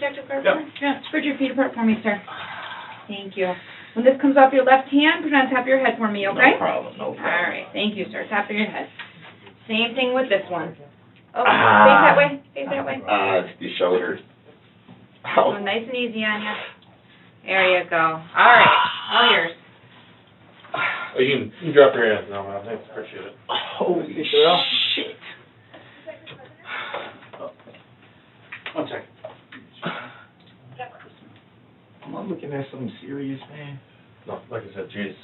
catch a card for me? Yeah. Spread your feet apart for me, sir. Thank you. When this comes off your left hand, put it on top of your head for me, okay? No problem, no problem. All right, thank you, sir. Top of your head. Same thing with this one. Oh, face that way, face that way. It's the shoulders. Oh, nice and easy on you. There you go. All right, all yours. Oh, you can drop your hands now, man. Thanks, appreciate it. Holy shit. One second. Am I looking at something serious, man? No, like I said, Jay's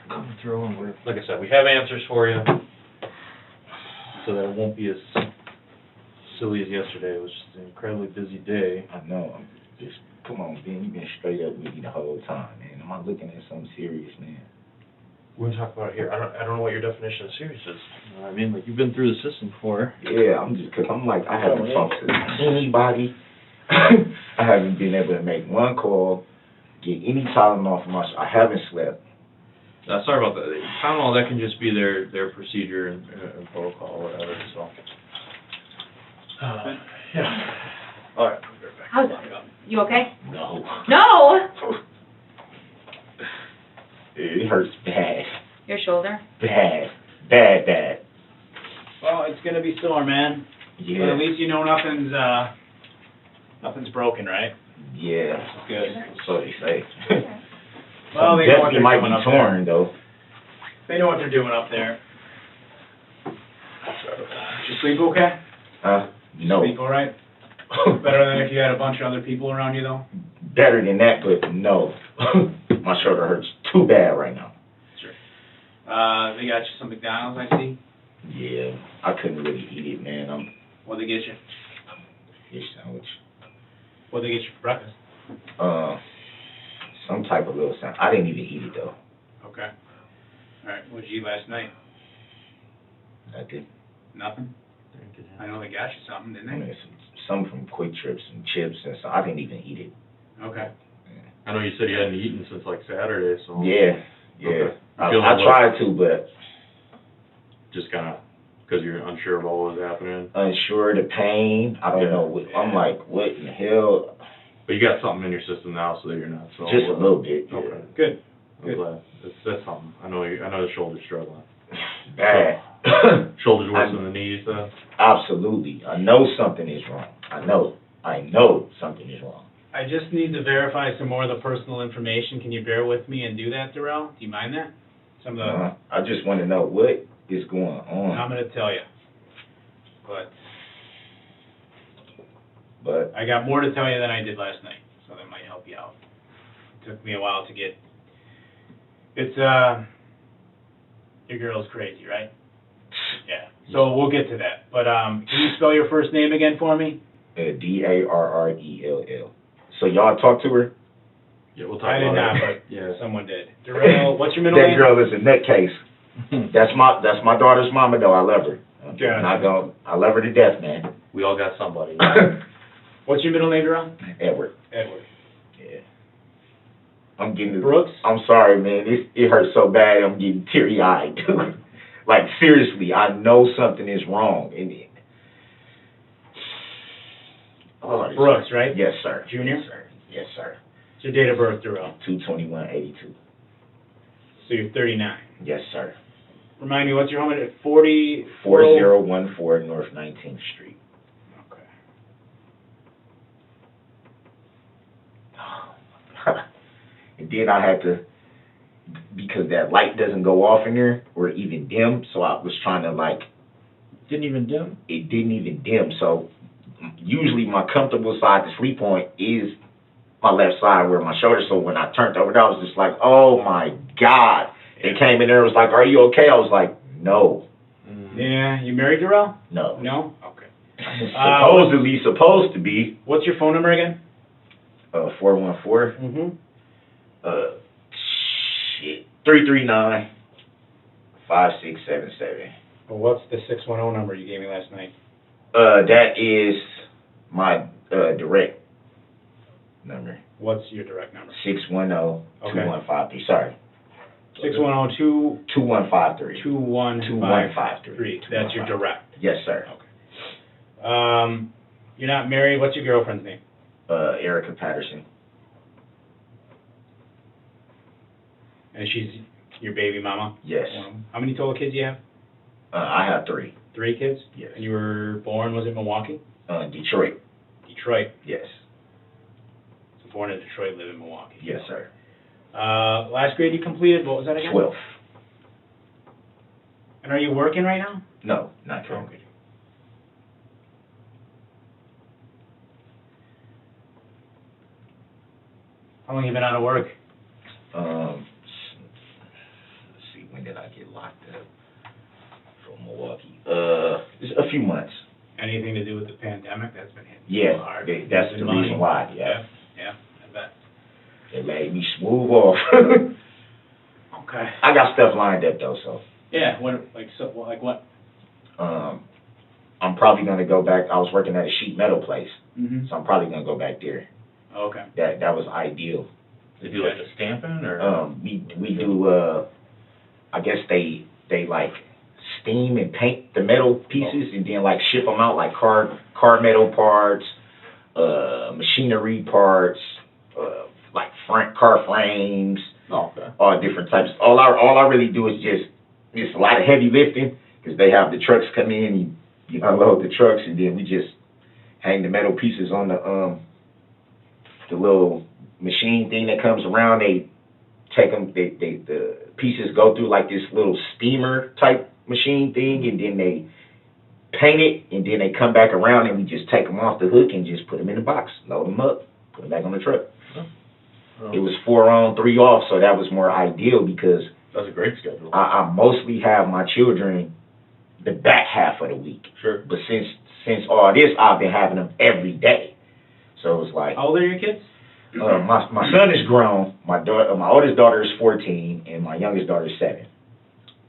coming through, and like I said, we have answers for you, so that it won't be as silly as yesterday. It was just an incredibly busy day. I know. Just, come on, Ben. You've been straight up with me the whole time, man. Am I looking at something serious, man? We're gonna talk about it here. I don't know what your definition of serious is. You know what I mean? Like, you've been through the system before. Yeah, cause I'm like, I haven't talked to anybody. I haven't been able to make one call, get any Tylenol from I haven't slept. Sorry about that. Tylenol, that can just be their procedure and protocol or whatever, so. Yeah. All right. How's it? You okay? No. No! It hurts bad. Your shoulder? Bad. Bad. Well, it's gonna be sore, man. Yeah. But at least you know nothing's broken, right? Yeah. That's good. So they say. Well, they know what definitely they're might doing be up torn, there. though. They know what they're doing up there. Did you sleep okay? No. Sleep all right? Better than if you had a bunch of other people around you, though? Better than that, but no. My shoulder hurts too bad right now. Sure. They got you some McDonald's, I see. Yeah, I couldn't really eat it, man. What'd they get you? Fish sandwich. What'd they get you for breakfast? Some type of little sandwich. I didn't even eat it, though. Okay. All right, what'd you eat last night? Nothing. Nothing? I know they got you something, didn't I they? mean, some from Quick Trips and chips and stuff. I didn't even eat it. Okay. I know you said you hadn't eaten since like Saturday, so. Yeah. Okay. I tried to, but Just kind of, because you're unsure of what was happening. unsure, the pain. I don't know. What, I'm like, what in the hell? But you got something in your system now, so that you're not so. Just a little bit. Yeah. Okay. Good. I'm glad. That's something. I know the shoulder's struggling. Bad. Shoulders worse than the knees, though. Absolutely. I know something is wrong. I know something is wrong. I just need to verify some more of the personal information. Can you bear with me and do that, Darrell? Do you mind that? Some of the... I just want to know what is going on. I'm going to tell you. But I got more to tell you than I did last night, so that might help you out. It took me a while to get... It's, your girl's crazy, right? Yeah. So we'll get to that. But, can you spell your first name again for me? Darrell. So y'all talk to her? Yeah, we'll talk I did about not, it. but Yeah. someone did. Darrell, what's your middle That name? girl is a nutcase. That's my daughter's mama, though. I love her. Gotcha. I love her to death, man. We all got somebody. What's your middle name, Darrell? Edward. Edward. Yeah. I'm getting Brooks? I'm sorry, man. It hurts so bad. I'm getting teary-eyed, dude. Like, seriously, I know something is wrong. Brooks, right? Yes, sir. Junior? Yes, sir. Yes, sir. What's your date of birth, Darrell? 2/21/82. So you're 39. Yes, sir. Remind me, what's your home at 40? 4014 North 19th Street. Okay. And then I had to, because that light doesn't go off in there or even dim, so I was trying to Didn't even dim? it didn't even dim. So usually my comfortable side to sleep on is my left side where my shoulder. So when I turned over there, I was just like, oh my God. They came in there and was like, are you okay? I was like, no. Yeah, you married, Darrell? No. No? Okay. Supposedly supposed to be. What's your phone number again? 414. Mm-hmm. 339 5677. Well, what's the 610 number you gave me last night? That is my direct number. What's your direct number? 610-2153. Sorry. 610-2153. 2153. 2153. That's your direct. Yes, sir. Okay. You're not married. What's your girlfriend's name? Erica Patterson. And she's your baby mama? Yes. How many total kids do you have? I have 3. 3 kids? Yes. And you were born, was it Milwaukee? Detroit. Detroit. Yes. So born in Detroit, live in Milwaukee. Yes, sir. Last grade you completed, what was that again? 12th. And are you working right now? No, not currently. Okay. How long have you been out of work? Let's see, when did I get locked up from Milwaukee? Just a few months. Anything to do with the pandemic? That's been hitting Yeah, you hard. that's the Losing reason money. why, yeah. Yeah, I bet. It made me smooth off. Okay. I got stuff lined up though, so. Yeah, what, like what? I'm probably gonna go back. I was working at a sheet metal place, Mm-hmm. so I'm probably gonna go back there. Okay. That was ideal. They do like the stamping, or? We do, I guess they like steam and paint the metal pieces and then like ship them out like car metal parts, machinery parts, like car frames, Oh, okay. all different types. All I really do is just a lot of heavy lifting because they have the trucks come in, you unload the trucks, and then we just hang the metal pieces on the little machine thing that comes around. They take them, the pieces go through like this little steamer type machine thing, and then they paint it, and then they come back around, and we just take them off the hook and just put them in the box, load them up, put them back on the truck. Oh. It was 4 on, 3 off, so that was more ideal because That's a great schedule. I mostly have my children the back half of the week. Sure. But since all this, I've been having them every day. So it's like, How old are your kids? my son is grown. My oldest daughter is 14, and my youngest daughter is 7.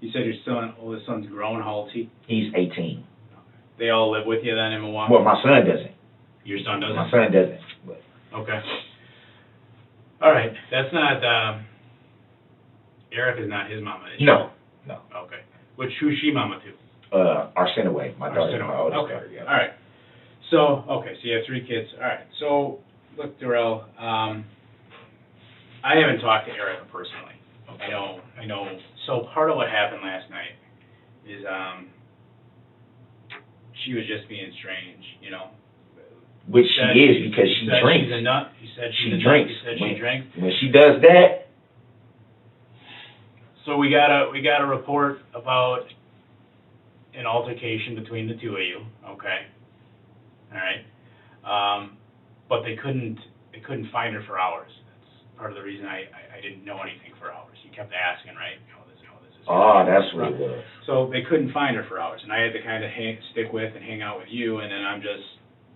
You said your oldest son's grown. How old is he? He's 18. They all live with you then in Milwaukee? Well, my son doesn't. Your son doesn't? My son doesn't. But Okay. All right. That's not, Erica's not his mama, is she? no, Okay. Who's she mama to? Arsenaway, my daughter, my oldest Okay. daughter. Yeah. All right. So, okay, so you have 3 kids. All right. So, look, Darrell, I haven't talked to Erica personally. I know. So part of what happened last night is, she was just being strange, you know. Which she is because she drinks. She's a nut. You said she's She a nut. drinks. You said she drinks. When she does that, So we got a report about an altercation between the 2 of you. Okay. All right. But they couldn't find her for hours. That's part of the reason I didn't know anything for hours. You kept asking, right? This is. oh, that's what it was. So they couldn't find her for hours, and I had to kind of stick with and hang out with you, and then I'm just,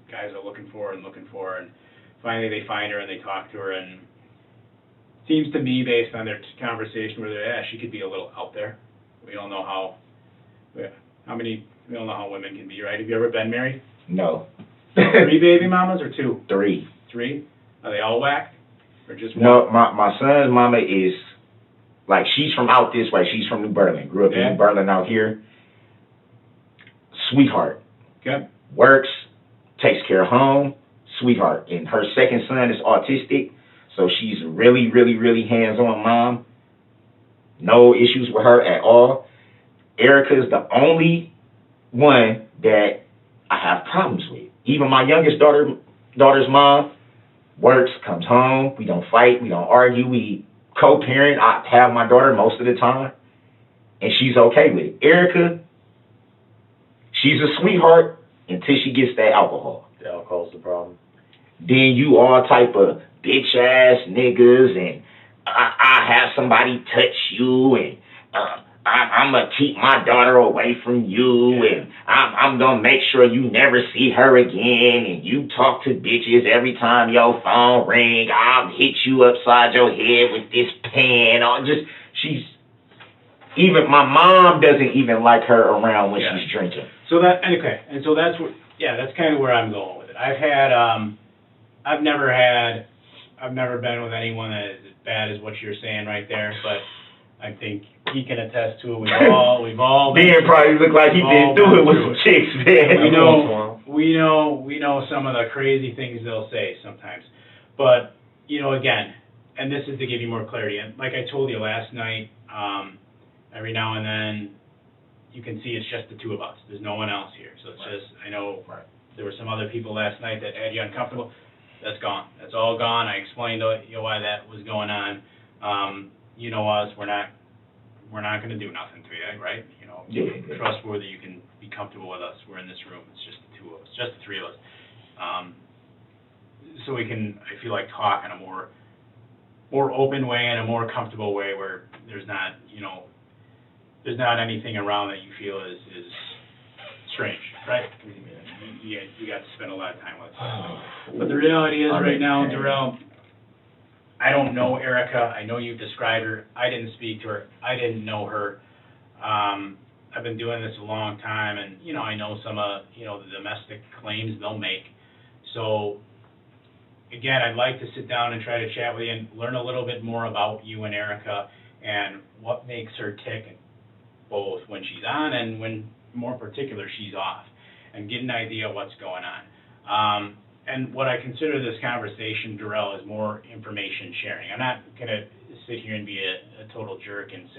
guys are looking for her, and finally they find her and they talk to her, and it seems to me, based on their conversation, where she could be a little out there. We don't know we don't know how women can be, right? Have you ever been married? No. 3 baby mamas or 2? 3. 3? Are they all whack? Or just one? No, my son's mama is, like, she's from out this way. She's from New Berlin. Grew up in New Berlin out here. Sweetheart. Okay. Works, takes care of home, sweetheart. And her second son is autistic, so she's a really, really, really hands-on mom. No issues with her at all. Erica's the only one that I have problems with. Even my youngest daughter's mom works, comes home. We don't fight. We don't argue. We co-parent. I have my daughter most of the time, and she's okay with it. Erica, she's a sweetheart until she gets that alcohol. The alcohol's the problem. Then you all type of bitch-ass niggas, and I have somebody touch you, and I'm going to keep my daughter away from you, and I'm going to make sure you never see her again, and you talk to bitches every time your phone ring. I'll hit you upside your head with this pen. Even my mom doesn't even like her around when she's drinking. So that's kind of where I'm going with it. I've never been with anyone that is as bad as what you're saying right there, but I think he can attest to it. We've all been Ben probably looked like he been through it with some chicks, man. We know some of the crazy things they'll say sometimes. But, again, and this is to give you more clarity, and like I told you last night, every now and then you can see it's just the two of us. There's no one else here. So it's just, I know there were some other people last night that had you uncomfortable. That's gone. That's all gone. I explained to you why that was going on. You know us. We're not going to do nothing to you, right? Yeah. Trustworthy. You can be comfortable with us. We're in this room. It's just the two of us, just the three of us. So we can, I feel like, talk in a more open way and a more comfortable way where there's not, there's not anything around that you feel is strange, right? You got to spend a lot of time with us. But the reality is right now, Darrell, I don't know Erica. I know you've described her. I didn't speak to her. I didn't know her. I've been doing this a long time, and, I know some of, the domestic claims they'll make. So, again, I'd like to sit down and try to chat with you and learn a little bit more about you and Erica and what makes her tick, both when she's on and when, more particular, she's off, and get an idea of what's going on. And what I consider this conversation, Darrell, is more information sharing. I'm not going to sit here and be a total jerk and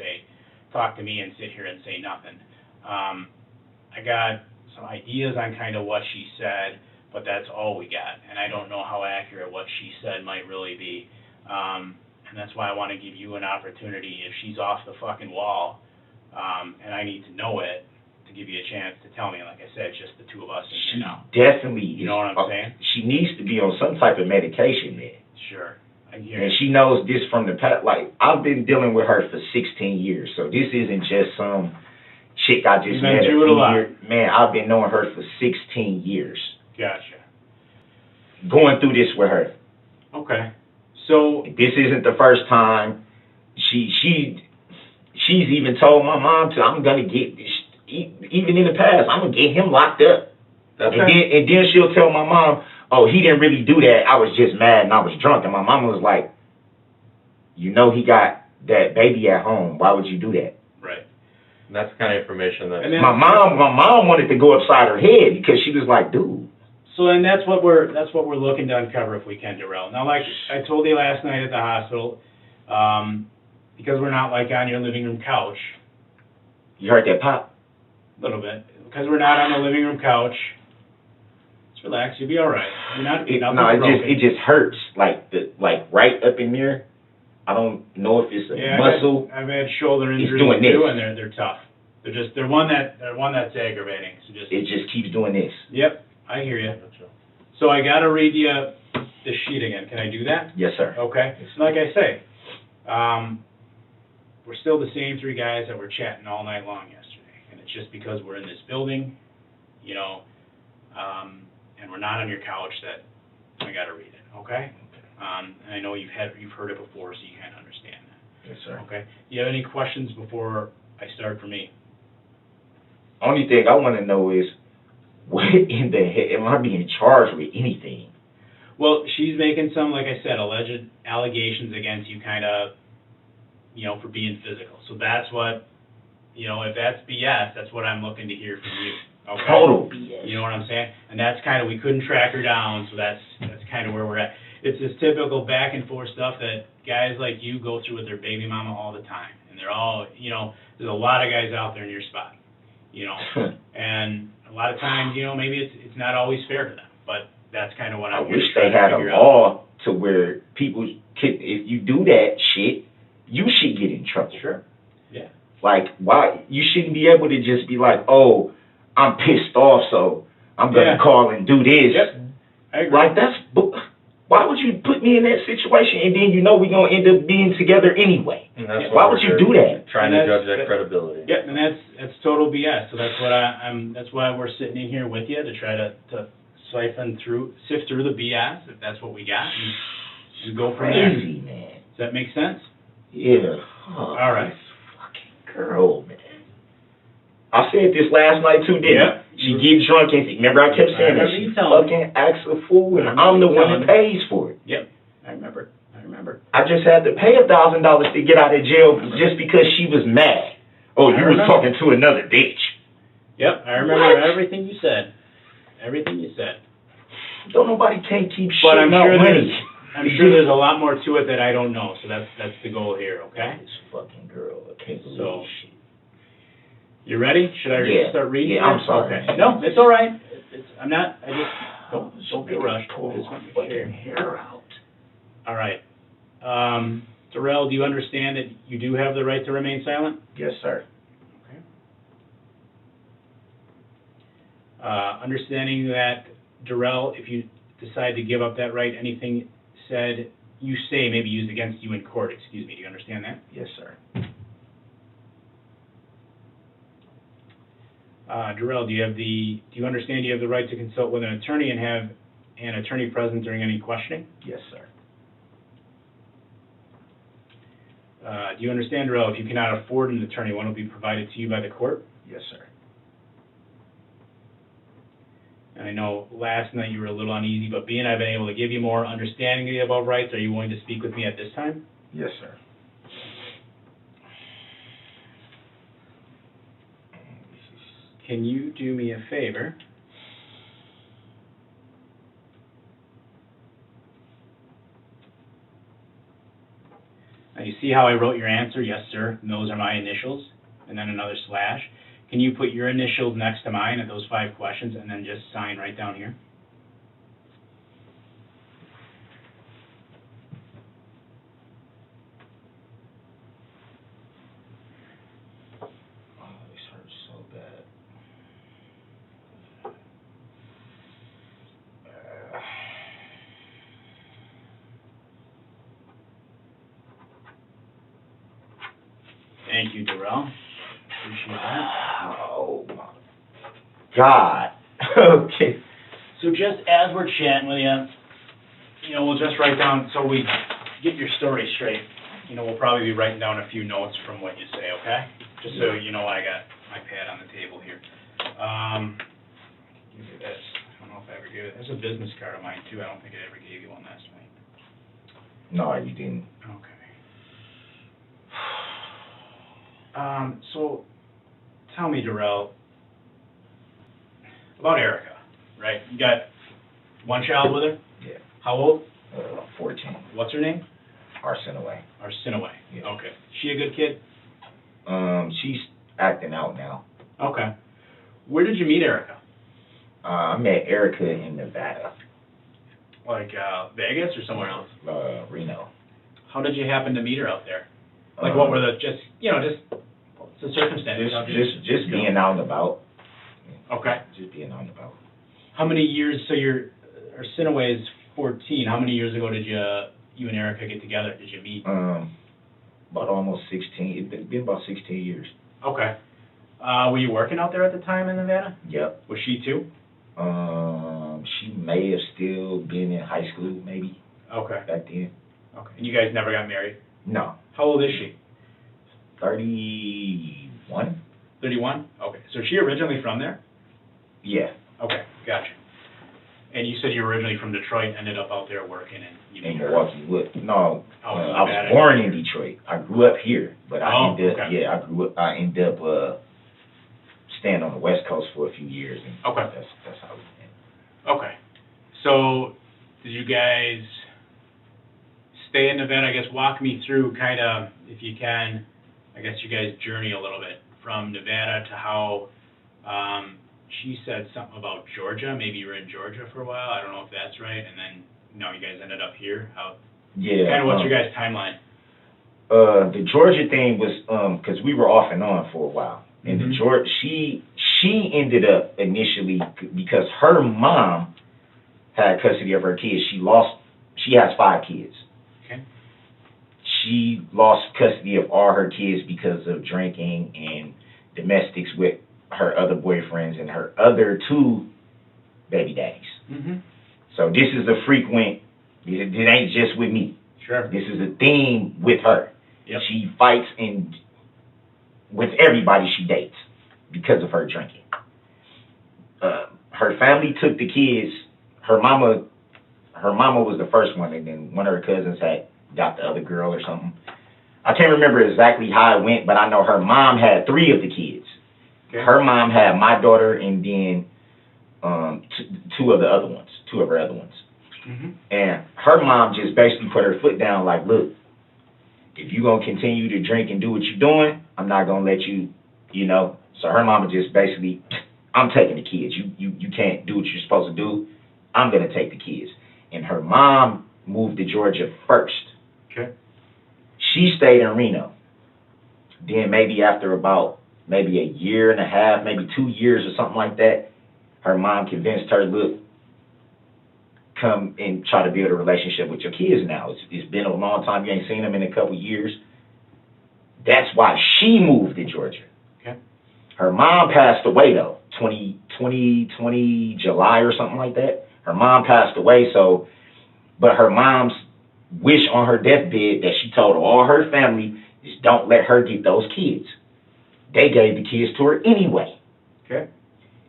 talk to me and sit here and say nothing. I got some ideas on kind of what she said, but that's all we got. And I don't know how accurate what she said might really be. And that's why I want to give you an opportunity, if she's off the fucking wall, and I need to know it, to give you a chance to tell me. Like I said, just the two of us. She definitely, you know what I'm saying? She needs to be on some type of medication, man. Sure. And she knows this from the past. Like, I've been dealing with her for 16 years, so this isn't just some chick I just met a few years. Man, I've been knowing her for 16 years. Gotcha. Going through this with her. Okay. So this isn't the first time. She's even told my mom I'm gonna get this. Even in the past, I'm gonna get him locked up. Okay. And then she'll tell my mom, "Oh, he didn't really do that. I was just mad and I was drunk." And my mom was like, he got that baby at home. Why would you do that? Right. And that's the kind of information that my mom wanted to go upside her head because she was like, "Dude." So, and that's what we're looking to uncover if we can, Darrell. Now, like I told you last night at the hospital, because we're not like on your living room couch. You heard that pop? A little bit. Because we're not on the living room couch. Just relax. You'll be all right. It just hurts, like right up in there. I don't know if it's a muscle. I've had shoulder injuries too, and they're tough. They're one that's aggravating. So it just keeps doing this. Yep, I hear you. So I gotta read you the sheet again. Can I do that? Yes, sir. Okay. Like I say, we're still the same three guys that were chatting all night long yesterday. And it's just because we're in this building, and we're not on your couch that I got to read it, okay? And I know you've heard it before, so you kind of understand that. Yes, sir. Okay. Do you have any questions before I start for me? Only thing I want to know is, what in the heck am I being charged with anything? Well, she's making some, like I said, alleged allegations against you, kind of, for being physical. So that's what. If that's BS, that's what I'm looking to hear from you. Okay? Total BS. You know what I'm saying? And that's kind of, we couldn't track her down, so that's kind of where we're at. It's this typical back and forth stuff that guys like you go through with their baby mama all the time. And they're all, there's a lot of guys out there in your spot, and a lot of times, maybe it's not always fair to them, but that's kind of what I'm I wish they had a law to where people could, if you do that shit, you should get in trouble. Sure. Yeah. Like, why? You shouldn't be able to just be like, "Oh, I'm pissed off, so I'm going to call and do this." Yep, I agree. Like, why would you put me in that situation and then we're going to end up being together anyway? Why would you do that? Trying to judge that credibility. Yeah, and that's total BS. So that's what that's why we're sitting in here with you, to try to sift through the BS, if that's what we got, and go from there. Crazy, man. Does that make sense? Yeah. All right. Girl, man. I said this last night too, didn't I? She gets drunk and remember I kept saying that she fucking acts a fool and I'm the one that pays for it. Yep, I remember. remember. I just had to pay $1,000 to get out of jail just because she was mad. Oh, I you was remember. talking to another bitch. Yep, I remember What? everything you said. Everything you said. Don't nobody can't keep But I'm shitting out sure money. there's a lot more to it that I don't know, so that's the goal here, okay? This fucking girl, I can't believe So- this shit. You ready? Should I Yeah. start reading? Yeah, here? I'm sorry, Okay. man. No, it's all right. I'm not, I just, don't get Make rushed. me pull I just my want to fucking share. hair out. All right. Darrell, do you understand that you do have the right to remain silent? Yes, sir. Understanding that, Darrell, if you decide to give up that right, anything said, you say may be used against you in court, excuse me, do you understand that? Yes, sir. Darrell, do you understand you have the right to consult with an attorney and have an attorney present during any questioning? Yes, sir. Do you understand, Darrell, if you cannot afford an attorney, one will be provided to you by the court? Yes, sir. And I know last night you were a little uneasy, but being I've been able to give you more understanding of the above rights, are you willing to speak with me at this time? Yes, sir. Can you do me a favor? Now, you see how I wrote your answer? Yes, sir. And those are my initials, and then another slash. Can you put your initials next to mine at those 5 questions, and then just sign right down here? Oh, this hurts so bad. Thank you, Darrell. Appreciate that. Oh, my God. Okay. So just as we're chatting with you, we'll just write down, so we get your story straight. We'll probably be writing down a few notes from what you say, okay? Just so you know, I got my pad on the table here. Give you this. I don't know if I ever gave it. There's a business card of mine, too. I don't think I ever gave you one last night. No, you didn't. Okay. So, tell me, Darrell, about Erica, right? You got one child with her? Yeah. How old? 14. What's her name? Arsenaway. Arsenaway. Yeah. Okay. She a good kid? She's acting out now. Okay. Where did you meet Erica? I met Erica in Nevada, Like, Vegas or somewhere else? Reno. How did you happen to meet her out there? Like, what were the, what's the circumstances? Just being out and about. Okay. Just being out and about. How many years, so Arsenaway is 14, how many years ago did you and Erica get together? Did you meet? About almost 16. It's been about 16 years. Okay. Were you working out there at the time in Nevada? Yep. Was she too? She may have still been in high school, maybe, Okay. back then. Okay. And you guys never got married? No. How old is she? 31? 31? Okay. So is she originally from there? Yeah. Okay, gotcha. And you said you were originally from Detroit, ended up out there working and you In met her. Milwaukee Wood. No, Oh, I was Nevada. born in Detroit. I grew up here, but Oh, I ended up, okay. I ended up staying on the West Coast for a few years, and Okay. that's how we met. Okay. So, did you guys stay in Nevada? I guess walk me through kind of, if you can, I guess you guys journey a little bit from Nevada to how, she said something about Georgia. Maybe you were in Georgia for a while. I don't know if that's right. And then, you guys ended up here. How? Yeah. Kind of what's your guys' timeline? The Georgia thing was, because we were off and on for a while. And Mhm. the Georgia, she ended up initially, because her mom had custody of her kids. She has 5 kids. Okay. She lost custody of all her kids because of drinking and domestics with her other boyfriends and her other 2 baby daddies. Mm-hmm. So this is a frequent, it ain't just with me. Sure. This is a theme with her. Yep. She fights with everybody she dates because of her drinking. Her family took the kids. Her mama was the first one, and then one of her cousins had got the other girl or something. I can't remember exactly how it went, but I know her mom had 3 of the kids. Okay. Her mom had my daughter and then two of her other ones. Mm-hmm. And her mom just basically put her foot down like, look, if you going to continue to drink and do what you're doing, I'm not going to let you, you know. So her mama just basically, I'm taking the kids. You can't do what you're supposed to do. I'm going to take the kids. And her mom moved to Georgia first. Okay. She stayed in Reno. Then maybe after about maybe a year and a half, maybe 2 years or something like that, her mom convinced her, look, come and try to build a relationship with your kids now. It's been a long time. You ain't seen them in a couple years. That's why she moved to Georgia. Okay. Her mom passed away, though, 2020 July or something like that. Her mom passed away, so, but her mom's wish on her deathbed that she told all her family is don't let her get those kids. They gave the kids to her anyway. Okay.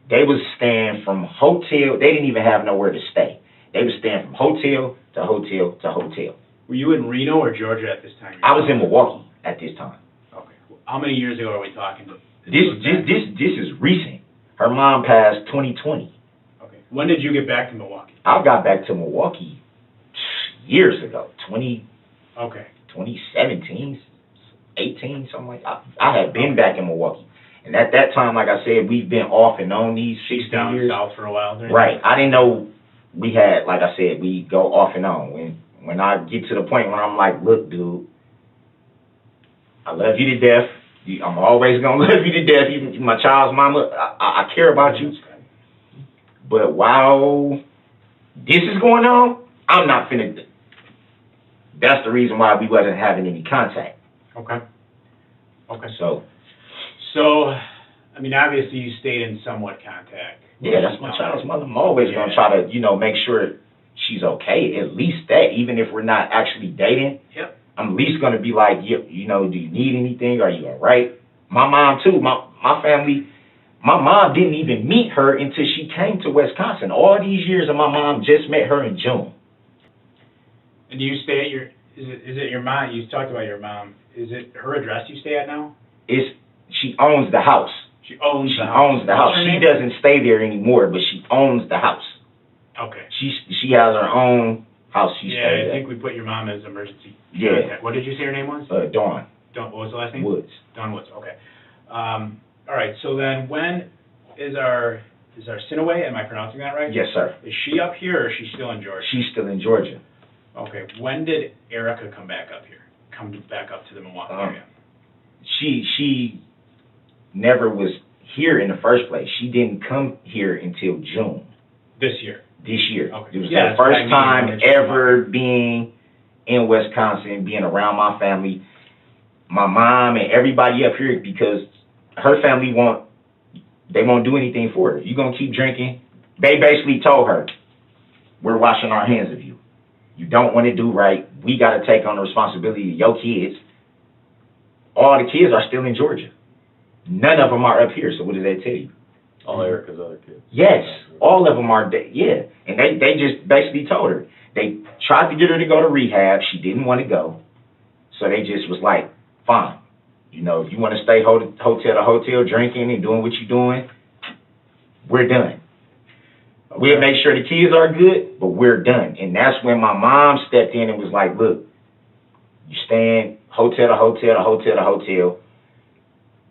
They was staying from hotel. They didn't even have nowhere to stay. They was staying from hotel to hotel to hotel. Were you in Reno or Georgia at this time? I was in Milwaukee at this time. Okay. How many years ago are we talking? This is recent. Her mom passed 2020. Okay. When did you get back to Milwaukee? I got back to Milwaukee years ago, Okay. 2017, 18, something like that. I had been back in Milwaukee. And at that time, like I said, we've been off and on these 16 Down years. south for a while there? Right. I didn't know we had, like I said, we go off and on. When I get to the point where I'm like, look, dude, I love you to death. I'm always going to love you to death. Even my child's mama, I care about you. But while this is going on, I'm not finna. That's the reason why we wasn't having any contact. Okay. Okay. So, I mean, obviously you stayed in somewhat contact. yeah, that's my child's mother. I'm always going to try to, make sure she's okay. At least that, even if we're not actually dating. Yep. I'm at least going to be like, do you need anything? Are you all right? My mom, too. My family, my mom didn't even meet her until she came to Wisconsin. All these years, and my mom just met her in June. And do you stay at is it your mom? You talked about your mom. Is it her address you stay at now? She owns the house. She owns the house. What's her She name? doesn't stay there anymore, but she owns the house. Okay. She has her own house she stays I at. think we put your mom as emergency Yeah. contact. What did you say her name was? Dawn What was the last name? Woods. Dawn Woods. Okay. All right. So then, when is our Sinaway? Am I pronouncing that right? Yes, sir. Is she up here, or is she still in Georgia? She's still in Georgia. Okay. When did Erica come back up here? Back up to the Milwaukee area? She never was here in the first place. She didn't come here until June. This year. Okay. It was Yeah, the first that's what I mean, time when it's ever being in Wisconsin, being around my family, my mom and everybody up here, because her family won't do anything for her. You gonna keep drinking? They basically told her, we're washing our hands of you. You don't want to do right. We got to take on the responsibility of your kids. All the kids are still in Georgia. None of them are up here. So what does that tell you? All Erica's other kids. Yes, all of them are, and they just basically told her. They tried to get her to go to rehab. She didn't want to go. So they just was like, fine. If you want to stay hotel to hotel drinking and doing what you're doing, we're done. Okay. We'll make sure the kids are good, but we're done. And that's when my mom stepped in and was like, look, you staying hotel to hotel to hotel to hotel.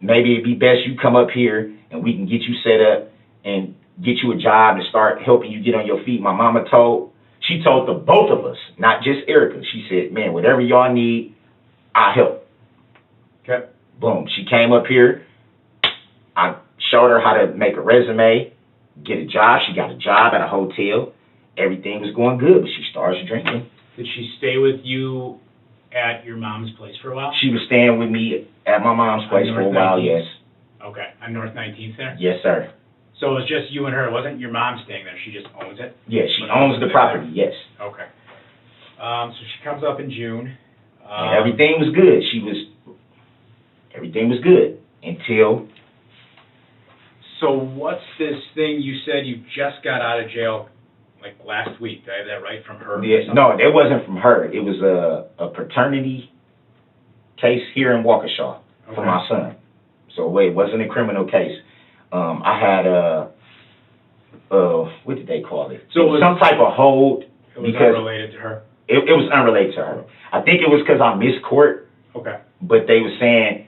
Maybe it'd be best you come up here and we can get you set up and get you a job and start helping you get on your feet. My mama told the both of us, not just Erica. She said, man, whatever y'all need, I'll help. Okay. Boom. She came up here. I showed her how to make a resume, get a job. She got a job at a hotel. Everything was going good, but she starts drinking. Did she stay with you at your mom's place for a while? She was staying with me at my mom's place for a while, yes. Okay. On North 19th there? Yes, sir. So it was just you and her. It wasn't your mom staying there. She just owns it? Yeah, she owns the property, yes. Okay. So she comes up in June. And everything was good. Everything was good until. So what's this thing you said you just got out of jail like last week. Did I have that right from her? or Yeah, something? no, it wasn't from her. It was a paternity case here in Waukesha for Okay. my son. So it wasn't a criminal case. I had what did they call it? So it was- some type of hold. It was because unrelated to her? it was unrelated to her. I think it was because I missed court, Okay. but they were saying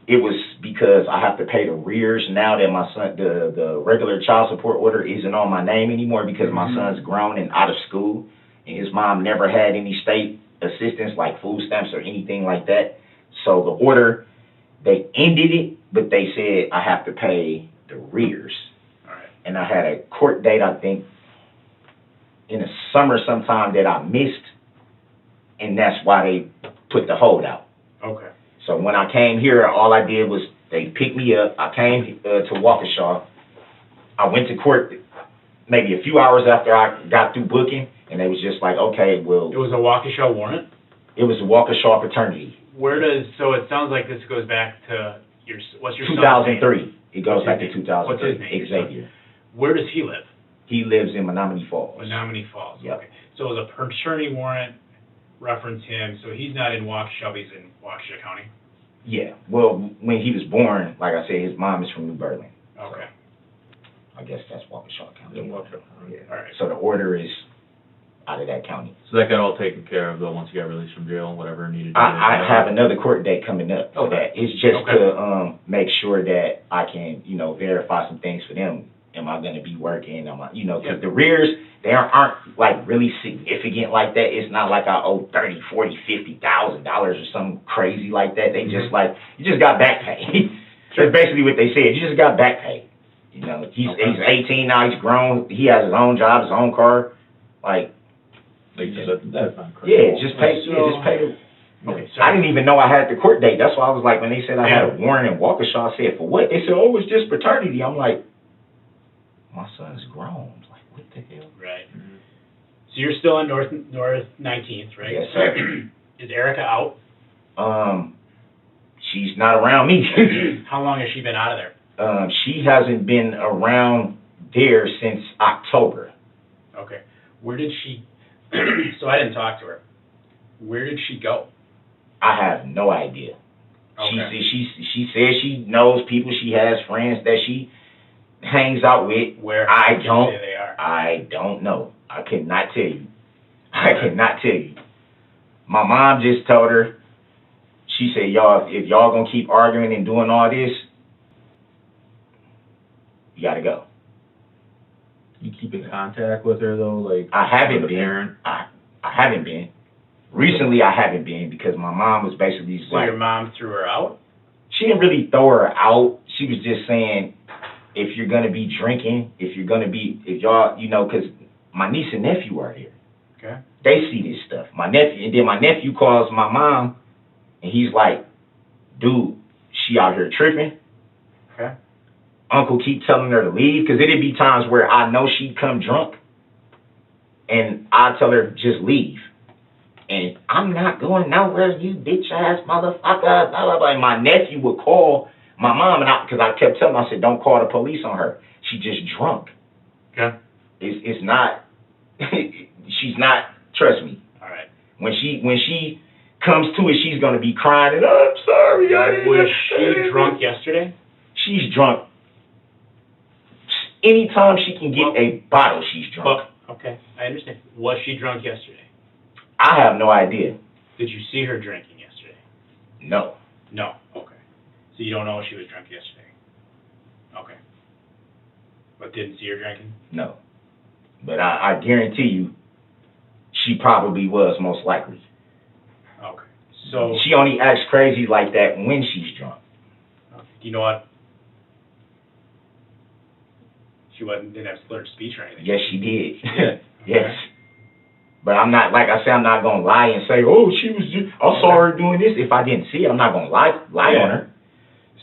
it was because I have to pay the rears now that my son, the regular child support order isn't on my name anymore because my Mhm. son's grown and out of school, and his mom never had any state assistance like food stamps or anything like that. So the order, they ended it, but they said I have to pay the rears. All right. And I had a court date, I think, in the summer sometime that I missed, and that's why they put the hold out. Okay. So when I came here, all I did was they picked me up. I came to Waukesha. I went to court maybe a few hours after I got through booking, and they was just like, okay, well, It was a Waukesha warrant? it was a Waukesha paternity. So it sounds like this goes back to what's your son's name? 2003. It goes What's back his to name? 2003. What's his name, your son? Xavier. Where does he live? He lives in Menominee Falls. Menominee Falls. Yep. Okay. So it was a paternity warrant, reference him, so he's not in Waukesha, but he's in Waukesha County? Yeah. Well, when he was born, like I said, his mom is from New Berlin. Okay. I guess that's Waukesha County. In Waukesha. Yeah. All right. So the order is out of that county. So that got all taken care of though, once you got released from jail and whatever needed to be I done? have another court date coming up for Okay. that. It's just Okay. to make sure that I can, verify some things for them. Am I going to be working? Am I, because Yeah. the rears, they aren't like really significant like that. It's not like I owe $30,000, $40,000, $50,000 or something crazy like that. They just like, you just got back pay. That's basically what they said. You just got back pay. He's 18 now. He's grown. He has his own job, his own car. Like, That's not correct. yeah, just pay. Yeah, just pay. Okay, I didn't even know I had the court date. That's why I was like, when they said I had a Yeah. warrant in Waukesha, I said, for what? They said, oh, it's just paternity. I'm like, my son's grown. Like, what the hell? Right. Mhm. So you're still in North 19th, right? Yes, sir. Is Erica out? She's not around me. How long has she been out of there? She hasn't been around there since October. Okay. Where did she, so I didn't talk to her. Where did she go? I have no idea. Okay. She says she knows people. She has friends that she hangs out with. Where? I did she don't. say they are? I don't know. I cannot tell you. I cannot tell you. My mom just told her, she said, if y'all gonna keep arguing and doing all this, you gotta go. You keep in contact with her though, like? I haven't the been. parent? I haven't been. Recently, I haven't been because my mom was basically just So like, your mom threw her out? she didn't really throw her out. She was just saying, if you're gonna be drinking, if y'all, because my niece and nephew are here. Okay. They see this stuff. My nephew calls my mom, and he's like, dude, she out here tripping. Okay. Uncle keep telling her to leave, because it'd be times where I know she'd come drunk, and I tell her, just leave. And I'm not going nowhere, you bitch ass motherfucker, blah, blah, blah. And my nephew would call my mom, and because I kept telling her, I said, don't call the police on her. She just drunk. Okay. It's not, she's not, trust me. All right. When she comes to it, she's gonna be crying and, oh, I'm sorry. Was she drunk yesterday? She's drunk. Anytime she can get a bottle, she's drunk. Okay, I understand. Was she drunk yesterday? I have no idea. Did you see her drinking yesterday? No. No. Okay. So you don't know if she was drunk yesterday? Okay. But didn't see her drinking? No. But I guarantee you, she probably was, most likely. Okay. So, She only acts crazy like that when she's drunk. do you know what? She didn't have slurred speech or anything? Yes, she did. did? Yes. But I'm not, like I said, I'm not gonna lie and say, oh, she was I saw her doing this. If I didn't see it, I'm not gonna lie on her.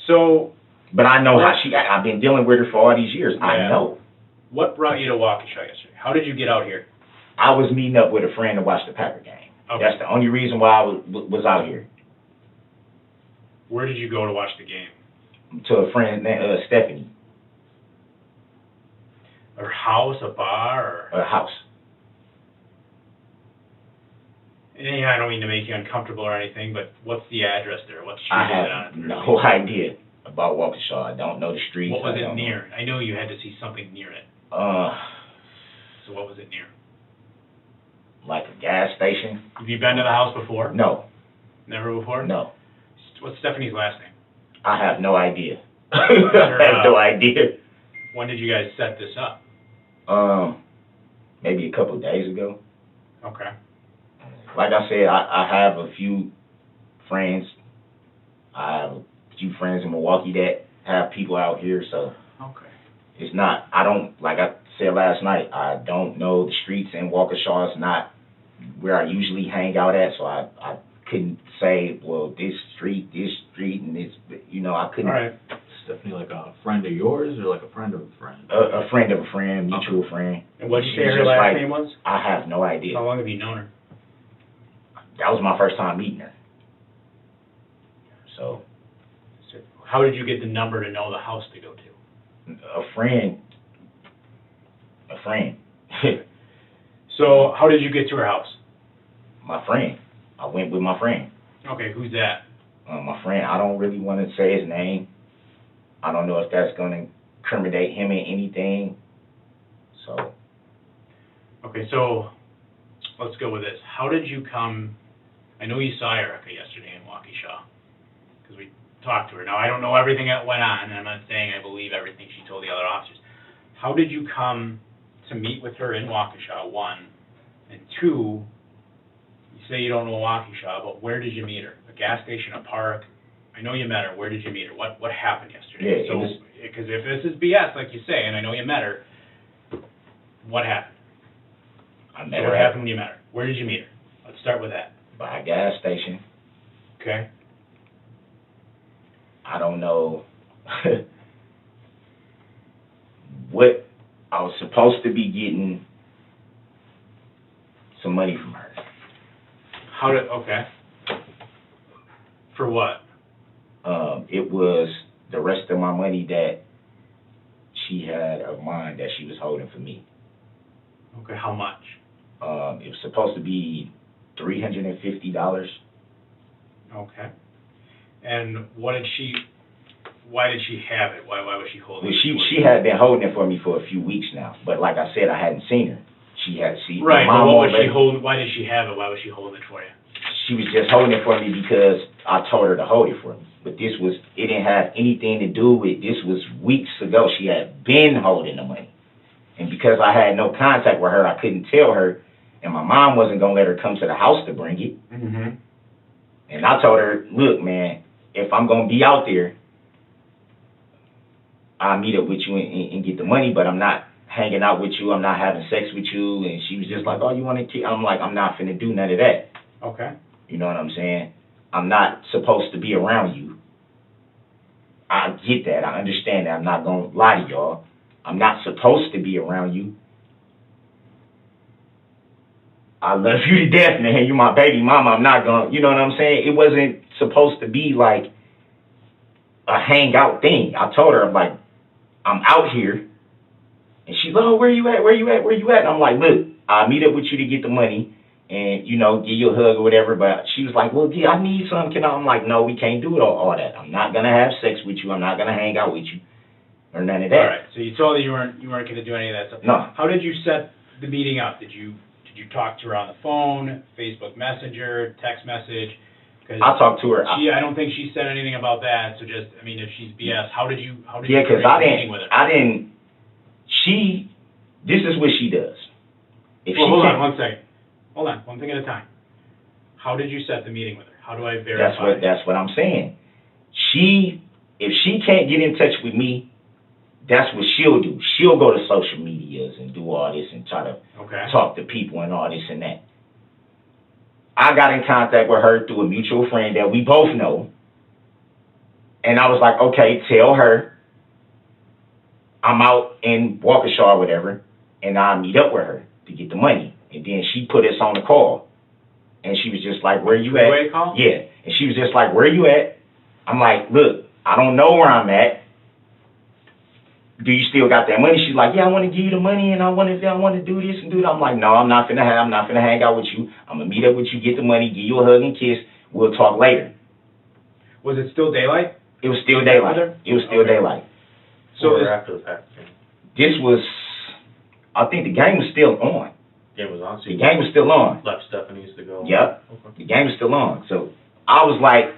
So, But I know how I've been dealing with her for all these years. I Yeah. know. what brought you to Waukesha yesterday? How did you get out here? I was meeting up with a friend to watch the Packer game. Okay. That's the only reason why I was out here. Where did you go to watch the game? To a friend named Stephanie. A house, a bar, or? A house. And I don't mean to make you uncomfortable or anything, but what's the address there? What street I is it have on? no idea about Waukesha. I don't know the streets. What was I it don't know. near? I know you had to see something near it. So what was it near? Like a gas station? Have you been to the house before? No, Never before? no. What's Stephanie's last name? I have no idea. I have no idea. When did you guys set this up? Maybe a couple of days ago. Okay. Like I said, I have a few friends. I have a few friends in Milwaukee that have people out here, so Okay. it's not, I don't, like I said last night, I don't know the streets in Waukesha. It's not where I usually hang out at, so I couldn't say, well, this street, and this, you know, I All couldn't. right. Stephanie, like a friend of yours or like a friend of a friend? A friend of a friend, mutual friend. And what did you She say was her just last like- name was? I have no idea. How long have you known her? That was my first time meeting her. So, How did you get the number to know the house to go to? a friend. So how did you get to her house? My friend. I went with my friend. Okay, who's that? My friend, I don't really want to say his name. I don't know if that's going to incriminate him in anything. So, Okay, so let's go with this. How did you come, I know you saw Erica yesterday in Waukesha, because we talked to her. Now, I don't know everything that went on, and I'm not saying I believe everything she told the other officers. How did you come to meet with her in Waukesha, one? And two, you say you don't know Waukesha, but where did you meet her? A gas station, a park? I know you met her. Where did you meet her? What happened yesterday? Yeah, it was- Because if this is BS, like you say, and I know you met her, what happened? I So met what her happened when you met her? Where did you meet her? Let's start with that. by a gas station. Okay. I don't know what I was supposed to be getting some money from her. Okay. For what? It was the rest of my money that she had of mine that she was holding for me. Okay, how much? It was supposed to be $350. Okay. And why did she have it? Why was she holding Well, it? she had been holding it for me for a few weeks now, but like I said, I hadn't seen her. Right, my but mom what was already- she holding, why did she have it? Why was she holding it for you? She was just holding it for me because I told her to hold it for me. But it didn't have anything to do with, this was weeks ago. She had been holding the money. And because I had no contact with her, I couldn't tell her, and my mom wasn't going to let her come to the house to bring it. Mm-hmm. And I told her, look, man, if I'm going to be out there, I'll meet up with you and get the money, but I'm not hanging out with you. I'm not having sex with you. And she was just like, oh, you want to kill? I'm like, I'm not finna do none of that. Okay. You know what I'm saying? I'm not supposed to be around you. I get that. I understand that. I'm not going to lie to y'all. I'm not supposed to be around you. I love you to death, man. You're my baby mama. I'm not going to, you know what I'm saying? It wasn't supposed to be like a hangout thing. I told her, I'm like, I'm out here. And she's like, oh, where you at? Where you at? Where you at? And I'm like, look, I'll meet up with you to get the money and, you know, give you a hug or whatever. But she was like, well, yeah, I need some. I'm like, no, we can't do it all that. I'm not going to have sex with you. I'm not going to hang out with you or none of that. All right, so you told her you weren't going to do any of that stuff. No. How did you set the meeting up? Did you talk to her on the phone, Facebook Messenger, text message? 'Cause I talked to her. I don't think she said anything about that. So just, I mean, if she's BS, how did you Yeah, because create a meeting with her? This is what she does. If Well, she hold on can't- one second. Hold on, one thing at a time. How did you set the meeting with her? How do I verify? That's what I'm saying. If she can't get in touch with me, that's what she'll do. She'll go to social medias and do all this and try to Okay. talk to people and all this and that. I got in contact with her through a mutual friend that we both know. And I was like, okay, tell her I'm out in Waukesha or whatever, and I'll meet up with her to get the money. And then she put us on the call. And she was just like, where you at? Three-way call? Yeah. And she was just like, where you at? I'm like, look, I don't know where I'm at. do you still got that money? She's like, yeah, I want to give you the money, and I want to do this and do that. I'm like, no, I'm not finna hang out with you. I'm gonna meet up with you, get the money, give you a hug and kiss. We'll talk later. Was it still daylight? It was still daylight. It was still daylight. So So after the fact, This was, I think the game was still on. game was on, so The you game was still on. left Stephanie's to go. Yep. Okay. The game was still on. So I was like,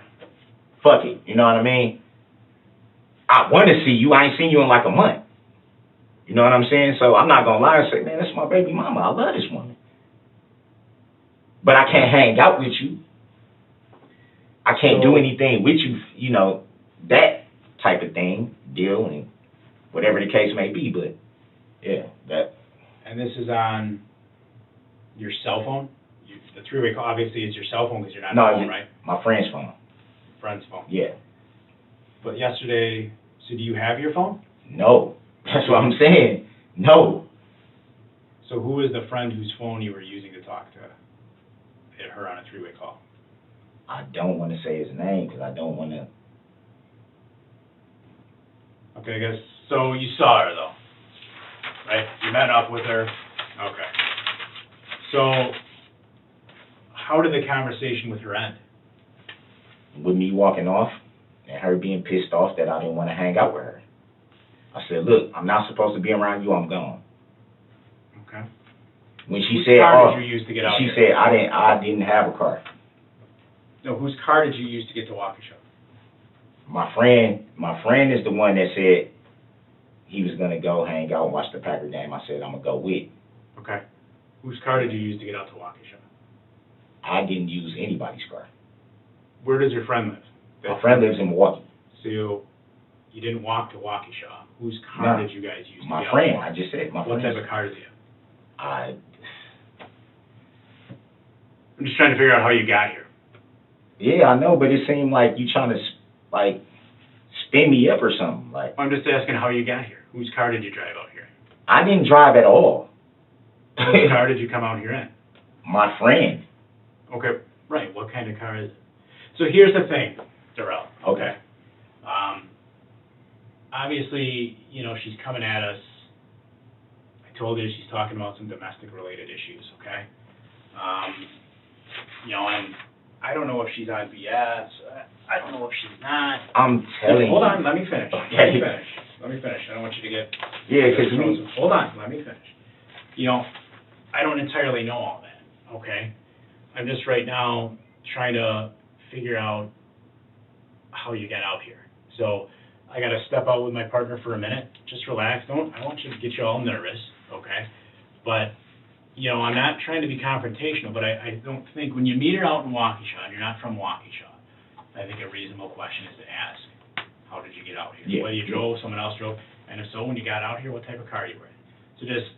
fuck it. You know what I mean? I want to see you. I ain't seen you in like a month. You know what I'm saying? So I'm not going to lie and say, man, that's my baby mama. I love this woman. But I can't hang out with you. I can't do anything with you, you know, that type of thing, deal, and whatever the case may be. But, yeah, that. And this is on your cell phone? The three-way call obviously is your cell phone because you're not on the phone, right? My friend's phone. Friend's phone. Yeah. But yesterday, so do you have your phone? No. That's what I'm saying. No. So who is the friend whose phone you were using to talk to her on a three-way call? I don't want to say his name because I don't want to. Okay, I guess, so you saw her though, right? You met up with her, okay. So, how did the conversation with her end? With me walking off and her being pissed off that I didn't want to hang out with her. I said, look, I'm not supposed to be around you, I'm gone. Okay. When she Whose said, car did you use to get out she here? said I didn't have a car. No, whose car did you use to get to Waukesha? My friend is the one that said he was gonna go hang out and watch the Packer game. I said I'm gonna go with. Okay. Whose car did you use to get out to Waukesha? I didn't use anybody's car. Where does your friend live? My friend lives in Milwaukee. So you didn't walk to Waukesha. Whose car No. did you guys use to My get friend, out? I just said my What friend. type of car do you have? I I'm just trying to figure out how you got here. Yeah, I know, but it seemed like you trying to like spin me up or something. Like I'm just asking how you got here. Whose car did you drive out here? I didn't drive at all. Whose car did you come out here in? My friend. Okay, right. What kind of car is it? So here's the thing, Darrell. Okay. Obviously, you know, she's coming at us. I told you she's talking about some domestic-related issues, okay? You know, and I don't know if she's on BS. I don't know if she's not. I'm telling Hold you. on, let me finish. Okay. Let me finish. I don't want you to get... Yeah, because we. Hold on, let me finish. You know, I don't entirely know all that, okay? I'm just right now trying to figure out how you got out here. So I got to step out with my partner for a minute. Just relax. I don't want you to get you all nervous, okay? But, you know, I'm not trying to be confrontational, but I don't think when you meet her out in Waukesha, and you're not from Waukesha, I think a reasonable question is to ask, how did you get out here? Yeah. Whether you drove, someone else drove, and if so, when you got out here, what type of car you were in. So just,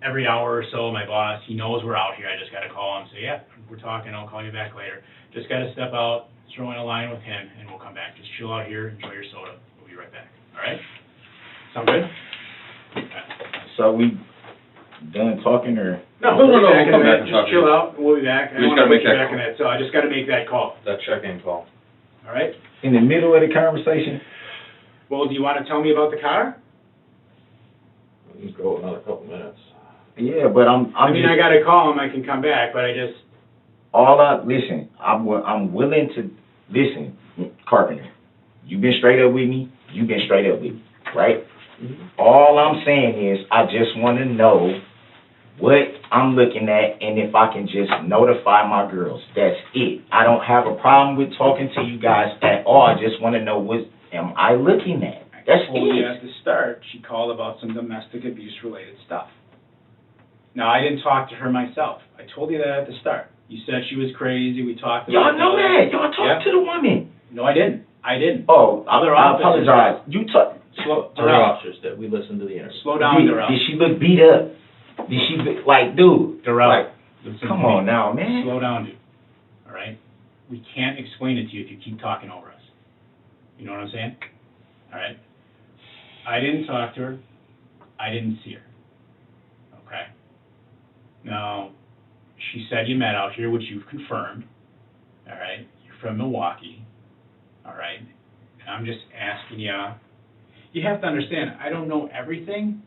every hour or so, my boss, he knows we're out here. I just got to call him and say, yeah, we're talking. I'll call you back later. Just got to step out, throw in a line with him, and we'll come back. Just chill out here, enjoy your soda. We'll be right back. All right? Sound good? Okay. So we done talking or? No, No, we'll be we'll back in come a back minute. and talk Just to you. chill out, and we'll be back. I We don't just want to gotta put make you that back in call. that, so I just got to make that call. That check-in call. All right? In the middle of the conversation? Well, do you want to tell me about the car? We can go another couple minutes. Yeah, but I'm I mean, just, I got to call him. I can come back, but I just... listen, I'm willing to, listen, Carpenter, you've been straight up with me, you've been straight up with me, right? All I'm saying is, I just want to know what I'm looking at and if I can just notify my girls. That's it. I don't have a problem with talking to you guys at all. I just want to know what am I looking at. That's I told you it. at the start, she called about some domestic abuse-related stuff. Now, I didn't talk to her myself. I told you that at the start. You said she was crazy. We talked about Y'all know that. Y'all talked to the woman. No, I didn't. I didn't. Oh, Other I officers- apologize. You talk. Slow, Other Darrell, officers that we listened to the interview. slow down, Darrell. Did she look beat up? Did she look like, dude? Darrell, Like, listen come to me. on now, man. Slow down, dude. All right? We can't explain it to you if you keep talking over us. You know what I'm saying? All right? I didn't talk to her. I didn't see her. Okay? Now, she said you met out here, which you've confirmed. All right? You're from Milwaukee. All right? And I'm just asking you, you have to understand, I don't know everything.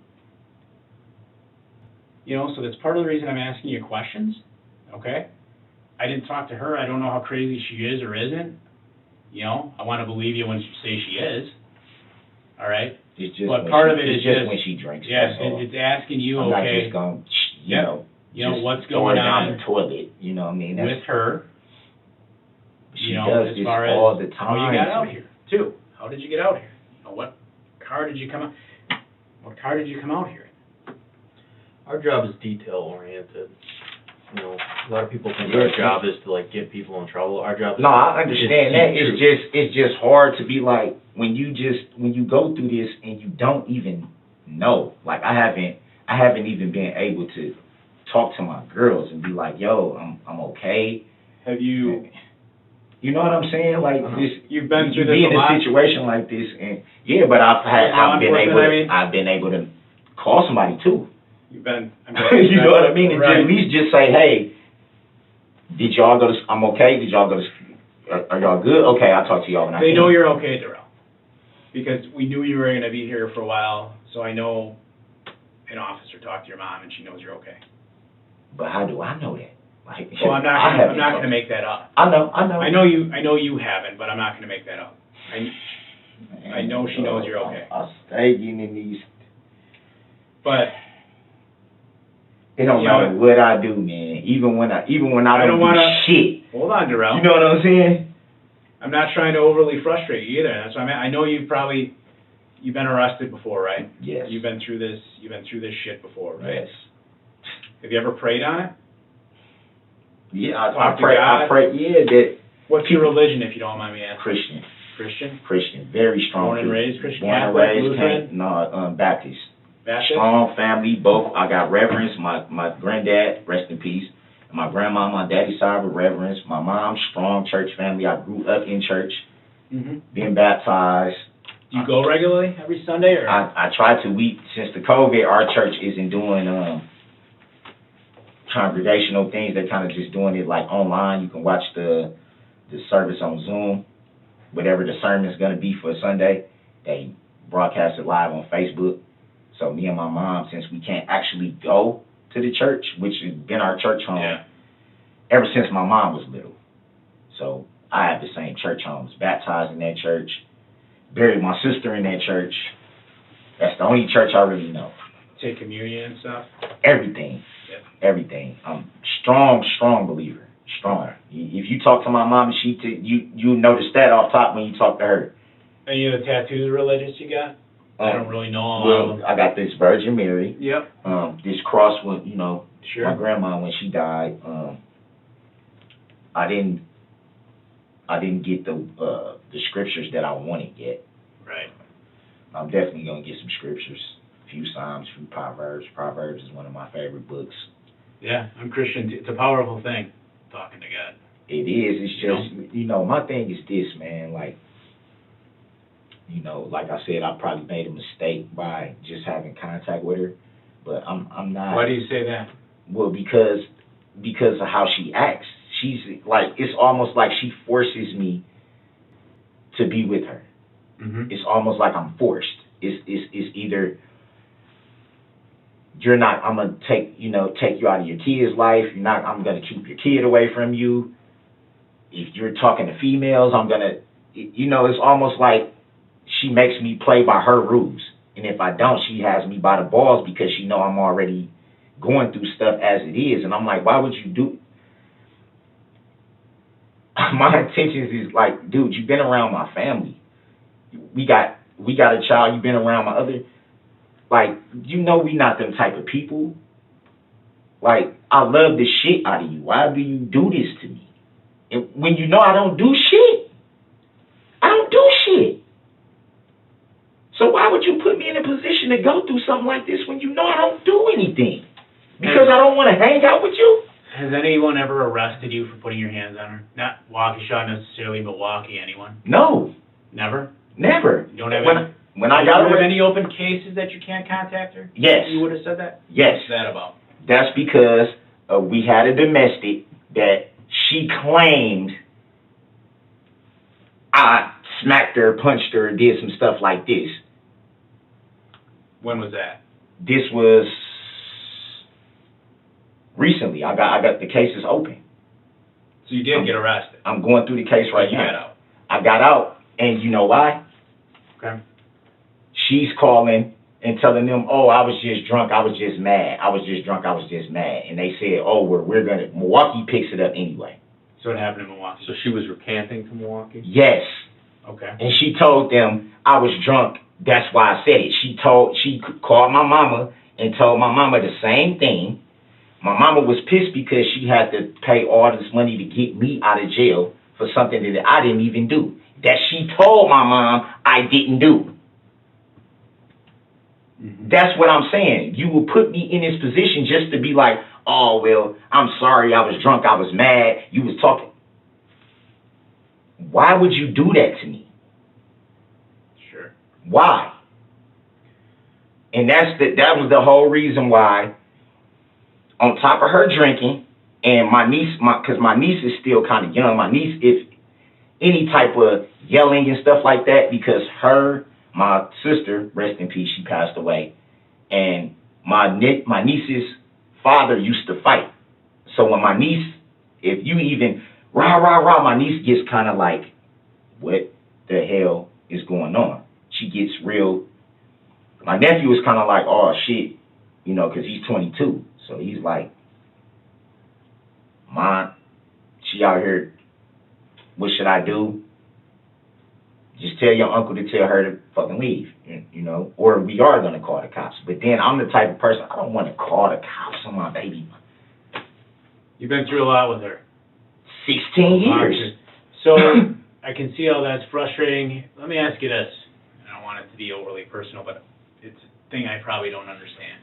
You know, so that's part of the reason I'm asking you questions, okay? I didn't talk to her, I don't know how crazy she is or isn't. You know, I want to believe you when you say she is, all right? It's just But when part she, of it it's is just just- when she drinks. Yes, that's all. it's asking you, I'm not okay, just going, you Yep. know, you know, just what's throw going her down on the toilet. You know what I mean? with her, She you know, does as this far as all the time. how you got out here, too. How did you get out here? You know, what car did you come out, what car did you come out here in? Our job is detail oriented. You know, a lot of people think our job is to like get people in trouble. Our job is No, I understand that. It's It's just hard to be like when you go through this and you don't even know. Like I haven't even been able to talk to my girls and be like, yo, I'm okay. Have you, You know what I'm saying? Like this, you've been you through be this in a lot? a situation like this, and yeah, but Law enforcement, I've been able to call somebody too. You've been, You know what I mean? And Right. at least just say, hey, did y'all go to? I'm okay. Did y'all go to? Are y'all good? Okay, I'll talk to y'all when I They can. know you're okay, Darrell, because we knew you were gonna be here for a while, so I know an officer talked to your mom and she knows you're okay. But how do I know that? Like, Well, I'm haven't not talked- gonna make that up. I know. I know you haven't, but I'm not gonna make that up. I know she knows you're okay. I'll stay in these. But It don't You know, matter what I do, man. Even when I I don't don't do wanna- shit. hold on, Darrell. You know what I'm saying? I'm not trying to overly frustrate you either. That's why I know you've been arrested before, right? Yes. You've been through this shit before, right? Yes. Have you ever prayed on it? Yeah, Talk I to pray. God. I pray. Yeah, that What's your religion, if you don't mind me asking? Christian, Christian? very strong. Born and raised Christian, Born and Catholic, raised, Lutheran? Baptist. Baptist? Strong family, both. I got reverends. My granddad, rest in peace. And my grandma, my daddy's side were reverends. My mom, strong church family. I grew up in church, Mm-hmm. being baptized. Do you go regularly every Sunday, or? I try to. Since the COVID, our church isn't doing congregational things. They're kind of just doing it like online. You can watch the service on Zoom. Whatever the sermon is going to be for Sunday, they broadcast it live on Facebook. So me and my mom, since we can't actually go to the church, which has been our church home Yeah. ever since my mom was little. So I have the same church home. Was baptized in that church, buried my sister in that church. That's the only church I really know. Take communion and stuff? Everything. Yep. Everything. I'm strong believer. Strong. If you talk to my mom, you notice that off top when you talk to her. Any of the tattoos religious you got? I don't really know all of Well, them. I got this Virgin Mary. Yep. This cross when my Sure. grandma when she died. I didn't get the scriptures that I wanted yet. Right. I'm definitely gonna get some scriptures. A few Psalms, a few Proverbs. Proverbs is one of my favorite books. Yeah, I'm Christian. It's a powerful thing, talking to God. It is. It's just my thing is this, man. Like, like I said, I probably made a mistake by just having contact with her, but I'm not. Why do you say that? Well, because of how she acts. She's like, it's almost like she forces me to be with her. Mm-hmm. It's almost like I'm forced. It's either you're not. I'm gonna take you out of your kid's life. You're not. I'm gonna keep your kid away from you. If you're talking to females, I'm gonna. It's almost like she makes me play by her rules, and if I don't, she has me by the balls because she know I'm already going through stuff as it is, and I'm like, why would you do? My intentions is like, dude, you've been around my family. We got a child. You've been around my other. Like, we not them type of people. Like, I love the shit out of you. Why do you do this to me? And when you know I don't do shit, I don't do shit. So why would you put me in a position to go through something like this when you know I don't do anything? Because I don't want to hang out with you? Has anyone ever arrested you for putting your hands on her? Not Waukesha necessarily, Milwaukee, anyone? No, Never? never. You don't have When I got do you have arrested, any open cases that you can't contact her? yes, You would have said that? yes. What's that about? That's because we had a domestic that she claimed I smacked her, punched her, did some stuff like this. When was that? This was recently. I got the case is open. So you did get arrested? I'm going through the case right You now. got out? I got out, and you know why? Okay. She's calling and telling them, oh, I was just drunk, I was just mad. I was just drunk, I was just mad. And they said, oh, we're gonna, Milwaukee picks it up anyway. So it happened in Milwaukee? So she was recanting to Milwaukee? Yes. Okay. And she told them I was drunk, that's why I said it. She called my mama and told my mama the same thing. My mama was pissed because she had to pay all this money to get me out of jail for something that I didn't even do. That she told my mom I didn't do. Mm-hmm. That's what I'm saying. You will put me in this position just to be like, oh, well, I'm sorry, I was drunk, I was mad, you was talking. Why would you do that to me? Sure. Why? And that was the whole reason why, on top of her drinking, and my niece, because my niece is still kind of young, my niece, if any type of yelling and stuff like that, because my sister, rest in peace, she passed away, and my niece's father used to fight. So when my niece, if you even rah, rah, rah, my niece gets kind of like, what the hell is going on? She gets real. My nephew is kind of like, oh, shit, you know, because he's 22. So he's like, Mom, she out here, what should I do? Just tell your uncle to tell her to fucking leave, you know, or we are going to call the cops. But then I'm the type of person, I don't want to call the cops on my baby. You've been through a lot with her. 16 years. So I can see how that's frustrating. Let me ask you this. I don't want it to be overly personal, but it's a thing I probably don't understand.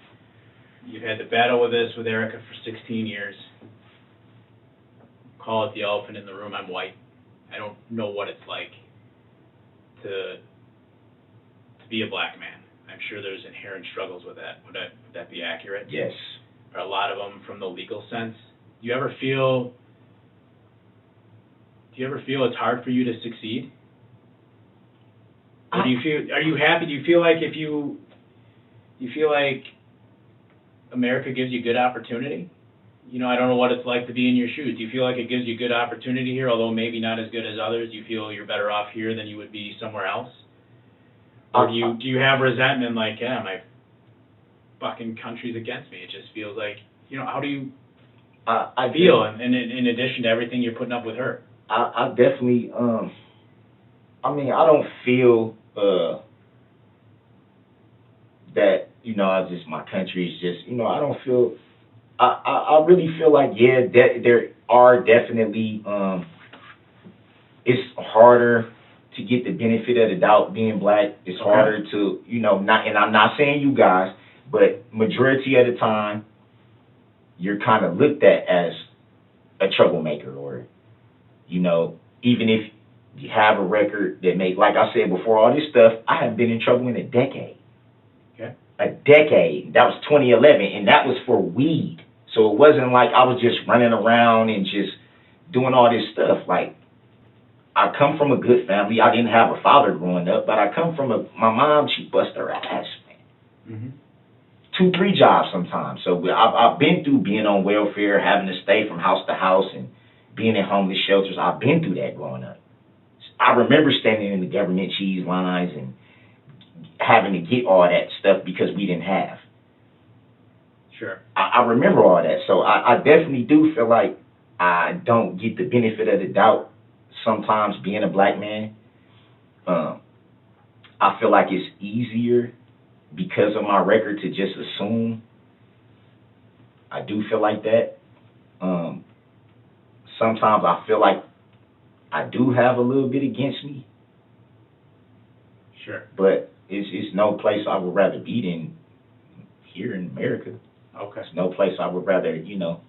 You've had to battle with this with Erica for 16 years. Call it the elephant in the room. I'm white. I don't know what it's like to be a black man. I'm sure there's inherent struggles with that. Would that be accurate? Yes. Or a lot of them from the legal sense. Do you ever feel it's hard for you to succeed? Or are you happy? Do you feel like you feel like America gives you good opportunity? You know, I don't know what it's like to be in your shoes. Do you feel like it gives you good opportunity here, although maybe not as good as others? Do you feel you're better off here than you would be somewhere else? Or do you have resentment like, yeah, my fucking country's against me? It just feels like, you know, how do you feel in addition to everything you're putting up with her? I definitely, I mean, I don't feel that, you know, my country is just, you know, I don't feel, I really feel like, yeah, there are definitely, it's harder to get the benefit of the doubt being black. It's harder to, you know, and I'm not saying you guys, but majority of the time, you're kind of looked at as a troublemaker, or, you know, even if you have a record that like I said before all this stuff, I haven't been in trouble in a decade. Okay. A decade. That was 2011, and that was for weed. So it wasn't like I was just running around and just doing all this stuff. Like, I come from a good family. I didn't have a father growing up, but I come from my mom, she bust her ass, man. Mm-hmm. 2, 3 jobs sometimes. So I've been through being on welfare, having to stay from house to house, and being in homeless shelters. I've been through that growing up. I remember standing in the government cheese lines and having to get all that stuff because we didn't have. Sure. I remember all that. So I definitely do feel like I don't get the benefit of the doubt sometimes being a black man. I feel like it's easier because of my record to just assume. I do feel like that. Sometimes I feel like I do have a little bit against me. Sure. But it's no place I would rather be than here in America. Okay. It's no place I would rather, you know.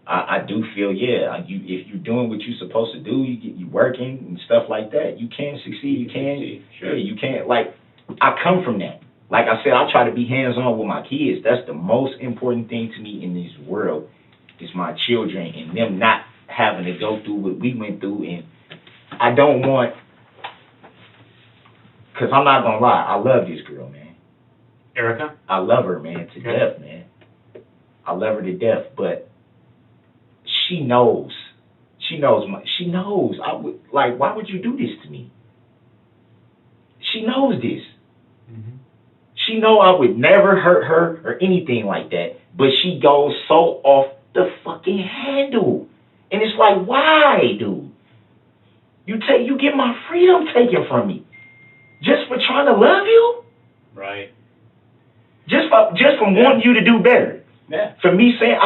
I do feel, yeah, if you're doing what you're supposed to do, you working and stuff like that, you can succeed. You can. Sure. Yeah, you can. Like, I come from that. Like I said, I try to be hands-on with my kids. That's the most important thing to me in this world is my children and them not having to go through what we went through. And I don't want, because I'm not going to lie, I love this girl, man. Erica? I love her, man, to death, man. I love her to death, but she knows. She knows. I would, like, why would you do this to me? She knows this. Mm-hmm. She know I would never hurt her or anything like that, but she goes so off the fucking handle. And it's like, why, dude? You get my freedom taken from me just for trying to love you? Right. Just from wanting you to do better. Yeah. For me saying,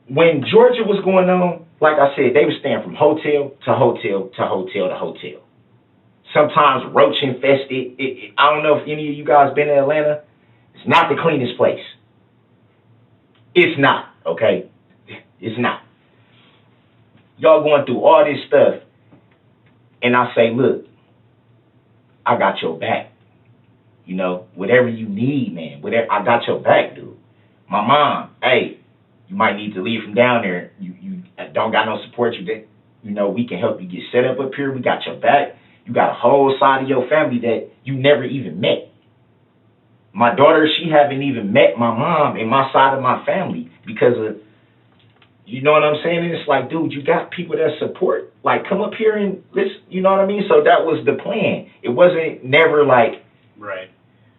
when Georgia was going on, like I said, they were staying from hotel to hotel to hotel to hotel. Sometimes roach infested. I don't know if any of you guys been in Atlanta. It's not the cleanest place. It's not, okay? It's not. Y'all going through all this stuff, and I say, look, I got your back. You know, whatever you need, man. Whatever, I got your back, dude. My mom, hey, you might need to leave from down there. You don't got no support. You know, we can help you get set up here. We got your back. You got a whole side of your family that you never even met. My daughter, she haven't even met my mom and my side of my family because of, you know what I'm saying? And it's like, dude, you got people that support. Like, come up here and listen, you know what I mean? So that was the plan. It wasn't never like, right.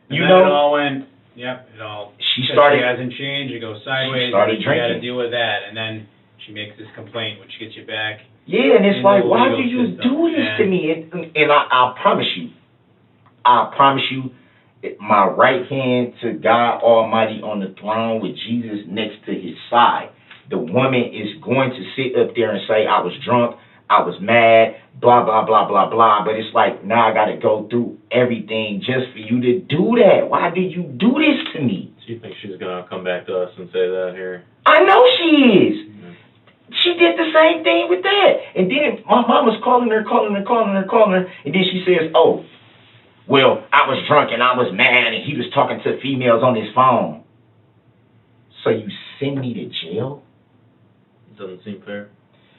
And you then know, it all went, yep, it all, she started, it hasn't changed, it goes sideways, she started you got to drinking. deal with that, and then she makes this complaint, which gets you back. Yeah, and it's in like, the why legal do you system. do this to me? And I promise you, my right hand to God Almighty on the throne with Jesus next to his side, the woman is going to sit up there and say, I was drunk, I was mad, blah, blah, blah, blah, blah. But it's like, now I got to go through everything just for you to do that. Why did you do this to me? So you think she's going to come back to us and say that here? I know she is. She did the same thing with that. And then my mom was calling her, and then she says, oh, well, I was drunk and I was mad and he was talking to females on his phone. So you send me to jail? Doesn't seem fair.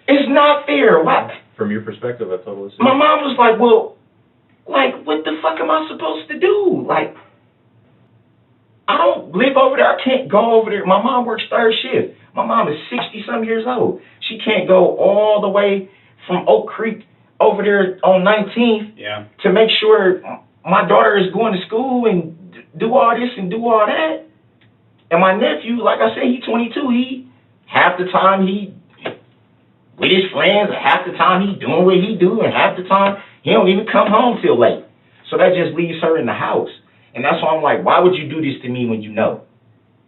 It's not fair. Why? From your perspective, I totally see. My mom was like, well, like, what the fuck am I supposed to do? Like, I don't live over there. I can't go over there. My mom works third shift. My mom is 60-some years old. She can't go all the way from Oak Creek over there on 19th to make sure my daughter is going to school and do all this and do all that. And my nephew, like I said, he's 22. Half the time he with his friends, half the time he doing what he do, and half the time he don't even come home till late. So that just leaves her in the house. And that's why I'm like, why would you do this to me when you know?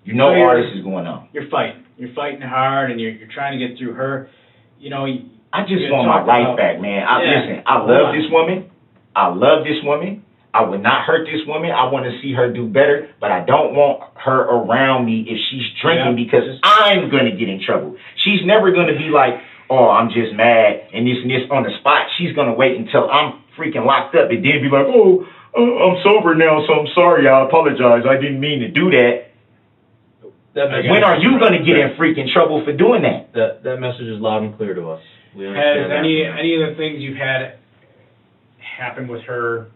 You know all this is going on. You're fighting. You're fighting hard, and you're trying to get through her. You know, I just want my life back, man. Listen, I love this woman. I love this woman. I would not hurt this woman. I want to see her do better, but I don't want her around me if she's drinking because I'm going to get in trouble. She's never going to be like, oh, I'm just mad and this on the spot. She's going to wait until I'm freaking locked up and then be like, oh, I'm sober now, so I'm sorry. I apologize. I didn't mean to do that. When are you going to get in freaking trouble for doing that? That message is loud and clear to us. We has understand that. any of the things you've had happen with her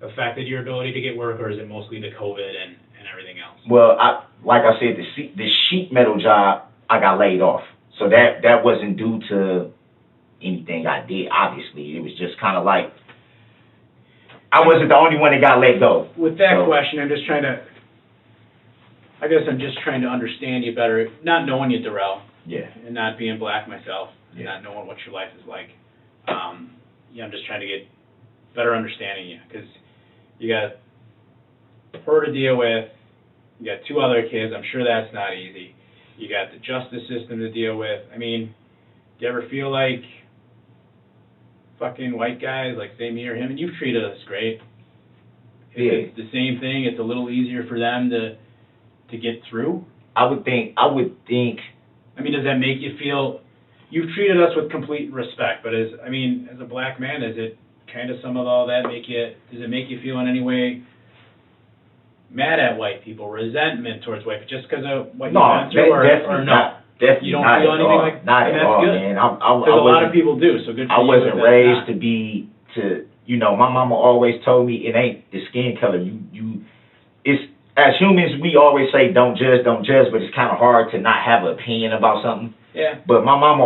affected your ability to get work, or is it mostly the COVID and everything else? Well, like I said, the sheet metal job, I got laid off. So that wasn't due to anything I did, obviously. It was just kind of like, I wasn't the only one that got let go. With that question, I'm just trying to understand you better, not knowing you, Darrell. Yeah. And not being black myself, and not knowing what your life is like. I'm just trying to get better understanding you, because you got her to deal with, you got 2 other kids, I'm sure that's not easy. You got the justice system to deal with. I mean, do you ever feel like fucking white guys, like say me or him, and you've treated us great. It's the same thing, it's a little easier for them to get through? I would think. I mean, does that make you feel, you've treated us with complete respect, but as a black man, does it kind of some of all that does it make you feel in any way mad at white people, resentment towards white people, just because of what you've been through, or no? Definitely you don't not feel at anything all. like Not at all, good. man. Because a lot of people do, so good for you. I wasn't raised to You know, my mama always told me it ain't the skin color. It's, as humans, we always say don't judge, but it's kind of hard to not have an opinion about something. Yeah. But my mama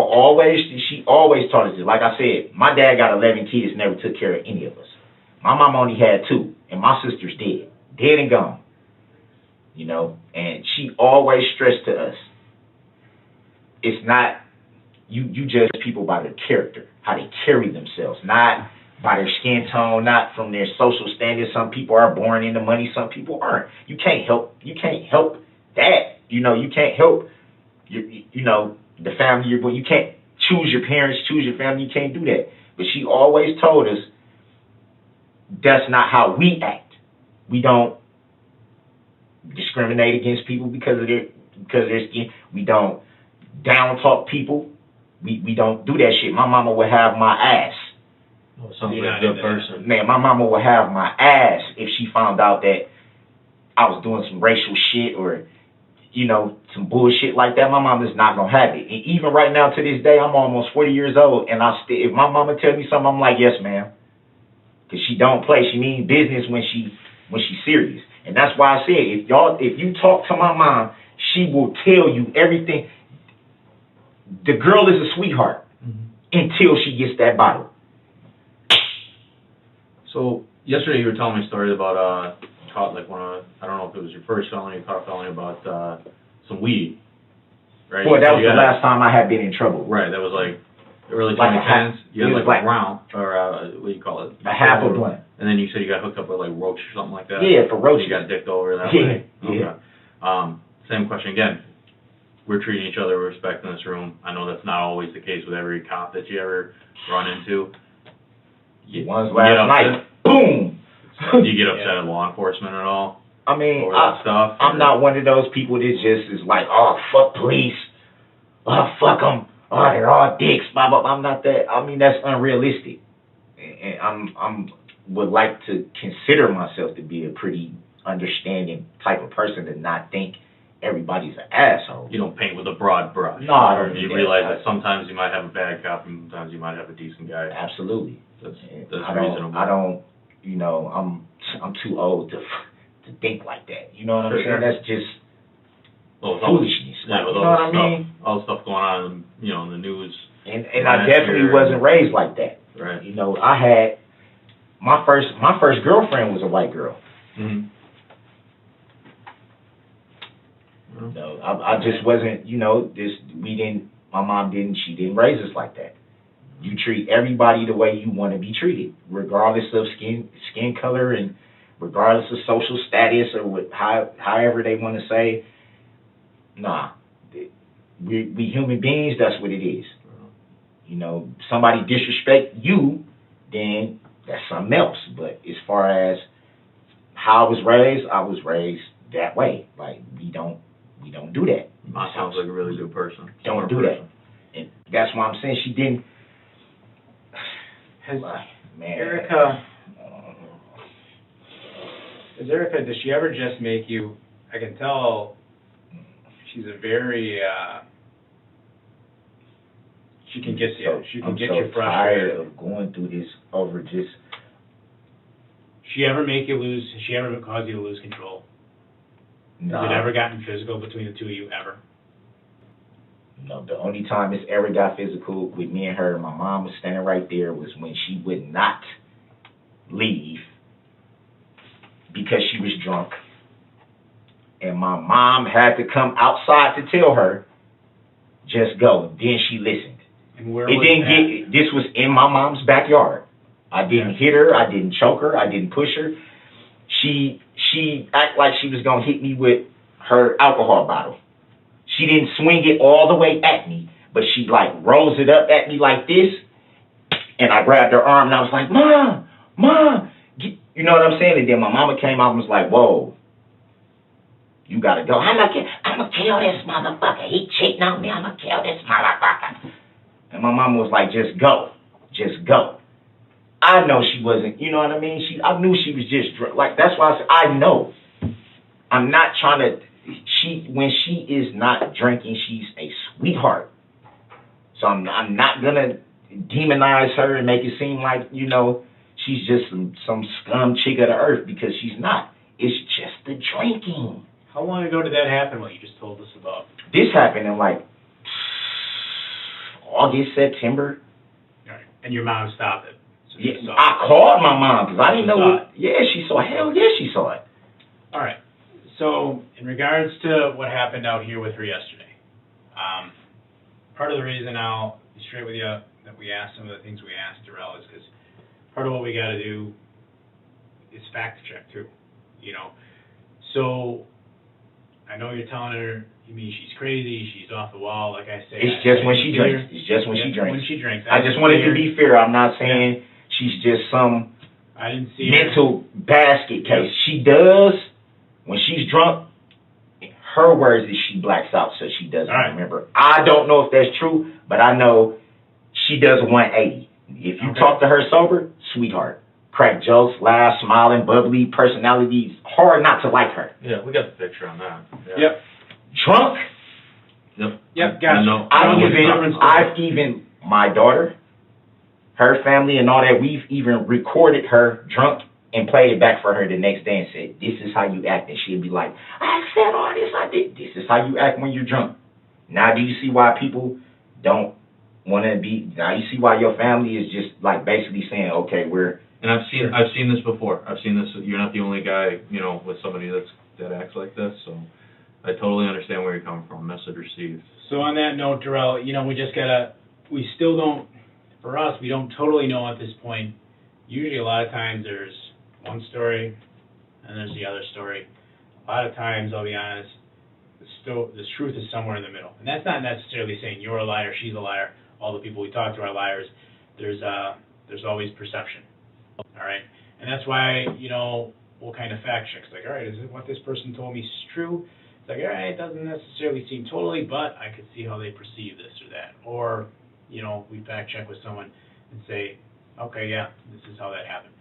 she always taught us this. Like I said, my dad got 11 kids, never took care of any of us. My mama only had 2, and my sister's dead and gone. You know, and she always stressed to us, it's not, you judge people by their character, how they carry themselves, not by their skin tone, not from their social standing. Some people are born into money, some people aren't. You can't help that. You know, you can't help you know, the family you're born. You can't choose your parents, choose your family. You can't do that. But she always told us that's not how we act. We don't discriminate against people because of their skin. We don't down talk people. We don't do that shit. My mama would have my ass. Oh, sounds like a good person. Man, my mama would have my ass if she found out that I was doing some racial shit or, you know, some bullshit like that. My mama's not gonna have it. And even right now to this day, I'm almost 40 years old, and if my mama tell me something, I'm like, yes, ma'am. Because she don't play. She means business when she's serious. And that's why I said, if you talk to my mom, she will tell you everything. The girl is a sweetheart until she gets that bottle. So yesterday you were telling me a story about caught like I don't know if it was your first felony, caught a felony about some weed, right? Boy, that was the last time I had been in trouble. Right, that was like early Like 2010s. You had like like a round or what do you call it? A half a blunt. And then you said you got hooked up with like roach or something like that. Yeah, for roaches. You got dicked over that Yeah, way. yeah. Okay. Same question again. We're treating each other with respect in this room. I know that's not always the case with every cop that you ever run into. One's last night, boom. Do you get upset at law enforcement at all? I mean, over that stuff? I'm not one of those people that just is like, oh, fuck police. Oh, fuck them. Oh, they're all dicks. Blah, blah, blah. I'm not that. I mean, that's unrealistic. And I'm would like to consider myself to be a pretty understanding type of person to not think everybody's an asshole. You don't paint with a broad brush. No, I don't. You realize that sometimes you might have a bad cop and sometimes you might have a decent guy. Absolutely. That's reasonable. I don't, you know, I'm too old to think like that. You know what I'm saying? Sure. That's just foolishness. Like, with you know what I mean? All the stuff going on, you know, in the news. And I definitely wasn't raised like that. Right. You know, I had my first girlfriend was a white girl. Mm-hmm. No, I just wasn't, you know, my mom she didn't raise us like that. You treat everybody the way you want to be treated, regardless of skin color and regardless of social status or however they want to say. Nah, we human beings, that's what it is. You know, somebody disrespect you, then that's something else. But as far as how I was raised that way. Like, we don't do that. Mom sounds like a really good person. Don't do that. And that's why I'm saying she didn't. Erica, does she ever just make you, I can tell she's a very, she can get you, you frustrated. I'm so tired of going through this over just. She ever cause you to lose control? No. Has it ever gotten physical between the two of you, ever? No, the only time it's ever got physical with me and her, my mom was standing right there, was when she would not leave because she was drunk. And my mom had to come outside to tell her, just go. Then she listened. And where this was in my mom's backyard. I didn't hit her, I didn't choke her, I didn't push her. She acted like she was gonna hit me with her alcohol bottle. She didn't swing it all the way at me, but she like rose it up at me like this, and I grabbed her arm and I was like, Mom, you know what I'm saying? And then my mama came out and was like, whoa, you gotta go. I'm gonna kill this motherfucker. He cheating on me. I'm gonna kill this motherfucker. And my mama was like, just go. I know she wasn't, you know what I mean? I knew she was just drunk. Like, that's why I said, I know. I'm not trying to, when she is not drinking, she's a sweetheart. So I'm not gonna demonize her and make it seem like, you know, she's just some scum chick of the earth, because she's not. It's just the drinking. How long ago did that happen, what you just told us about? This happened in like August, September. All right. And your mom stopped it? So Yeah, you saw I it. called my mom because I didn't She know saw what. Yeah, she saw it. Hell yeah, she saw it. All right. So, in regards to what happened out here with her yesterday, part of the reason I'll be straight with you that we asked some of the things we asked Darrell is because part of what we got to do is fact check too, you know. So, I know you're telling her, you mean she's crazy, she's off the wall, like I say. It's just when she drinks. It's just when she drinks. When she drinks. I just wanted to be fair. I'm not saying she's just some I didn't see her. mental basket case. She does, when she's drunk, her words is she blacks out, so she doesn't All right. remember. I don't know if that's true, but I know she does 180. If you Okay. talk to her sober, sweetheart. Crack jokes, laugh, smiling, bubbly, personality. Hard not to like her. Yeah, we got the picture on that. Yeah. Yep. Drunk, Yep, gotcha. No, I've even, my daughter, her family and all that, we've even recorded her drunk and played it back for her the next day and said, this is how you act. And she'd be like, I said all this, I did. This is how you act when you're drunk. Now do you see why people don't want to be, now you see why your family is just like basically saying, okay, we're. And I've seen this before. I've seen this. You're not the only guy, you know, with somebody that acts like this. So I totally understand where you're coming from. Message received. So on that note, Darrell, you know, we still don't, for us, we don't totally know at this point. Usually a lot of times there's one story and there's the other story. A lot of times, I'll be honest, the truth is somewhere in the middle. And that's not necessarily saying you're a liar, she's a liar, all the people we talk to are liars. There's always perception. All right? And that's why, you know, we'll kind of fact check. It's like, all right, is it what this person told me is true? It's like, all right, it doesn't necessarily seem totally, but I could see how they perceive this or that. Or, you know, we fact check with someone and say, okay, yeah, this is how that happened.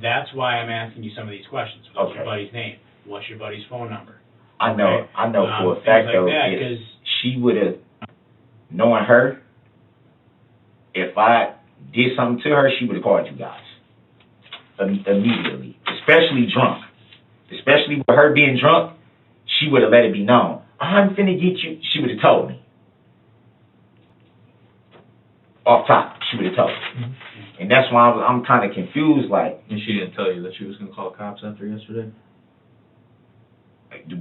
That's why I'm asking you some of these questions. What's your buddy's name? What's your buddy's phone number? I know, Okay. I know for a Things fact like though, that, if 'cause- she would have, knowing her, if I did something to her, she would have called you guys immediately, especially drunk. Especially with her being drunk, she would have let it be known. I'm finna get you. She would have told me. Off top, she would have told me. Mm-hmm. And that's why I'm kind of confused, like, And she didn't tell you that she was going to call cops after yesterday?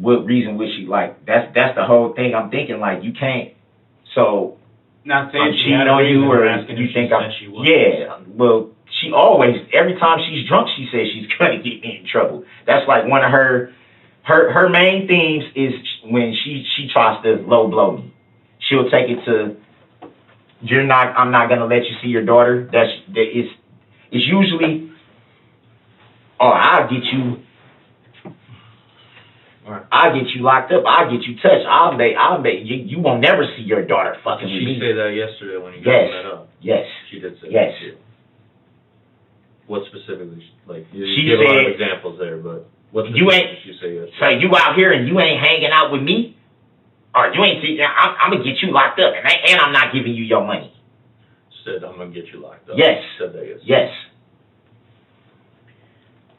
what reason would she, like, that's the whole thing. I'm thinking, like, you can't, so Not saying I'm she cheating had a on you, reason, or we're asking you if think she I'm, said she was. yeah, well, she always, every time she's drunk, she says she's gonna get me in trouble. That's like one of her main themes is when she tries to low blow me. She'll take it to, I'm not gonna let you see your daughter. It's usually, oh, I'll get you locked up. I'll get you touched. I'll make you won't never see your daughter fucking Did with she me. say that yesterday when you got Yes. that up? Yes. She did say Yes. that too. What specifically? Like, you She gave a lot of said- examples there, but what You specifically ain't- did she say yesterday? So you out here and you ain't hanging out with me? Or you ain't see, I'm gonna get you locked up, and I'm not giving you your money. Said, I'm going to get you locked up. Yes. Said that yesterday. Yes.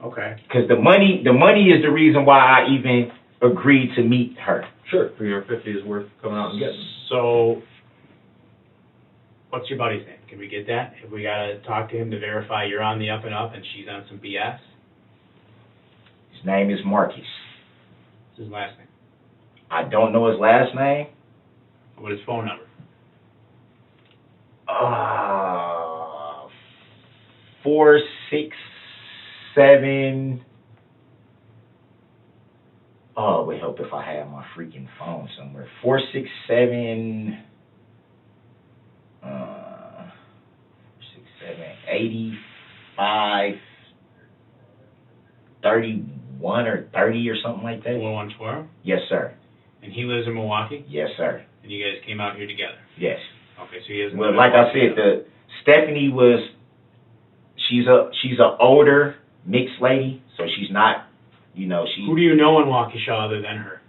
Okay. Because the money is the reason why I even agreed to meet her. Sure. 350 is worth coming out and getting. So, what's your buddy's name? Can we get that? If we gotta talk to him to verify you're on the up and up and she's on some BS? His name is Marcus. What's his last name? I don't know his last name. What his phone number? 467. Oh, it would help if I had my freaking phone somewhere. 467. 85 31 or 30 or something like that. 412? Yes, sir. And he lives in Milwaukee? Yes, sir. And you guys came out here together? Yes. Okay, so he has. Well, like I said, Stephanie was, she's a older mixed lady, so she's not, you know, Who do you know in Waukesha other than her?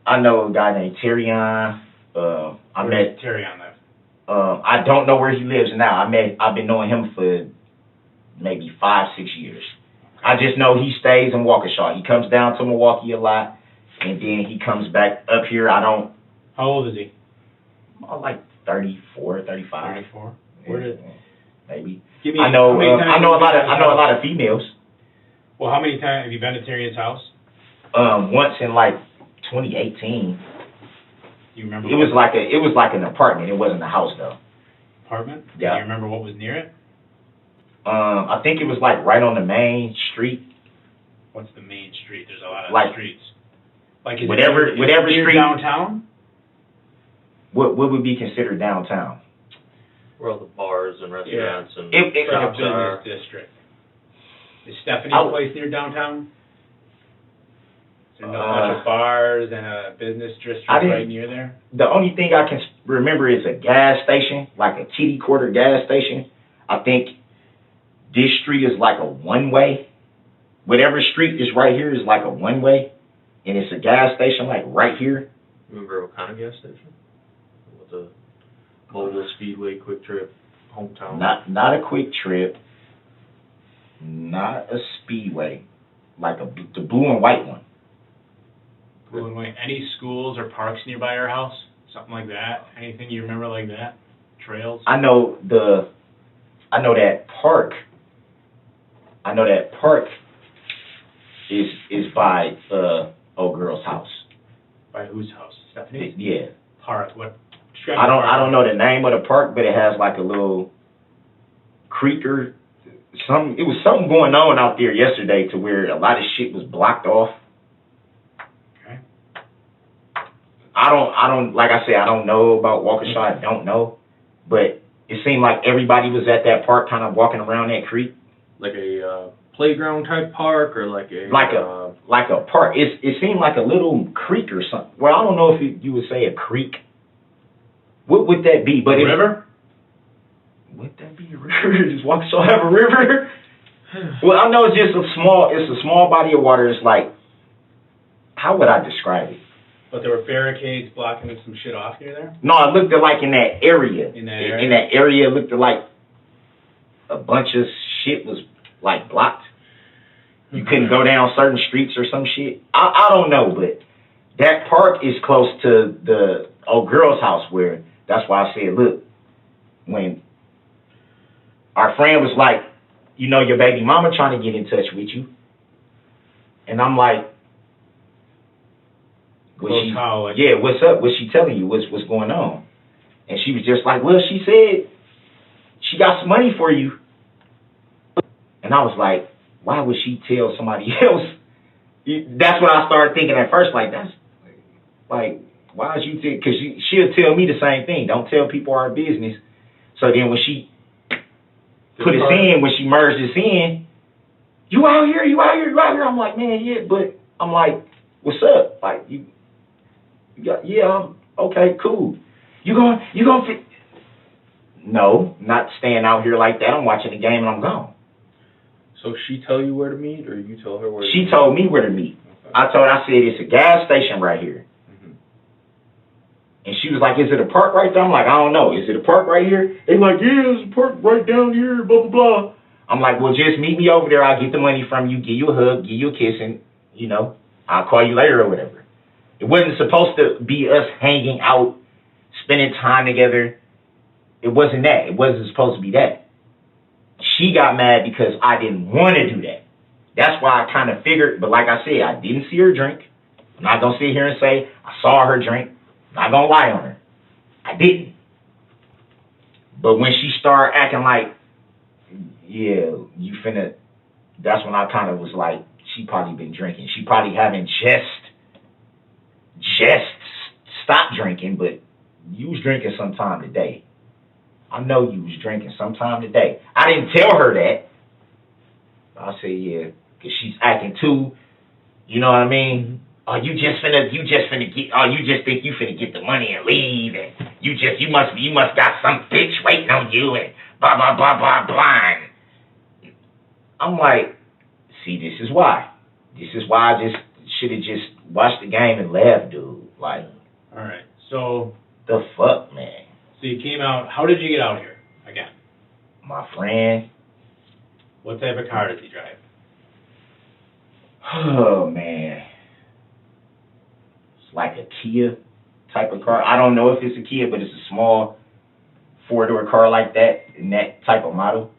I know a guy named Terrion. I Where met does Terry on live? I don't know where he lives now. I've been knowing him for maybe 5-6 years. I just know he stays in Waukesha. He comes down to Milwaukee a lot, and then he comes back up here. I don't, How old is he? like 34, 35. 34. Where did? Maybe. Give me. I know. how many times I know a have you lot of. been I to know a his lot house? of females. Well, how many times have you been to Tyrion's house? Once in like 2018. Do you remember? It was like an apartment. It wasn't a house though. Apartment? Yeah. Do you remember what was near it? I think it was like right on the main street. What's the main street? There's a lot of Like, streets. Like is whatever it near street. downtown? What would be considered downtown? Where all the bars and restaurants and It- It's like a shops are. business district. Is Stephanie's I would- place near downtown? Is there no bunch of bars and a business district I didn't- right near there? The only thing I can remember is a gas station, like a TD Quarter gas station. I think this street is like a one-way. Whatever street is right here is like a one-way, and it's a gas station like right here. Remember what kind of gas station? With the Mobile Speedway, Quick Trip, Hometown. Not a Quick Trip, not a Speedway, like the blue and white one. Blue and white. Any schools or parks nearby our house? Something like that? Anything you remember like that? Trails? I know that park. I know that park is by old girl's house. By whose house? Stephanie's? Yeah. Park. What? I don't know the name of the park, but it has like a little creek or some. It was something going on out there yesterday to where a lot of shit was blocked off. Okay. I don't like I said, I don't know about Waukesha. I don't know, but it seemed like everybody was at that park, kind of walking around that creek. Like a playground type park or like a Like a park. It seemed like a little creek or something. Well, I don't know if you would say a creek. What would that be? But River? Would that be a river? Does Waukesha have a river? Well, I know it's just a small body of water. It's like, how would I describe it? But there were barricades blocking some shit off near there? No, it looked like in that area. In that area? In that area, it looked like a bunch of shit was like blocked. You couldn't go down certain streets or some shit. I don't know, but that park is close to the old girl's house where, that's why I said, look, when our friend was like, you know, your baby mama trying to get in touch with you. And I'm like, yeah, what's up? What's she telling you? What's going on? And she was just like, well, she said she got some money for you. And I was like, why would she tell somebody else? That's what I started thinking at first. Like, that's like, why is you? Because she'll tell me the same thing. Don't tell people our business. So then when she put us in, when she merged us in, you out here. I'm like, man, yeah, but I'm like, what's up? Like, yeah, I'm okay, cool. You gonna fit? No, not staying out here like that. I'm watching the game and I'm gone. So she tell you where to meet, or you tell her where to meet? She told me where to meet. Okay. I said, it's a gas station right here. Mm-hmm. And she was like, is it a park right there? I'm like, I don't know. Is it a park right here? They like, yeah, there's a park right down here, blah, blah, blah. I'm like, well, just meet me over there. I'll get the money from you, give you a hug, give you a kiss, and, you know, I'll call you later or whatever. It wasn't supposed to be us hanging out, spending time together. It wasn't that. It wasn't supposed to be that. She got mad because I didn't want to do that. That's why I kind of figured, but like I said, I didn't see her drink. I'm not going to sit here and say I saw her drink. I'm not going to lie on her. I didn't. But when she started acting like, yeah, you finna, that's when I kind of was like, she probably been drinking. She probably haven't just stopped drinking, but you was drinking sometime today. I know you was drinking sometime today. I didn't tell her that. I said, yeah, because she's acting too, you know what I mean? Oh, you just think you finna get the money and leave, and you must got some bitch waiting on you, and blah, blah, blah, blah, blah. I'm like, see, this is why. This is why I just should have just watched the game and left, dude. Like, all right, so the fuck, man. So you came out. How did you get out here again? My friend What type of car does he drive? Oh, man. It's like a Kia type of car. I don't know if it's a Kia, but it's a small four-door car like that, in that type of model.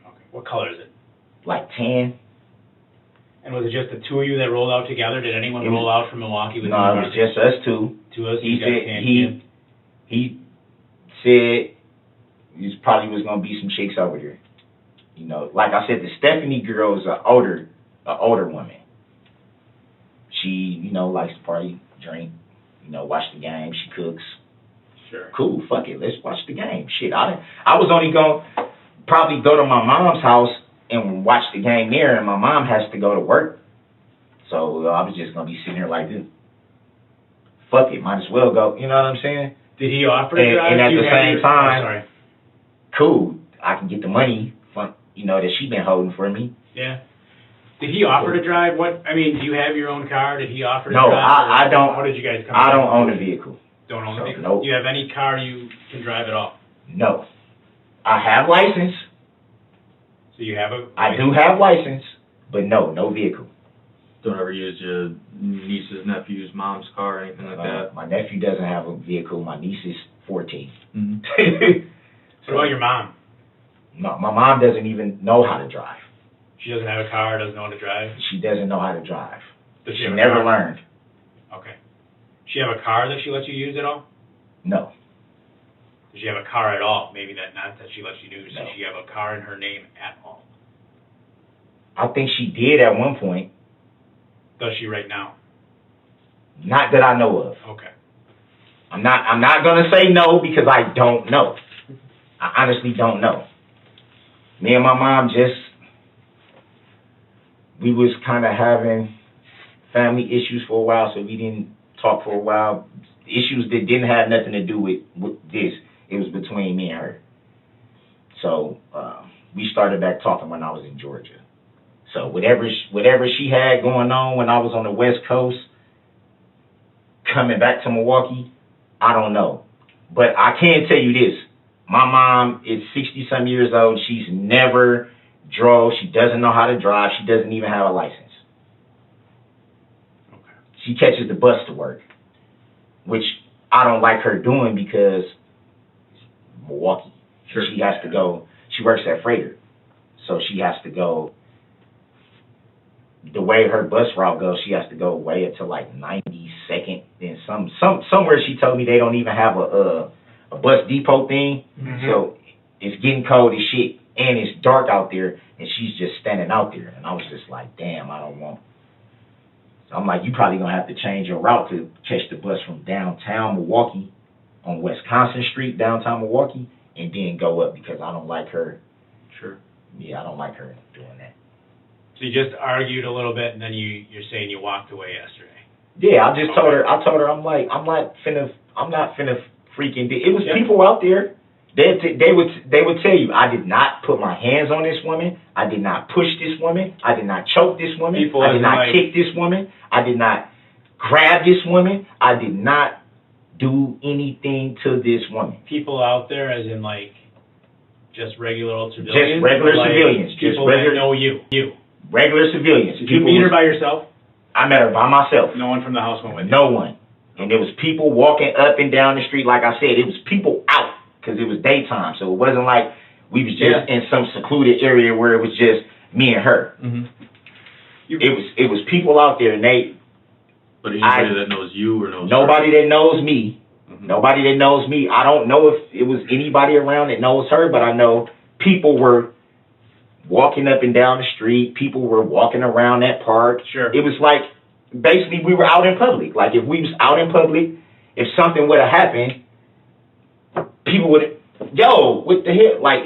Okay. What color is it? Like tan. And was it just the two of you that rolled out together? Did anyone It was- roll out from Milwaukee with No, you? it was just us two. Two of us? He You got said tan he said there probably was gonna be some chicks over there. You know, like I said, the Stephanie girl is a older woman. She, you know, likes to party, drink, you know, watch the game. She cooks. Sure. Cool, fuck it, let's watch the game. Shit, I was only gonna probably go to my mom's house and watch the game there, and my mom has to go to work. So I was just gonna be sitting there like this. Fuck it, might as well go. You know what I'm saying? Did he offer to drive? And at You the had same your- time, Oh, sorry. cool, I can get the money from, you know, that she been holding for me. Yeah. Did he offer to drive? What, I mean, do you have your own car? Did he offer to No, drive? I don't. How did you guys come I to don't that own a conclusion? vehicle. Don't own a So, vehicle? nope. Do you have any car you can drive at all? No. I have license. So you have a... I do have license, but no vehicle. Don't ever use your niece's, nephew's, mom's car or anything like that? My nephew doesn't have a vehicle. My niece is 14. Mm-hmm. What about your mom? No, my mom doesn't even know how to drive. She doesn't have a car, doesn't know how to drive? She doesn't know how to drive. Does She have a never car? learned. Okay. She have a car that she lets you use at all? No. Does she have a car at all? Maybe not that she lets you use. No. Does she have a car in her name at all? I think she did at one point. Does she right now? Not that I know of. Okay. I'm not gonna say no because I don't know. I honestly don't know. Me and my mom we was kind of having family issues for a while, so we didn't talk for a while. Issues that didn't have nothing to do with this. It was between me and her. So we started back talking when I was in Georgia. So whatever she had going on when I was on the West Coast, coming back to Milwaukee, I don't know. But I can tell you this. My mom is 60-some years old. She's never drove. She doesn't know how to drive. She doesn't even have a license. Okay. She catches the bus to work, which I don't like her doing because Milwaukee. Sure. She has to go. She works at Freighter, so she has to go. The way her bus route goes, she has to go way up to like 92nd. Then somewhere she told me they don't even have a bus depot thing. Mhm. So it's getting cold as shit, and it's dark out there, and she's just standing out there. And I was just like, damn, I don't want. So I'm like, you probably gonna have to change your route to catch the bus from downtown Milwaukee on Wisconsin Street, downtown Milwaukee, and then go up because I don't like her. Sure. Yeah, I don't like her doing that. So you just argued a little bit, and then you're saying you walked away yesterday. Yeah, I just told her. I'm not finna freaking. It was Yeah. people out there. They would tell you, I did not put my hands on this woman. I did not push this woman. I did not choke this woman. People I as did in, not like- kick this woman. I did not grab this woman. I did not do anything to this woman. People out there, as in like, just regular old civilians? Just regular Or, like, civilians, just People regular- that know you. Regular civilians. Did you meet her by yourself? I met her by myself. No one from the house went with you? No one. And there was people walking up and down the street. Like I said, it was people out because it was daytime. So it wasn't like we was just in some secluded area where it was just me and her. Mm-hmm. It was people out there, and But anybody that knows you or knows nobody that knows me. Mm-hmm. Nobody that knows me. I don't know if it was anybody around that knows her, but I know people were walking up and down the street. People were walking around that park. Sure. It was like, basically, we were out in public. Like, if we was out in public, if something would have happened, people would, yo, what the hell? Like,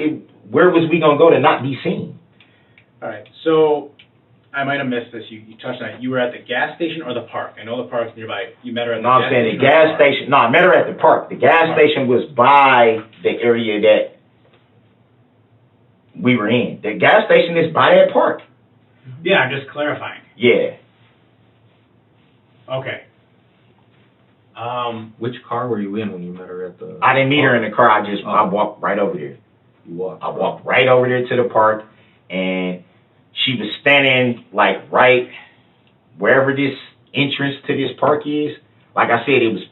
where was we going to go to not be seen? All right, so I might have missed this. You touched on it. You were at the gas station or the park? I know the park's nearby. You met her at the No, I'm gas saying station? the gas station. No, I met her at the park. The gas station was by the area that we were in. The gas station is by that park. Yeah, I'm just clarifying. Yeah. Okay. Which car were you in when you met her at the... I didn't meet her in the car. I walked right over there. You walked. I walked right over there to the park, and she was standing like right wherever this entrance to this park is. Like I said, it was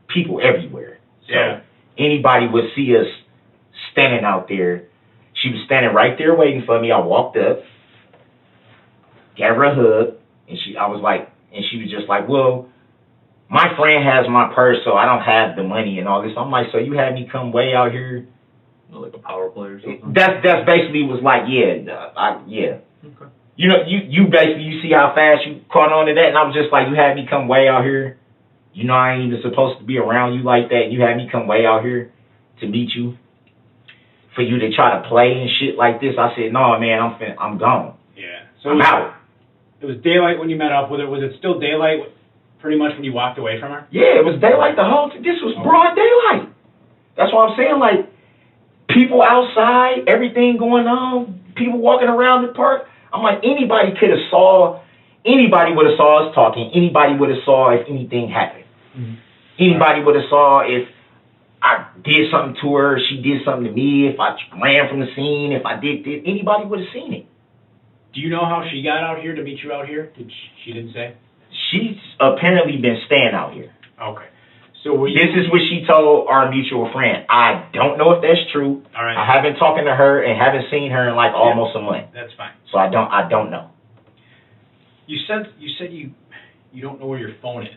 people everywhere. So Yeah. anybody would see us standing out there. She was standing right there waiting for me. I walked up, gave her a hug, and she was just like, well, my friend has my purse, so I don't have the money and all this. I'm like, so you had me come way out here? Like a power play or something? That's basically was like, yeah. Okay. You know, you basically, you see how fast you caught on to that, and I was just like, you had me come way out here. You know, I ain't even supposed to be around you like that. You had me come way out here to meet you, for you to try to play and shit like this. I said, no, man, I'm gone. Yeah. So I'm out. It was daylight when you met up with her. Was it still daylight pretty much when you walked away from her? Yeah, it was daylight the whole time. This was broad daylight. That's what I'm saying. Like, people outside, everything going on, people walking around the park. I'm like, anybody would have saw us talking. Anybody would have saw if anything happened. Mm-hmm. Anybody would have saw if I did something to her, she did something to me, if I ran from the scene, if I did this, anybody would have seen it. Do you know how she got out here to meet you out here? She didn't say? She's apparently been staying out here. Okay. So this is what she told our mutual friend. I don't know if that's true. All right. I haven't talked to her and haven't seen her in like almost a month. That's fine. So I don't know. You said you don't know where your phone is.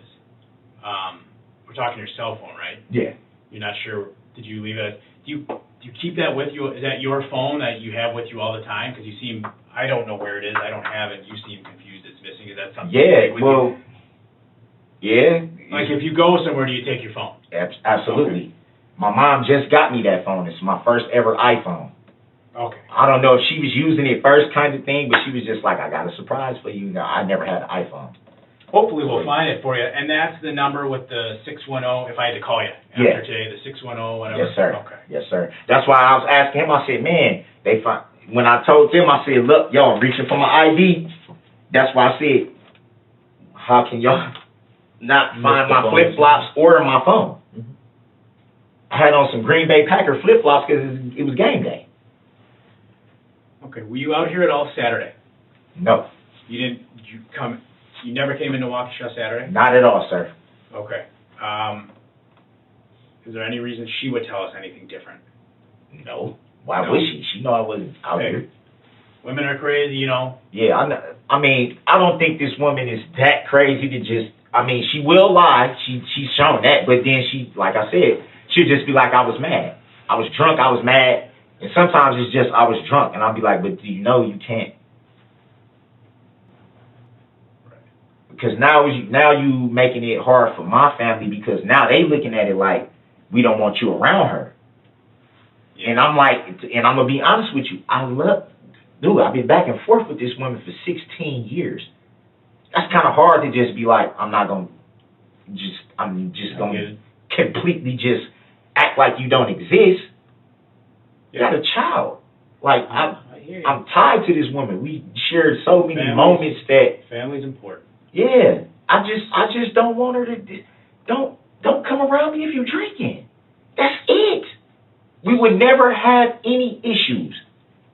We're talking your cell phone, right? Yeah. You're not sure. Did you leave it? Do you keep that with you? Is that your phone that you have with you all the time? Because you seem, I don't know where it is. I don't have it. You seem confused. It's missing. Is that something? You Yeah. take with Well. you? Yeah. Like if you go somewhere, do you take your phone? Absolutely. Okay. My mom just got me that phone. It's my first ever iPhone. Okay. I don't know if she was using it first kind of thing, but she was just like, I got a surprise for you. No, I never had an iPhone. Hopefully we'll find it for you. And that's the number with the 610, if I had to call you after today, the 610, whatever. Yes, sir. Okay. Yes, sir. That's why I was asking him. I said, man, when I told them, I said, look, y'all, I'm reaching for my ID. That's why I said, how can y'all not find my flip-flops or my phone? Mm-hmm. I had on some Green Bay Packer flip-flops because it was game day. Okay. Were you out here at all Saturday? No. You never came into Waukesha Saturday? Not at all, sir. Okay. Is there any reason she would tell us anything different? No. Why would she? She know I wasn't out here. Women are crazy, you know. Yeah, I mean, I don't think this woman is that crazy to just, I mean, she will lie. She's shown that, but then she, like I said, she'll just be like, I was mad. I was drunk, I was mad. And sometimes it's just, I was drunk. And I'll be like, but do you know you can't? Because now you making it hard for my family because now they looking at it like we don't want you around her. Yeah. And I'm like, and I'm gonna be honest with you, I've been back and forth with this woman for 16 years. That's kind of hard to just be like, I'm just gonna completely just act like you don't exist. You got a child. Like I'm tied to this woman. We shared so many moments that family's important. Yeah, I just don't want her to. Don't come around me if you're drinking. That's it. We would never have any issues,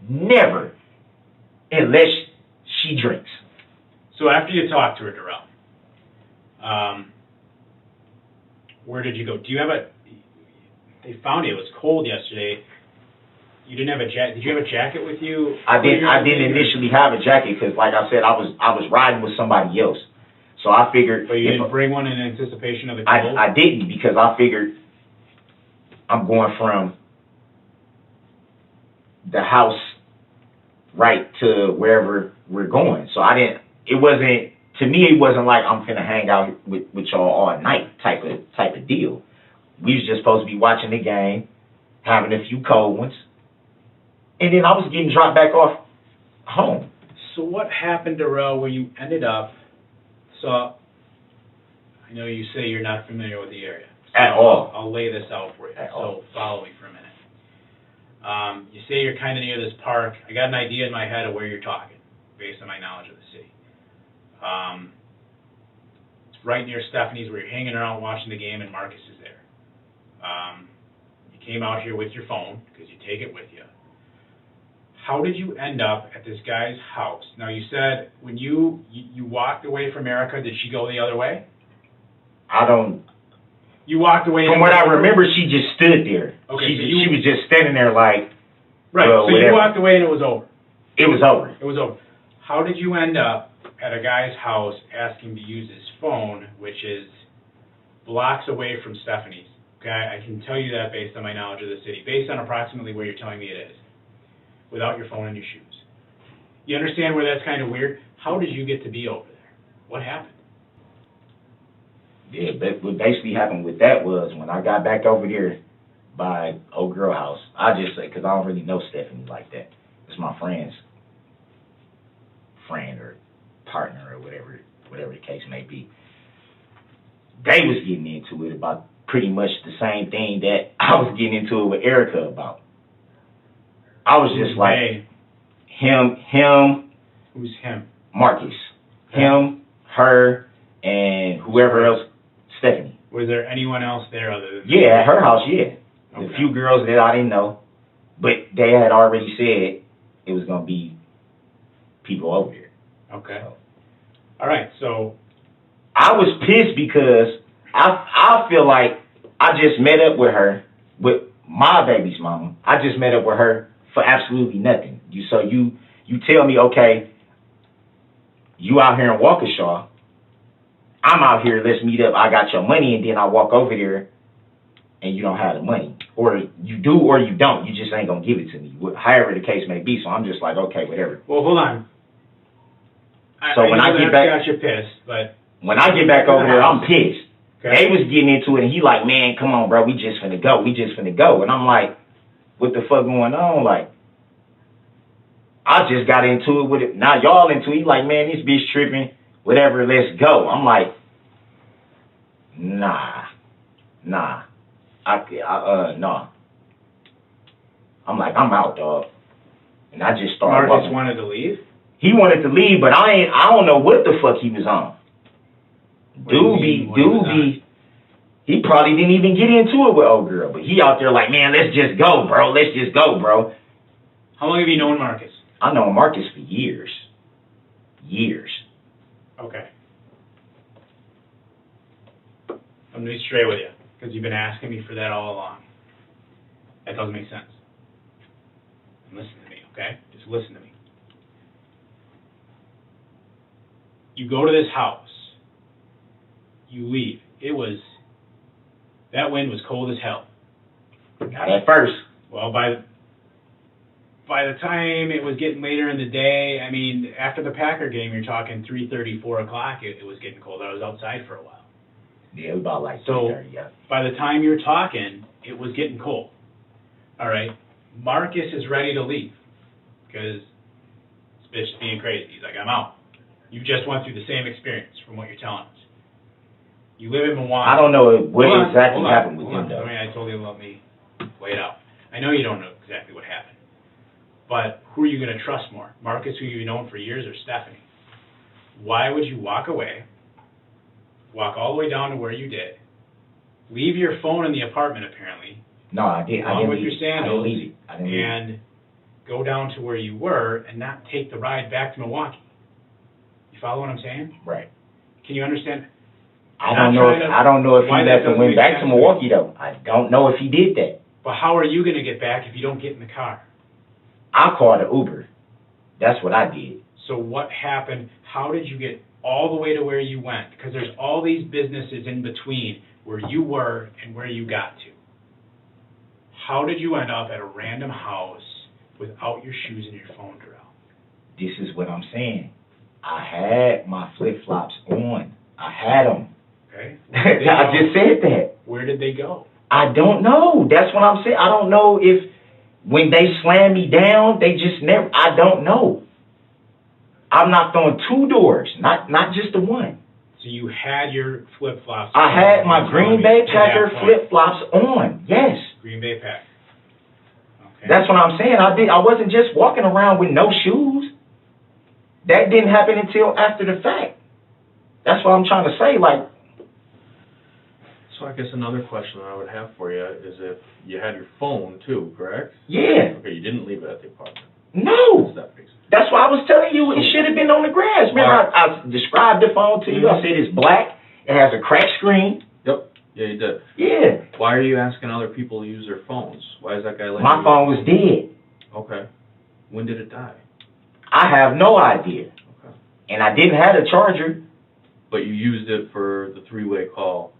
never, unless she drinks. So after you talked to her, Darrell, where did you go? Do you have They found you. It was cold yesterday. You didn't have a jacket. Did you have a jacket with you? I didn't initially have a jacket because, like I said, I was riding with somebody else. So I figured. But you didn't bring one in anticipation of the cold? I didn't because I figured I'm going from the house right to wherever we're going. So it wasn't like I'm finna hang out with y'all all night type of deal. We was just supposed to be watching the game, having a few cold ones, and then I was getting dropped back off home. So what happened, Darrell, where you ended up? So I know you say you're not familiar with the area. So At all. I'll lay this out for you. Follow me for a minute. You say you're kind of near this park. I got an idea in my head of where you're talking, based on my knowledge of the city. It's right near Stephanie's where you're hanging around watching the game and Marcus is there. You came out here with your phone, because you take it with you. how did you end up at this guy's house? Now, you said when you walked away from Erica, did she go the other way? I don't. You walked away. From what I remember, she just stood there. Okay, She was just standing there like. Right. Well, so whatever. you walked away and it was over. It was over. It was over. How did you end up at a guy's house asking to use his phone, which is blocks away from Stephanie's? Okay, I can tell you that based on my knowledge of the city, based on approximately where you're telling me it is, without your phone in your shoes. You understand where that's kind of weird? How did you get to be over there? What happened? Yeah, but what basically happened with that was when I got back over there by old girl house, I just say, because I don't really know Stephanie like that. It's my friend's friend or partner or whatever the case may be. They was getting into it about pretty much the same thing that I was getting into it with Erica about. I was just like, Hey, him, who's him? Marcus, him, her, and whoever else, Stephanie. Was there anyone else there other than? Yeah, at her house, yeah. Okay. A few girls that I didn't know, but they had already said it was gonna be people over there. Okay. So, All right. So I was pissed because I feel like I just met up with her, with my baby's mama. I just met up with her for absolutely nothing. You tell me, okay, you out here in Waukesha, I'm out here, let's meet up, I got your money, and then I walk over there and you don't have the money. Or you do or you don't, you just ain't gonna give it to me, however the case may be. So I'm just like, okay, whatever. well, hold on. So when I get back, got you pissed, but when I get back over there, I'm pissed. okay. They was getting into it, and he like, man, come on, bro, we just finna go. And I'm like, what the fuck going on? Like, I just got into it with it. Now y'all into it. He like, man, this bitch tripping, whatever, let's go. I'm like, nah. No. I'm like, I'm out, dog. And I just started Marcus walking. wanted to leave? He wanted to leave, but I don't know what the fuck he was on. What do you mean, what he was on? He probably didn't even get into it with old girl, but he out there like, man, let's just go, bro. How long have you known Marcus? I know Marcus for years. Okay. I'm going to be straight with you, because you've been asking me for that all along. That doesn't make sense. Listen to me, okay? Just listen to me. You go to this house. You leave. That wind was cold as hell. Not at first. Well, by the time it was getting later in the day, I mean, after the Packer game, you're talking 3:30, 4 o'clock, it was getting cold. I was outside for a while. Yeah, about like So, 3:30, yeah. by the time you're talking, it was getting cold. All right? Marcus is ready to leave because this bitch is being crazy. He's like, I'm out. You just went through the same experience from what you're telling us. You live in Milwaukee. I don't know what Hold on, exactly hold on, happened with hold him, on. though. I mean, I told you to let me lay it out. I know you don't know exactly what happened. But who are you going to trust more? Marcus, who you've known for years, or Stephanie? Why would you walk away, walk all the way down to where you did, leave your phone in the apartment, apparently, No, I didn't. along with leave your it. sandals, I didn't leave it. I didn't leave it. and go down to where you were and not take the ride back to Milwaukee? You follow what I'm saying? Right. Can you understand? I don't know if he why that left and doesn't went make back sense to to me. Milwaukee, though. I don't know if he did that. But how are you going to get back if you don't get in the car? I called an Uber. That's what I did. So what happened? How did you get all the way to where you went? Because there's all these businesses in between where you were and where you got to. How did you end up at a random house without your shoes and your phone, Darrell? This is what I'm saying. I had my flip-flops on. I had them. Okay. I just said that. Where did they go? I don't know. That's what I'm saying. I don't know if when they slammed me down, they just never, I don't know. I'm knocked on 2 doors, not just the one. So you had your flip-flops. I had my Green Bay Packer at that point. flip-flops on. Yes. Green Bay Packer. Okay. That's what I'm saying. I wasn't just walking around with no shoes. That didn't happen until after the fact. That's what I'm trying to say. Like, So I guess another question I would have for you is if you had your phone too, correct? yeah. Okay, you didn't leave it at the apartment. No. Stephanie's. That's why I was telling you it should have been on the grass. Remember, I described the phone to you. I said it's black. It has a cracked screen. Yep. Yeah, you did. Yeah. Why are you asking other people to use their phones? Why is that guy letting My you- phone was dead. Okay. When did it die? I have no idea. Okay. And I didn't have a charger. But you used it for the three-way call.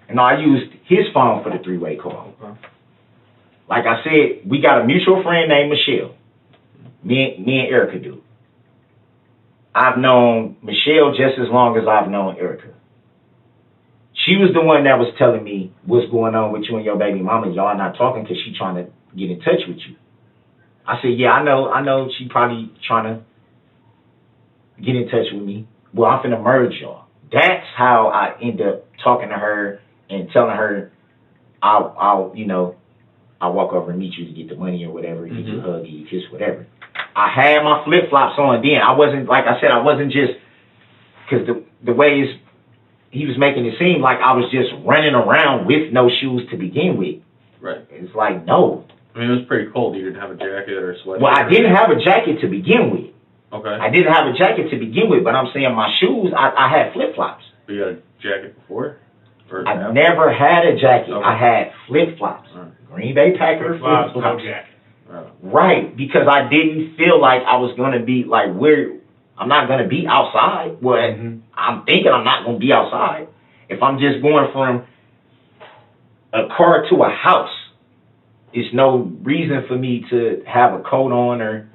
And I used his phone for the three-way call. Okay. Like I said, we got a mutual friend named Michelle. Me and Erica do. I've known Michelle just as long as I've known Erica. She was the one that was telling me what's going on with you and your baby mama. Y'all not talking because she trying to get in touch with you. I said, yeah, I know she probably trying to get in touch with me. Well, I'm finna merge y'all. That's how I end up talking to her and telling her I'll walk over and meet you to get the money or whatever, give you a hug, give you a kiss, whatever. I had my flip-flops on then. I wasn't, like I said, I wasn't just, because the ways he was making it seem like I was just running around with no shoes to begin with. Right. It's like, no. I mean, it was pretty cold. You didn't have a jacket or a sweatshirt. Well, I didn't have a jacket to begin with. Okay. I didn't have a jacket to begin with, but I'm saying my shoes, I had flip-flops. But you had a jacket before? Or I after? never had a jacket. Okay. I had flip-flops. All right. Green Bay Packer Flip-flops, no flip-flops. jacket. Right, because I didn't feel like I was going to be, like, I'm not going to be outside. Well, I'm thinking I'm not going to be outside. If I'm just going from a car to a house, it's no reason for me to have a coat on, or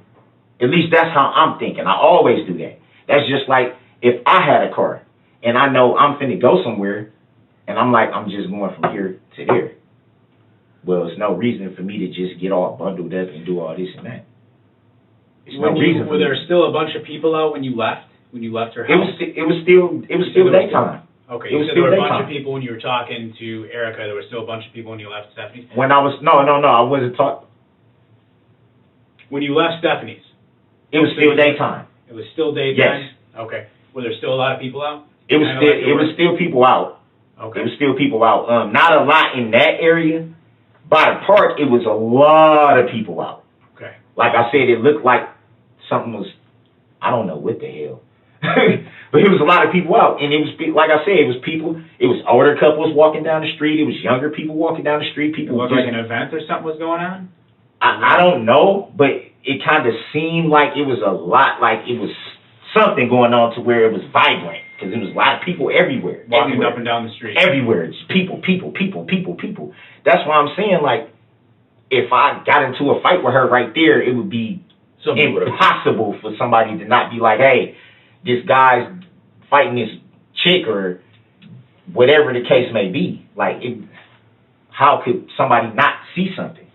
at least that's how I'm thinking. I always do that. That's just like if I had a car and I know I'm finna go somewhere and I'm like, I'm just going from here to there. Well, it's no reason for me to just get all bundled up and do all this and that. It's no reason for Were me. there still a bunch of people out when you left? When you left her It house? was still daytime. Okay, it you was said there were a still bunch daytime. of people when you were talking to Erica. There were still a bunch of people when you left Stephanie's. When I was no, I wasn't talking. When you left Stephanie's, It was still daytime. it was still daytime. Yes. Okay. Were there still a lot of people out? It was Kinda still like there were? still people out. Okay. It was still people out. Not a lot in that area. By the park, it was a lot of people out. Okay. Like I said, it looked like something was, I don't know what the hell. But it was a lot of people out. And it was, like I said, it was people, it was older couples walking down the street. It was younger people walking down the street. It People looked just, like an event or something was going on? I don't know, but it kind of seemed like it was a lot, like it was something going on to where it was vibrant. Because there was a lot of people everywhere. Walking everywhere. up and down the street. Everywhere. It's people. That's why I'm saying, like, if I got into a fight with her right there, it would be impossible for somebody to not be like, hey, this guy's fighting this chick or whatever the case may be. Like, how could somebody not see something?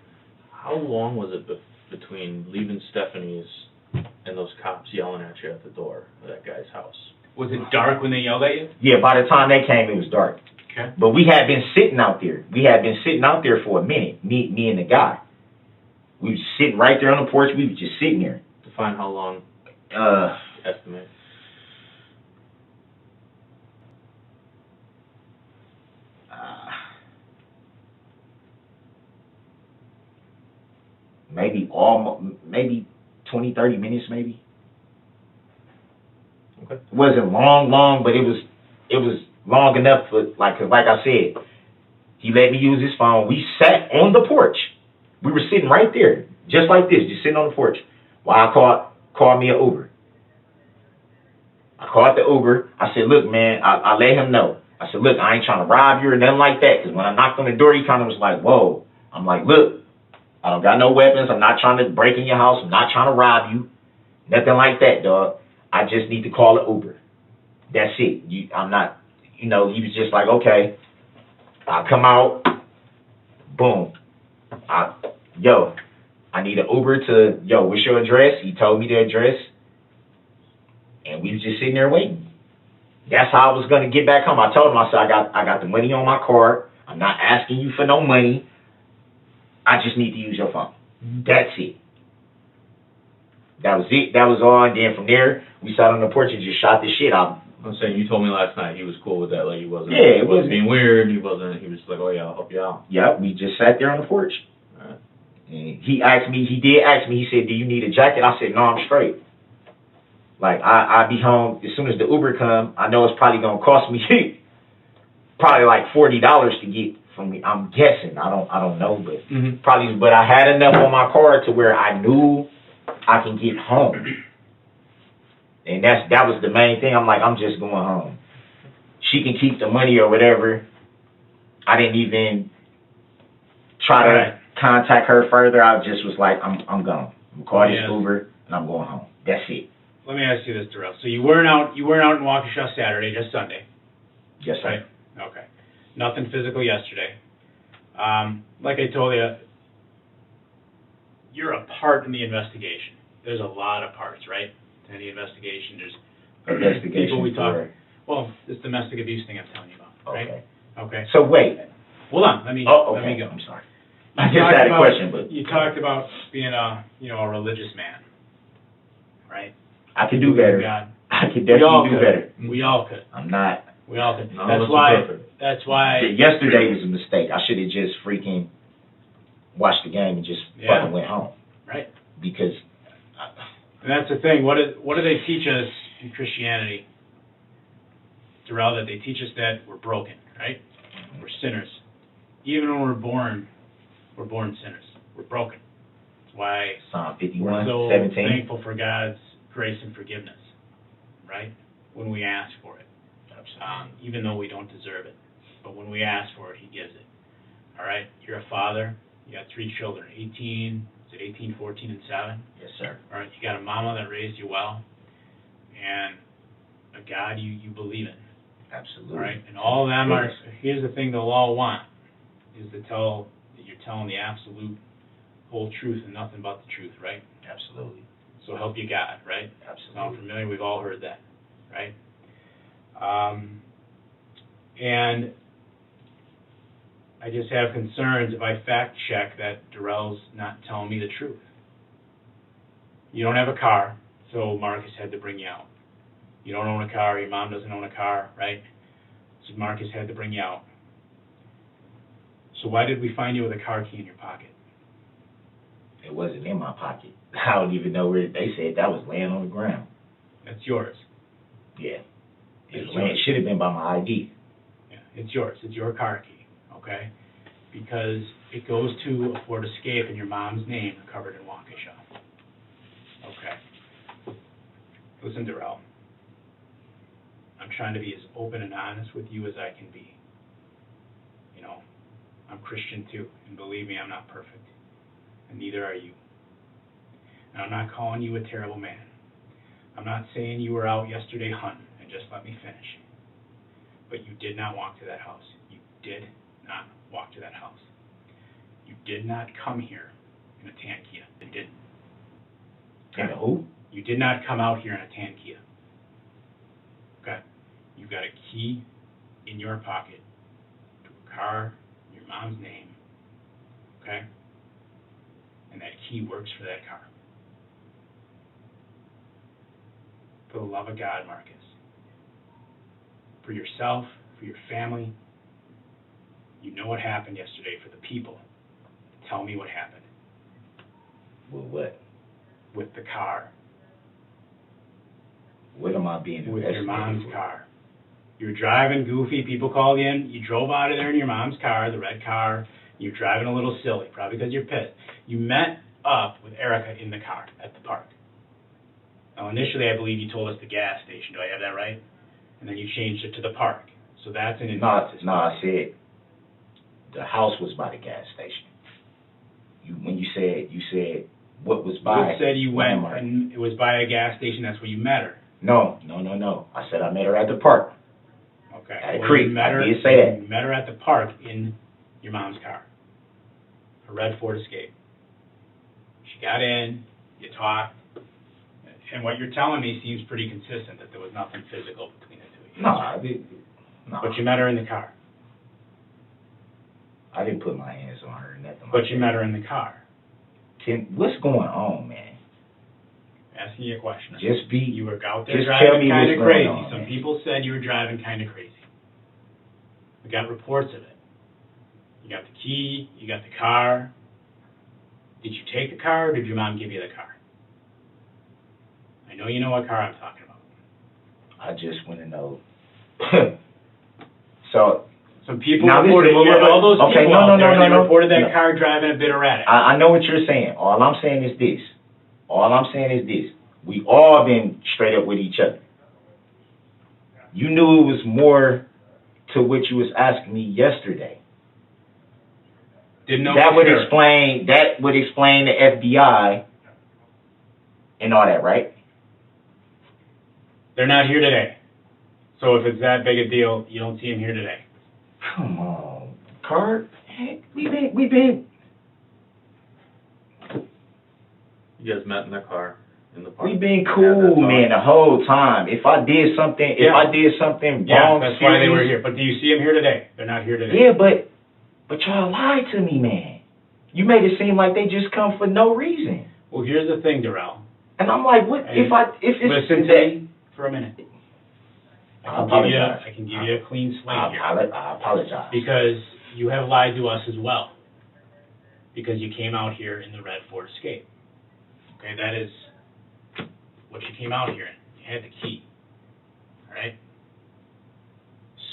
How long was it between leaving Stephanie's and those cops yelling at you at the door of that guy's house? Was it dark when they yelled at you? Yeah, by the time they came, it was dark. Okay. But we had been sitting out there. We had been sitting out there for a minute, me and the guy. We was sitting right there on the porch. We was just sitting there. Define how long, estimate. Maybe 20, 30 minutes, maybe. Okay. It wasn't long, but it was long enough for, like, 'cause like I said, he let me use his phone. We sat on the porch. We were sitting right there, just like this, just sitting on the porch. While I called me an Uber. I called the Uber. I said, look, man, I let him know. I said, look, I ain't trying to rob you or nothing like that. Because when I knocked on the door, he kind of was like, whoa. I'm like, look, I don't got no weapons. I'm not trying to break in your house. I'm not trying to rob you. Nothing like that, dog. I just need to call an Uber. That's it. I'm not, he was just like, okay. I come out. Boom. I need an Uber to, what's your address? He told me the address. And we was just sitting there waiting. That's how I was going to get back home. I told him, I said, I got the money on my card. I'm not asking you for no money. I just need to use your phone. That's it. That was it. That was all. And then from there, we sat on the porch and just shot the shit out. I'm saying, you told me last night he was cool with that. Like, he wasn't, Yeah, he wasn't being weird. He was like, oh, yeah, I'll help you out. Yep, we just sat there on the porch. All right. And he did ask me, he said, do you need a jacket? I said, no, I'm straight. Like, I'll be home as soon as the Uber come. I know it's probably going to cost me probably like $40 to get from me. I'm guessing. I don't know, but probably, but I had enough on my card to where I knew I can get home. And that was the main thing. I'm like, I'm just going home. She can keep the money or whatever. I didn't even try to contact her further. I just was like, I'm gone. I'm calling this Uber and I'm going home. That's it. Let me ask you this, Darrell. So you weren't out in Waukesha Saturday, just Sunday. Yes, sir. Right? Okay. Nothing physical yesterday. Like I told you, you're a part in the investigation. There's a lot of parts, right? To any investigation. There's people we talk. Well, this domestic abuse thing I'm telling you about, right? Okay. So wait. Hold on. Let me go. I'm sorry. I just had a question, but you talked about being a religious man, right? I could do better. God. I could definitely do better. We all could. I'm not. We all could. Perfect. That's why. Yesterday was a mistake. I should have just freaking watched the game and just fucking went home. Right. Because. And that's the thing. What do they teach us in Christianity, Darrell? That they teach us that we're broken, right? We're sinners. Even when we're born sinners. We're broken. That's why Psalm 51, we're so 17. thankful for God's grace and forgiveness, right? When we ask for it. Even though we don't deserve it. But when we ask for it, He gives it. All right? You're a father. You got 3 children. 18, 14, and 7? Yes, sir. All right? You got a mama that raised you well. And a God you believe in. Absolutely. All right? And all of them are, here's the thing they'll all want, is to tell that you're telling the absolute whole truth and nothing but the truth, right? Absolutely. So help you God, right? Absolutely. Sound familiar? We've all heard that, right? And I just have concerns if I fact check that Darrell's not telling me the truth. You don't have a car, so Marcus had to bring you out. You don't own a car, your mom doesn't own a car, right? So Marcus had to bring you out. So why did we find you with a car key in your pocket? It wasn't in my pocket. I don't even know where they said that was laying on the ground. That's yours. Yeah. It should have been by my ID. Yeah, it's yours. It's your car key, okay? Because it goes to a Ford Escape in your mom's name covered in Waukesha. Okay. Listen, Darrell. I'm trying to be as open and honest with you as I can be. You know, I'm Christian too, and believe me, I'm not perfect. And neither are you. And I'm not calling you a terrible man. I'm not saying you were out yesterday hunting, and just let me finish. But you did not walk to that house. You did not walk to that house. You did not come here in a tan Kia. You didn't. And who? You did not come out here in a tan Kia. Okay? You got a key in your pocket to a car in your mom's name. Okay? And that key works for that car. For the love of God, Marcus. For yourself, for your family. You know what happened yesterday. For the people. Tell me what happened. With what? With the car. What am I being With your mom's for? car. You were driving goofy. People called in. You drove out of there in your mom's car, the red car. You're driving a little silly, probably because you're pissed. You met up with Erica in the car at the park. Now, initially, I believe you told us the gas station. Do I have that right? And then you changed it to the park. So that's an inconsistency. No, I said the house was by the gas station. When you said what was by. You said you went Landmark. and it was by a gas station. That's where you met her. No. I said I met her at the park. Okay. At a creek. You met her, I did say that. You met her at the park in your mom's car. A red Ford Escape. She got in. You talked. And what you're telling me seems pretty consistent, that there was nothing physical between the two of you. No. But you met her in the car. I didn't put my hands on her or nothing. But you met her in the car. What's going on, man? Asking you a question. You were out there just driving tell me kind what's of going crazy. on, Some man. people said you were driving kind of crazy. We got reports of it. You got the key. You got the car. Did you take the car, or did your mom give you the car? I know you know what car I'm talking about. I just want to know. So, Some people now reported, listen, you had all those okay, people no, out no, there, no, and they no, reported that no. car driving a bit erratic. I know what you're saying. All I'm saying is this. We all been straight up with each other. You knew it was more to what you was asking me yesterday. Didn't know That for would sure. explain the FBI and all that, right? They're not here today. So if it's that big a deal, you don't see them here today. Come on, Kurt. Heck, we've been. You guys met in the car, in the park. We've been Yeah, cool, that's all. man, the whole time. If I did something Yeah, wrong, that's why they were serious- here. But do you see them here today? They're not here today. Yeah, but y'all lied to me, man. You made it seem like they just come for no reason. Well, here's the thing, Darrell. And I'm like, what And if it's Listen to that? me for a minute. I apologize. I can give you a clean slate here. I apologize. Because you have lied to us as well. Because you came out here in the red Ford Escape. Okay, that is what you came out here in. You had the key. All right?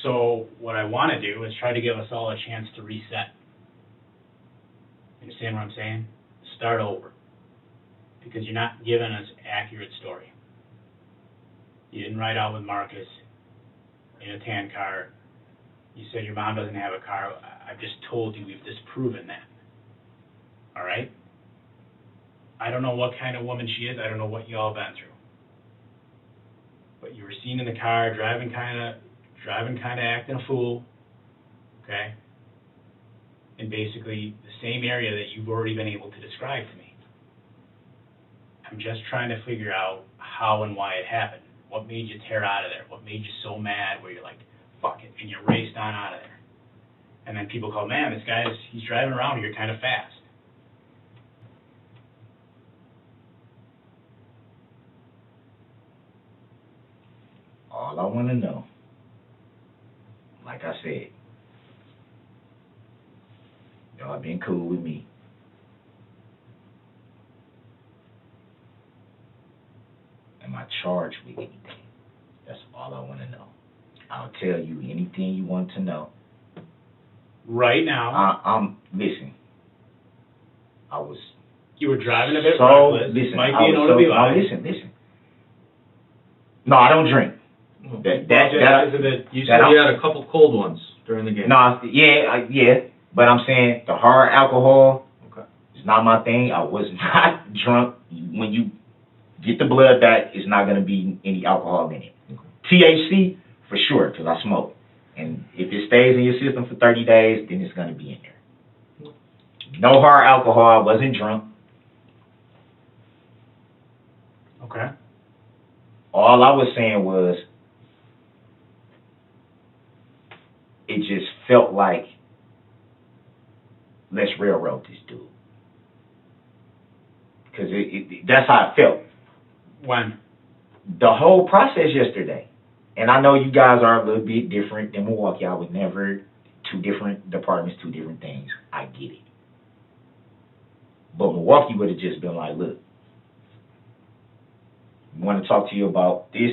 So what I want to do is try to give us all a chance to reset. Understand what I'm saying? Start over. Because you're not giving us an accurate story. You didn't ride out with Marcus in a tan car. You said your mom doesn't have a car. I've just told you we've disproven that. All right? I don't know what kind of woman she is. I don't know what you all been through. But you were seen in the car driving kind of acting a fool. Okay? In basically the same area that you've already been able to describe to me. I'm just trying to figure out how and why it happened. What made you tear out of there? What made you so mad where you're like, fuck it, and you raced on out of there? And then people go, man, he's driving around here kind of fast. All I want to know, like I said, y'all been cool with me. Am I charged with anything? That's all I want to know. I'll tell you anything you want to know. Right now, Listen. I was you were driving a bit so, reckless. listen, Might I be an was OWI. no, listen. No, I don't drink. You You said that you had a couple cold ones during the game. No, yeah, but I'm saying the hard alcohol is not my thing. I was not drunk. When you get the blood back, it's not going to be any alcohol in it. THC, for sure, because I smoke. And if it stays in your system for 30 days, then it's going to be in there. No hard alcohol. I wasn't drunk. Okay. All I was saying was, it just felt like, let's railroad this dude. Because that's how it felt. When? The whole process yesterday. And I know you guys are a little bit different than Milwaukee. I would never, two different departments, two different things. I get it. But Milwaukee would have just been like, look, we want to talk to you about this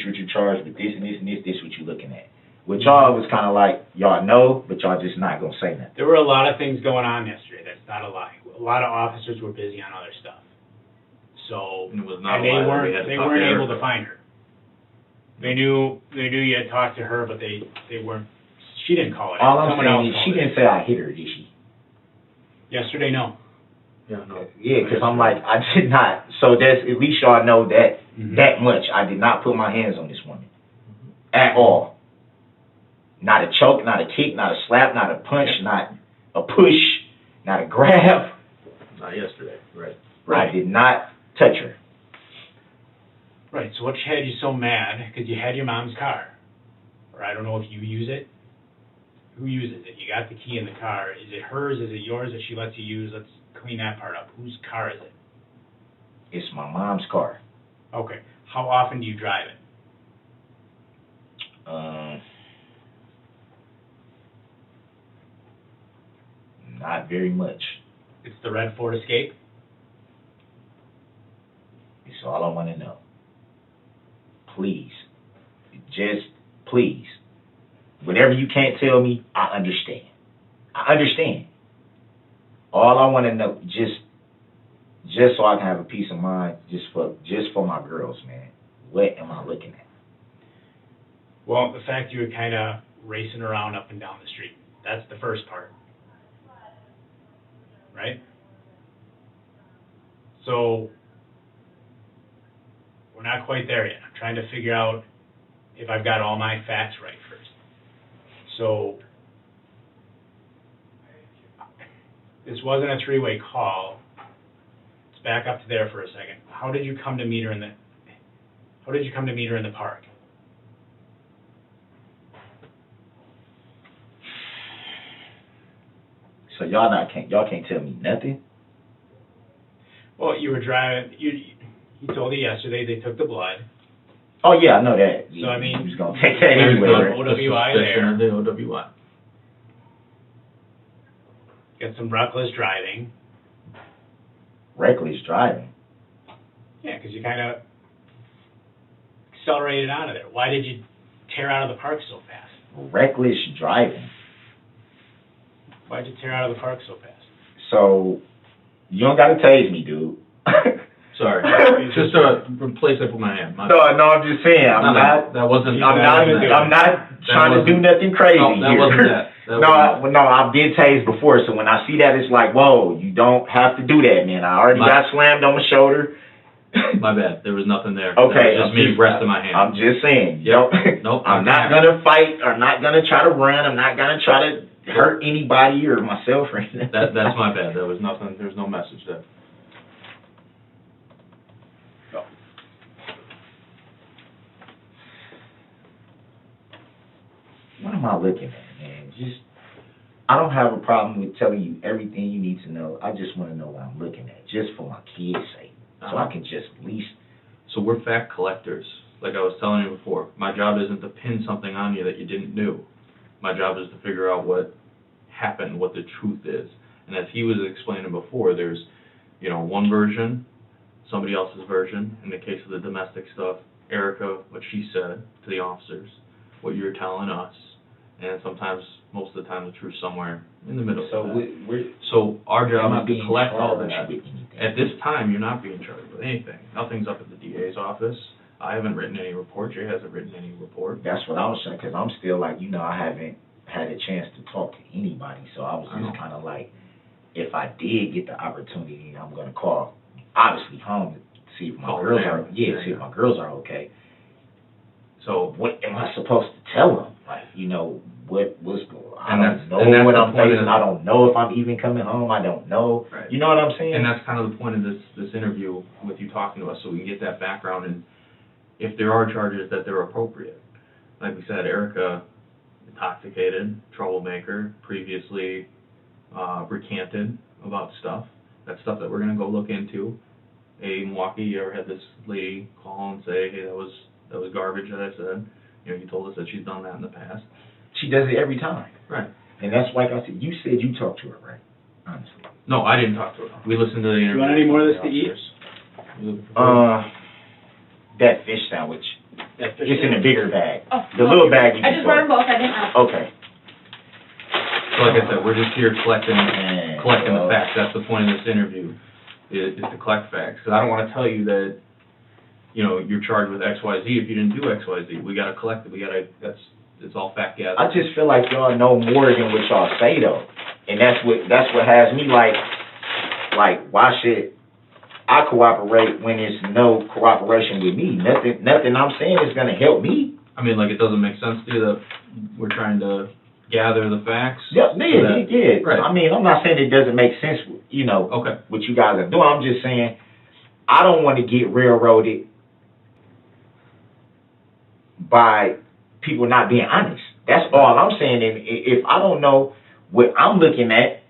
what you're charged with, this and this and this what you're looking at. With y'all, it was kind of like, y'all know, but y'all just not going to say nothing. There were a lot of things going on yesterday. That's not a lie. A lot of officers were busy on other stuff. So, It was not and a lie they that we had to talk weren't to able her. to find her. They knew you had talked to her, but they weren't. She didn't call it. All I'm Someone saying else is, she called it. didn't say I hit her, did she? Yesterday, no. Yeah, no. Yeah, because I'm like, I did not. So that's, at least y'all know that, Mhm. that much. I did not put my hands on this woman. At all. Not a choke, not a kick, not a slap, not a punch, not a push, not a grab. Not yesterday, right. I did not touch her. Right, so what had you so mad? Because you had your mom's car. Or I don't know if you use it. Who uses it? You got the key in the car. Is it hers? Is it yours that she lets you use? Let's clean that part up. Whose car is it? It's my mom's car. Okay. How often do you drive it? Not very much. It's the red Ford Escape? It's all I want to know. Please. Just please. Whatever you can't tell me, I understand. I understand. All I want to know, just so I can have a peace of mind, just for my girls, man. What am I looking at? Well, the fact you were kind of racing around up and down the street. That's the first part. Right? So, we're not quite there yet. I'm trying to figure out if I've got all my facts right first. So, this wasn't a three-way call. Let's back up to there for a second. How did you come to meet her in the park? So y'all can't tell me nothing? Well, you were driving. He told you yesterday they took the blood. Oh yeah, I know that. So I mean, he was gonna take that anyway. OWI there. The OWI. Got some reckless driving. Reckless driving. Yeah, because you kind of accelerated out of there. Why did you tear out of the park so fast? Reckless driving. Why'd you tear out of the park so fast? So you don't gotta tase me, dude. Sorry. Just to replace it with my hand. No, I'm just saying. I'm not trying to do nothing crazy No, that here. wasn't that. I did tase before, so when I see that, it's like, whoa, you don't have to do that, man. I already got slammed on my shoulder. My bad. There was nothing there. Okay. That was just me resting my hand. I'm just saying. Yep. Nope. I'm not gonna fight. I'm not gonna try to run. I'm not gonna try to hurt anybody or myself or anything. That's my bad. There was nothing. There's no message there. What am I looking at, man? I don't have a problem with telling you everything you need to know. I just want to know what I'm looking at, just for my kids' sake, so I can just at least. So we're fact collectors. Like I was telling you before, my job isn't to pin something on you that you didn't do. My job is to figure out what happened, what the truth is. And as he was explaining before, there's, one version, somebody else's version. In the case of the domestic stuff, Erica, what she said to the officers, what you're telling us, and sometimes, most of the time, the truth somewhere in the middle. So So our job is to collect all that. that. At this time, you're not being charged with anything. Nothing's up at the DA's office. I haven't written any report. Jay hasn't written any report. That's what I was saying, because I'm still like, I haven't had a chance to talk to anybody, so I was just kind of like, if I did get the opportunity, I'm going to call, obviously, home to see if my girls are, see if my girls are okay. So what am I supposed to tell them? Like, what's going on? I don't know what I'm facing. I don't know if I'm even coming home. I don't know. Right. You know what I'm saying? And that's kind of the point of this interview with you talking to us, so we can get that background, and if there are charges, that they're appropriate. Like we said, Erica, intoxicated, troublemaker, previously recanted about stuff. That's stuff that we're going to go look into. Hey, Milwaukee, you ever had this lady call and say, hey, that was garbage that I said? You told us that she's done that in the past. She does it every time. Right. And that's like I said, you said you talked to her, right? Honestly. No, I didn't talk to her. We listened to the interview. You want any more of this to eat? That fish sandwich. It's in the bigger bag. Oh, the little bag you I just brought them both. I didn't ask. Okay. So like I said, we're just here collecting the facts. That's the point of this interview, is to collect facts. Because I don't want to tell you that, you're charged with X, Y, Z if you didn't do X, Y, Z. We got to collect it. It's all fact gathering. I just feel like y'all know more than what y'all say though, and that's what has me like why should I cooperate when there's no cooperation with me? Nothing I'm saying is gonna help me. I mean, like, it doesn't make sense to you that we're trying to gather the facts? Yeah. Right. I mean, I'm not saying it doesn't make sense, Okay. what you guys are doing. I'm just saying I don't want to get railroaded by people not being honest. That's all I'm saying. And if I don't know what I'm looking at,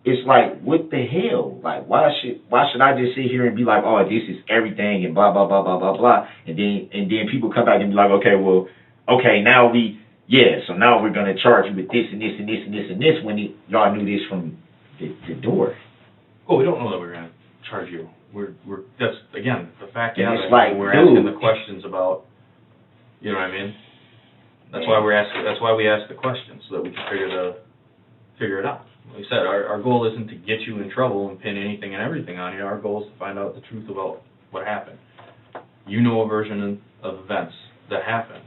it's like, what the hell? Like, why should I just sit here and be like, oh, this is everything and blah blah blah blah blah blah, and then people come back and be like, okay, now so now we're gonna charge you with this and this and this and this and this when y'all knew this from the door. Well, we don't know that we're gonna charge you. That's, again, the fact And is, it's like, we're dude. asking the questions about, you know what I mean? That's why we ask the questions, so that we can figure it out. Like I said, our goal isn't to get you in trouble and pin anything and everything on you. Our goal is to find out the truth about what happened. You know a version of events that happened,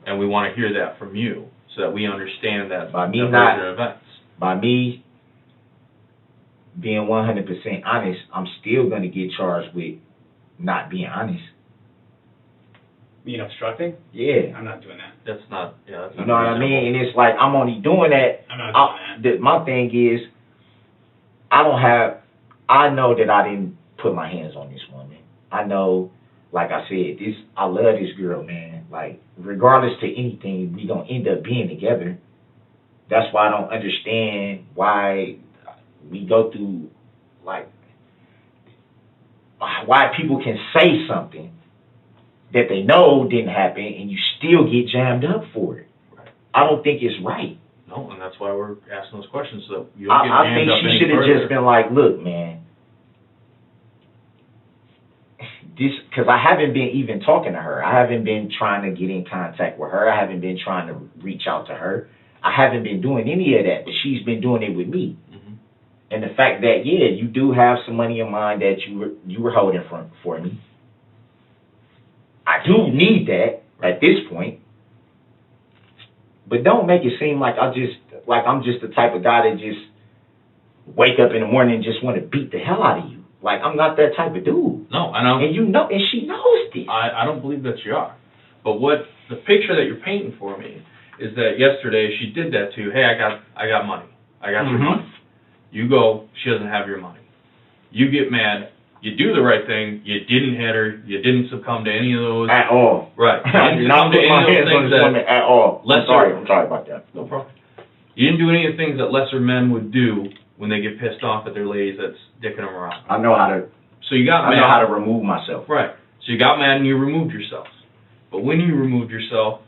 and we want to hear that from you, so that we understand that version of events. By me being 100% honest, I'm still going to get charged with not being honest. Being obstructing? Yeah. I'm not doing that. That's not, that's not You know what I mean? And it's like, I'm only doing that. I'm not doing that. My thing is, I know that I didn't put my hands on this woman. I know, like I said, I love this girl, man. Like, regardless to anything, we gonna end up being together. That's why I don't understand why we go through, like, why people can say something that they know didn't happen and you still get jammed up for it. Right. I don't think it's right. No, and that's why we're asking those questions, so that you don't get I jammed think up she any should have further. just been like, look, man, because I haven't been even talking to her. I haven't been trying to get in contact with her. I haven't been trying to reach out to her. I haven't been doing any of that, but she's been doing it with me. Mhm. And the fact that, yeah, you do have some money in mind that you were holding for me. I do need that at this point. But don't make it seem like I'm just the type of guy that just wake up in the morning and just want to beat the hell out of you. Like, I'm not that type of dude. No, I know. And you know, and she knows this. I don't believe that you are. But what the picture that you're painting for me is that yesterday she did that to you. Hey, I got money. I got your money. You go, she doesn't have your money. You get mad. You do the right thing. You didn't hit her. You didn't succumb to any of those. At all. Right. I did not put my hands on this woman at all. I'm sorry about that. No problem. You didn't do any of the things that lesser men would do when they get pissed off at their ladies that's dicking them around. I know how to. So you got mad. I know how to remove myself. Right. So you got mad and you removed yourself. But when you removed yourself,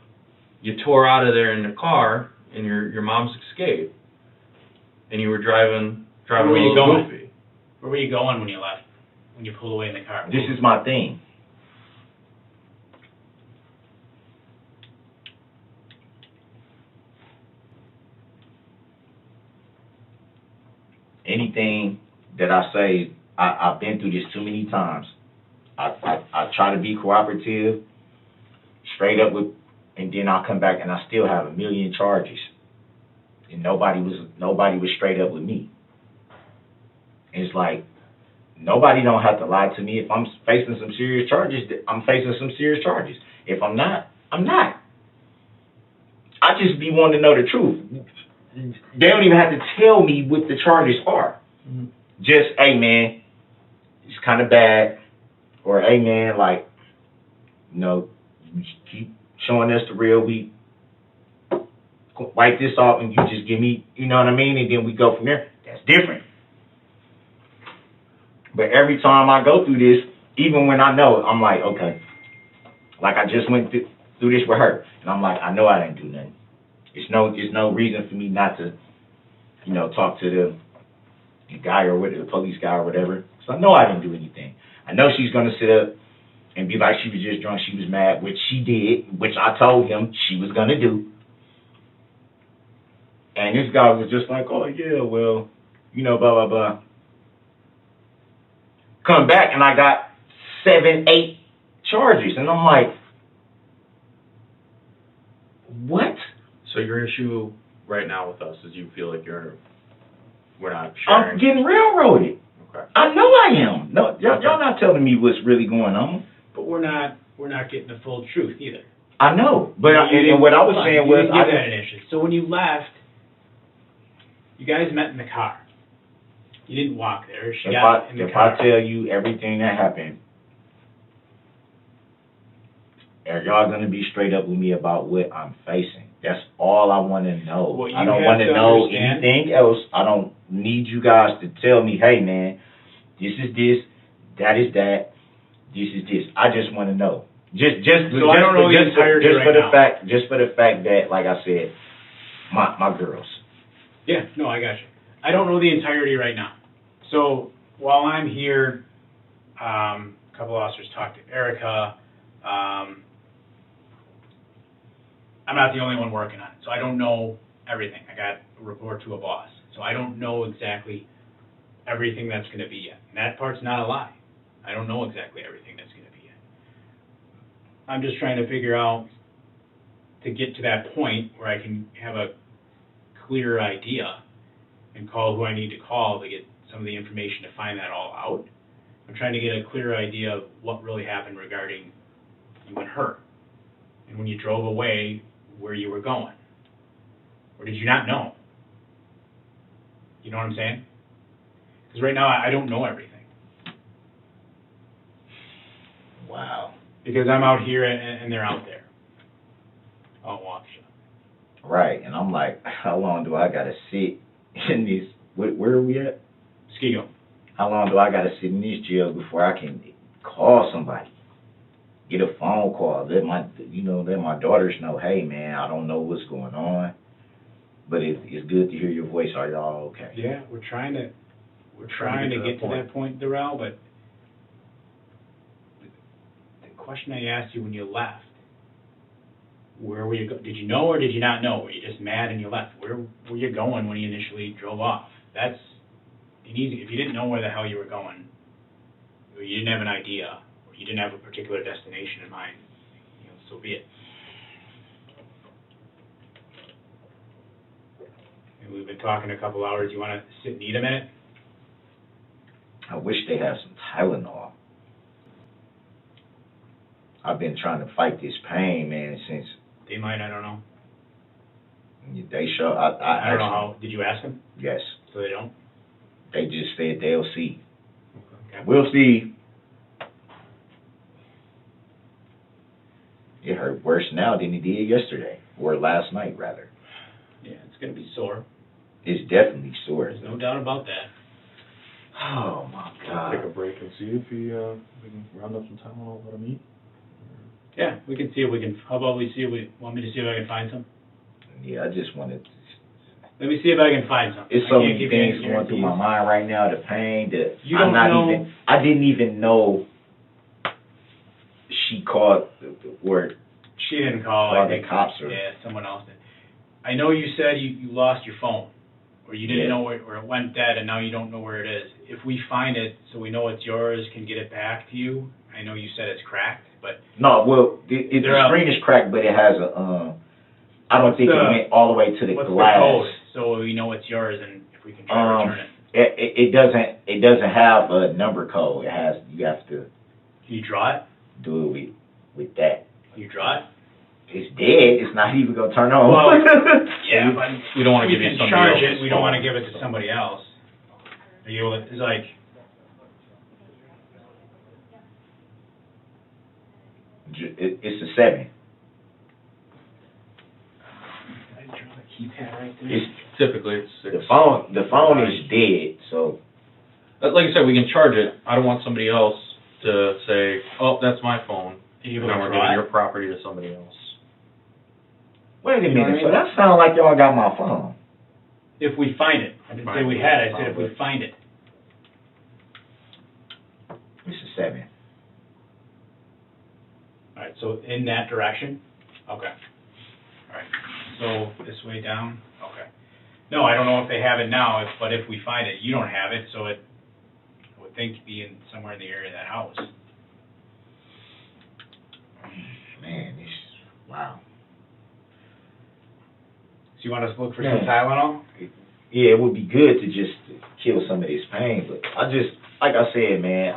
you tore out of there in the car in your mom's Escape, and you were driving Where were a you little going? goofy. Where were you going when you left? When you pulled away in the car? This is my thing. Anything that I say, I've been through this too many times. I try to be cooperative, straight up with, and then I'll come back and I still have a million charges. And nobody was straight up with me. And it's like, nobody don't have to lie to me. If I'm facing some serious charges, I'm facing some serious charges. If I'm not, I'm not. I just be wanting to know the truth. They don't even have to tell me what the charges are. Mm-hmm. Just, hey, man, it's kind of bad. Or, hey, man, like, you know, you keep showing us the real. We wipe this off and you just give me, you know what I mean? And then we go from there. That's different. But every time I go through this, even when I know, I'm like, okay. Like, I just went through this with her. And I'm like, I know I didn't do nothing. There's no reason for me not to, you know, talk to the guy or whatever, the police guy or whatever. So I know I didn't do anything. I know she's going to sit up and be like she was just drunk, she was mad, which she did, which I told him she was going to do. And this guy was just like, oh, yeah, well, you know, blah, blah, blah. Come back and I got 7, 8 charges. And I'm like, what? So your issue right now with us is you feel like we're not sharing. I'm getting railroaded. Okay. I know I am. No, y'all not telling me what's really going on. But we're not getting the full truth either. I know. But and what I was saying was, I didn't an issue. So when you left, you guys met in the car. You didn't walk there. She got in the car. If I tell you everything that happened, are y'all going to be straight up with me about what I'm facing? That's all I want to know. Well, I don't want to know anything else. I don't need you guys to tell me, hey, man, this is this, that is that, this is this. I just want to know. So I don't know the entirety right now. Just for the fact that, like I said, my girls. Yeah, no, I got you. I don't know the entirety right now. So while I'm here, a couple officers talked to Erica. I'm not the only one working on it, so I don't know everything. I got a report to a boss, so I don't know exactly everything that's going to be yet. And that part's not a lie. I don't know exactly everything that's going to be yet. I'm just trying to figure out to get to that point where I can have a clear idea and call who I need to call to get some of the information to find that all out. I'm trying to get a clear idea of what really happened regarding you and her. And when you drove away, where you were going. Or did you not know? You know what I'm saying? Because right now, I don't know everything. Wow. Because I'm out here and they're out there. On Waukesha. Right, and I'm like, how long do I gotta sit in this? Where are we at? Skego. How long do I gotta sit in these jails before I can call somebody? Get a phone call, let my daughters know, hey man, I don't know what's going on, but it's good to hear your voice. Are y'all okay? Yeah, we're trying to get to that point, Darrell, but the question I asked you when you left, where were you did you know or did you not know? Were you just mad and you left? Where were you going when you initially drove off? That's easy. If you didn't know where the hell you were going, or you didn't have an idea, or you didn't have a particular destination in mind, so be it. And we've been talking a couple hours. You want to sit and eat a minute? I wish they had some Tylenol. I've been trying to fight this pain, man, since They might, I don't know. they show. I don't know asked how. Did you ask them? them. Yes, So they don't? they just said they'll see. Okay. We'll see. It hurt worse now than it did yesterday, or last night, rather. Yeah, it's going to be sore. It's definitely sore. There's no doubt about that. Oh my God. Take a break and see if we can round up some Tylenol, let him eat. Yeah, we can see if we can. How about we see if we want me to see if I can find some? Yeah, I just wanted. Let me see if I can find some. It's I so can't many give you any things going through my guarantees. mind right now. The pain, You don't know. I didn't even know she called or She didn't call. called I think the cops or. yeah, someone else did. I know you said you lost your phone, or you didn't Yeah. know where it went dead, and now you don't know where it is. If we find it, so we know it's yours, can get it back to you. I know you said it's cracked, but No, well, the screen is cracked, but it has a. I don't think it went all the way to the what's glass. the code? So we know it's yours, and if we can try to return it. It doesn't have a number code. You have to Can you draw it? do it with that. Can you draw it? It's dead. It's not even gonna turn on. Well, yeah, but We don't want to we give you can somebody charge else's it. We don't phone. want to give it to somebody else. It's like It's a 7. I draw the keypad right there. It's Typically, it's 6. the phone is dead. So Like I said, we can charge it. I don't want somebody else to say, oh, that's my phone. Are you able Now to we're draw giving it? your property to somebody else. wait a You know what I minute. So mean? that sounds like y'all got my phone. If we find it. I didn't say we had it. I said if we find it. It's a 7. All right, so in that direction? Okay. All right, so this way down? Okay. No, I don't know if they have it now, but if we find it, you don't have it, so I would think be in somewhere in the area of that house. Man, wow. So you want us to look for Yeah. some Tylenol? Yeah, it would be good to just kill some of this pain, but like I said, man,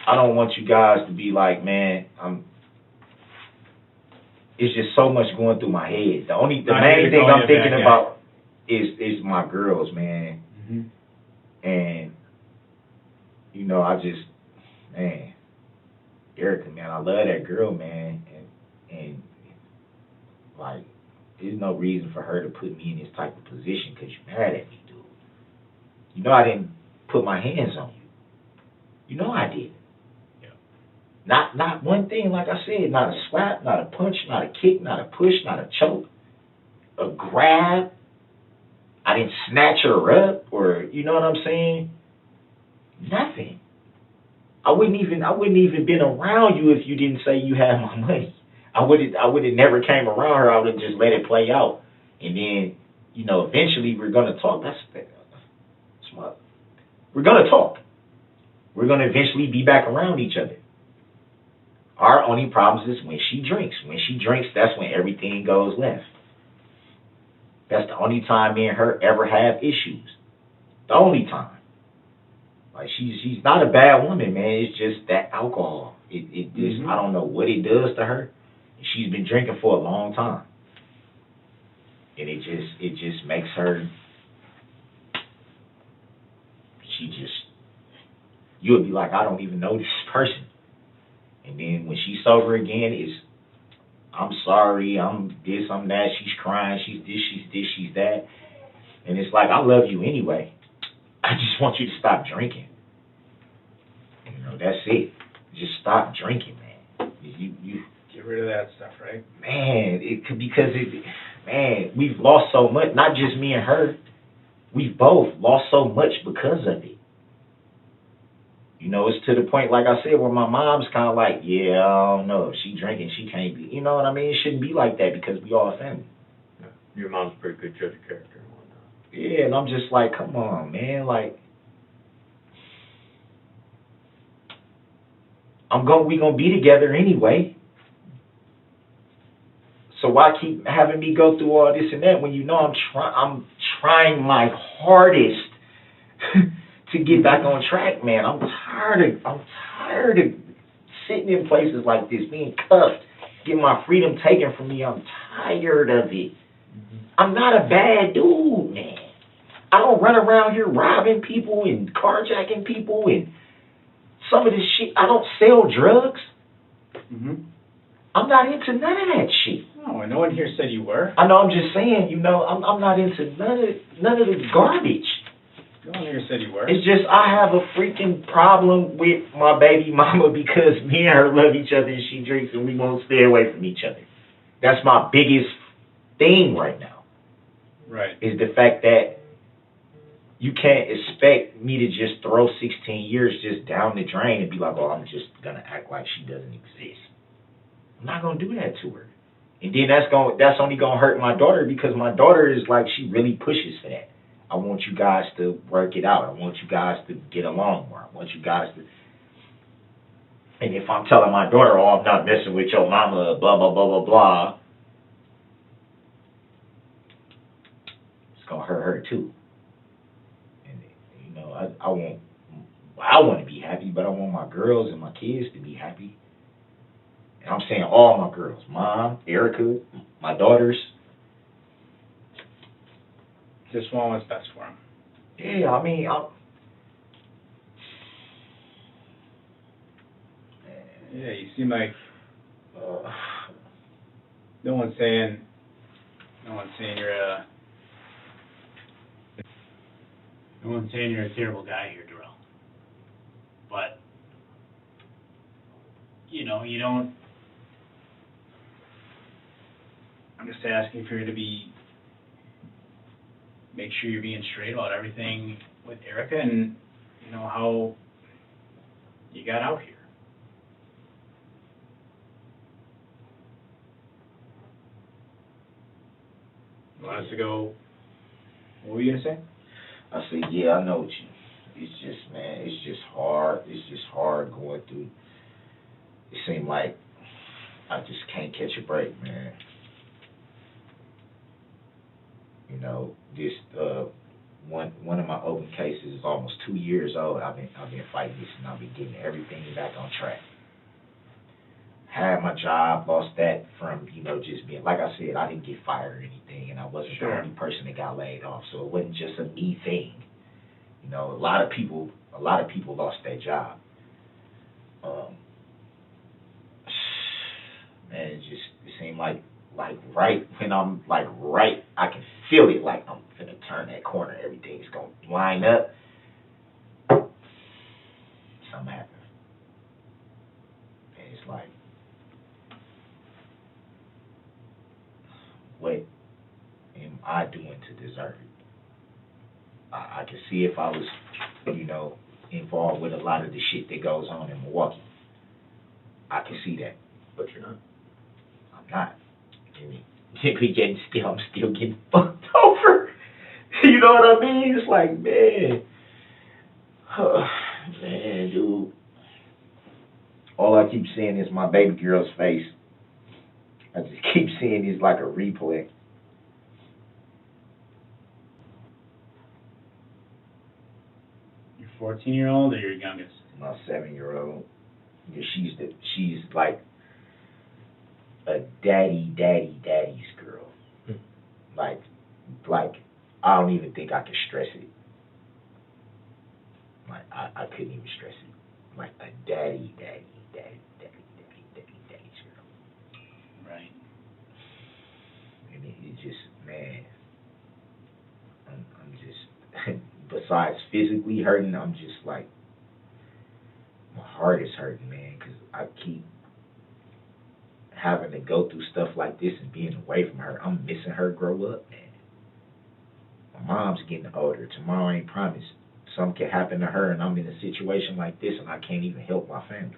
I don't want you guys to be like, man, it's just so much going through my head. The main thing I'm thinking about is my girls, man. Mm-hmm. And, man, Erica, man, I love that girl, man. And like, there's no reason for her to put me in this type of position because you're mad at me, dude. You know I didn't put my hands on you. You know I did. Yeah. Not one thing, like I said, not a slap, not a punch, not a kick, not a push, not a choke, a grab. I didn't snatch her up, or you know what I'm saying? Nothing. I wouldn't even been around you if you didn't say you had my money. I would have never came around her. I would have just let it play out, and then, you know, eventually we're gonna talk. We're gonna talk. We're gonna eventually be back around each other. Our only problem is when she drinks. When she drinks, that's when everything goes left. That's the only time me and her ever have issues. The only time. Like, she's not a bad woman, man. It's just that alcohol. It just, I don't know what it does to her. She's been drinking for a long time, and it just makes her. You would be like, I don't even know this person. And then when she's sober again, it's, I'm sorry, I'm this, I'm that, she's crying, she's this, she's that. And it's like, I love you anyway. I just want you to stop drinking. You know, that's it. Just stop drinking, man. You get rid of that stuff, right? Man, we've lost so much, not just me and her. We've both lost so much because of it. You know, it's to the point, like I said, where my mom's kind of like, yeah, I don't know, if she drinking, she can't be, you know what I mean? It shouldn't be like that because we all family. Yeah. Your mom's a pretty good judge of character and whatnot. Yeah, and I'm just like, come on, man, like, we gonna be together anyway. So why keep having me go through all this and that when you know I'm trying my hardest to get back on track, man. I'm tired of sitting in places like this, being cuffed, getting my freedom taken from me. I'm tired of it. I'm not a bad dude, man. I don't run around here robbing people and carjacking people and some of this shit. I don't sell drugs. I'm not into none of that shit. No, and no one here said you were. I know, I'm just saying, you know, I'm not into none of the garbage. No one here said you were. It's just I have a freaking problem with my baby mama because me and her love each other and she drinks and we won't stay away from each other. That's my biggest thing right now. Right. Is the fact that you can't expect me to just throw 16 years just down the drain and be like, oh, I'm just going to act like she doesn't exist. I'm not going to do that to her. And then that's only going to hurt my daughter because my daughter is like, she really pushes for that. I want you guys to work it out. I want you guys to get along more. I want you guys to... And if I'm telling my daughter, oh, I'm not messing with your mama, blah, blah, blah, blah, blah, it's going to hurt her too. And, you know, I want to be happy, but I want my girls and my kids to be happy. And I'm saying all my girls, Mom, Erica, my daughters. Just want what's best for them. Yeah, I mean, yeah, you seem like no one's saying you're a terrible guy here, Darrell. But you know, you don't. I'm just asking for you to make sure you're being straight about everything with Erica and, you know, how you got out here. You want us to go, what were you going to say? I said, yeah, I know what you. It's just, man, it's just hard. It's just hard going through. It seemed like I just can't catch a break, man. You know, this one of my open cases is almost 2 years old. I've been fighting this, and I've been getting everything back on track. Had my job, lost that from, you know, just being, like I said, I didn't get fired or anything, and I wasn't the only person that got laid off, so it wasn't just a me thing. You know, a lot of people lost their job. Man, it seemed like right when I'm right, I can feel it, like I'm gonna turn that corner, everything's gonna line up. Something happens. And it's like, what am I doing to deserve it? see if I was, involved with a lot of the shit that goes on in Milwaukee. I can see that. But you're not. I'm not. I'm still getting fucked over. You know what I mean? It's like, man, man, dude. All I keep seeing is my baby girl's face. I just keep seeing it's like a replay. Your 14-year-old or your youngest? My 7-year-old. Yeah, she's like a daddy's girl. Like I don't even think I could stress it. Like I couldn't even stress it. Like a daddy's girl. Right. And it just, man, I'm just, besides physically hurting, I'm just like, my heart is hurting, man, because I keep having to go through stuff like this and being away from her. I'm missing her grow up, man. My mom's getting older. Tomorrow ain't promised. Something can happen to her, and I'm in a situation like this, and I can't even help my family.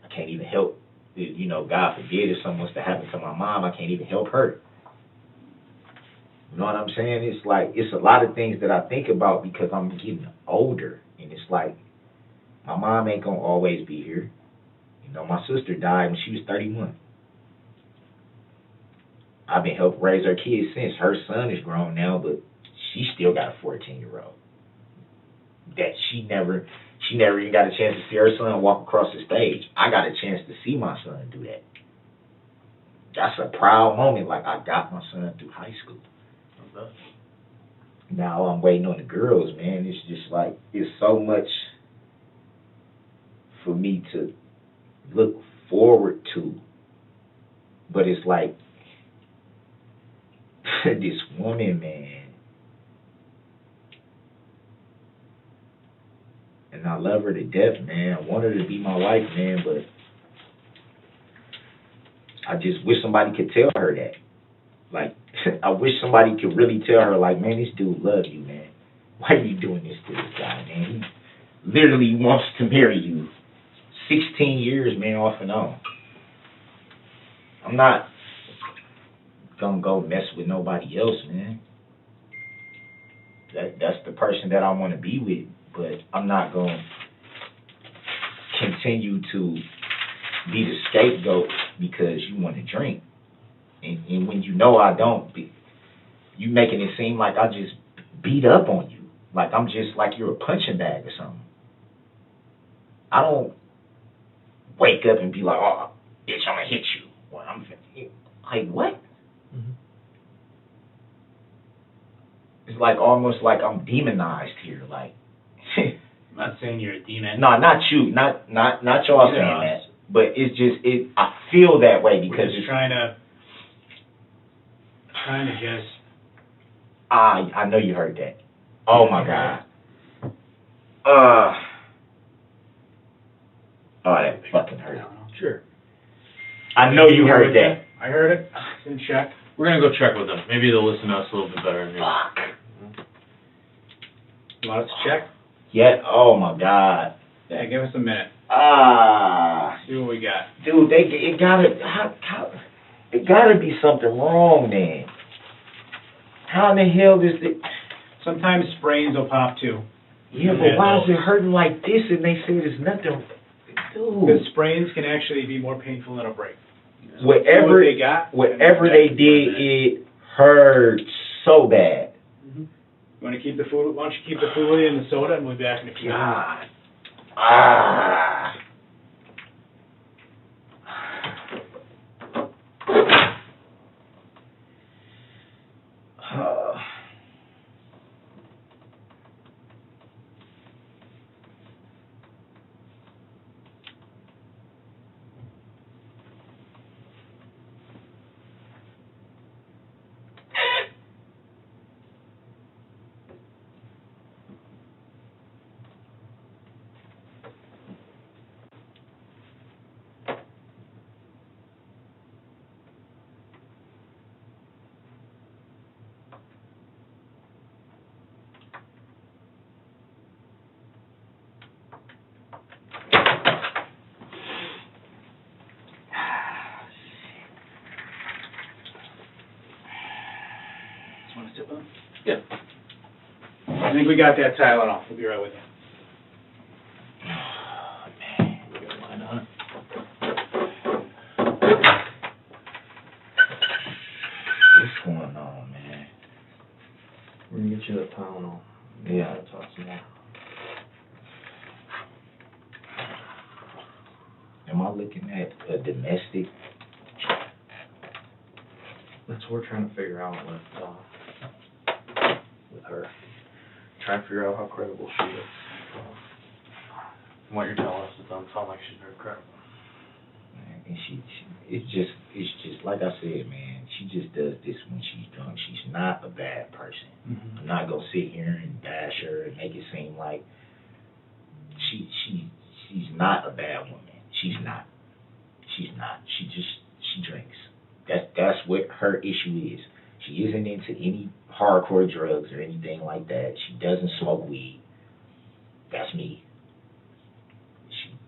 I can't even help, God forbid if something was to happen to my mom, I can't even help her. You know what I'm saying? It's like, it's a lot of things that I think about because I'm getting older, and it's like, my mom ain't gonna always be here. My sister died when she was 31. I've been helping raise her kids since. Her son is grown now, but she still got a 14-year-old. That she never even got a chance to see her son walk across the stage. I got a chance to see my son do that. That's a proud moment, like I got my son through high school. Now I'm waiting on the girls, man. It's just like, it's so much for me to look forward to. But it's like, this woman, man. And I love her to death, man. I want her to be my wife, man, but I just wish somebody could tell her that. Like, I wish somebody could really tell her, like, man, this dude loves you, man. Why are you doing this to this guy, man? He literally wants to marry you. 16 years, man, off and on. I'm not gonna go mess with nobody else, man. That's the person that I want to be with, but I'm not gonna continue to be the scapegoat because you want to drink. And when you know I don't, you making it seem like I just beat up on you. Like I'm just like you're a punching bag or something. I don't wake up and be like, oh, bitch, I'm going to hit you. Well, I'm like, what? Mm-hmm. It's like almost like I'm demonized here. Like, I'm not saying you're a demon. No, not you. Not y'all saying that. But it's just, I feel that way because it's trying to just. I know you heard that. Oh my God. Oh, that fucking hurt. Sure. I know you heard that. I heard it. Didn't check. We're gonna go check with them. Maybe they'll listen to us a little bit better. Fuck. You want us to check? Yeah. Oh my God. Yeah, give us a minute. See what we got. Dude, it gotta be something wrong, man. How in the hell is it? Sometimes sprains will pop too. Yeah, but why is it hurting like this? And they say there's nothing. Dude. Because sprains can actually be more painful than a break. So whatever they did, it hurt so bad. Mm-hmm. You want to keep the food? Why don't you keep the food and the soda, and we'll be back in a few minutes. God. Yeah. I think we got that Tylenol. We'll be right with you. Man, we got mine on it. What's going on, man? We're gonna get you that Tylenol. Yeah. Talk some more. Am I looking at a domestic? That's what we're trying to figure out with her. Trying to figure out how credible she is. From what you're telling us, it doesn't sound like she's very credible. And it's just like I said, man. She just does this when she's drunk. She's not a bad person. Mm-hmm. I'm not gonna sit here and bash her and make it seem like she's not a bad woman. She's not. She's not. She drinks. That's what her issue is. She isn't into any hardcore drugs or anything like that. She doesn't smoke weed. That's me.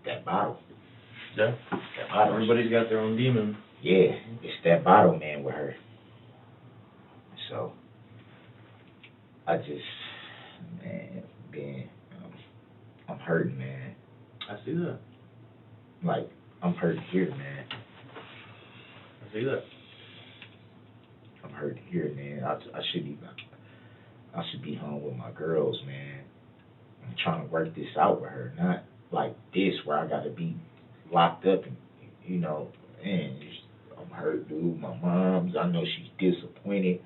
That bottle. Yeah. That bottle. Everybody's got their own demon. Yeah, it's that bottle, man, with her. So, I just, man, I'm hurting, man. I see that. Like, I'm hurting here, man. I see that. I'm hurting here, man. I should be home with my girls, man. I'm trying to work this out with her, not like this where I gotta be locked up and, you know, man, I'm hurt, dude. My mom, I know she's disappointed.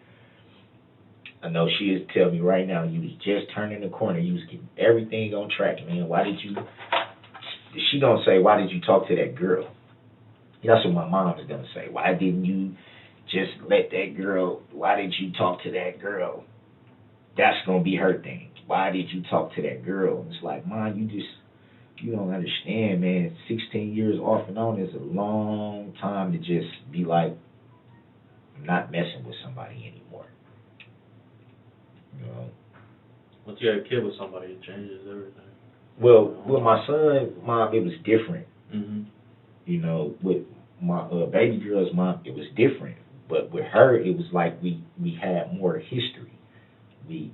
I know she is telling me right now, you was just turning the corner, you was getting everything on track, man. Why did you, she gonna say, why did you talk to that girl? That's what my mom is gonna say. Why didn't you just let that girl, why did you talk to that girl? That's gonna be her thing. Why did you talk to that girl? And it's like, Mom, you don't understand, man. 16 years off and on is a long time to just be like, I'm not messing with somebody anymore. You know? Once you have a kid with somebody, it changes everything. Well, with my son, Mom, it was different. Mm-hmm. You know, with my baby girl's mom, it was different. But with her, it was like we had more history. We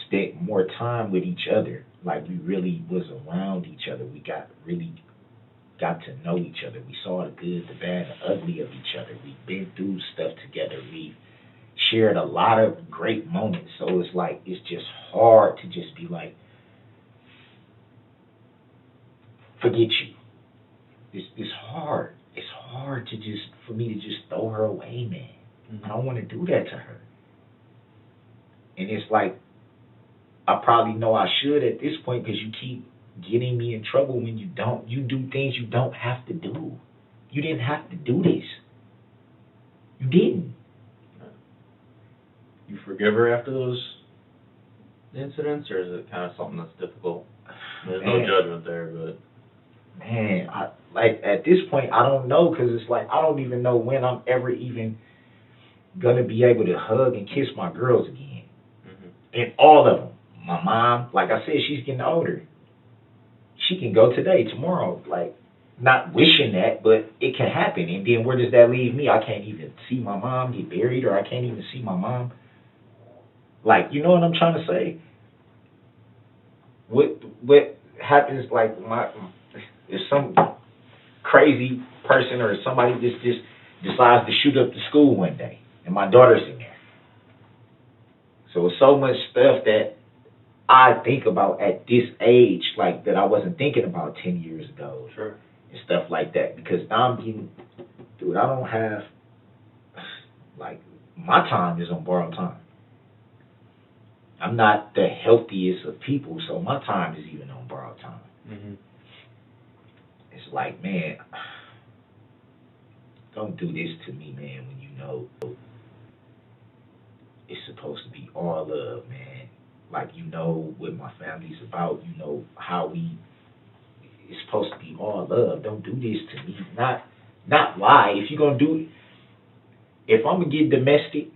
spent more time with each other. Like we really was around each other. We really got to know each other. We saw the good, the bad, the ugly of each other. We've been through stuff together. We've shared a lot of great moments. So it's like, it's just hard to just be like, forget you. It's hard. It's hard to just, for me to just throw her away, man. Mm-hmm. I don't want to do that to her. And it's like, I probably know I should at this point because you keep getting me in trouble when you don't. You do things you don't have to do. You didn't have to do this. You didn't. You forgive her after those incidents, or is it kind of something that's difficult? There's no judgment there, but... Man, like at this point, I don't know because it's like I don't even know when I'm ever even going to be able to hug and kiss my girls again. Mm-hmm. And all of them. My mom, like I said, she's getting older. She can go today, tomorrow. Like, not wishing that, but it can happen. And then where does that leave me? I can't even see my mom get buried, or I can't even see my mom. Like, you know what I'm trying to say? What happens, like, if some crazy person or somebody just decides to shoot up the school one day, and my daughter's in there. So it's so much stuff that I think about at this age, like, that I wasn't thinking about 10 years ago. Sure. And stuff like that. Because now I'm getting, dude, I don't have, like, my time is on borrowed time. I'm not the healthiest of people, so my time is even on borrowed time. Mm-hmm. It's like, man, don't do this to me, man, when you know it's supposed to be all love, man. Like, you know what my family's about. You know how it's supposed to be all love. Don't do this to me. Not lie. If you're going to do it, if I'm going to get domestic,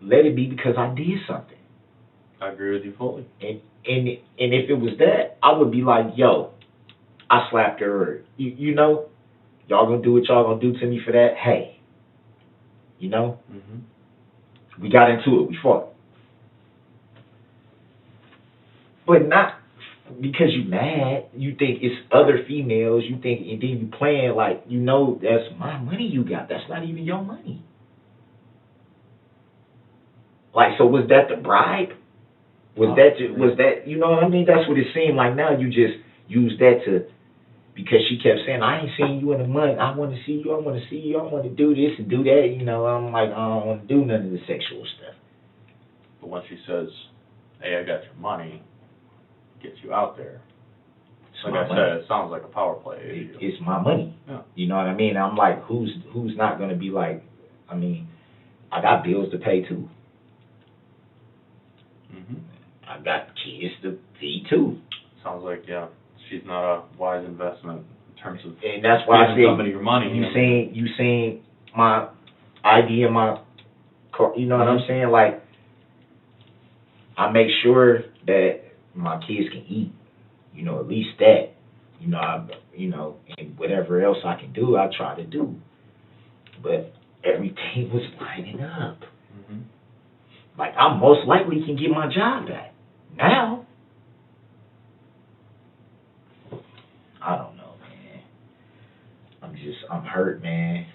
let it be because I did something. I agree with you fully. And if it was that, I would be like, yo, I slapped her. Or, you know, y'all going to do what y'all going to do to me for that? Hey. You know? Mm-hmm. We got into it. We fought. But not because you mad. You think it's other females. You think, and then you playing like, you know, that's my money you got. That's not even your money. Like, so was that the bribe? Was that, you know what I mean? That's what it seemed like. Now you just use that to, because she kept saying, I ain't seen you in a month. I want to see you. I want to see you. I want to do this and do that. You know, I'm like, I don't want to do none of the sexual stuff. But when she says, hey, I got your money, gets you out there. It's Like my I money. said, it sounds like a power play. It's my money. Yeah. You know what I mean? I'm like, who's not going to be like, I mean, I got bills to pay too. Mm-hmm. I got kids to feed too. Sounds like, yeah, she's not a wise investment in terms of And that's why I giving say, somebody your money. you seen my ID in my car, you know what I'm saying? Like, I make sure that my kids can eat, you know, at least that. You know, and whatever else I can do, I try to do. But everything was lining up. Mm-hmm. Like, I most likely can get my job back. Now, I don't know, man. I'm hurt, man.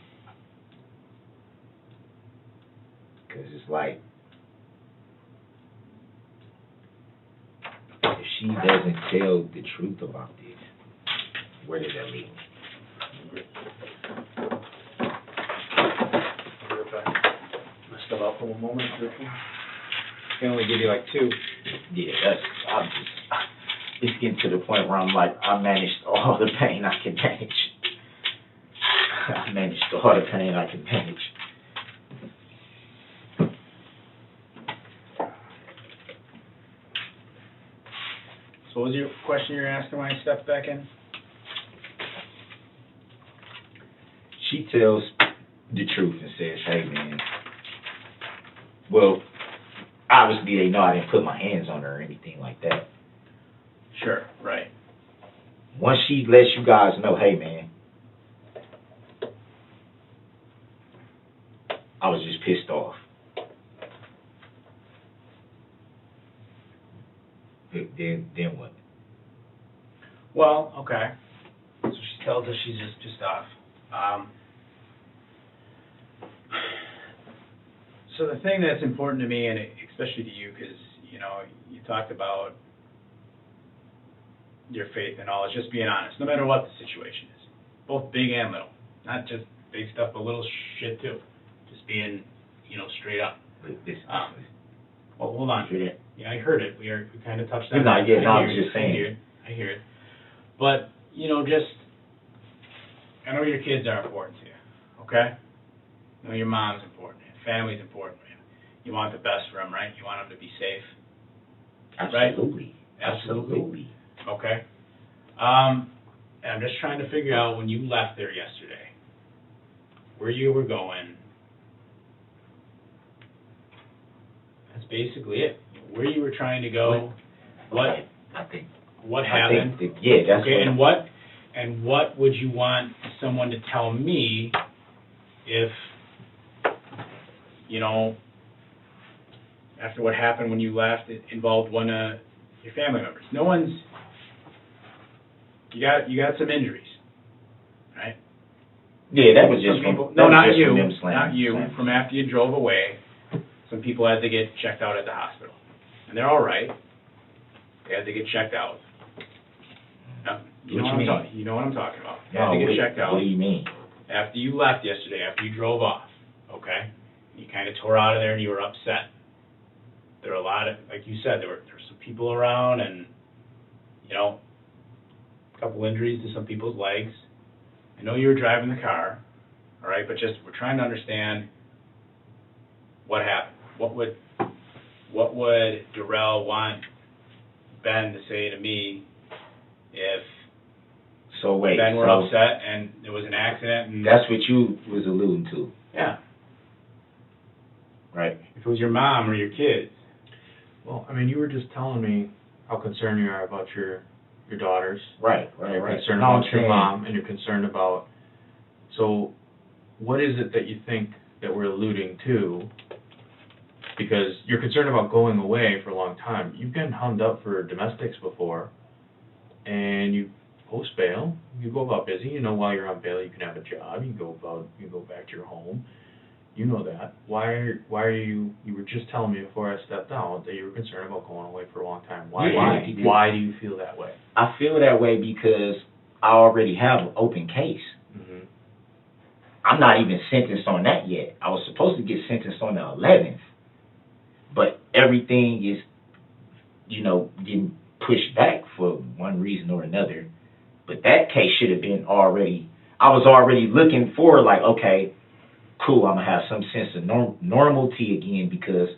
Because it's like, if she doesn't tell the truth about this, where does that leave me? Step out for a moment. Can only give you like 2. Yeah, it's getting to the point where I'm like, I managed all the pain I can manage. I managed all the pain I can manage. So what was your question you're asking when I stepped back in? She tells the truth and says, hey, man, well, obviously they know I didn't put my hands on her or anything like that. Sure, right. Once she lets you guys know, hey, man, I was just pissed off. Then what? Well, okay. So she tells us she's just pissed off. So the thing that's important to me, and especially to you, because, you know, you talked about your faith and all, is just being honest, no matter what the situation is, both big and little. Not just big stuff, but little shit too. Just being, you know, straight up. Well, hold on. Yeah, I heard it. We kind of touched on it. I was just saying. I hear it. But, you know, just, I know your kids are important to you, okay? I know your mom's important to you. Family's important to you. You want the best for them, right? You want them to be safe. Absolutely. Right? Absolutely. Okay. And I'm just trying to figure out, when you left there yesterday, where you were going. That's basically it. Where you were trying to go, what happened. That's okay, and what would you want someone to tell me if, you know, after what happened when you left, it involved one of your family members. No one's, you got some injuries, right? Yeah, that was just people, from, no, not just you, from them slamming. not you. From after you drove away, some people had to get checked out at the hospital, and they're all right. They had to get checked out. You know what I'm talking about. They had to get checked out. What do you mean? After you left yesterday, after you drove off, okay? You kind of tore out of there and you were upset. There were a lot of, like you said, there were some people around, and, you know, a couple injuries to some people's legs. I know you were driving the car, all right, but just, we're trying to understand what happened. What would Darrell want Ben to say to me if Ben were upset and there was an accident? And that's what you was alluding to. Yeah. Right. If it was your mom or your kids. Well, I mean, you were just telling me how concerned you are about your daughters. Right. You're concerned about your mom, and you're concerned about. So, what is it that you think that we're alluding to because you're concerned about going away for a long time. You've been hummed up for domestics before, and you post bail, you go about busy. You know, while you're on bail, you can have a job. You go back to your home. You know that. Why are you were just telling me before I stepped out that you were concerned about going away for a long time. Why do you feel that way? I feel that way because I already have an open case. Mm-hmm. I'm not even sentenced on that yet. I was supposed to get sentenced on the 11th, but everything is, getting pushed back for one reason or another. But that case should have been already, I was already looking for, like, okay, cool, I'm going to have some sense of normalcy again because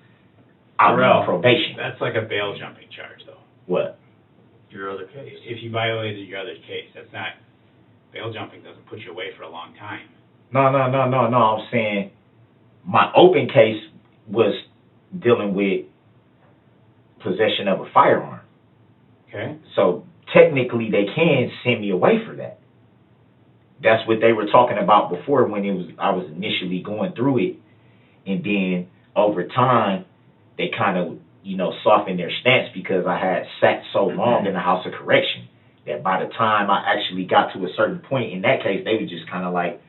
I'm on probation. That's like a bail jumping charge, though. What? Your other case. If you violated your other case, that's not, bail jumping doesn't put you away for a long time. No, I'm saying my open case was dealing with possession of a firearm. Okay. So technically they can send me away for that. That's what they were talking about before when I was initially going through it, and then over time they kind of softened their stance because I had sat so long in the House of Correction that by the time I actually got to a certain point in that case, they were just kind of like,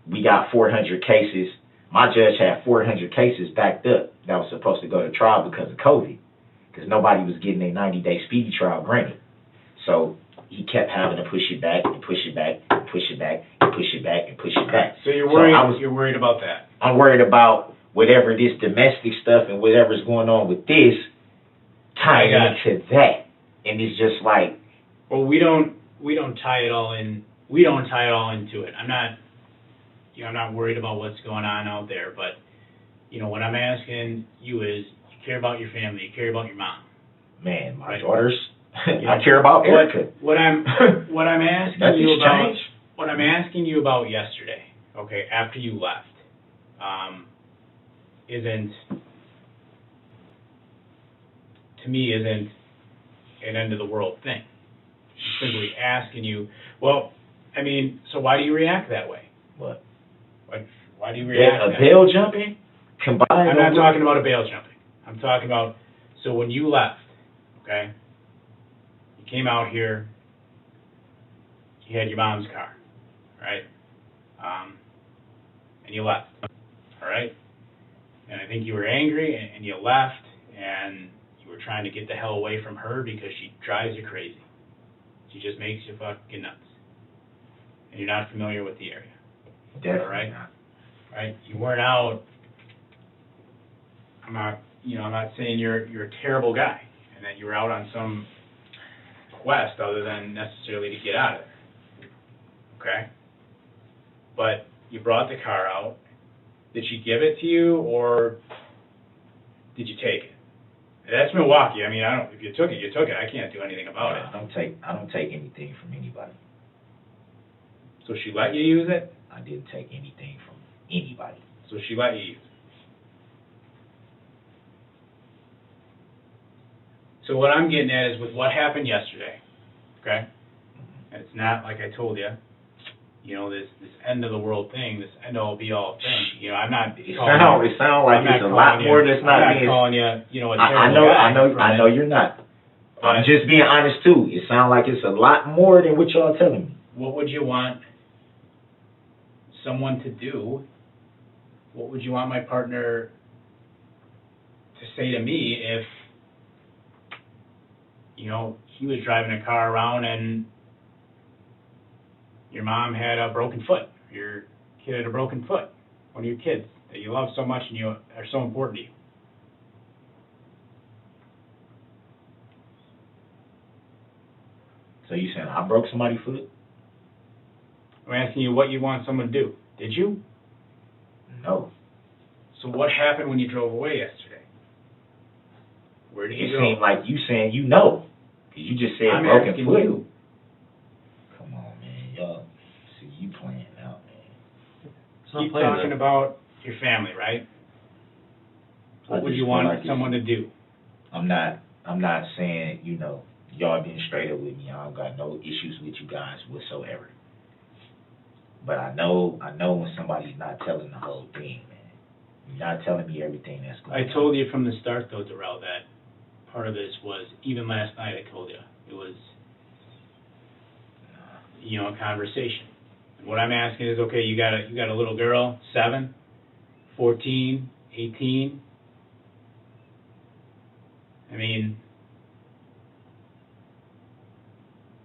we got 400 cases. My judge had 400 cases backed up that was supposed to go to trial because of COVID, because nobody was getting a 90-day speedy trial granted. So he kept having to push it back and push it back and push it back and push it back and push it back. So you're worried. You're worried about that. I'm worried about whatever this domestic stuff and whatever's going on with this tying into that, and it's just like. Well, we don't tie it all in. We don't tie it all into it. I'm not worried about what's going on out there, but what I'm asking you is, you care about your family, you care about your mom. Man, my daughters. I care about Erica. What I'm asking you about. Changed. What I'm asking you about yesterday, okay, after you left, isn't an end of the world thing. I'm simply asking you. Well, I mean, so why do you react that way? What? Why do you react that way? A bail jumping combined. I'm not talking about a bail jumping. I'm talking about, so when you left, okay, you came out here, you had your mom's car, right? And you left, all right? And I think you were angry and you left and you were trying to get the hell away from her because she drives you crazy. She just makes you fucking nuts. And you're not familiar with the area. Definitely not. Right? You weren't out. I'm not saying you're a terrible guy and that you were out on some quest other than necessarily to get out of there. Okay? But you brought the car out. Did she give it to you or did you take it? That's Milwaukee. I mean, if you took it, you took it. I can't do anything about it. I don't take anything from anybody. So she let you use it? I didn't take anything from anybody. So she let you use it. So what I'm getting at is with what happened yesterday, okay? And it's not like I told you, this end of the world thing, this end all be all thing. I'm not. It sounds like it's a lot more that's not. I'm not calling you, a terrible guy. I know you're not. I'm just being honest too. It sounds like it's a lot more than what y'all telling me. What would you want someone to do? What would you want my partner to say to me if, he was driving a car around and your mom had a broken foot, your kid had a broken foot, one of your kids that you love so much and you are so important to you? So you saying I broke somebody's foot? I'm asking you what you want someone to do. Did you? No. So what happened when you drove away yesterday? Where did you go? It seemed like you saying you know. Because you just said broken foot. You. Come on, man. Y'all, see, you playing out, man. Keep talking about your family, right? What would you want someone to do? I'm not saying, y'all being straight up with me. I don't got no issues with you guys whatsoever. But I know when somebody's not telling the whole thing, man. You're not telling me everything that's going on. I told you from the start, though, Darrell, that part of this was, even last night I told you, it was, a conversation. And what I'm asking is, okay, you got a little girl, 7, 14, 18. I mean,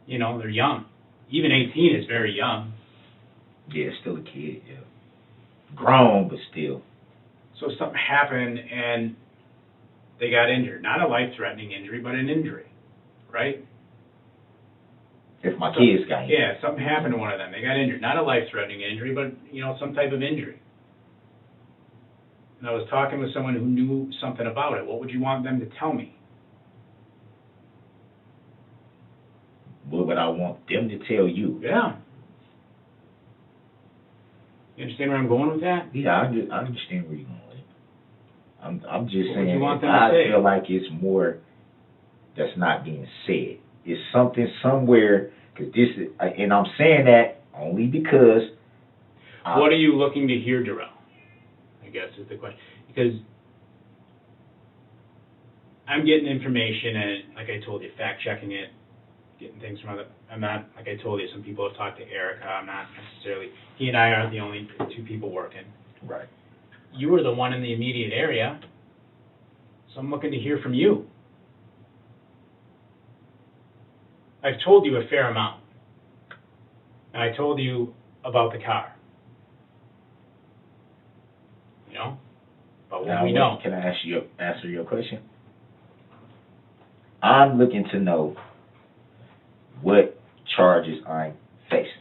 they're young. Even 18 is very young. Yeah, still a kid, yeah. Grown, but still. So something happened and they got injured. Not a life-threatening injury, but an injury, right? If my kids got injured. Yeah, something happened to one of them. They got injured. Not a life-threatening injury, but, some type of injury. And I was talking with someone who knew something about it. What would you want them to tell me? What would I want them to tell you? Yeah. You understand where I'm going with that? Yeah, I understand where you're going with it. I'm just What would saying, you want them to I say? feel like it's more that's not being said. It's something somewhere, because this is, and I'm saying that only because. What are you looking to hear, Darrell? I guess is the question. Because I'm getting information and, like I told you, fact-checking it, getting things from other. I'm not, like I told you, some people have talked to Erica. I'm not necessarily. He and I aren't the only 2 people working. Right. You were the one in the immediate area, so I'm looking to hear from you. I've told you a fair amount. And I told you about the car. About what we know. Can I answer your question? I'm looking to know what charges I'm facing.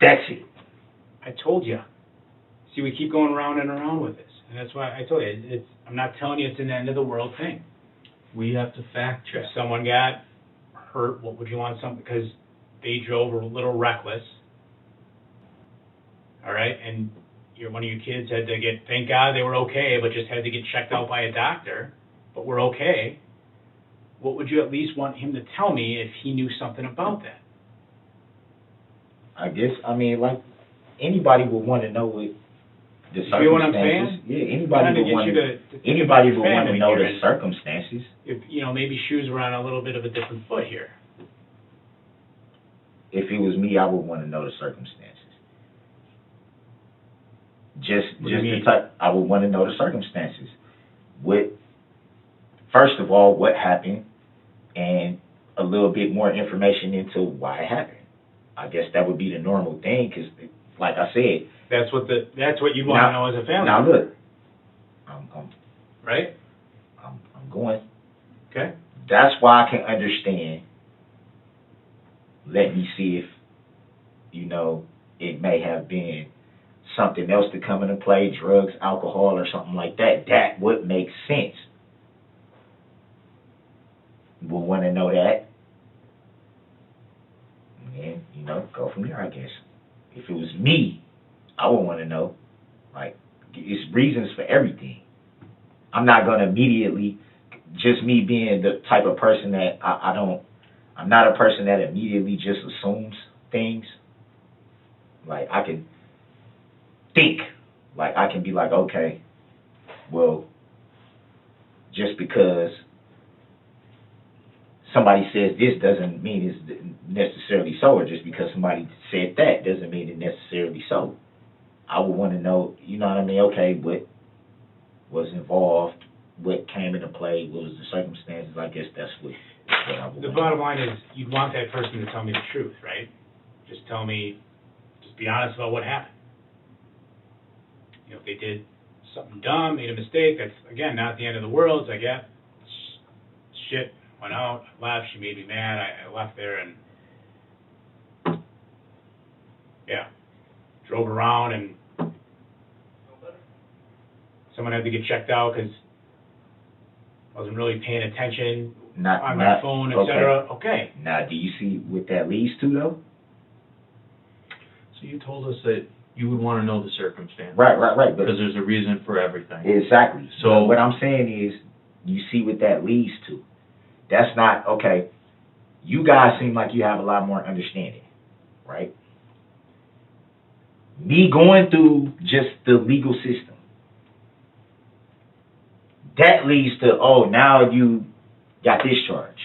That's it. I told you. See, we keep going around and around with this. And that's why I told you, I'm not telling you it's an end of the world thing. We have to fact check. If someone got hurt, what would you want because they drove a little reckless, all right, and one of your kids had to get, thank God they were okay, but just had to get checked out by a doctor, but we're okay, what would you at least want him to tell me if he knew something about that? I guess, like, anybody would want to know what the circumstances. You feel what I'm saying? Yeah, anybody would want to know the circumstances. If, maybe shoes were on a little bit of a different foot here. If it was me, I would want to know the circumstances. I would want to know the circumstances. First of all, what happened, and a little bit more information into why it happened. I guess that would be the normal thing, because, like I said, that's what you want to know as a family. Now look, right? I'm going. Okay. That's why I can understand. Let me see if, it may have been something else to come into play, drugs, alcohol, or something like that. That would make sense. We'll want to know that. And, go from there, I guess. If it was me, I would want to know. Like, it's reasons for everything. I'm not going to immediately, just me being the type of person that I'm not a person that immediately just assumes things. Like, I can think. Like, I can be like, okay, well, just because somebody says this doesn't mean it's necessarily so, or just because somebody said that doesn't mean it's necessarily so. I would want to know, you know what I mean? Okay, what was involved, what came into play, what was the circumstances? I guess that's what I would want. The bottom line is, you'd want that person to tell me the truth, right? Just be honest about what happened. If they did something dumb, made a mistake, that's, again, not the end of the world. It's like, yeah, shit, went out, I left, she made me mad, I left there and, yeah, drove around and someone had to get checked out because I wasn't really paying attention on my phone, etc. Okay. Now, do you see what that leads to, though? So you told us that you would want to know the circumstances. Right. Because there's a reason for everything. Exactly. So what I'm saying is, you see what that leads to. That's not, okay, you guys seem like you have a lot more understanding, right? Me going through just the legal system, that leads to, oh, now you got this charge.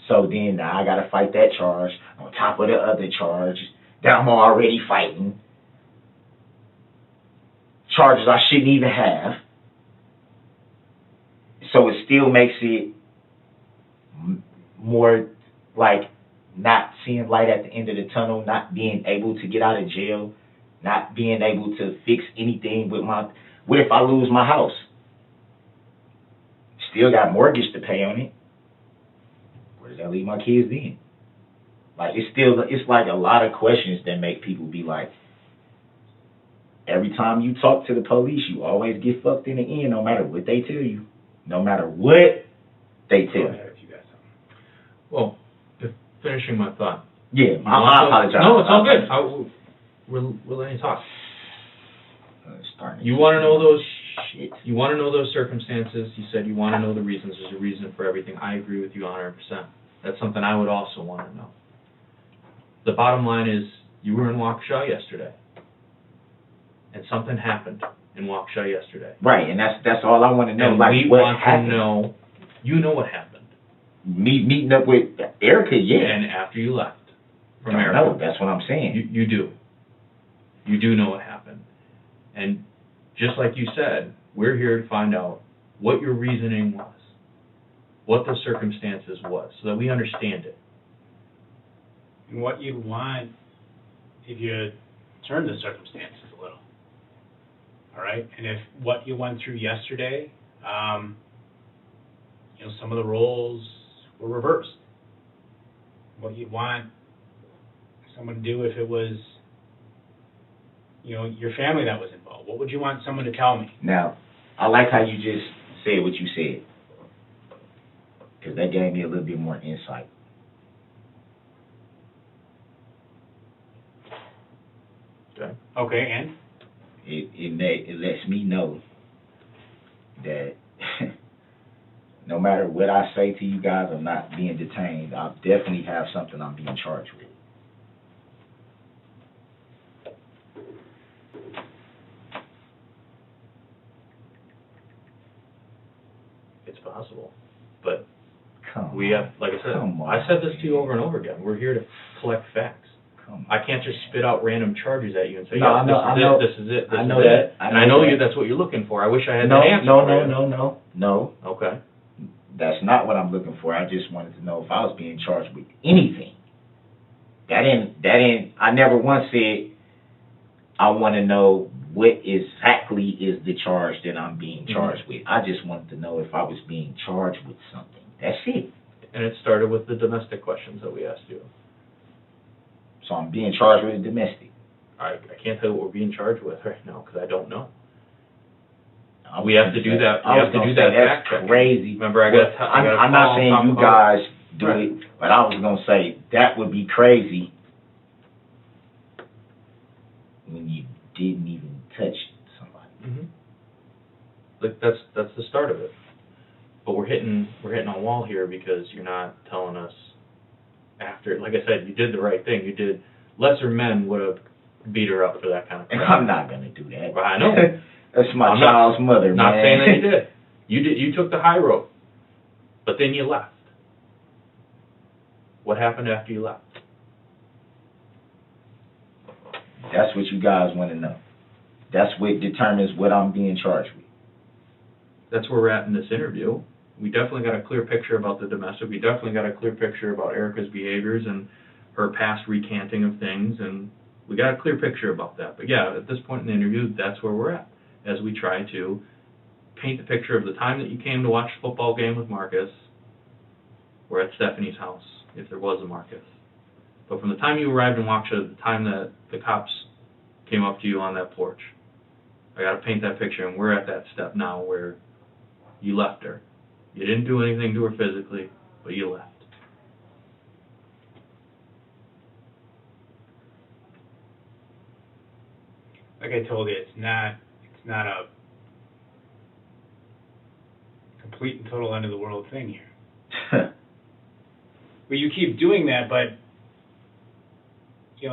So then now I got to fight that charge on top of the other charge that I'm already fighting. Charges I shouldn't even have. So it still makes it more like not seeing light at the end of the tunnel, not being able to get out of jail, not being able to fix anything with what if I lose my house? Still got mortgage to pay on it. Where does that leave my kids then? Like, it's like a lot of questions that make people be like, every time you talk to the police, you always get fucked in the end, no matter what they tell you. No matter what they tell you. Well, finishing my thought. Yeah, I apologize. No, it's all good. We're letting you talk. You want to know those. Shit. You want to know those circumstances. You said you want to know the reasons. There's a reason for everything. I agree with you 100%. That's something I would also want to know. The bottom line is, you were in Waukesha yesterday, and something happened in Waukesha yesterday. Right, and that's all I want to know. And like, we what want happened? to know. You know what happened. Meeting up with Erica, yeah. And after you left from I Erica. know, that's what I'm saying. You do. You do know what happened. And just like you said, we're here to find out what your reasoning was, what the circumstances was, so that we understand it. And what you'd want if you turn the circumstances a little. All right? And if what you went through yesterday, some of the roles were reversed. What you'd want someone to do if it was, your family that was involved. What would you want someone to tell me? Now, I like how you just said what you said, because that gave me a little bit more insight. Okay, and? It lets me know that no matter what I say to you guys, I'm not being detained. I definitely have something I'm being charged with. It's possible. But Come we on. have, like I said, Come on, I said this to you over and over again. We're here to collect facts. Come on. I can't just spit out random charges at you and say, No, yeah, I know. this is it, this I know is that. it. And I know you. That's what you're looking for. I wish I had No, the answer no, for no, you. no, no. Okay. That's not what I'm looking for. I just wanted to know if I was being charged with anything. I never once said I want to know what exactly is the charge that I'm being charged with. I just wanted to know if I was being charged with something. That's it. And it started with the domestic questions that we asked you. So I'm being charged with a domestic. I can't tell you what we're being charged with right now because I don't know. We have to do that. We have to do that fact That's checking. crazy. Remember, I'm not saying you guys do it, but I was gonna say that would be crazy when you didn't even touch somebody. Mm-hmm. Like that's the start of it. But we're hitting a wall here because you're not telling us after. Like I said, you did the right thing. You did. Lesser men would have beat her up for that kind of crap. I'm not gonna do that. I know. That's my child's mother, Not man. saying that you did. You did. You took the high road, but then you left. What happened after you left? That's what you guys want to know. That's what determines what I'm being charged with. That's where we're at in this interview. We definitely got a clear picture about the domestic. We definitely got a clear picture about Erica's behaviors and her past recanting of things, and we got a clear picture about that. But yeah, at this point in the interview, that's where we're at, as we try to paint the picture of the time that you came to watch the football game with Marcus. We're at Stephanie's house, if there was a Marcus. But from the time you arrived in Waukesha to the time that the cops came up to you on that porch, I got to paint that picture, and we're at that step now where you left her. You didn't do anything to her physically, but you left. Like I told you, it's not a complete and total end of the world thing here. But you keep doing that, but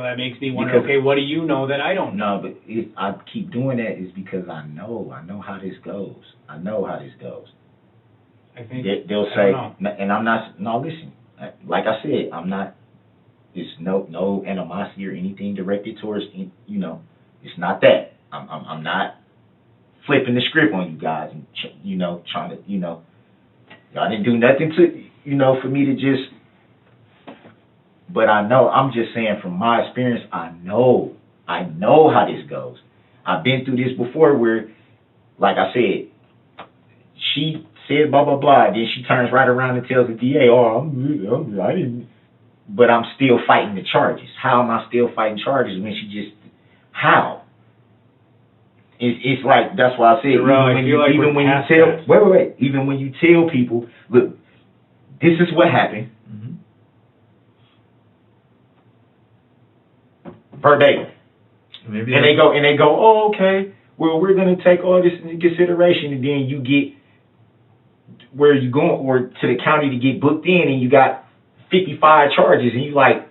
that makes me wonder, Because- okay, what do you know that I don't know? No, but I keep doing that is because I know how this goes. I know how this goes. I think, They'll I say, don't know. and I'm not, no, listen, like I said, I'm not, it's no animosity or anything directed towards, you know, it's not that. I'm not flipping the script on you guys and, you know, trying to, you know, y'all didn't do nothing to, you know, for me to just, but I know, I'm just saying from my experience, I know how this goes. I've been through this before where, like I said, she said blah, blah, blah, then she turns right around and tells the DA, oh, I didn't, but I'm still fighting the charges. How am I still fighting charges when she just, how? It's like, that's why I said, even when you tell people, look, this is what happened, verbatim. Maybe And they go, oh, okay, well, we're going to take all this into consideration, and then you get where you going, or to the county to get booked in, and you got 55 charges, and you like,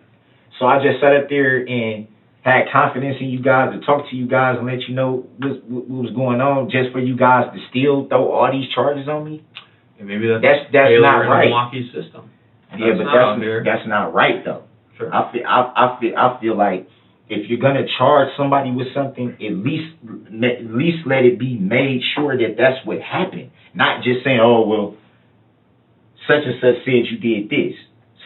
so I just sat up there and had confidence in you guys to talk to you guys and let you know what was going on, just for you guys to still throw all these charges on me? And maybe that's not right. Milwaukee's system. Yeah, but that's not right though. Sure. I feel like if you're gonna charge somebody with something, at least let it be made sure that that's what happened. Not just saying, oh well, such and such said you did this,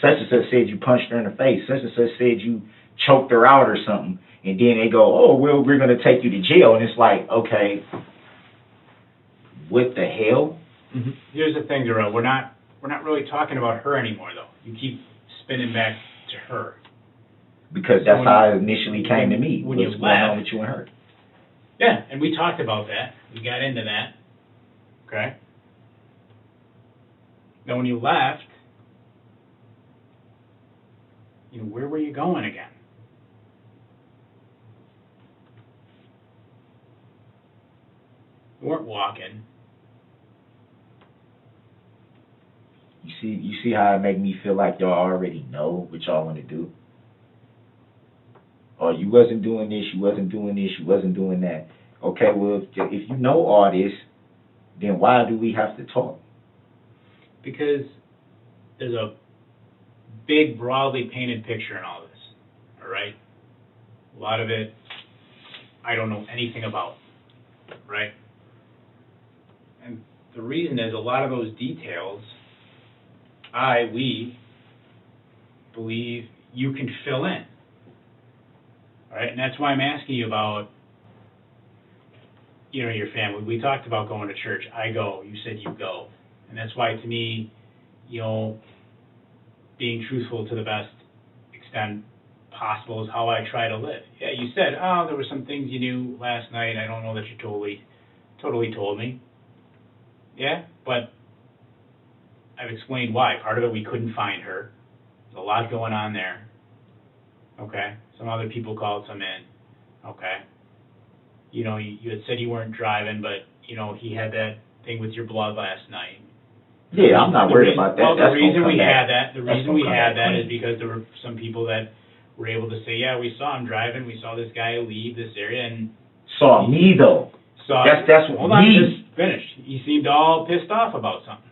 such and such said you punched her in the face, such and such said you choked her out or something, and then they go, oh well, we're gonna take you to jail, and it's like, okay, what the hell? Mm-hmm. Here's the thing, Darrell, we're not really talking about her anymore though. You keep spinning back to her. Because that's how it initially came to me. When What's you going on left. with you and her? Yeah, and we talked about that. We got into that. Okay? Now when you left, you know, where were you going again? You weren't walking. You see how it make me feel like y'all already know what y'all want to do? Or you wasn't doing this, you wasn't doing this, you wasn't doing that. Okay, well, if you know all this, then why do we have to talk? Because there's a big, broadly painted picture in all this, all right? A lot of it I don't know anything about, right? And the reason is a lot of those details, we believe you can fill in. All right, and that's why I'm asking you about, you know, your family. We talked about going to church. I go. You said you go. And that's why, to me, you know, being truthful to the best extent possible is how I try to live. Yeah, you said, oh, there were some things you knew last night. I don't know that you totally told me. Yeah, but I've explained why. Part of it, we couldn't find her. There's a lot going on there. Okay. Some other people called some in. Okay. You know, you had said you weren't driving, but, you know, he had that thing with your blood last night. Yeah, I'm not worried about that. Well, the reason we had that is because there were some people that were able to say, yeah, we saw him driving, we saw this guy leave this area, and saw me though. That's hold on, me. just finished. He seemed all pissed off about something.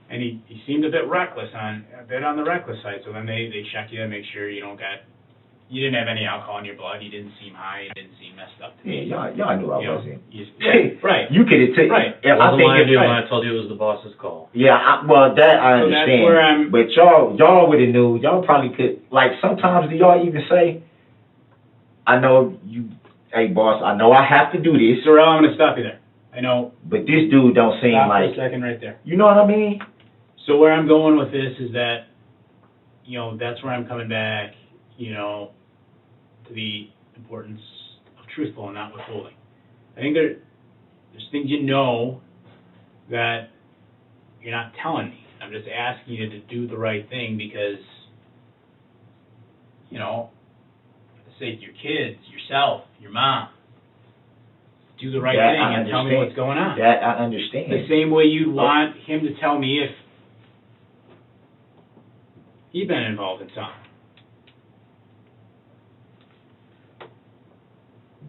And he seemed a bit on the reckless side. So then they check you and make sure you didn't have any alcohol in your blood. You didn't seem high. You didn't seem messed up. Yeah, y'all knew I wasn't. Right. You could have taken. Right. I think I knew when I told you it was the boss's call. Yeah, well, that I understand. That's where I'm. But y'all would have knew. Y'all probably could. Like sometimes, do y'all even say, "I know you, hey boss, I know I have to do this." Darrell, I'm going to stop you there. I know. But this dude don't seem Stop like. for a second right there. You know what I mean? So where I'm going with this is that, you know, that's where I'm coming back, you know, to the importance of truthful and not withholding. I think there's things you know that you're not telling me. I'm just asking you to do the right thing because, you know, for the sake of your kids, yourself, your mom, do the right thing and tell me what's going on. That I understand. The same way you'd want him to tell me if he'd been involved in something.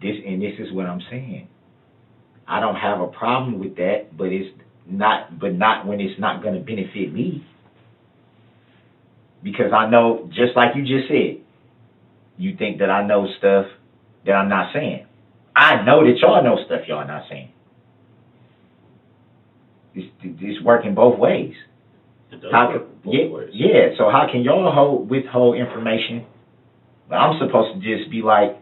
this is what I'm saying. I don't have a problem with that, but not when it's not going to benefit me. Because I know, just like you just said, you think that I know stuff that I'm not saying. I know that y'all know stuff y'all not saying. It's working both ways. It does work both ways. Yeah, so how can y'all withhold information? But I'm supposed to just be like,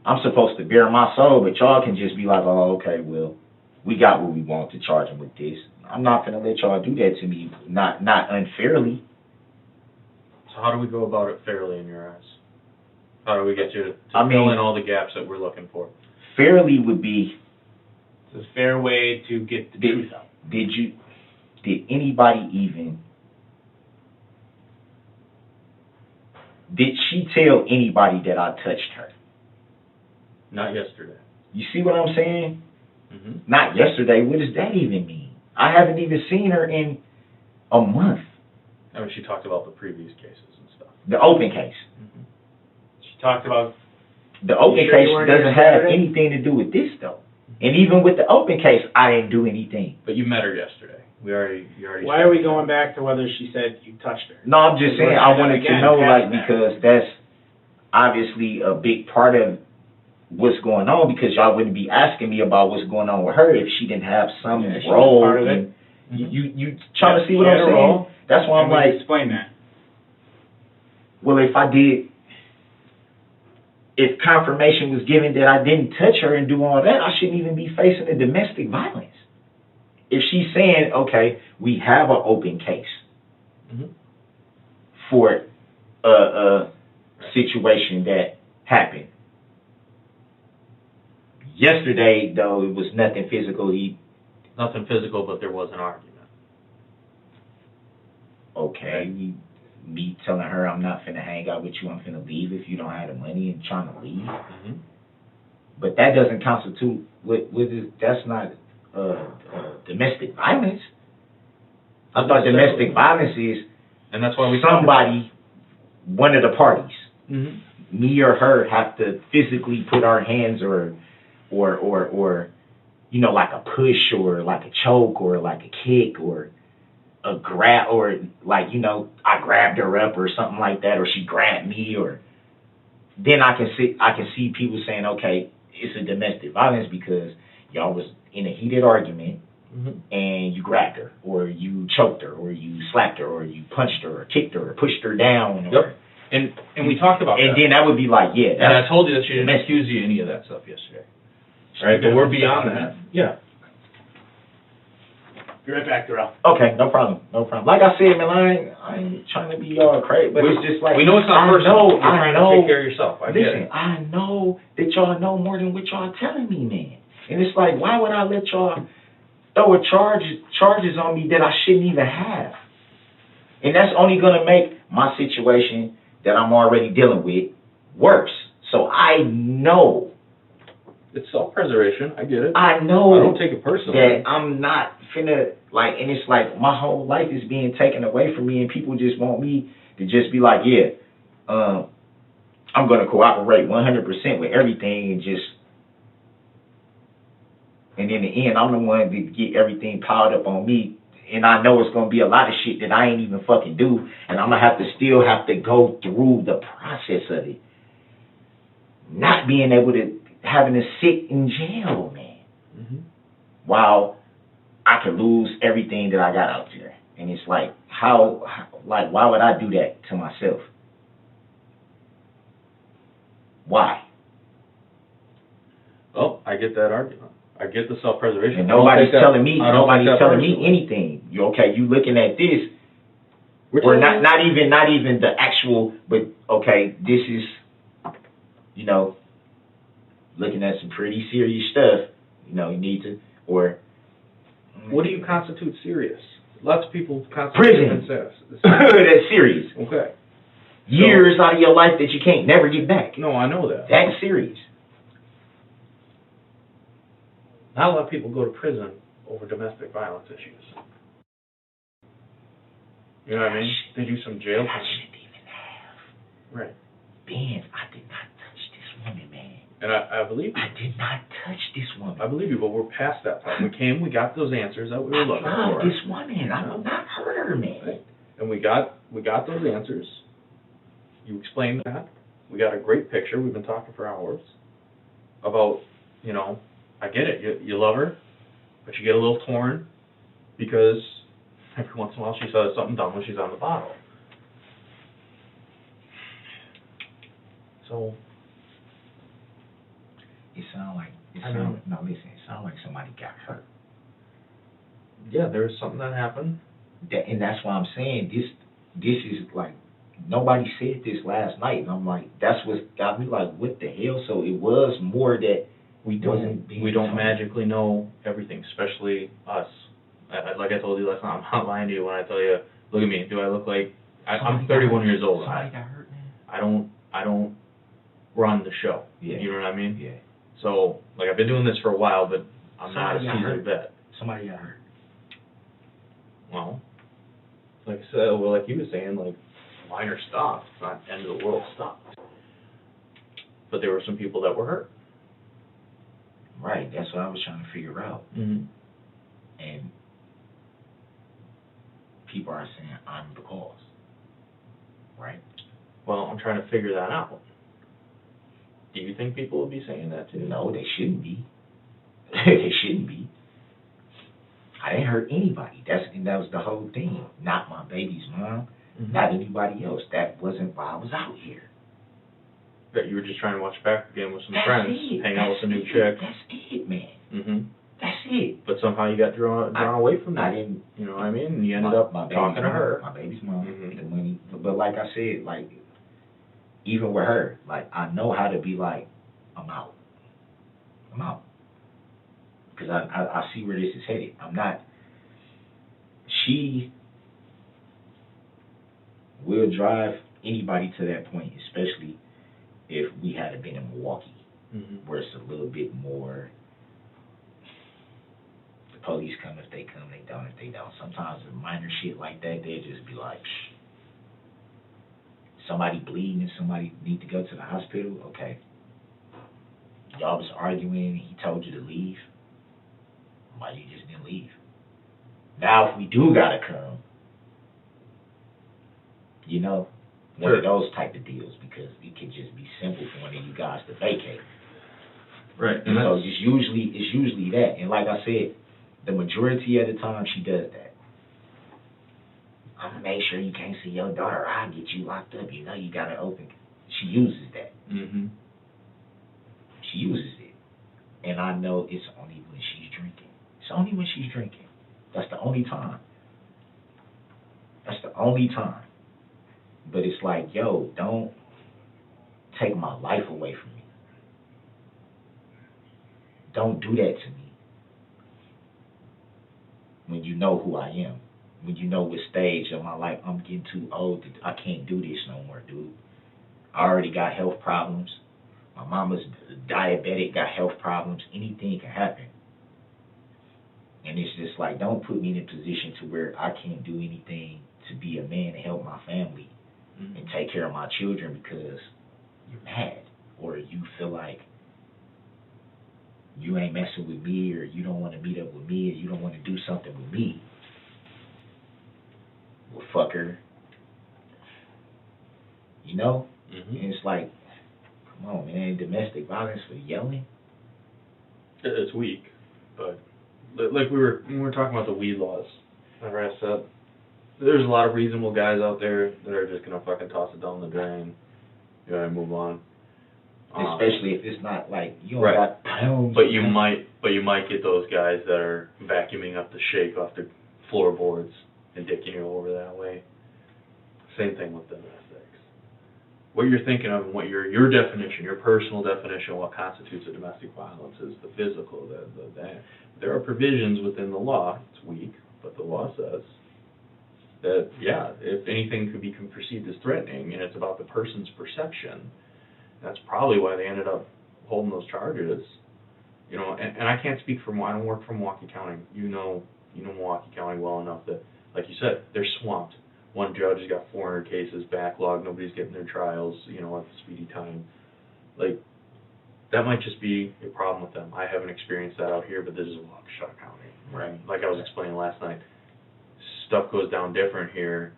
I'm supposed to bare my soul, but y'all can just be like, oh, okay, well, we got what we want to charge him with this. I'm not going to let y'all do that to me, not unfairly. So how do we go about it fairly in your eyes? How do we get you to fill in all the gaps that we're looking for? Fairly would be... It's a fair way to get the truth out. Did anybody even... Did she tell anybody that I touched her? Not yesterday. You see what I'm saying? Mm-hmm. Not yesterday. What does that even mean? I haven't even seen her in a month. I mean, she talked about the previous cases and stuff. The open case. Mm-hmm. She talked about... The open sure case you weren't doesn't here have Saturday? anything to do with this, though. And even with the open case, I didn't do anything. But you met her yesterday. You already. Why are we going back to whether she said you touched her? No, I'm just saying, I wanted to know, like, Past that. because that's obviously a big part of what's going on, because y'all wouldn't be asking me about what's going on with her if she didn't have some Yeah, she was role. part of it. You trying to see She what had I'm a saying? role, That's why I'm and we like, explain that. well, if confirmation was given that I didn't touch her and do all that, I shouldn't even be facing a domestic violence. If she's saying, okay, we have an open case for a situation that happened. Yesterday, though, it was nothing physical. Nothing physical, but there was an argument. Okay, me telling her I'm not finna hang out with you, I'm finna leave if you don't have the money and trying to leave. Mm-hmm. But that doesn't constitute, that's not domestic violence. I thought domestic violence is and that's why we somebody, one of the parties, mm-hmm. me or her, have to physically put our hands or you know, like a push or like a choke or like a kick or a grab, or like, you know, I grabbed her up or something like that, or she grabbed me, or then I can see people saying, okay, it's a domestic violence because y'all was in a heated argument and you grabbed her or you choked her or you slapped her or you punched her or kicked her or pushed her down. Or, and we talked about that. And then that would be like, yeah. And I told you that she didn't accuse you of any of that stuff yesterday. All right, but we're beyond that. Yeah. Be right back, Darrell. Okay, no problem. Like I said, man, I ain't trying to be all crazy, but it's just like, we know it's not personal. You're trying to take care of yourself. I get it. I know that y'all know more than what y'all telling me, man. And it's like, why would I let y'all throw charges on me that I shouldn't even have? And that's only gonna make my situation that I'm already dealing with worse. So I know. It's self-preservation. I get it. I know. I don't take it personally. That I'm not finna, like, and it's like my whole life is being taken away from me, and people just want me to just be like, yeah, I'm gonna cooperate 100% with everything, and in the end, I'm the one that get everything piled up on me, and I know it's gonna be a lot of shit that I ain't even fucking do, and I'm gonna still have to go through the process of it. Not being able to, having to sit in jail, man, while I could lose everything that I got out there. And it's like, why would I do that to myself? Why? Well, I get that argument. I get the self-preservation. And nobody's telling me anything. You looking at this, or not even the actual, but okay, this is, you know, looking at some pretty serious stuff. You know, you need to, or what do you constitute serious? Lots of people constitute prison. That's serious. Okay. Years out of your life that you can't never get back. No, I know that. That's serious. Not a lot of people go to prison over domestic violence issues. You know what I mean? They do some jail time. I shouldn't even have. Right. Ben, I did not touch this woman, man. And I believe you. I did not touch this woman. I believe you, but we're past that part. We got those answers that we were looking I love for. this woman. I will not hurt her, man. Right. And we got those answers. You explained that. We got a great picture. We've been talking for hours about, you know, I get it. You love her, but you get a little torn because every once in a while she says something dumb when she's on the bottle. So. It sound like somebody got hurt. Yeah, there was something that happened. And that's why I'm saying this is like, nobody said this last night, and I'm like, that's what got me like, what the hell? So it was more that we don't magically know everything, especially us. Like I told you last time, I'm not lying to you when I tell you, look at me. Do I look like I'm 31 years old? Somebody got hurt, man. I don't run the show. Yeah. You know what I mean? Yeah. So, like, I've been doing this for a while, but I'm not a seasoned vet. Somebody got hurt. Well, like I said, like you were saying, like, minor stuff. It's not end of the world stuff. But there were some people that were hurt. Right. That's what I was trying to figure out. Mm-hmm. And people are saying I'm the cause. Right? Well, I'm trying to figure that out. Do you think people will be saying that too? No, they shouldn't be. They shouldn't be. I didn't hurt anybody. That was the whole thing. Not my baby's mom. Mm-hmm. Not anybody else. That wasn't why I was out here. That you were just trying to watch back again with some That's friends, it. hang out with a new That's chick. That's it, man. Mm-hmm. That's it. But somehow you got drawn away from that. I didn't. You know what I mean? And you ended up talking to her. My baby's mom. Mm-hmm. The money. But like I said, like, even with her, like, I know how to be like, I'm out. I'm out. Because I see where this is headed. I'm not. She will drive anybody to that point, especially if we had been in Milwaukee, Mm-hmm. where it's a little bit more. The police come if they come, they don't if they don't. Sometimes the minor shit like that, they just be like, psh. Somebody bleeding and somebody need to go to the hospital, okay. Y'all was arguing and he told you to leave. Why you just didn't leave? Now if we do gotta come, you know, one of those type of deals, because it can just be simple for one of you guys to vacate. Right. And so it's usually that. And like I said, the majority of the time she does that. I'm gonna make sure you can't see your daughter. I'll get you locked up. You know you gotta open. She uses that. Mm-hmm. She uses it. And I know it's only when she's drinking. It's only when she's drinking. That's the only time. That's the only time. But it's like, yo, don't take my life away from me. Don't do that to me. When you know who I am. When you know what stage of my life, I'm getting too old. I can't do this no more, dude. I already got health problems. My mama's diabetic, got health problems. Anything can happen. And it's just like, don't put me in a position to where I can't do anything to be a man and help my family and take care of my children because you're mad or you feel like you ain't messing with me or you don't want to meet up with me or you don't want to do something with me. Well, fucker. You know? Mm-hmm. And it's like, come on, man, domestic violence for yelling? It's weak, but like when we were talking about the weed laws, remember I said, there's a lot of reasonable guys out there that are just gonna fucking toss it down the drain. You gotta move on. Especially if it's not like you don't right. got pounds. But you might get those guys that are vacuuming up the shake off the floorboards and dicking you over that way. Same thing with domestics. What you're thinking of and what your definition, your personal definition of what constitutes a domestic violence is the physical, that. There are provisions within the law, it's weak, but the law says that, yeah, if anything could be perceived as threatening and it's about the person's perception, that's probably why they ended up holding those charges. You know, and I can't speak for, I don't work for Milwaukee County. You know Milwaukee County well enough that, like you said, they're swamped. One judge has got 400 cases backlogged, nobody's getting their trials, you know, at the speedy time. Like, that might just be a problem with them. I haven't experienced that out here, but this is Waukesha County. Right. Like I was explaining last night, stuff goes down different here,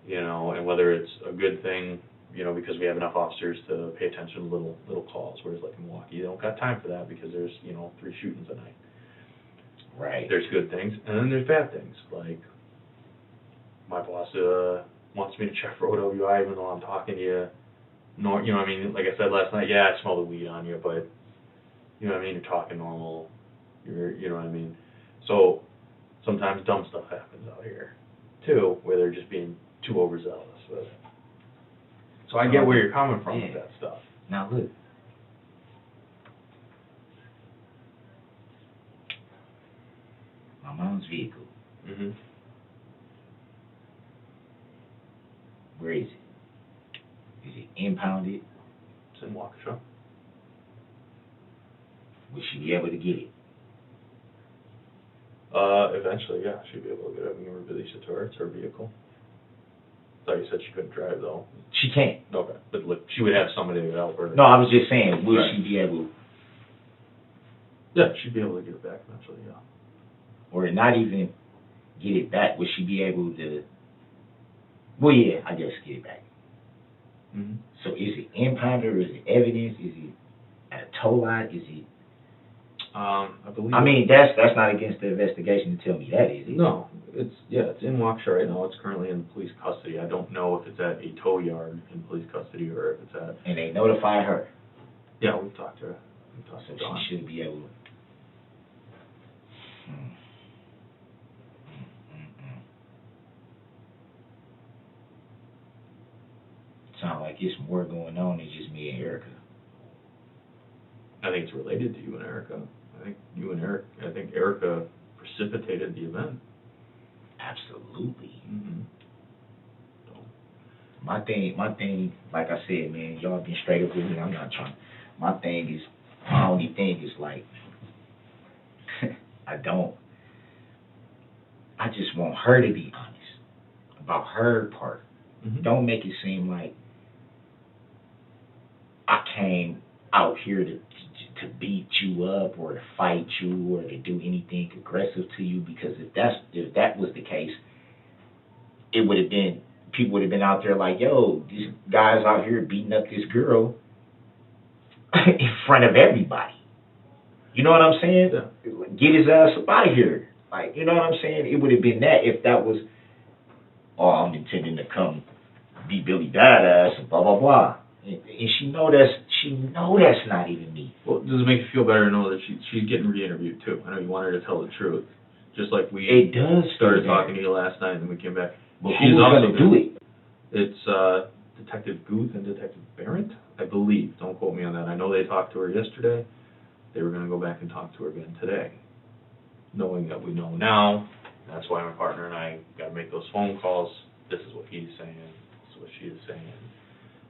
you know, and whether it's a good thing, you know, because we have enough officers to pay attention to little calls, whereas like in Milwaukee, you don't got time for that because there's, you know, 3 shootings a night. Right. There's good things, and then there's bad things, like my boss wants me to check for OWI even though I'm talking to you. No, you know what I mean? Like I said last night, yeah, I smell the weed on you, but, you know what I mean? You're talking normal. You know what I mean? So sometimes dumb stuff happens out here, too, where they're just being too overzealous with it. So I get where you're coming from with that stuff. Now look. My mom's vehicle. Mm-hmm. Where is it? Is it impounded? It's in Waukesha. Will she be able to get it? Eventually, yeah, she'd be able to get it. We can release it to her. It's her vehicle. Thought you said she couldn't drive, though. She can't. Okay, but look, she would have somebody to help her. No, I was just saying, will Right. she be able, Yeah, she'd be able to get it back eventually, yeah. or not even get it back, will she be able to, well, yeah, I guess get it back. Mm-hmm. So is it impounded, or is it evidence, is it at a tow lot, is it? I believe. I mean, that's not against the investigation to tell me that, is it? No, it's in Waukesha right now. It's currently in police custody. I don't know if it's at a tow yard in police custody or if it's at. And they notified her, Yeah, we've talked to her. We've talked so to Dawn. she should be able to. Sound like it's more going on than just me and Erica. I think it's related to you and Erica. I think Erica precipitated the event. Absolutely. Mm-hmm. My thing, like I said, man, y'all been straight up with me. I'm not trying. My only thing is like, I just want her to be honest about her part. Mm-hmm. Don't make it seem like I came out here to beat you up or to fight you or to do anything aggressive to you, because if that was the case, it would have been, people would have been out there like, yo, this guy's out here beating up this girl in front of everybody. You know what I'm saying? Yeah. Get his ass up out of here. Like, you know what I'm saying? It would have been that if that was, oh, I'm intending to come be Billy Badass and blah, blah, blah. And she know that's not even me. Well, does it make you feel better to know that she's getting re-interviewed too? I know you want her to tell the truth, just like we It does started talking to you last night, and then we came back. But She's who's also going to do it? It's Detective Guth and Detective Barrett, I believe. Don't quote me on that. I know they talked to her yesterday. They were going to go back and talk to her again today. Knowing that we know now, that's why my partner and I got to make those phone calls. This is what he's saying. This is what she is saying.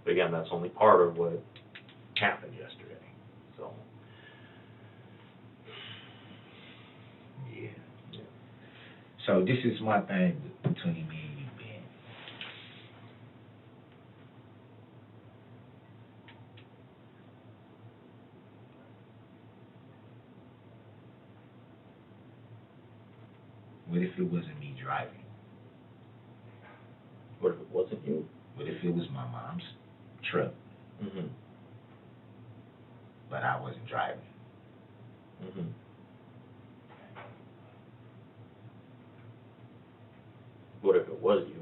But again, that's only part of what happened yesterday. So. Yeah. So this is my thing between me and you, Ben. What if it wasn't me driving? What if it wasn't you? What if it was my mom's truck, Mm-hmm. but I wasn't driving? Mm-hmm. What if it was you?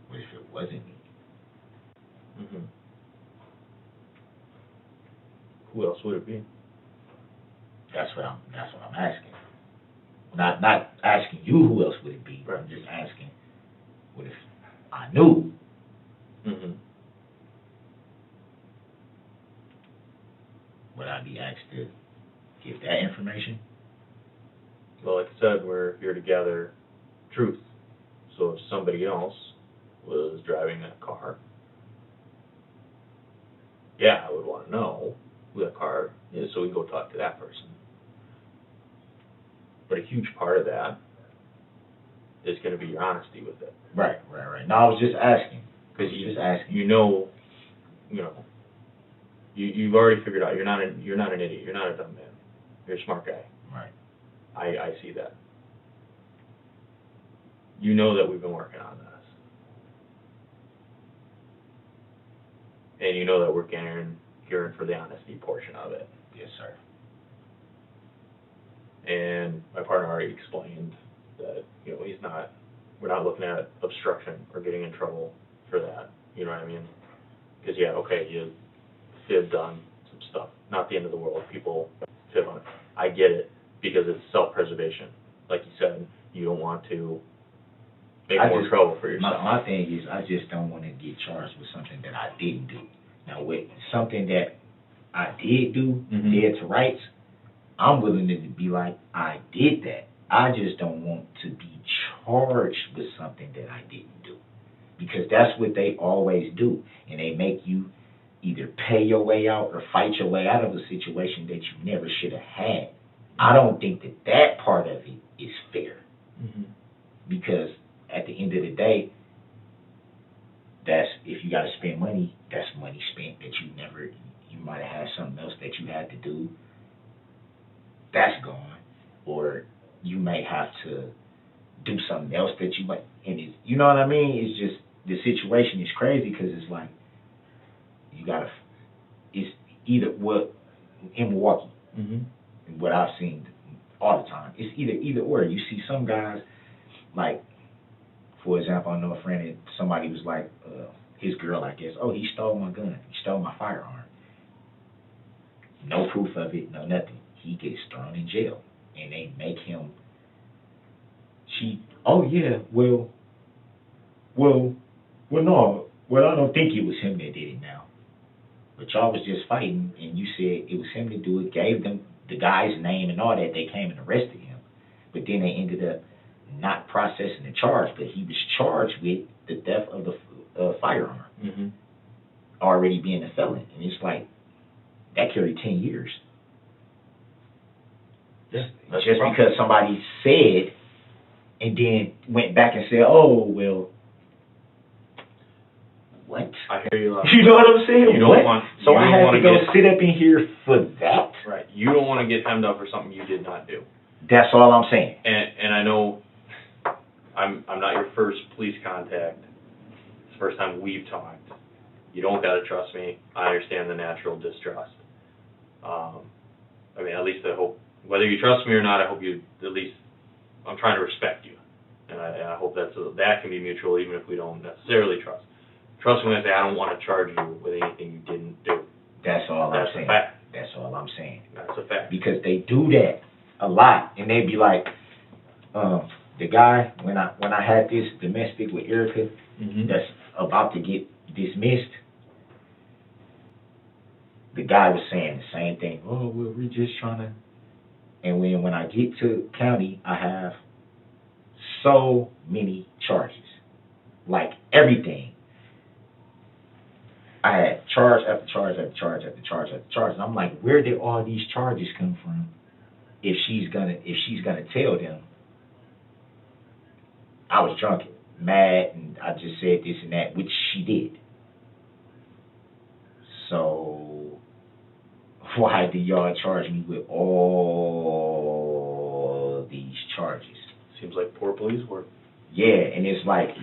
What if it wasn't me? Mm-hmm. Who else would it be? That's what I'm asking. Not asking you who else would it be. Right. I'm just asking, what if I knew? Mm-hmm. Would I be asked to give that information? Well, like I said, we're here to gather truth. So if somebody else was driving that car, yeah, I would want to know who that car is so we can go talk to that person. But a huge part of that is going to be your honesty with it. Right. No, I was just asking. Because Just asking. you know You've already figured out, you're not an idiot, you're not a dumb man. You're a smart guy. Right. I see that. You know that we've been working on this. And you know that we're gearing for the honesty portion of it. Yes, sir. And my partner already explained that, you know, we're not looking at obstruction or getting in trouble for that. You know what I mean? Because, yeah, okay, you fibbed on some stuff. Not the end of the world. People fib on it. I get it, because it's self-preservation. Like you said, you don't want to make more trouble for yourself. My thing is, I just don't want to get charged with something that I didn't do. Now, with something that I did do, dead to rights, I'm willing to be like, I did that. I just don't want to be charged with something that I didn't do. Because that's what they always do. And they make you either pay your way out or fight your way out of a situation that you never should have had. I don't think that part of it is fair. Because at the end of the day, if you got to spend money, that's money spent that you might have had something else that you had to do. That's gone. Or you may have to do something else that you might, and you know what I mean? It's just, the situation is crazy because it's like, it's either, what, in Milwaukee, what I've seen all the time, it's either or. You see some guys, like, for example, I know a friend, somebody was like, his girl, I guess, oh, he stole my gun, he stole my firearm. No proof of it, no nothing. He gets thrown in jail, and they make him, oh yeah, well, no, I don't think it was him that did it now. But y'all was just fighting, and you said it was him to do it, gave them the guy's name and all that, they came and arrested him. But then they ended up not processing the charge, but he was charged with the theft of the firearm, already being a felon. And it's like, that carried 10 years. Yeah, just because somebody said, and then went back and said, oh, well, what? I hear you. You know what I'm saying? You don't want. So I had to go sit up in here for that? Right. You don't want to get hemmed up for something you did not do. That's all I'm saying. And I know I'm not your first police contact. It's the first time we've talked. You don't got to trust me. I understand the natural distrust. I mean, at least I hope, whether you trust me or not, I hope you, at least, I'm trying to respect you. And I hope that can be mutual, even if we don't necessarily trust. Trust me when I say I don't want to charge you with anything you didn't do. That's all I'm saying. That's a fact. That's all I'm saying. That's a fact. Because they do that a lot, and they be like, the guy, when I had this domestic with Erica, that's about to get dismissed, the guy was saying the same thing. Oh, well, we're just trying to. And when I get to county, I have so many charges, like everything. I had charge after charge after charge after charge after charge, and I'm like, where did all these charges come from? If she's gonna tell them, I was drunk, mad, and I just said this and that, which she did. So why do y'all charge me with all these charges? Seems like poor police work. Yeah, and it's like,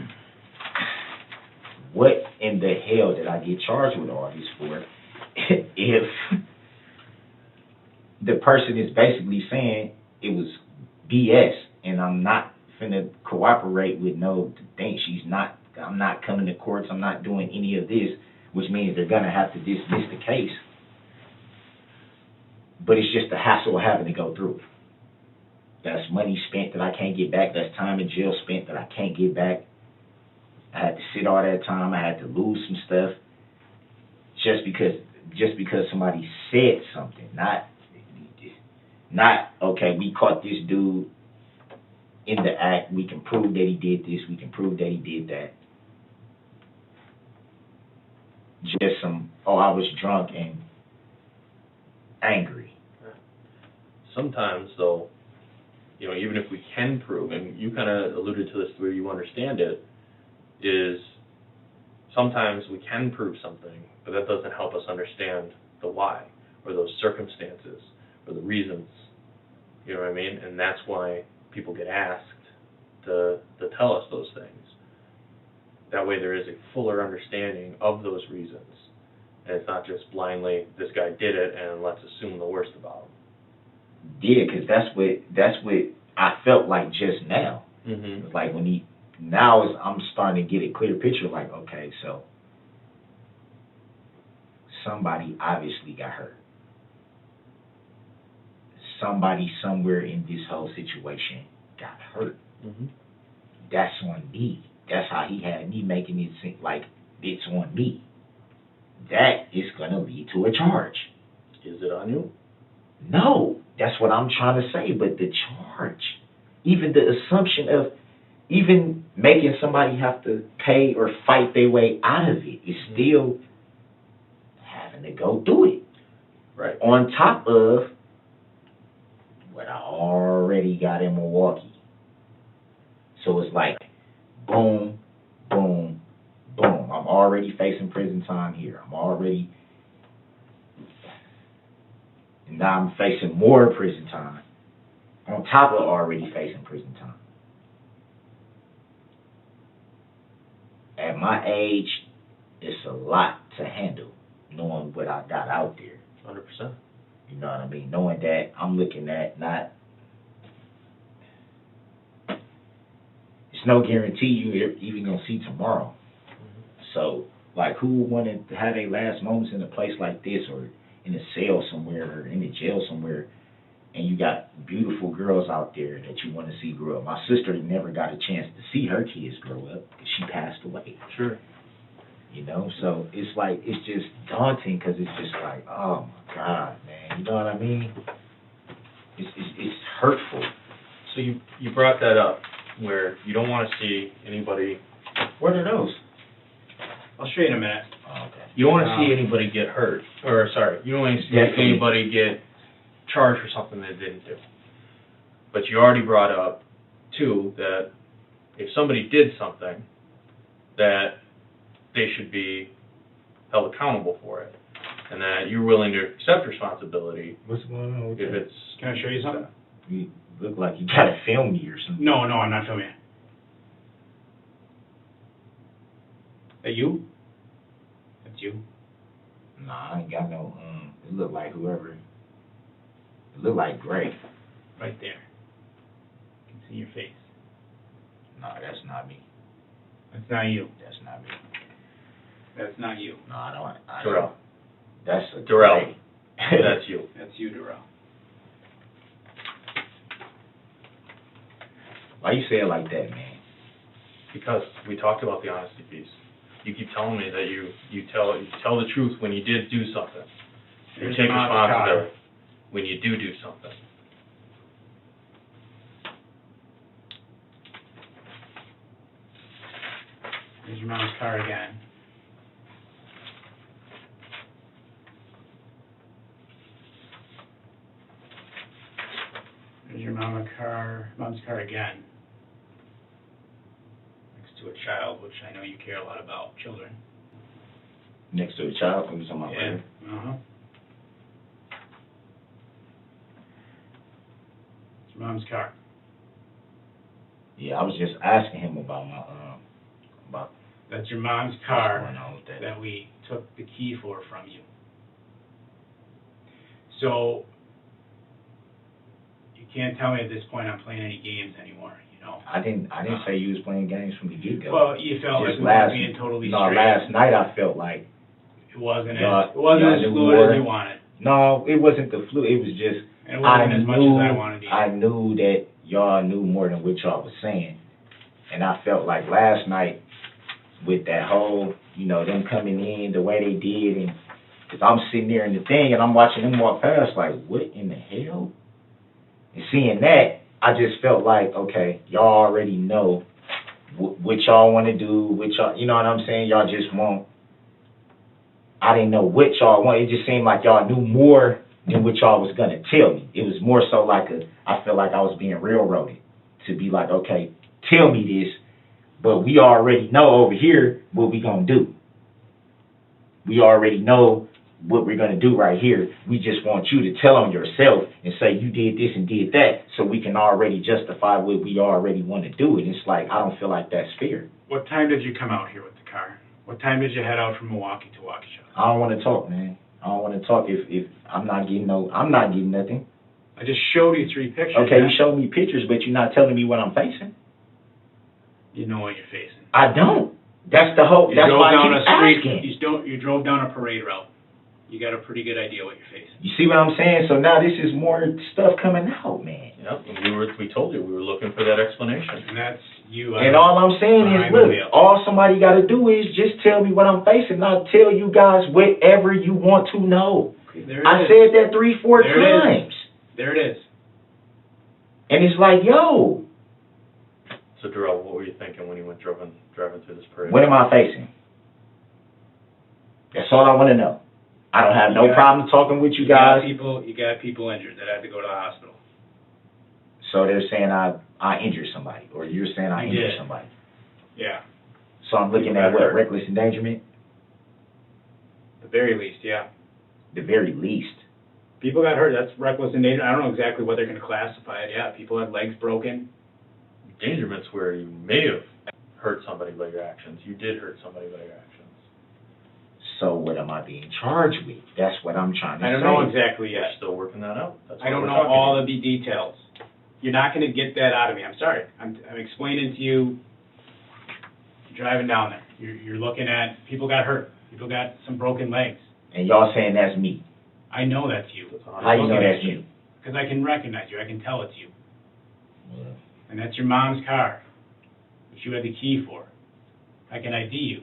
what in the hell did I get charged with all this for? If the person is basically saying it was BS, and I'm not finna cooperate with no thing. I'm not coming to courts, I'm not doing any of this, which means they're gonna have to dismiss the case. But it's just the hassle of having to go through. That's money spent that I can't get back. That's time in jail spent that I can't get back. I had to sit all that time. I had to lose some stuff just because somebody said something. Not okay, we caught this dude in the act. We can prove that he did this. We can prove that he did that. Just I was drunk and angry. Sometimes, though, you know, even if we can prove, and you kind of alluded to this where you understand it, is sometimes we can prove something, but that doesn't help us understand the why, or those circumstances, or the reasons. You know what I mean? And that's why people get asked to tell us those things. That way there is a fuller understanding of those reasons. And it's not just blindly, this guy did it, and let's assume the worst about him. Yeah, because that's what I felt like just now. Mm-hmm. Like when I'm starting to get a clear picture, like, okay, so somebody obviously got hurt. Somebody somewhere in this whole situation got hurt. Mm-hmm. That's on me. That's how he had me making it seem like it's on me. That is going to lead to a charge. Is it on you? No, that's what I'm trying to say. But the charge, even the assumption of even making somebody have to pay or fight their way out of it is still having to go do it. Right. On top of what I already got in Milwaukee. So it's like, boom, boom, boom. I'm already facing prison time here. Now I'm facing more prison time. On top of already facing prison time. At my age, it's a lot to handle, knowing what I got out there. 100%. You know what I mean? Knowing that I'm looking at not... It's no guarantee you're even going to see tomorrow. Mm-hmm. So, like, who wanted to have their last moments in a place like this, or in a cell somewhere, or in a jail somewhere, and you got beautiful girls out there that you want to see grow up? My sister never got a chance to see her kids grow up because she passed away. Sure. You know, so it's like, it's just daunting because it's just like, oh my God, man, you know what I mean? It's hurtful. So you brought that up, where you don't want to see anybody. What are those? I'll show you in a minute. Oh, okay. You don't want to see anybody get hurt, or sorry, you don't want to see Definitely. anybody get charged for something they didn't do. But you already brought up, too, that if somebody did something, that they should be held accountable for it, and that you're willing to accept responsibility What's going on with if that? it's... Can I show you something? You look like you gotta film me or something. No, I'm not filming it. That you? That's you. Nah, I ain't got no, it look like whoever, it look like Gray. Right there. You can see your face. Nah, that's not me. That's not you. That's not me. That's not you. No, I don't. Darrell. That's a Darrell. Gray. That's you. That's you, Darrell. Why you say it like that, man? Because we talked about the honesty piece. You keep telling me that you tell the truth when you did do something. You Here's take Mom's responsibility when you do something. Here's your mom's car again. There's your mom's car again. Next to a child, which I know you care a lot about, children. Next to a child, who's on my Yeah. right? Uh-huh. It's your mom's car. Yeah, I was just asking him about my, about That's your mom's what's car going on with that. that we took the key for from you. So, you can't tell me at this point I'm playing any games anymore, you know? I didn't say you was playing games from the get-go. Well, you felt like Just we weren't being totally straight. last night I felt like, It wasn't y'all- as, it wasn't y'all as knew fluid more. as you wanted. no, it wasn't the flu, it was just, And it wasn't as much as I wanted to. I knew that y'all knew more than what y'all was saying. And I felt like last night, with that whole, you know, them coming in the way they did, and because I'm sitting there in the thing, and I'm watching them walk past, like, what in the hell? And seeing that, I just felt like, okay, y'all already know what y'all want to do, what y'all, you know what I'm saying? Y'all just want, I didn't know what y'all want. It just seemed like y'all knew more than what y'all was going to tell me. It was more so like I felt like I was being railroaded to be like, okay, tell me this, but we already know over here what we going to do. We already know what we're gonna do right here, we just want you to tell on yourself and say you did this and did that, so we can already justify what we already want to do. And it's like, I don't feel like that's fair. What time did you come out here with the car? What time did you head out from Milwaukee to Waukesha? I don't want to talk, man. I don't want to talk if I'm not getting nothing. I just showed you 3 pictures. Okay, man. you showed me pictures, but you're not telling me what I'm facing. You know what you're facing. I don't. That's the whole. You That's drove why down I a keep street. asking. You drove down a parade route. You got a pretty good idea what you're facing. You see what I'm saying? So now this is more stuff coming out, man. Yep, and we told you, we were looking for that explanation. And that's you. And all I'm saying is, behind the look, wheel. all somebody got to do is just tell me what I'm facing. I'll tell you guys whatever you want to know. Okay, there it I is. said that 3-4 There it is. times. There it is. And it's like, yo, So Darrell, what were you thinking when you went driving through this parade? what am I facing? That's all I want to know. I don't have no problem talking with you guys. You got people injured that had to go to the hospital. So they're saying I injured somebody, or you're saying I You injured did. somebody. Yeah. So I'm looking People at got what, hurt. reckless endangerment? At the very least, yeah. The very least. People got hurt. That's reckless endangerment. I don't know exactly what they're going to classify it. Yeah, people had legs broken. Endangerment's where you may have hurt somebody by your actions. You did hurt somebody by your actions. So what am I being charged with? That's what I'm trying to say. I don't know exactly We're yet. still working that out. That's I what don't we're know talking all about. of the details. You're not going to get that out of me. I'm sorry. I'm explaining to you. Driving down there, you're looking at people got hurt. People got some broken legs. And y'all saying that's me. I know that's you. How you know that's me? Because I can recognize you. I can tell it's you. And that's your mom's car, which you had the key for. I can ID you,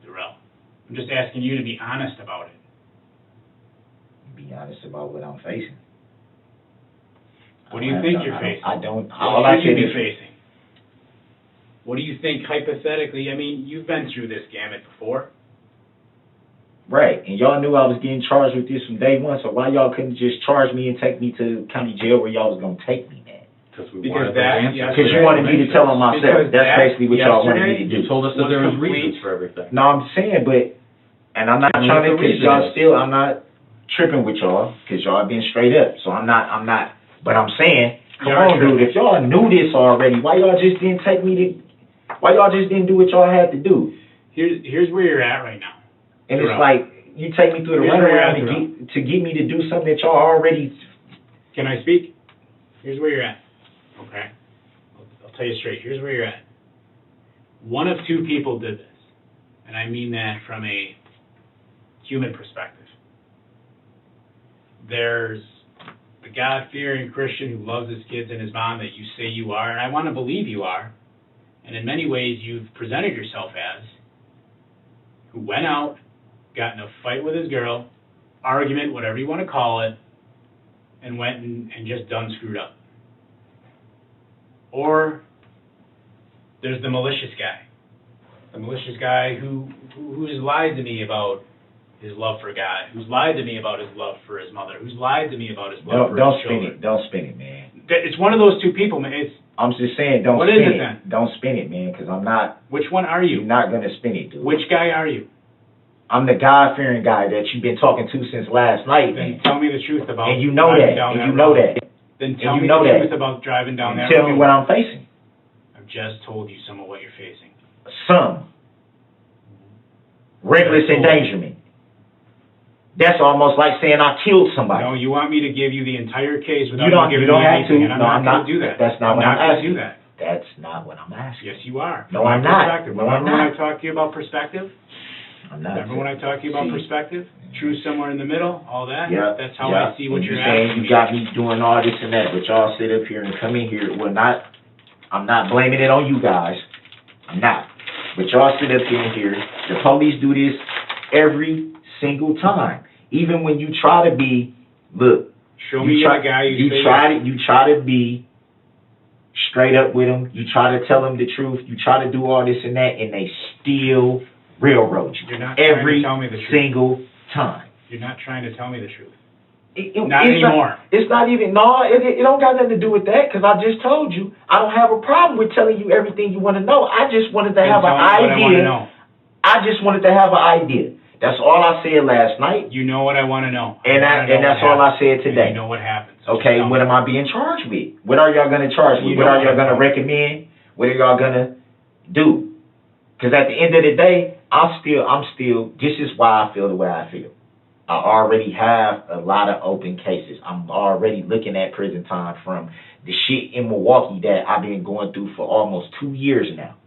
Darrell. I'm just asking you to be honest about it. Be honest about what I'm facing. What do you think you're facing? I don't. What All I should you said be is facing? What do you think hypothetically? I mean, you've been through this gamut before. right, and y'all knew I was getting charged with this from day one. So why y'all couldn't just charge me and take me to county jail where y'all was gonna take me, man? Because we Because wanted that- those answers. yeah, Because you wanted me to tell on myself. Because That's that basically what y'all wanted me to You do. told us that there was complete- reasons for everything. No, I'm saying, but, and I'm not Tell me trying what to, the because reason y'all is. still, I'm not tripping with y'all, because y'all been straight up. So I'm not, but I'm saying, come You are on, dude, if y'all knew this already, why y'all just didn't take me to, why y'all just didn't do what y'all had to do? Here's where you're at right now. And it's Darrell. like, you take me through the Here's where you're runaround at, to get me to do something that y'all already, Can I speak? Here's where you're at. Okay. I'll tell you straight. Here's where you're at. One of 2 people did this. And I mean that from a human perspective. There's the God-fearing Christian who loves his kids and his mom that you say you are, and I want to believe you are. And in many ways you've presented yourself as, who went out, got in a fight with his girl, argument, whatever you want to call it, and went and just done screwed up. Or there's the malicious guy. The malicious guy who's lied to me about his love for God, who's lied to me about his love for his mother, who's lied to me about his love for don't his spin children. it, don't spin it, man. It's one of those 2 people, man. I'm just saying, don't What spin is it it. then? Don't spin it, man, because I'm not, Which one are you're you? not gonna spin it, dude. Which guy are you? I'm the God-fearing guy that you've been talking to since last night, Then man. tell me the truth about And you know driving that, down and that you know road. that. Then And tell you me know the that. truth about driving down And that tell road. me what I'm facing. I've just told you some of what you're facing. Some. Reckless Very cool. endangerment. That's almost like saying I killed somebody. No, you want me to give you the entire case without You don't giving have me anything, to. and I'm No, not I'm going not. to do that. That's not what I'm not asking. going to do that. That's not what I'm asking. Yes, you are. No, From my I'm not. perspective. No, I'm Remember when not. I talked to you about perspective? I'm not. Remember when I talked to you about See. perspective? True somewhere in the middle, all that? Yeah. That's how yeah. I see what And you're you saying asking you got me doing all this and that, but y'all sit up here and come in here. Well, I'm not blaming it on you guys. I'm not. But y'all sit up in here. The police do this every single time. Even when you try to be, look. Show me a guy you say you try to be straight up with them. You try to tell them the truth. You try to do all this and that, and they still railroad you You're not trying every to tell me the truth. single time. You're not trying to tell me the truth. Not anymore. It's not even, no, it don't got nothing to do with that, because I just told you, I don't have a problem with telling you everything you want to know. I just wanted to have an Tell me what I want to idea. know. I just wanted to have an idea. That's all I said last night. You know what I want to know. And that's all I said today. You know what happened. So okay, what am I being charged with? What are y'all going to charge me? What are y'all going to recommend? What are y'all going to do? Because at the end of the day, I'm still, this is why I feel the way I feel. I already have a lot of open cases. I'm already looking at prison time from the shit in Milwaukee that I've been going through for almost 2 years now.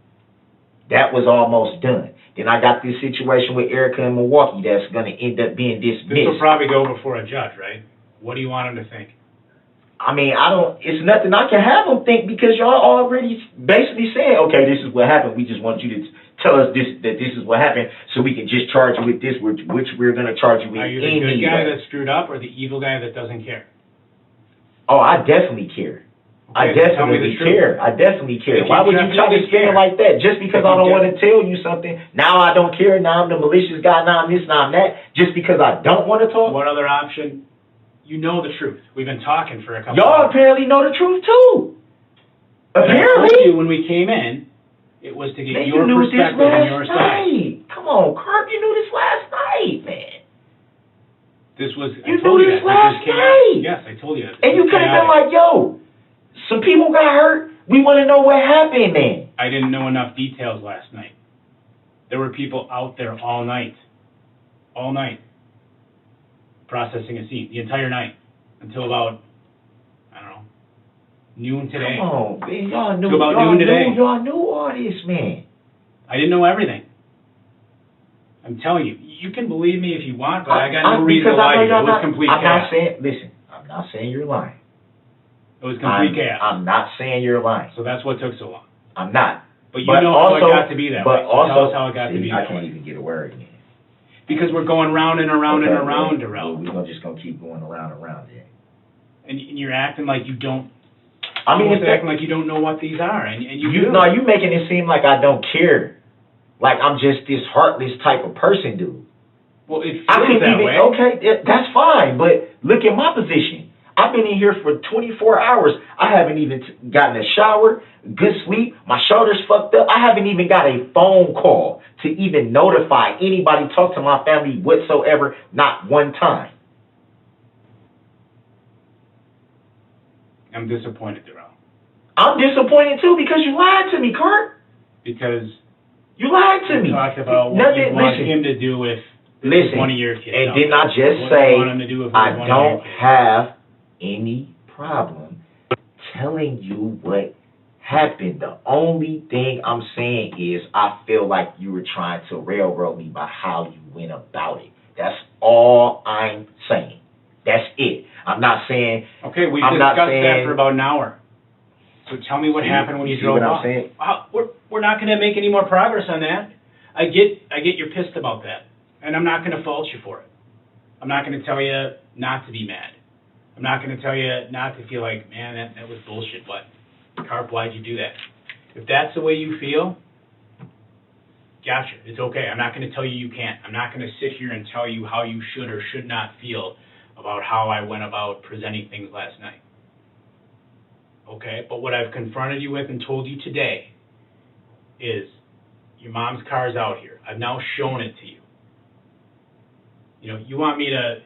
That was almost done. Then I got this situation with Erica in Milwaukee that's going to end up being dismissed. This will probably go before a judge, right? What do you want him to think? I mean, it's nothing I can have them think because y'all already basically said, okay, this is what happened. We just want you to tell us that this is what happened so we can just charge you with this, which we're going to charge you with anyway. Are you the good guy that screwed up or the evil guy that doesn't care? Oh, I definitely care. Okay, I definitely care. I definitely care. Why would you try to scare like that? Just because I don't want to tell you something, now I don't care, now I'm the malicious guy, now I'm this, now I'm that, just because I don't want to talk? What other option? You know the truth. We've been talking for a couple Y'all apparently know the truth too. Apparently. I told you when we came in, it was to get your perspective and your side. Come on, Kirk, you knew this last night, man. This was, you knew this last night. Yes, I told you. And you could have been like, yo, some people got hurt. We want to know what happened, man. I didn't know enough details last night. There were people out there all night, processing a scene, the entire night, until about, I don't know, noon today. Come on, man. Y'all knew, y'all knew all this, man. I didn't know everything. I'm telling you, you can believe me if you want, but I got no reason to lie to you. It was complete chaos. I'm not saying you're lying. It was complete chaos. I'm not saying you're lying. So that's what took so long. I'm not. But you know how it got to be that way. So tell us how it got to be that way. I can't even get a word in. Because we're going round and around and around, Darrell. We're just going to keep going around and around here. And you're acting like you don't, acting like you don't know what these are, and you do. No, you making it seem like I don't care. Like I'm just this heartless type of person, dude. Well, it feels that way. Okay, that's fine, but look at my position. I've been in here for 24 hours. I haven't even gotten a shower, good sleep. My shoulder's fucked up. I haven't even got a phone call to even notify anybody, talk to my family whatsoever, not one time. I'm disappointed, Darrell. I'm disappointed too because you lied to me, Kurt. Because you lied to me. You talked about what you want him to do if one of your kids. And didn't I just say I don't have any problem telling you what happened? The only thing I'm saying is I feel like you were trying to railroad me by how you went about it. That's all I'm saying. That's it. I'm not saying. Okay, we discussed that for about an hour. So tell me what happened when you drove off. We're not going to make any more progress on that. I get you're pissed about that, and I'm not going to fault you for it. I'm not going to tell you not to be mad. I'm not going to tell you not to feel like, man, that was bullshit. What? Carp, why'd you do that? If that's the way you feel, gotcha. It's okay. I'm not going to tell you can't. I'm not going to sit here and tell you how you should or should not feel about how I went about presenting things last night. Okay? But what I've confronted you with and told you today is your mom's car's out here. I've now shown it to you. You want me to,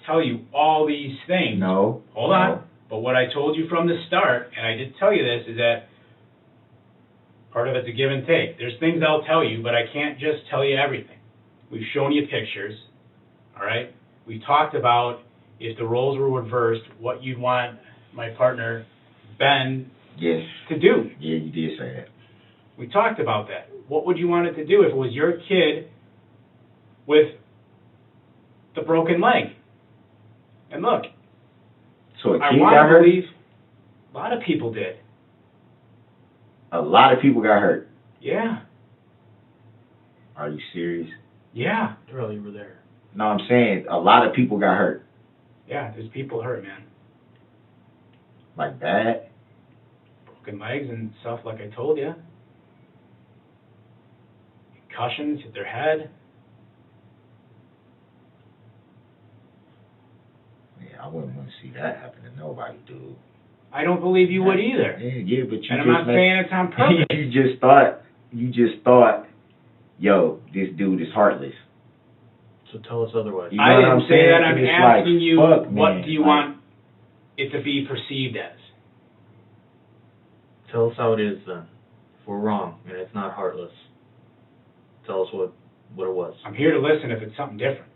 tell you all these things. No. Hold on. But what I told you from the start, and I did tell you this, is that part of it's a give and take. There's things I'll tell you, but I can't just tell you everything. We've shown you pictures, all right? We talked about if the roles were reversed, what you'd want my partner, Ben, to do. Yeah, you did say that. We talked about that. What would you want it to do if it was your kid with the broken leg? And look, so a kid I want got to hurt? believe a lot of people did. A lot of people got hurt. Yeah. Are you serious? Yeah. Darrell, you were there. No, I'm saying a lot of people got hurt. Yeah, there's people hurt, man. Like bad? Broken legs and stuff like I told you. Concussions, hit their head. I wouldn't want to see that happen to nobody, dude. I don't believe you would either. Yeah, but you and I'm not saying it's on purpose. You just thought yo, this dude is heartless. So tell us otherwise. You know I what I'm didn't say that. saying? I'm It's asking like, you, fuck, what man. do you Like, want it to be perceived as? Tell us how it is then. If we're wrong and it's not heartless, tell us what it was. I'm here to listen if it's something different.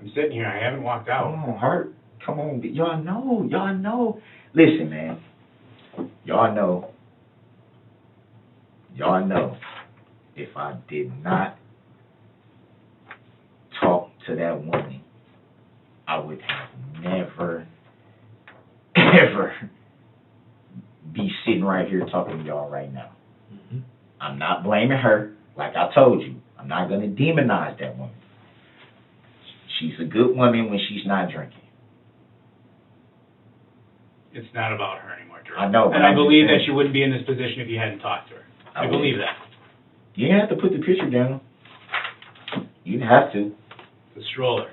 I'm sitting here. I haven't walked Come out. on, Hurt. Come on. Y'all know. Listen, man. Y'all know. If I did not talk to that woman, I would have never, ever be sitting right here talking to y'all right now. Mm-hmm. I'm not blaming her. Like I told you, I'm not going to demonize that woman. She's a good woman when she's not drinking. It's not about her anymore, Darrell. I know, but and I I'm just believe saying. that you wouldn't be in this position if you hadn't talked to her. I believe that. You didn't have to put the picture down. You didn't have to. The stroller.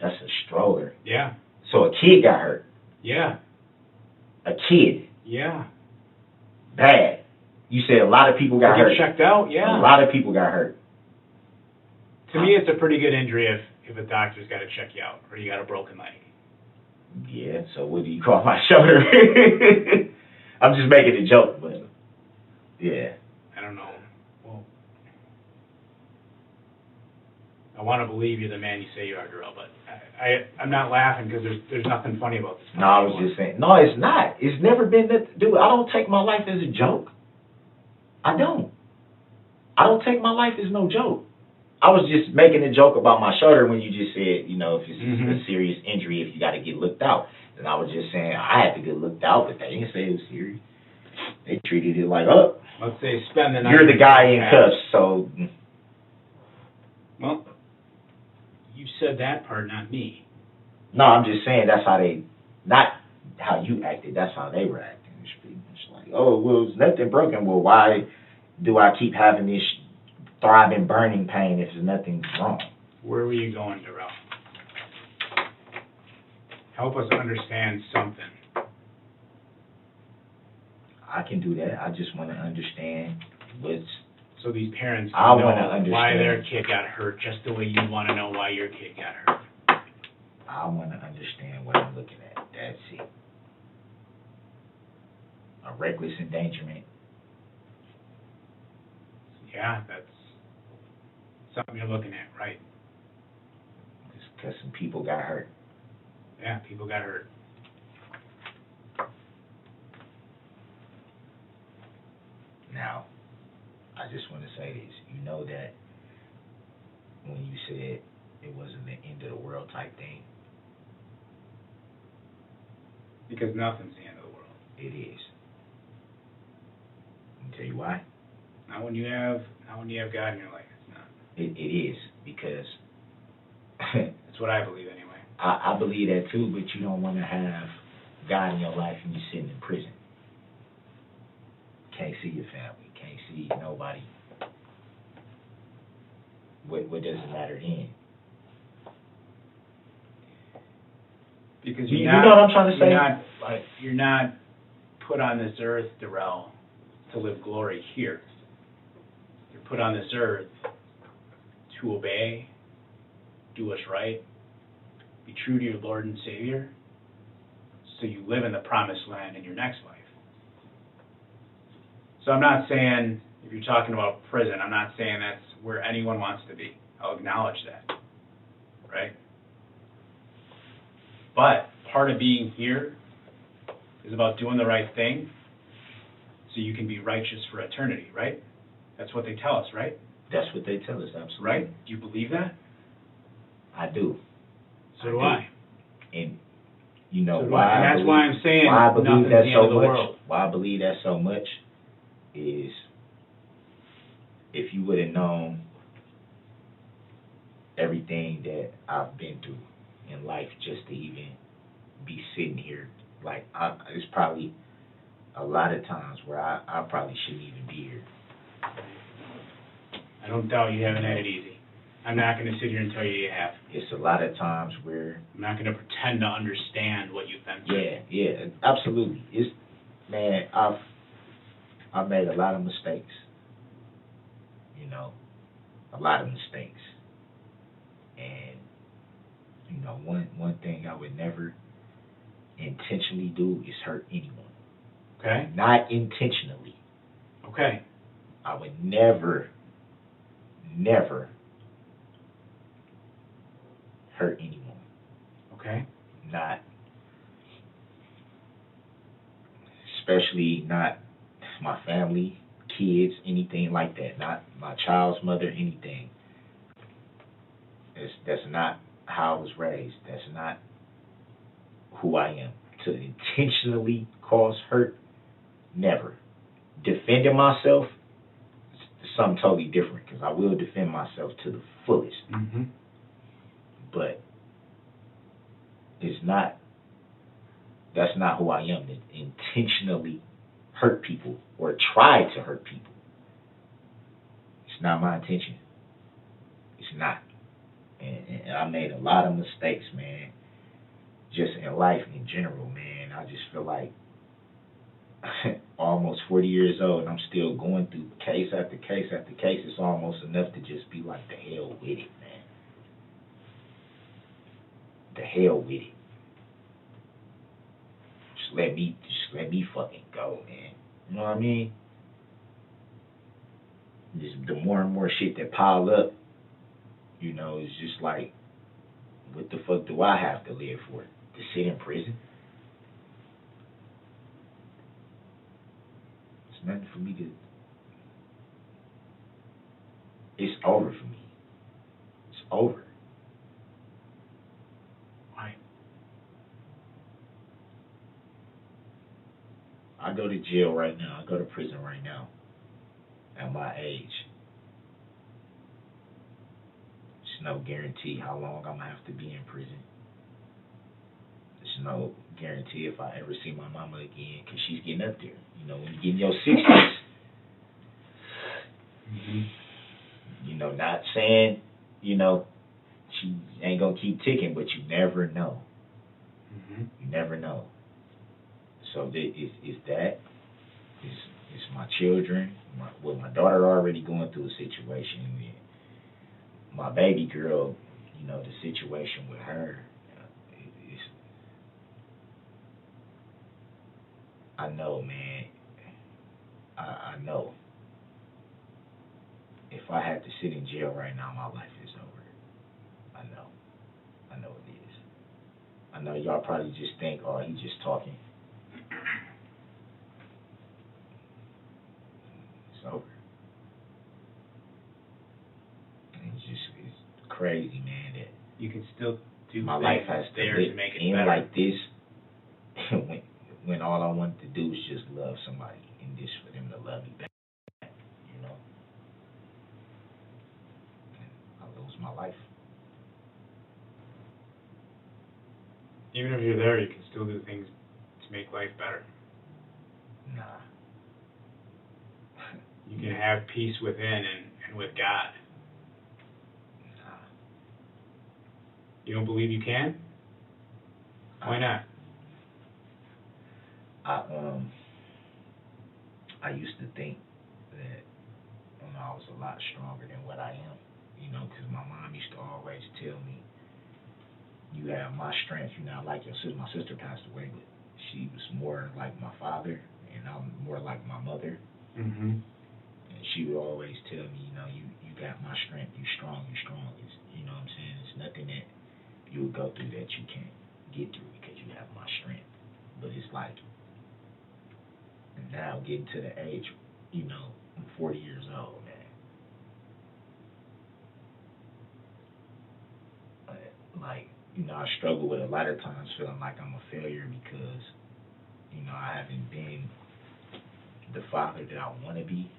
That's a stroller. Yeah. So a kid got hurt. Yeah. A kid. Yeah. Bad. You said a lot of people got To hurt. get checked out, yeah. A lot of people got hurt. To me, it's a pretty good injury if a doctor's got to check you out or you got a broken leg. Yeah, so what do you call my shoulder? I'm just making a joke, but yeah. I don't know. Well, I want to believe you're the man you say you are, Darrell, but I'm not laughing because there's nothing funny about this. No, I was just saying. No, it's not. It's never been that. Dude, I don't take my life as a joke. I don't take my life as no joke. I was just making a joke about my shoulder when you just said, you know, if it's a serious injury, if you got to get looked out. And I was just saying I had to get looked out, but they didn't say it was serious. They treated it like, oh, Let's say spend the night. you're the guy in cuffs, so. Well, you said that part, not me. No, I'm just saying that's how they, not how you acted, that's how they were acting. It's like, oh, well, it's nothing broken. Well, why do I keep having this throbbing, burning pain if there's nothing wrong? Where were you going, Darrell? Help us understand something. I can do that. I just want to understand what's. So these parents I know want to understand why their kid got hurt, just the way you want to know why your kid got hurt. I want to understand what I'm looking at. That's it. A reckless endangerment. Yeah, that's something you're looking at, right? Just because some people got hurt. Yeah, people got hurt. Now, I just want to say this. You know that when you said it wasn't the end of the world type thing, Because nothing's the end of the world. it is. I'll tell you why. Not when you have God in your life. It's not. It is, because That's what I believe anyway. I believe that too, but you don't want to have God in your life and you're sitting in prison. Can't see your family, can't see nobody. What does it matter then? Because You know what I'm trying to say? You're not put on this earth, Darrell, to live glory here. You're put on this earth to obey, do what's right, be true to your Lord and Savior, so you live in the promised land in your next life. So I'm not saying, if you're talking about prison, I'm not saying that's where anyone wants to be. I'll acknowledge that, right? But part of being here is about doing the right thing so you can be righteous for eternity, right? That's what they tell us, right? That's what they tell us, absolutely. Right? Do you believe that? I do. So do I. And you know So do why? I. And that's why I'm saying why I believe nothing's that the end so of the much. world. Why I believe that so much is if you would have known everything that I've been through in life just to even be sitting here, like it's probably a lot of times where I probably shouldn't even be here. I don't doubt you haven't had it easy. I'm not going to sit here and tell you you have. It's a lot of times where I'm not going to pretend to understand what you've been through. yeah, absolutely. It's, man, I've made a lot of mistakes. you know, a lot of mistakes. And, you know, one thing I would never intentionally do is hurt anyone. Okay? Not intentionally. Okay. I would never hurt anyone. Okay. Not, especially not my family, kids, anything like that. Not my child's mother, anything. That's not how I was raised. That's not who I am. To intentionally cause hurt, never. Defending myself is something totally different, because I will defend myself to the fullest. Mm-hmm. But that's not who I am, to intentionally hurt people or try to hurt people. It's not my intention. It's not. And I made a lot of mistakes, man, just in life in general, man. I just feel like almost 40 years old and I'm still going through case after case after case. It's almost enough to just be like, the hell with it, man. The hell with it. Just let me fucking go, man. You know what I mean? Just the more and more shit that pile up, you know, it's just like, what the fuck do I have to live for? To sit in prison? It's nothing for me to... It's over for me. It's over. Why? I go to jail right now. I go to prison right now. At my age. There's no guarantee how long I'm going to have to be in prison. There's no guarantee if I ever see my mama again, because she's getting up there. You know, when you get in your 60s, Mm-hmm. you know, not saying, you know, she ain't going to keep ticking, but you never know. Mm-hmm. You never know. So is that, is my children, my daughter already going through a situation, and my baby girl, you know, the situation with her, it's, I know, man, I know. If I had to sit in jail right now, my life is over. I know it is. I know y'all probably just think, oh, he's just talking. It's over. And it's crazy, man, that You can still do my things life has to there live to make it in better. like this when all I wanted to do was just love somebody and just for them to love me back, you know. And I lose my life. Even if you're there, you can still do things to make life better. Nah. You can have peace within and with God. Nah. You don't believe you can? Why not? I used to think that, you know, I was a lot stronger than what I am, you know, because my mom used to always tell me, you have my strength, you're not like your sister. My sister passed away, but she was more like my father, and I'm more like my mother. Mm-hmm. And she would always tell me, you know, you got my strength, you strong. It's, you know what I'm saying? It's nothing that you would go through that you can't get through because you have my strength. But it's like, now getting to the age, you know, I'm 40 years old, man. Like, you know, I struggle with a lot of times feeling like I'm a failure because, you know, I haven't been the father that I want to be,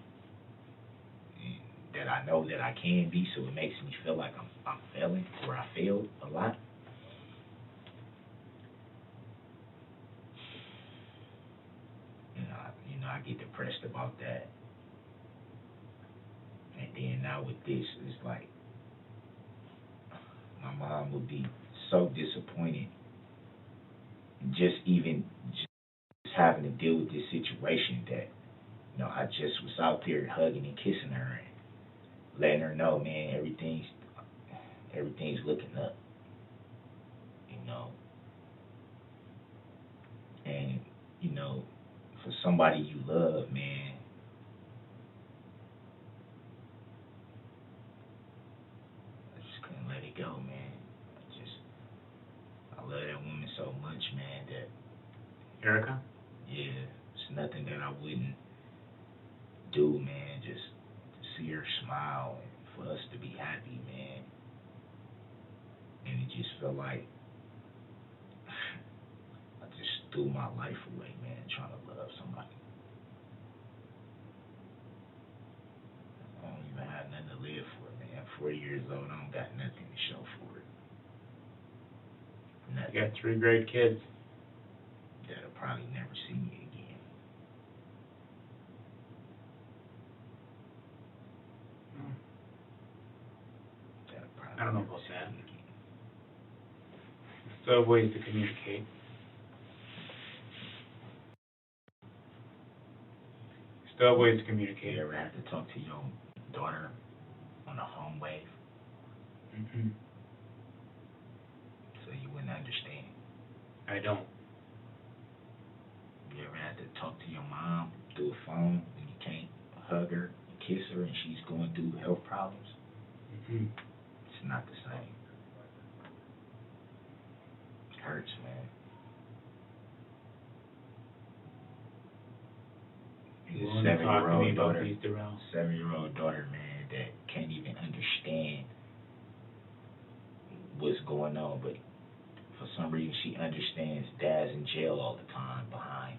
and that I know that I can be, so it makes me feel like I'm failing, or I failed a lot. I get depressed about that. And then now with this, it's like, my mom would be so disappointed just having to deal with this situation that, you know, I just was out there hugging and kissing her, letting her know, man, everything's looking up, you know. And, you know, for somebody you love, man, I just couldn't let it go, man. I love that woman so much, man, that, Erica? yeah, it's nothing that I wouldn't do, man, just to see her smile and for us to be happy, man. And it just felt like I just threw my life away, man, trying to love somebody. I don't even have nothing to live for, man. I'm 40 years old, I don't got nothing to show for it. Nothing. You got 3 great kids. That'll probably never see me again. That'll probably I don't know never about see that. me again. Still have ways to communicate. Still have ways to communicate. You ever have to talk to your daughter on a home wave Mm-hmm. so you wouldn't understand? I don't. You ever had to talk to your mom through a phone and you can't hug her and kiss her and she's going through health problems? Mm-hmm. It's not the same. It hurts, man. You want to talk to me about these, Darrell? 7-year-old daughter, man, that can't even understand what's going on, but for some reason she understands dad's in jail all the time behind.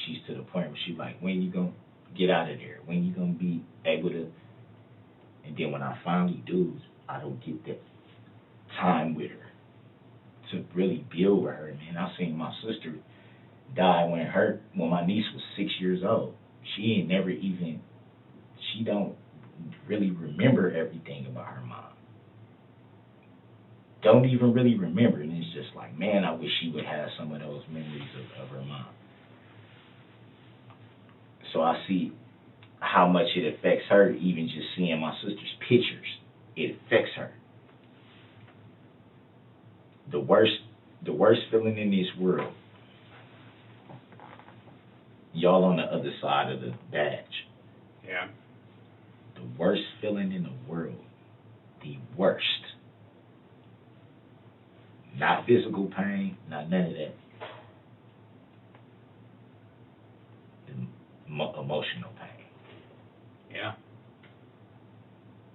She's to the point where she's like, when you gonna get out of there? When you gonna be able to? And then when I finally do, I don't get that time with her to really build with her, man. I seen my sister die when my niece was 6 years old. She don't really remember everything about her mom. Don't even really remember, and it's just like, man, I wish she would have some of those memories of her mom. So I see how much it affects her, even just seeing my sister's pictures. It affects her. The worst feeling in this world, y'all on the other side of the badge. Yeah. The worst feeling in the world. The worst. Not physical pain, not none of that. Emotional pain. Yeah.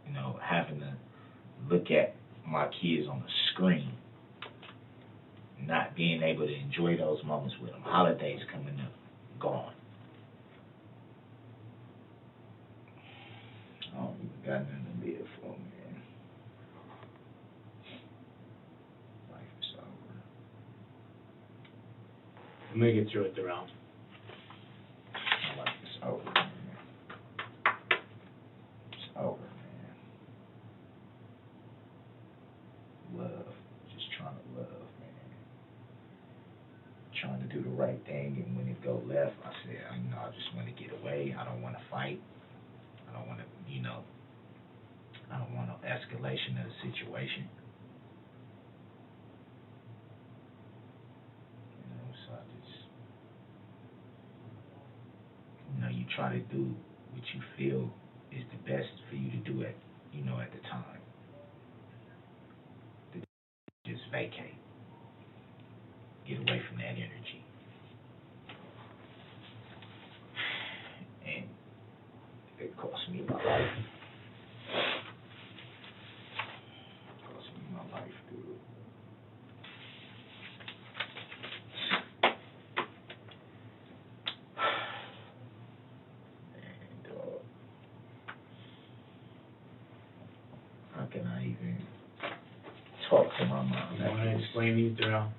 You know, having to look at my kids on the screen, not being able to enjoy those moments with them. Holidays coming up, gone. I don't even got nothing to live for, man. Life is over. I'm going to get through it, Darrell. My life is over, man. It's over, man. Love. Just trying to love, man. Trying to do the right thing, and when it go left, I said, I just want to get away. I don't want to fight. I don't want to, I don't want no escalation of the situation. So I just, you try to do what you feel is the best for you to do at the time. Just vacate. Get away from that energy. And it cost me my life. It cost me my life, dude. And how can I even talk to my mom? You want to explain these, Darrell?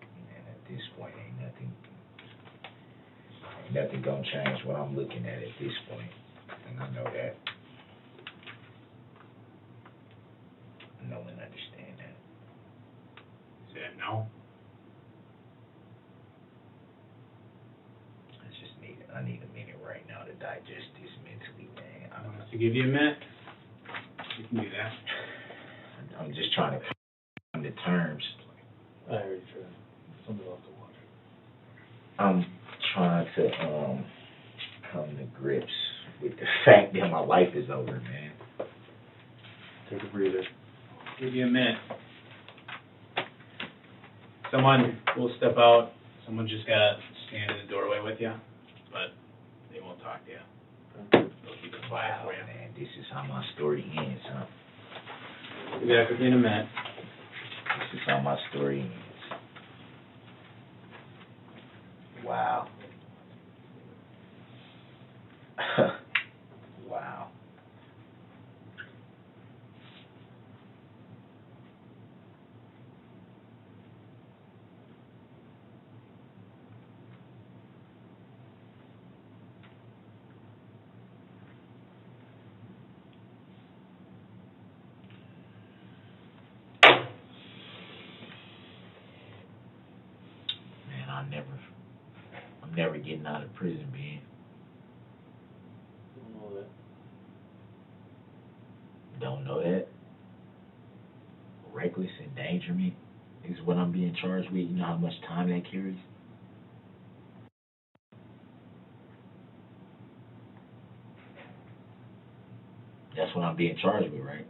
And at this point, ain't nothing gonna change what I'm looking at this point. And I know that. I know and understand that. He said no. digest this mentally, man. To give you a minute, you can do that. I'm just trying to come to terms. I already tried. Something off the water. I'm trying to come to grips with the fact that my life is over, man. Take a breather. Give you a minute. Someone will step out. Someone just gotta stand in the doorway with you, but they won't talk to you. They'll keep it quiet Wow, for you. man, this is how my story ends, huh? We'll be back with you in a minute. This is how my story ends. Wow. Wow. Man, I'm never getting out of prison, man. Don't know that. Don't know that. Reckless endangerment is what I'm being charged with. You know how much time that carries? That's what I'm being charged with, right?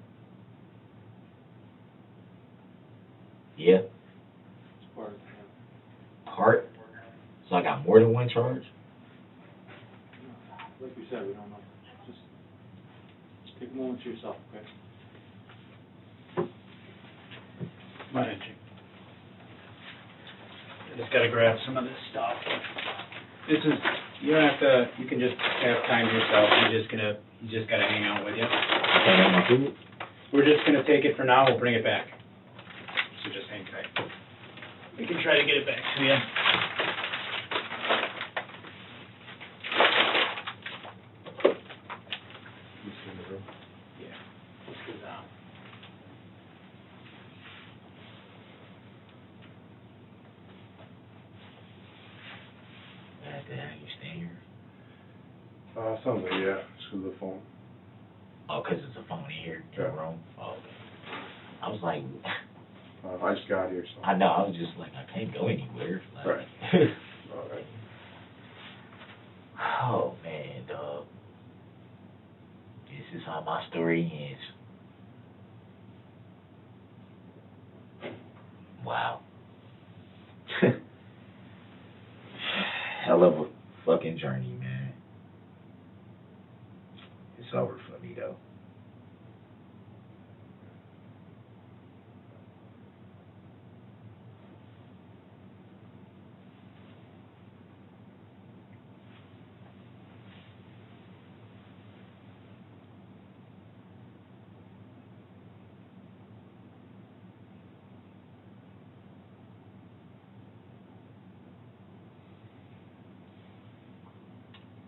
Yeah. It's part of the Part? So I got more than one charge? Like we said, we don't know. Just take a moment to yourself, okay? Come on in, Chief. I just gotta grab some of this stuff. This is, you don't have to, you can just have time to yourself. You just gotta hang out with you. I got my food? We're just gonna take it for now. We'll bring it back. So just hang tight. We can try to get it back to you. Yeah. Let's go down. What the hell, you staying here? Something, yeah, just 'cause of the phone. Oh, 'cause it's a phone here in the Yeah. room? Oh, okay. I was like, I just got here, so. I know, I was just like, I can't go anywhere. Like, Right. All right. Oh, man, dog. This is how my story ends. Wow. Hell of a fucking journey, man. It's over for me, though.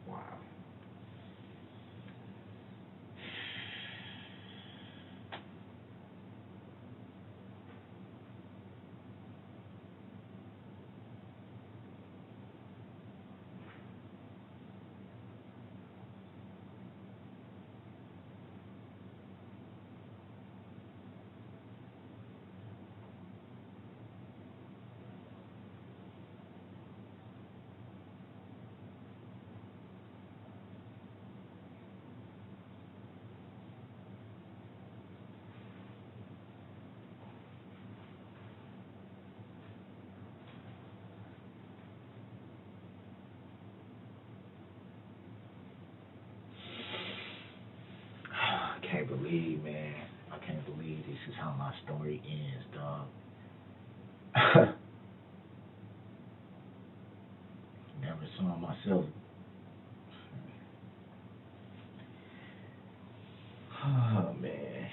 Wow. I can't believe, man. I can't believe this is how my story ends, dog. Never saw myself. Oh, man.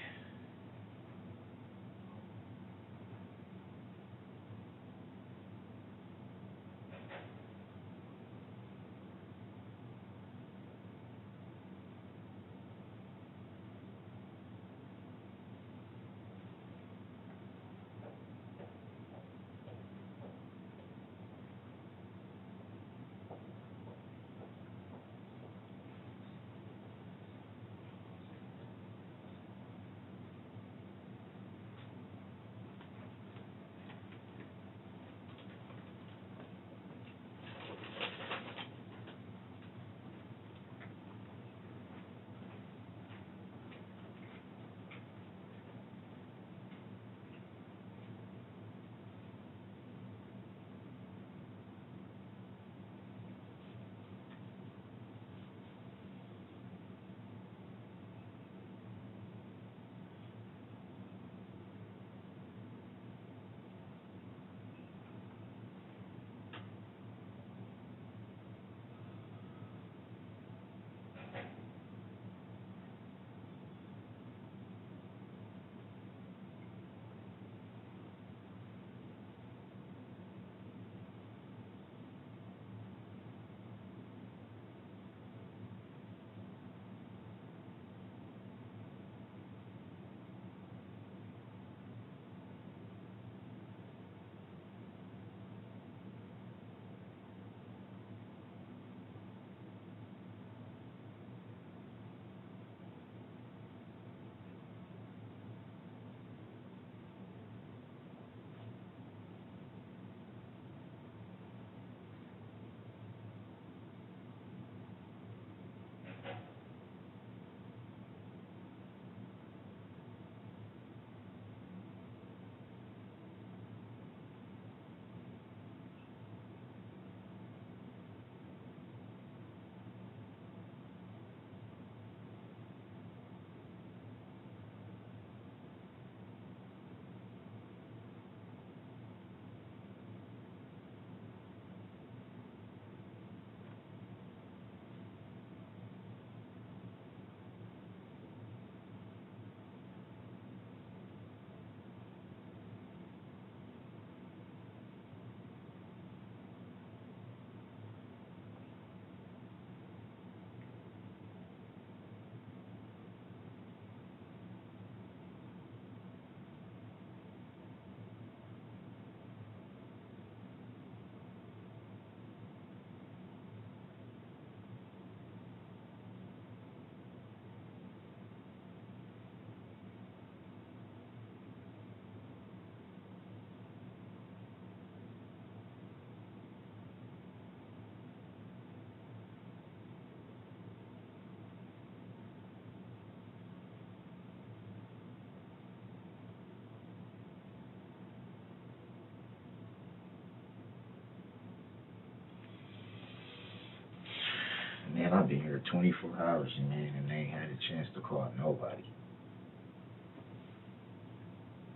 been here 24 hours, man, and they ain't had a chance to call nobody.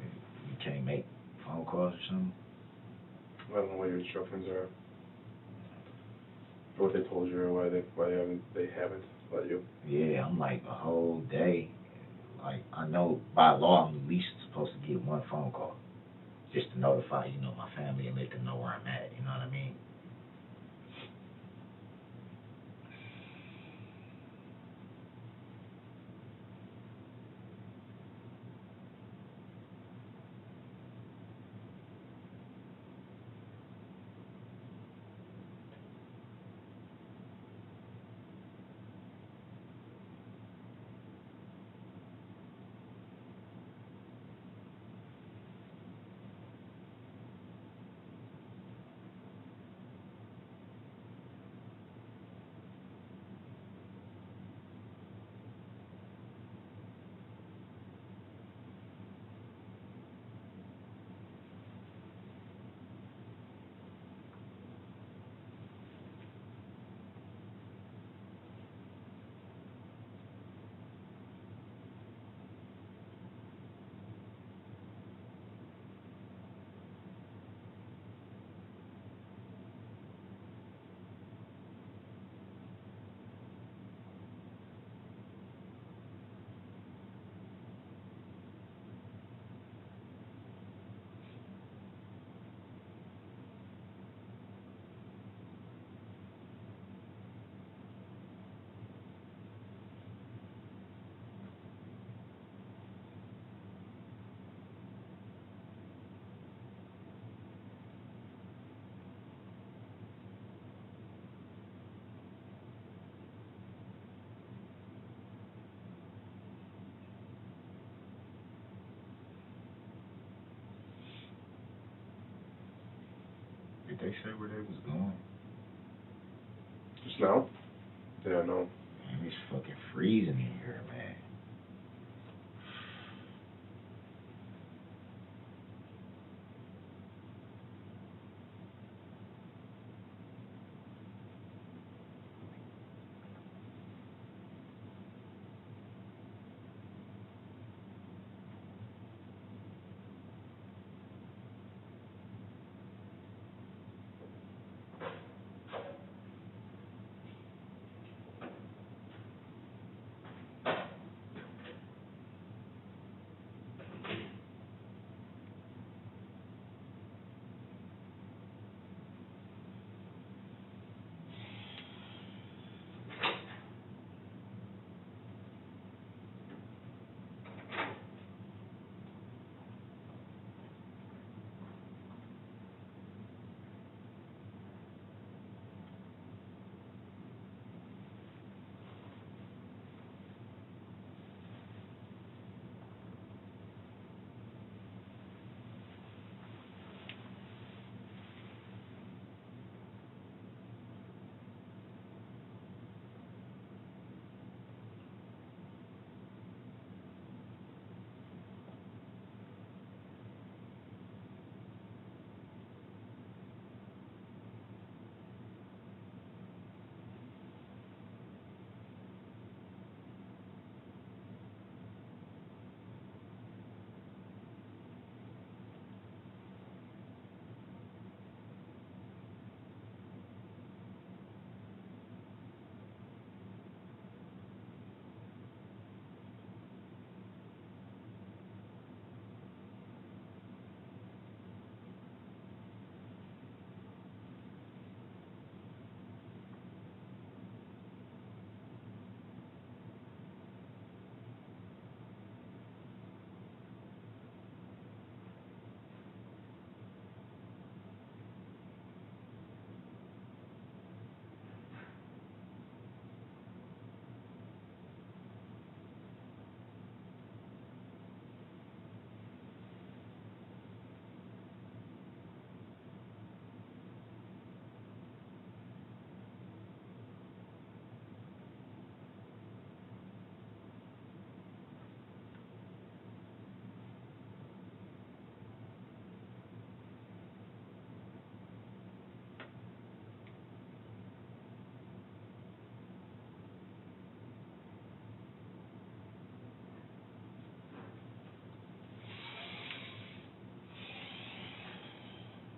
You can't make phone calls or something? I don't know what your instructions are. Or what they told you, or why they haven't let you. Yeah, I'm like a whole day. Like, I know by law I'm at least supposed to get one phone call. Just to notify, my family and let them know where I'm at, you know what I mean? Did they say where they was going? Just now? Yeah, no. Man, it's fucking freezing in here, man.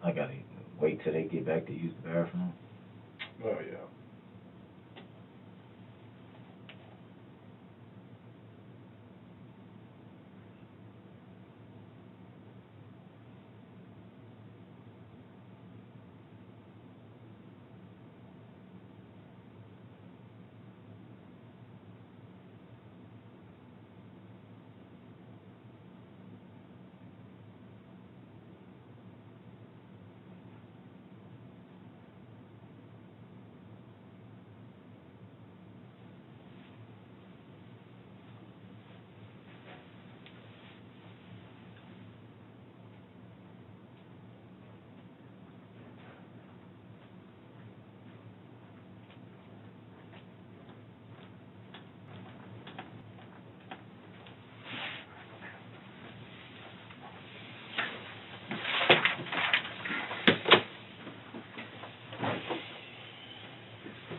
I gotta wait till they get back to use the bathroom. Oh, yeah.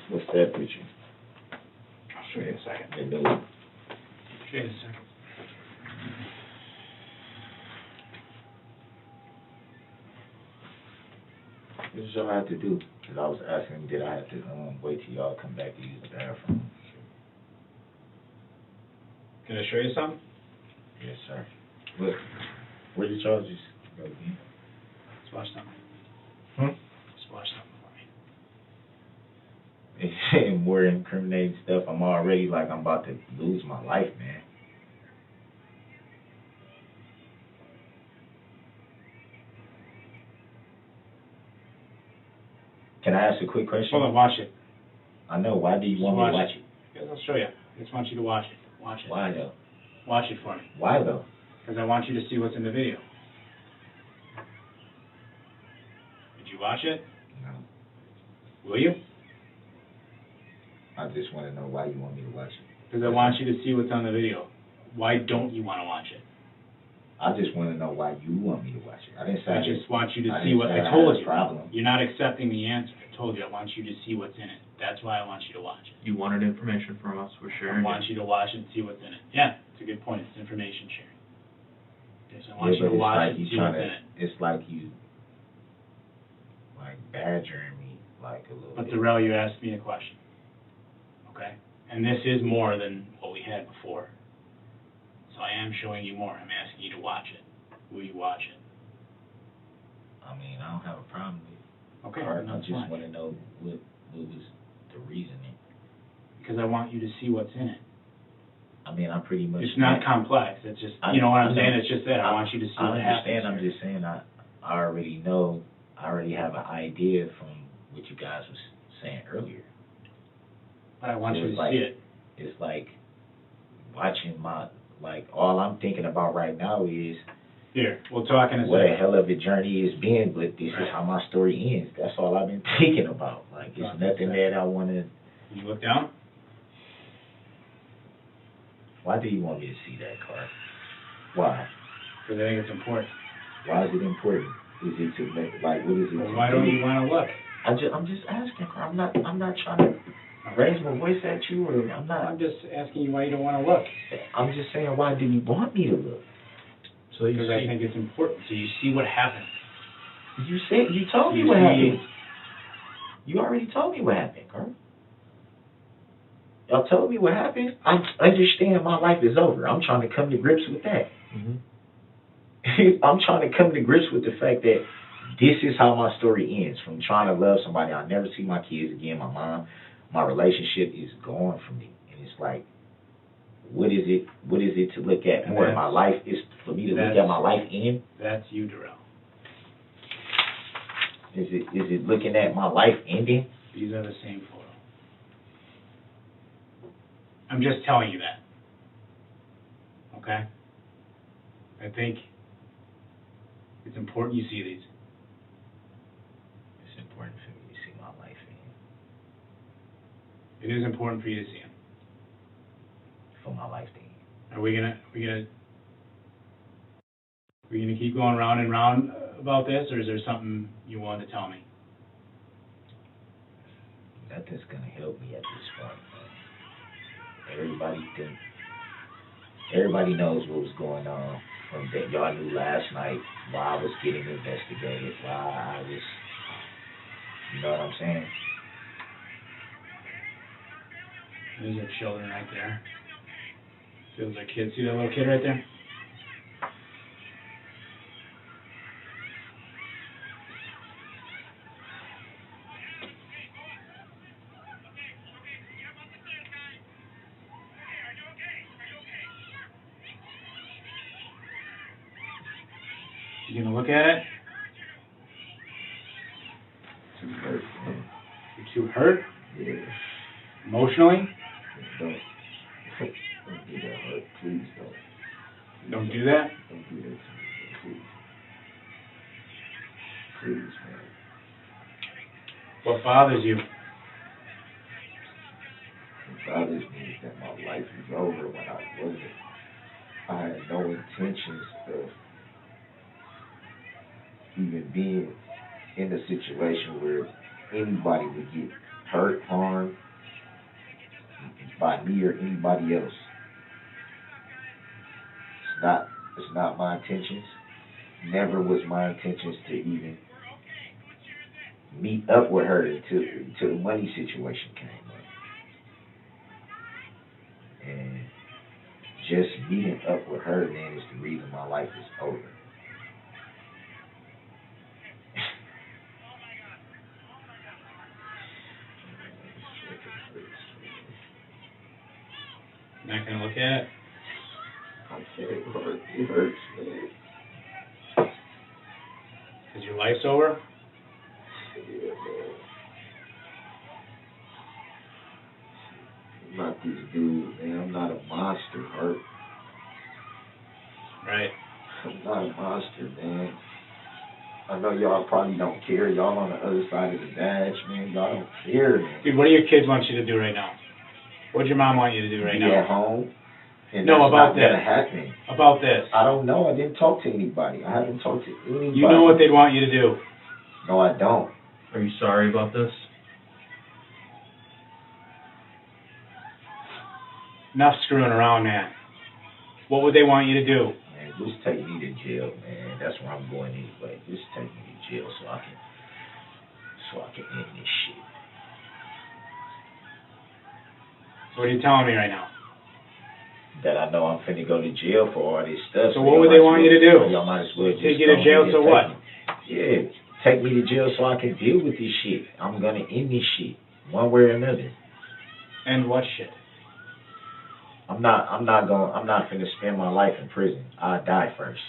What's that picture? I'll show you in a second. They know. Show you in a second. What did y'all have to do? Because I was asking, did I have to wait till y'all come back to use the bathroom? Can I show you something? Yes, sir. Look, where did y'all just go again? Let's watch something. Just watch something for me. More incriminating stuff. I'm already like I'm about to lose my life, man. Can I ask a quick question? Hold on, watch it. I know. Why do you want me to watch it? Yes, I'll show you. I just want you to watch it. Watch it. Why though? Watch it for me. Why though? Because I want you to see what's in the video. Did you watch it? No. Will you? I just want to know why you want me to watch it. Because I want you to see what's on the video. Why don't you want to watch it? I just want to know why you want me to watch it. I didn't say I just want you to I see didn't what say I I told had a you. problem. You're not accepting the answer. I told you I want you to see what's in it. That's why I want you to watch it. You wanted information from us, we're I sharing want it. you to watch it and see what's in it. Yeah, it's a good point. It's information sharing. Yes, I want Yeah, you to but watch it's like it you and see what's trying in to. it. It's like you, like badgering me, like a little But bit. Darrell, you asked me a question. Okay? And this is more than what we had before. So I am showing you more. I'm asking you to watch it. Will you watch it? I mean, I don't have a problem with it. Okay, Or then I that's just fine. want to know what was the reasoning. Because I want you to see what's in it. I mean, I pretty much. It's not complex. It's just, I- you know what I I'm know. saying? It's just that I want you to see I what understand. happens I'm here. just saying. I already know. I already have an idea from what you guys was saying earlier. But I want So you it's to like- see it. It's like watching my, like, all I'm thinking about right now is Here, we'll talk in a what a second. hell of a journey it's been, but this Right. is how my story ends. That's all I've been thinking about. Like, Talk it's in a nothing second. that I want to. Can you look down? Why do you want me to see that card? Why? Because I think it's important. Why is it important? Is it to make, like, what is it? Well, to why don't do? you want to look? I'm just asking, Carl. I'm not trying to raise my voice at you, or I'm not. I'm just asking you why you don't want to look. I'm just saying, why do you want me to look? So you Because I see, think it's important, so you see what happens. You told me You what see- happened. You already told me what happened, Carl. Y'all told me what happened. I understand my life is over. I'm trying to come to grips with that. I'm trying to come to grips with the fact that this is how my story ends. From trying to love somebody, I'll never see my kids again. My mom, my relationship is gone from me. And it's like, what is it to look at And more? that's- My life is for me to look that's- at my life end? That's you, Darrell. Is it looking at my life ending? These are the same photo. I'm just telling you that. Okay? I think it's important you see these. It's important for me to see my life end. It is important for you to see them. For my life to end. Are we gonna keep going round and round about this, or is there something you want to tell me? Nothing's gonna help me at this point, man. Everybody knows what was going on. from that y'all knew last night why I was getting investigated, why I was, you know what I'm saying? Those are children right there. See those are kids. See that little kid right there? You gonna look at it? Too hurt, man. You're too hurt? Yeah. Emotionally? Don't do that, hurt. Please don't. Don't do that? Don't do that to me, please. Please, man. What bothers you? What bothers me is that my life is over when I wasn't. I had no intentions of even being in a situation where anybody would get hurt, harmed by me or anybody else. It's not my intentions. Never was my intentions to even meet up with her until the money situation came up. And just meeting up with her, man, is the reason my life is over. Not gonna look at it? I can't, it hurts, man. Cause your life's over? Yeah, man. I'm not this dude, man. I'm not a monster, Hurt. Right. I'm not a monster, man. I know y'all probably don't care. Y'all on the other side of the badge, man. Y'all don't care, man. Dude, what do your kids want you to do right now? What'd your mom want you to do right Be now? at home. And No, that's about not gonna this. happen. About this. I don't know. I didn't talk to anybody. I haven't talked to anybody. You know what they'd want you to do. No, I don't. Are you sorry about this? Enough screwing around, man. What would they want you to do? Man, just take me to jail, man. That's where I'm going anyway. Just take me to jail so I can end this shit. So what are you telling me right now? That I know I'm finna go to jail for all this stuff. So what would they want you to do? Y'all might as well just Take you to jail so what? Yeah, take me to jail so I can deal with this shit. I'm gonna end this shit one way or another. And what shit? I'm not finna spend my life in prison. I'll die first.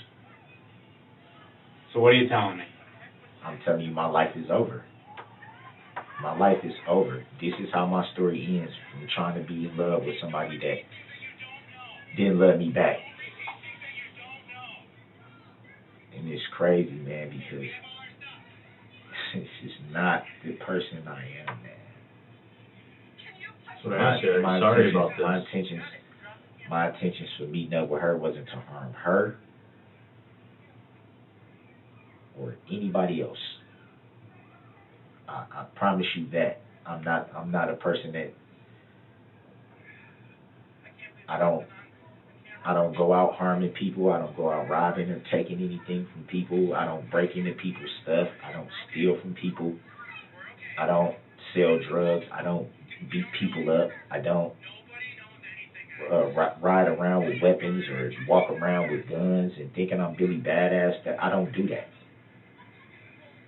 So what are you telling me? I'm telling you, my life is over. My life is over. This is how my story ends, from trying to be in love with somebody that didn't love me back. And it's crazy, man, because it's just not the person I am, man. That's what I asked you. Are you sorry about this? My intentions for meeting up with her wasn't to harm her or anybody else. I promise you that. I'm not a person that I don't go out harming people. I don't go out robbing or taking anything from people. I don't break into people's stuff. I don't steal from people. I don't sell drugs. I don't beat people up. I don't ride around with weapons or walk around with guns and thinking I'm really badass. That I don't do that.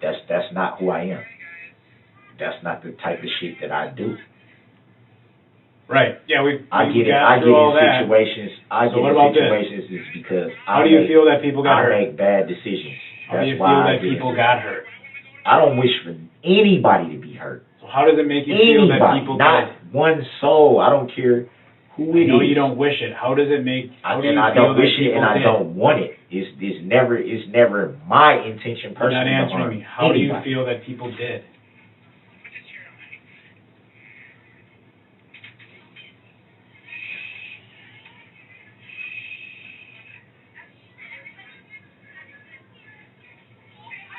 That's not who I am. That's not the type of shit that I do. Right. Yeah, I get in situations. Is because how do you feel that people got hurt? I make bad decisions. How do you feel that people got hurt? I don't wish for anybody to be hurt. So how does it make you feel that people not did? One soul. I don't care who it is. I know you don't wish it. How does it make? How do you I feel don't wish that it, and I did? don't want it. It's never my intention personally. You're not answering me. How do you feel that people did?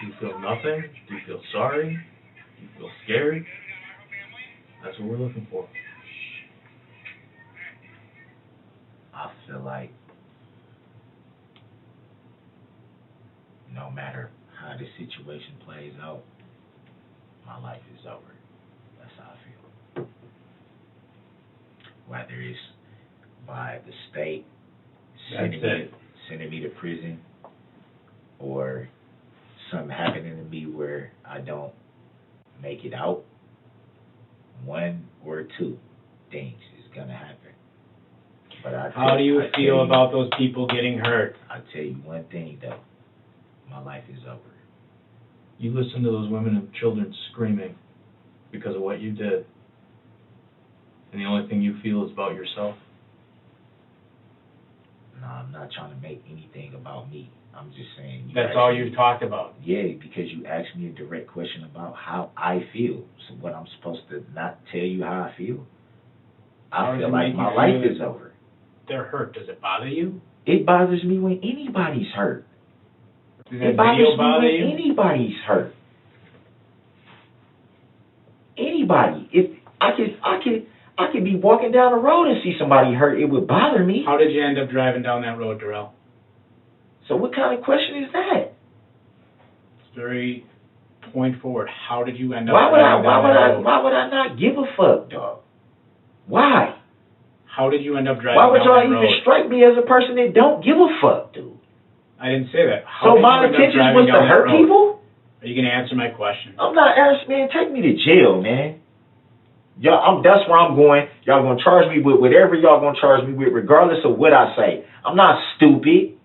Do you feel nothing? Do you feel sorry? Do you feel scared? That's what we're looking for. I feel like no matter how the situation plays out, my life is over. That's how I feel. Whether it's by the state sending me to prison, or something happening to me where I don't make it out, one or two things is gonna happen. But How do you feel about those people getting hurt? I'll tell you one thing though, my life is over. You listen to those women and children screaming because of what you did, and the only thing you feel is about yourself. No, I'm not trying to make anything about me. I'm just saying. That's all you've talked about. Yeah, because you asked me a direct question about how I feel. So what, I'm supposed to not tell you how I feel? I feel like my life is over. They're hurt. Does it bother you? It bothers me when anybody's hurt. Does It that bothers video me bother when you? anybody's hurt. Anybody. If I could be walking down the road and see somebody hurt, it would bother me. How did you end up driving down that road, Darrell? So what kind of question is that? It's very point forward. How did you end up Why would driving down that road? why would I not give a fuck, dog? Why? How did you end up driving Why would down y'all that even road? strike me as a person that don't give a fuck, dude? I didn't say that. So How did my you end up intentions driving was to down that hurt road? people? Are you going to answer my question? I'm not asking, man. Take me to jail, man. Y'all, that's where I'm going. Y'all gonna charge me with whatever y'all gonna charge me with, regardless of what I say. I'm not stupid,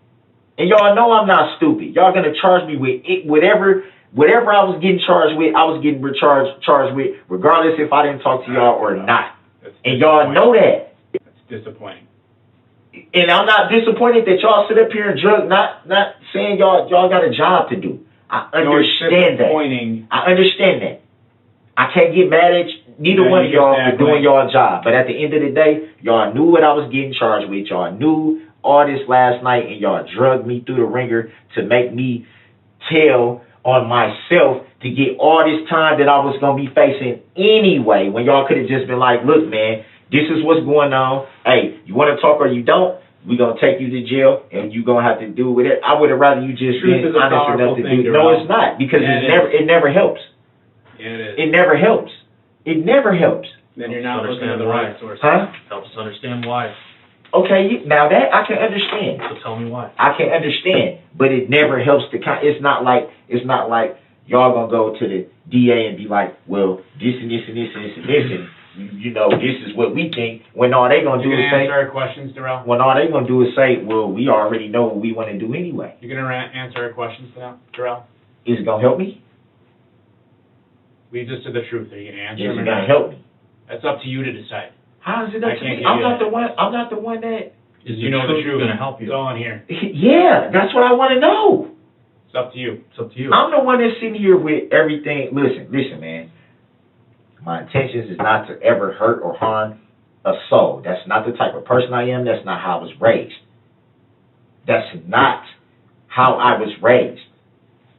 and y'all know I'm not stupid. Y'all gonna charge me with it, whatever I was getting charged with. I was getting charged with, regardless if I didn't talk to y'all or not. And y'all know that. That's disappointing. And I'm not disappointed that y'all sit up here and drug. Not saying y'all got a job to do. I understand that. I understand that. I can't get mad at neither one of y'all for doing y'all job. But at the end of the day, y'all knew what I was getting charged with. Y'all knew all this last night, and y'all drugged me through the ringer to make me tell on myself to get all this time that I was going to be facing anyway, when y'all could have just been like, look, man, this is what's going on. Hey, you want to talk or you don't? We're going to take you to jail, and you're going to have to do with it. I would have rather you just been honest enough to do it. No, it's not, because it never helps. Yeah, it is. It never helps. It never helps. Then you're not looking at the right source. Huh? Helps us understand why. Okay, now that I can understand. So tell me why. I can understand, but it never helps to it's not like y'all gonna go to the DA and be like, well, this and this and this and this and this, and you know, this is what we think. When all they gonna do is say, answer our questions, Darrell? when all they gonna do is say, well, we already know what we want to do anyway. You're gonna answer our questions now, Darrell? Is it gonna help me? Lead us to the truth. Are you gonna answer Is them it or gonna not? help me? That's up to you to decide. How is it up I to can't me? give I'm you not that. the one. I'm not the one that. Is You know the truth. going to help you? It's all in here. Yeah, that's what I want to know. It's up to you. It's up to you. I'm the one that's sitting here with everything. Listen, man. My intentions is not to ever hurt or harm a soul. That's not the type of person I am. That's not how I was raised. That's not how I was raised.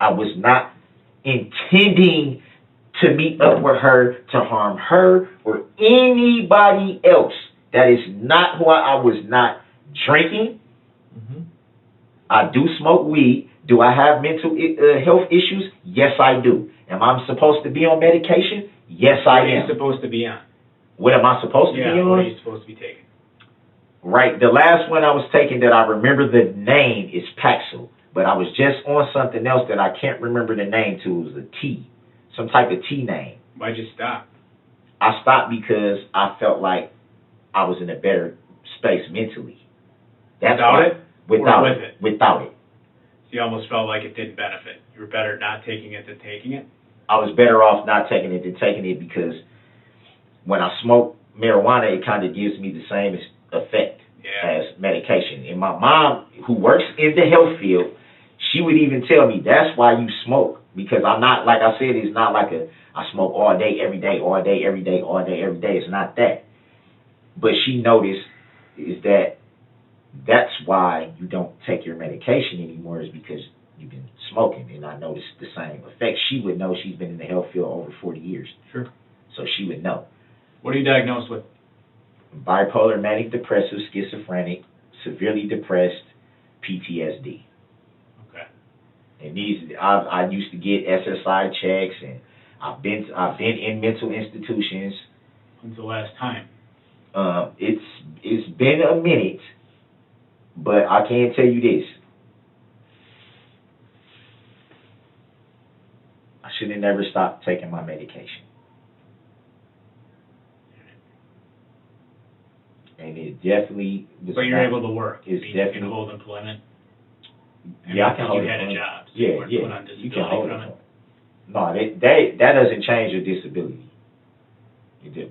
I was not intending to meet up with her, to harm her or anybody else. That is not who I was not drinking. Mm-hmm. I do smoke weed. Do I have mental health issues? Yes, I do. Am I supposed to be on medication? Yes, I am. What are you supposed to be on? What am I supposed to be on? What are you supposed to be taking? Right. The last one I was taking that I remember the name is Paxil. But I was just on something else that I can't remember the name to. It was a T. Some type of T name. Why'd you stop? I stopped because I felt like I was in a better space mentally. That's Without why. it? Without Or it. with it? Without it. So you almost felt like it didn't benefit. You were better not taking it than taking it? I was better off not taking it than taking it, because when I smoke marijuana, it kind of gives me the same effect as medication. And my mom, who works in the health field, she would even tell me, that's why you smoke. Because I'm not, like I said, it's not like I smoke all day, every day, all day, every day, all day, every day. It's not that. But she noticed is that's why you don't take your medication anymore, is because you've been smoking. And I noticed the same effect. She would know. She's been in the health field over 40 years. Sure. So she would know. What are you diagnosed with? Bipolar, manic depressive, schizophrenic, severely depressed, PTSD. Okay. And I used to get SSI checks, and I've been in mental institutions. When's the last time? It's been a minute, but I can tell you this. I should have never stopped taking my medication. And it definitely was. But you're able to work. It's You definitely. can hold employment. Yeah, I can hold You had a employment. job, so you weren't put on You can disability hold from it. it. No, that doesn't change your disability.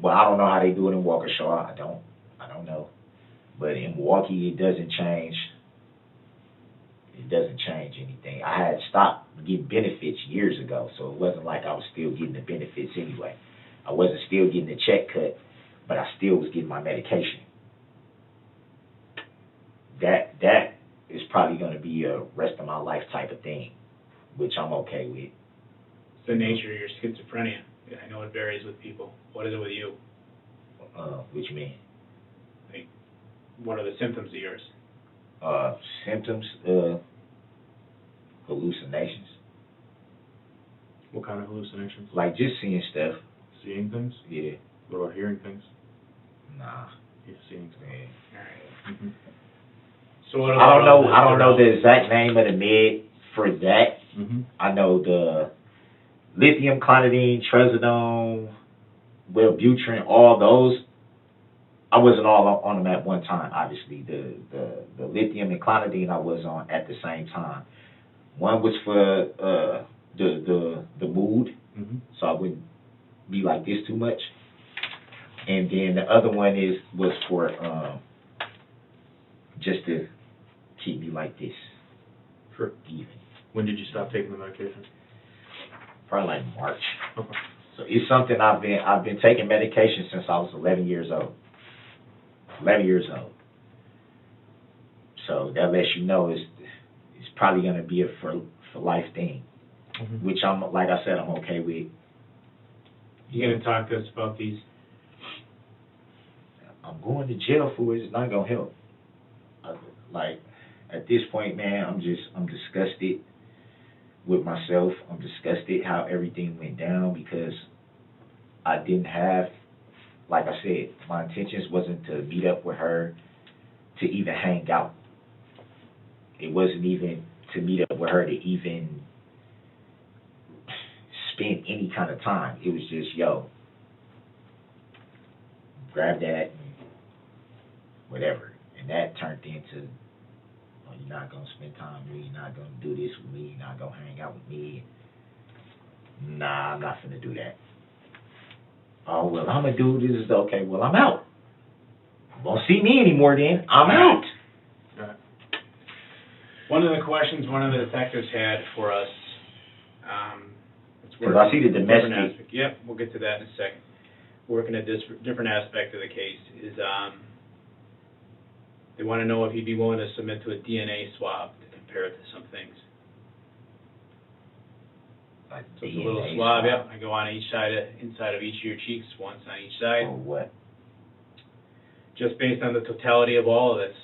Well, I don't know how they do it in Waukesha. I don't know. But in Milwaukee, it doesn't change. It doesn't change anything. I had stopped getting benefits years ago, so it wasn't like I was still getting the benefits anyway. I wasn't still getting the check cut, but I still was getting my medication. That is probably going to be a rest of my life type of thing, which I'm okay with. It's the nature of your schizophrenia. I know it varies with people. What is it with you? What you mean? What are the symptoms of yours? Symptoms, hallucinations. What kind of hallucinations? Like just seeing stuff. Seeing things? Yeah. What about hearing things? Nah. Yeah, seeing stuff. Yeah. All right. Mm-hmm. So what I don't know. about I don't know the exact name of the med for that. Mm-hmm. I know the lithium, clonidine, trazodone, Wellbutrin, all those. I wasn't all on them at one time. Obviously, the lithium and clonidine I was on at the same time. One was for the mood, Mm-hmm. so I wouldn't be like this too much. And then the other one was for just to keep me like this. Sure. Even. When did you stop taking the medication? Probably like March. Okay. So it's something I've been taking medication since I was 11 years old. 11 years old. So that lets you know it's probably going to be a for life thing, Mm-hmm. which I'm, like I said, I'm okay with. You going to talk to us about these? I'm going to jail for it. It's not going to help. Like, at this point, man, I'm disgusted with myself. I'm disgusted how everything went down because I didn't have, like I said, my intentions wasn't to meet up with her to even hang out. It wasn't even to meet up with her to even spend any kind of time. It was just, yo, grab that and whatever. And that turned into, oh, you're not going to spend time with me, you're not going to do this with me, you're not going to hang out with me. Nah, I'm not finna do that. Oh, well, I'm going to do this. Okay, well, I'm out. You won't see me anymore then. I'm out. Right. One of the questions one of the detectives had for us, Because I see the domestic. aspect. Yep, we'll get to that in a second. Working a different aspect of the case is they want to know if you'd be willing to submit to a DNA swab to compare it to some things. So it's a little swab, yep. I go on inside of each of your cheeks, once on each side. Or what? Just based on the totality of all of this.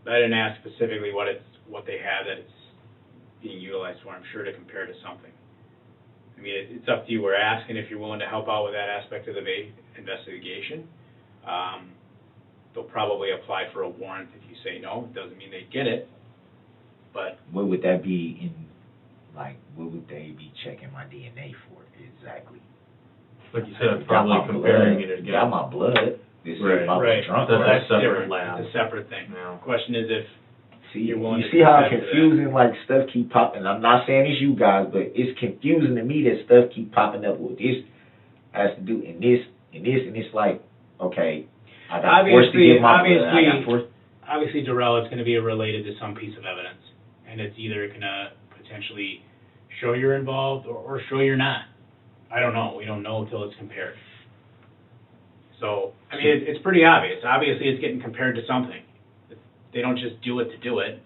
I didn't ask specifically what they have that it's being utilized for. I'm sure to compare to something. I mean, it's up to you. We're asking if you're willing to help out with that aspect of the investigation. They'll probably apply for a warrant if you say no. It doesn't mean they get it, but What would that be in, like, what would they be checking my DNA for exactly? Like you said, Got probably my comparing blood, it against. got my blood. This is Right, if I was right. drunk. That's or a not. separate different. lab. It's a separate thing. No. Question is if See, You're willing you to see how consent to that. confusing, like, stuff keep popping. I'm not saying it's you guys, but it's confusing to me that stuff keep popping up with this has to do and this and this, and it's like, okay, I got forced to give my blood. I got forced. obviously, Darrell, it's going to be related to some piece of evidence, and it's either going to potentially show you're involved or show you're not. I don't know. We don't know until it's compared. So, I mean, it's pretty obvious. Obviously, it's getting compared to something. They don't just do it to do it.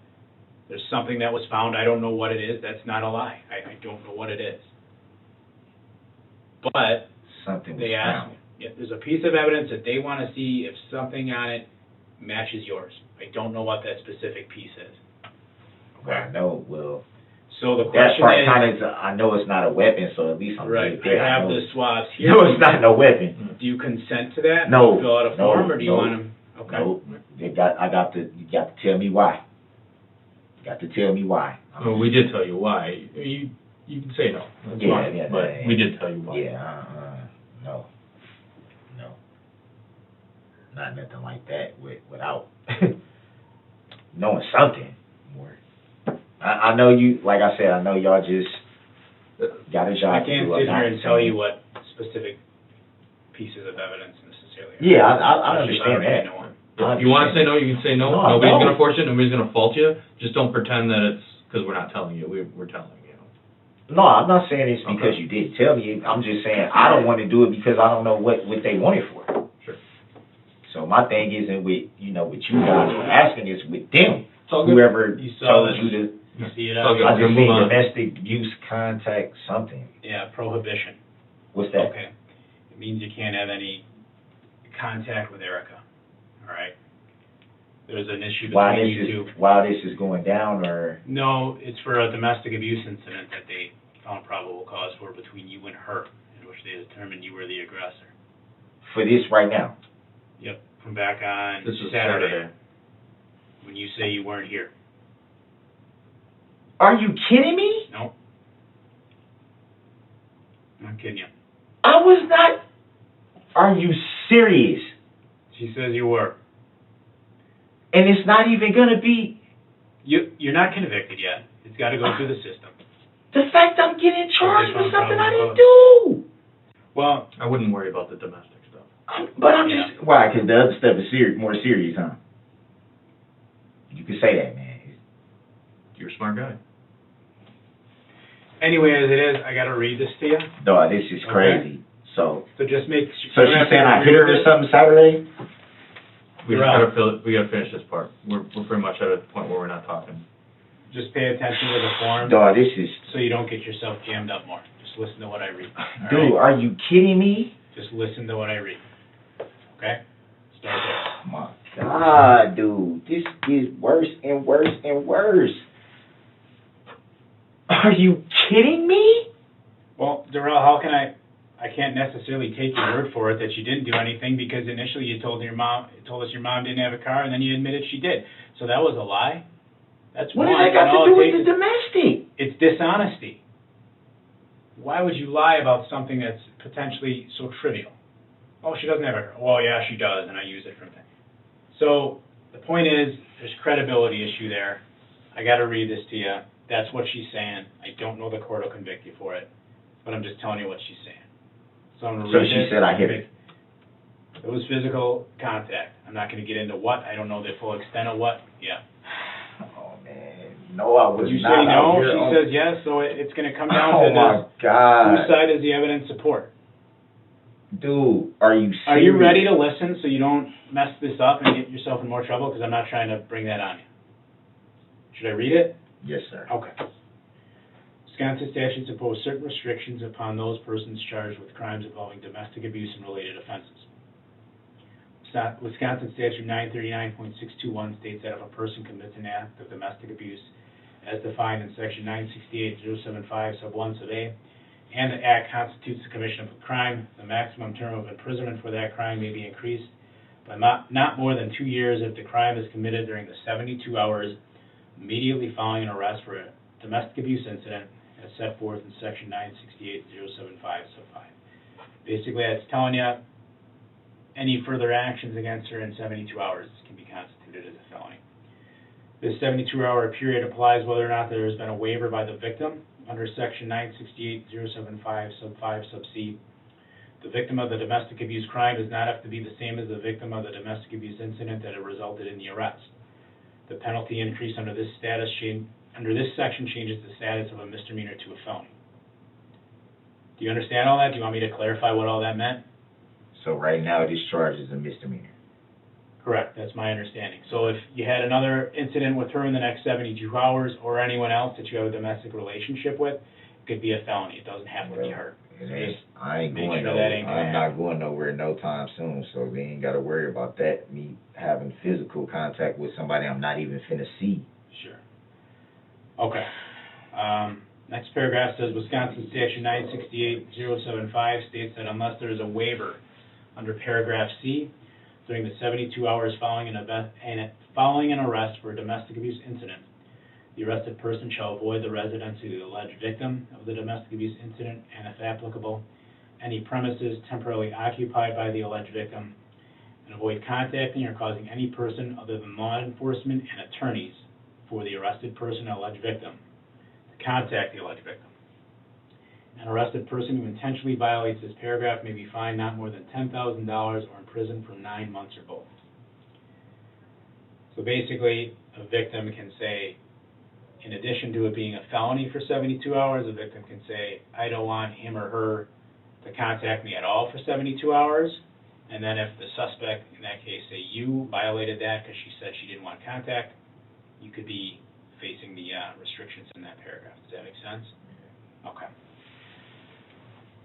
There's something that was found. I don't know what it is. That's not a lie. I don't know what it is. But Something was they asked found. me. Yeah, there's a piece of evidence that they want to see if something on it matches yours. I don't know what that specific piece is. Well, I know, well, So the that question part is, kind of, I know it's not a weapon, so at least I'm right, good there. I have know the swabs here. No, it's not no weapon. Do you consent to that? No, Do you fill out a no, form, or do you no, want them? Okay. No, you got to tell me why. You got to tell me why. Well, we did tell you why. You can say no. That's Yeah, fine, yeah, but yeah. we did tell you why. Yeah, no, not nothing like that without knowing something more. I know you, like I said, I know y'all just got a job I to can't do. sit I'm here not and tell you saying- what specific pieces of evidence necessarily. Yeah, I Especially if understand already that. know 'em. If you want to say no, you can say no. No, I Nobody's don't. going to force you. Nobody's going to fault you. Just don't pretend that it's because we're not telling you. We're telling you. No, I'm not saying it's because Okay. you didn't tell me. I'm just saying I don't want to do it because I don't know what they want it for. Sure. So my thing isn't with with you guys asking, is with them. It's all good. Whoever You saw told this. you to. You see it It's all out good. I here? just Move seen on. domestic abuse contact something. Yeah, prohibition. What's that? Okay. It means you can't have any contact with Erica. All right? There's an issue between you two. While this is going down, or No, it's for a domestic abuse incident that they found probable cause for between you and her, in which they determined you were the aggressor. for this right now. Yep, from back on This was Saturday, Saturday. when you say you weren't here. Are you kidding me? No. I'm kidding you. I was not. Are you serious? She says you were. And it's not even gonna be You're not convicted yet. It's got to go through the system. the fact I'm getting charged with Okay, something I probably didn't do. Well, I wouldn't worry about the domestic stuff. But I'm Yeah. just why? Because the other stuff is more serious, huh? You can say that, man. You're a smart guy. anyway, as it is, I got to read this to you. Dog, this is Okay. crazy. So So just make. she's saying I hit her or something Saturday? We You're just out. gotta finish this part. We're pretty much at a point where we're not talking. Just pay attention to the form, Dog, this is. so you don't get yourself jammed up more. Just listen to what I read. All Dude, right? are you kidding me? Just listen to what I read. Okay? Start there. Oh my God, dude, this is worse and worse and worse. Are you kidding me? Well, Darrell, how can I can't necessarily take your word for it that you didn't do anything, because initially you told us your mom didn't have a car, and then you admitted she did. So that was a lie? That's What one. does that got and all to do it with takes the domestic? It's dishonesty. Why would you lie about something that's potentially so trivial? Oh, she doesn't have a car. Well, yeah, she does, and I use it from time. So the point is, there's credibility issue there. I got to read this to you. That's what she's saying. I don't know the court will convict you for it, but I'm just telling you what she's saying. So I'm going to So read she this. said I hit her. It was physical contact. I'm not going to get into what. I don't know the full extent of what. Yeah. Oh man, no, I was You not. say out no, here she on- says yes, so it's going to come down Oh to my this. God, Whose side is the evidence support? dude, are you serious? Are you ready to listen so you don't mess this up and get yourself in more trouble? Because I'm not trying to bring that on you. Should I read it? Yes, sir. Okay. Wisconsin statutes impose certain restrictions upon those persons charged with crimes involving domestic abuse and related offenses. Wisconsin statute 939.621 states that if a person commits an act of domestic abuse as defined in section 968.075 sub 1 sub a, and the act constitutes the commission of a crime, the maximum term of imprisonment for that crime may be increased by not more than 2 years if the crime is committed during the 72 hours immediately following an arrest for a domestic abuse incident as set forth in section 968.075 sub 5. Basically, that's telling you any further actions against her in 72 hours can be constituted as a felony. This 72-hour period applies whether or not there has been a waiver by the victim under section 968.075 sub 5 sub c. The victim of the domestic abuse crime does not have to be the same as the victim of the domestic abuse incident that had resulted in the arrest. The penalty increase under this section changes the status of a misdemeanor to a felony. Do you understand all that? Do you want me to clarify what all that meant? So right now, this charge is a misdemeanor. Correct, that's my understanding. So if you had another incident with her in the next 72 hours, or anyone else that you have a domestic relationship with, it could be a felony. It doesn't have to be her. It ain't, I ain't Make going sure nowhere. that ain't gonna I'm not happen. going nowhere no time soon, so they ain't got to worry about that. Me having physical contact with somebody I'm not even finna see. Sure. Okay. Next paragraph says Wisconsin Statute 968-075 states that unless there is a waiver under paragraph C, during the 72 hours following an arrest for a domestic abuse incident, the arrested person shall avoid the residency of the alleged victim of the domestic abuse incident and, if applicable, any premises temporarily occupied by the alleged victim, and avoid contacting or causing any person other than law enforcement and attorneys for the arrested person or alleged victim to contact the alleged victim. An arrested person who intentionally violates this paragraph may be fined not more than $10,000 or imprisoned for 9 months or both. So basically, a victim can say, in addition to it being a felony for 72 hours, a victim can say, I don't want him or her to contact me at all for 72 hours. And then if the suspect, in that case, say you violated that because she said she didn't want contact, you could be facing the restrictions in that paragraph. Does that make sense? Okay.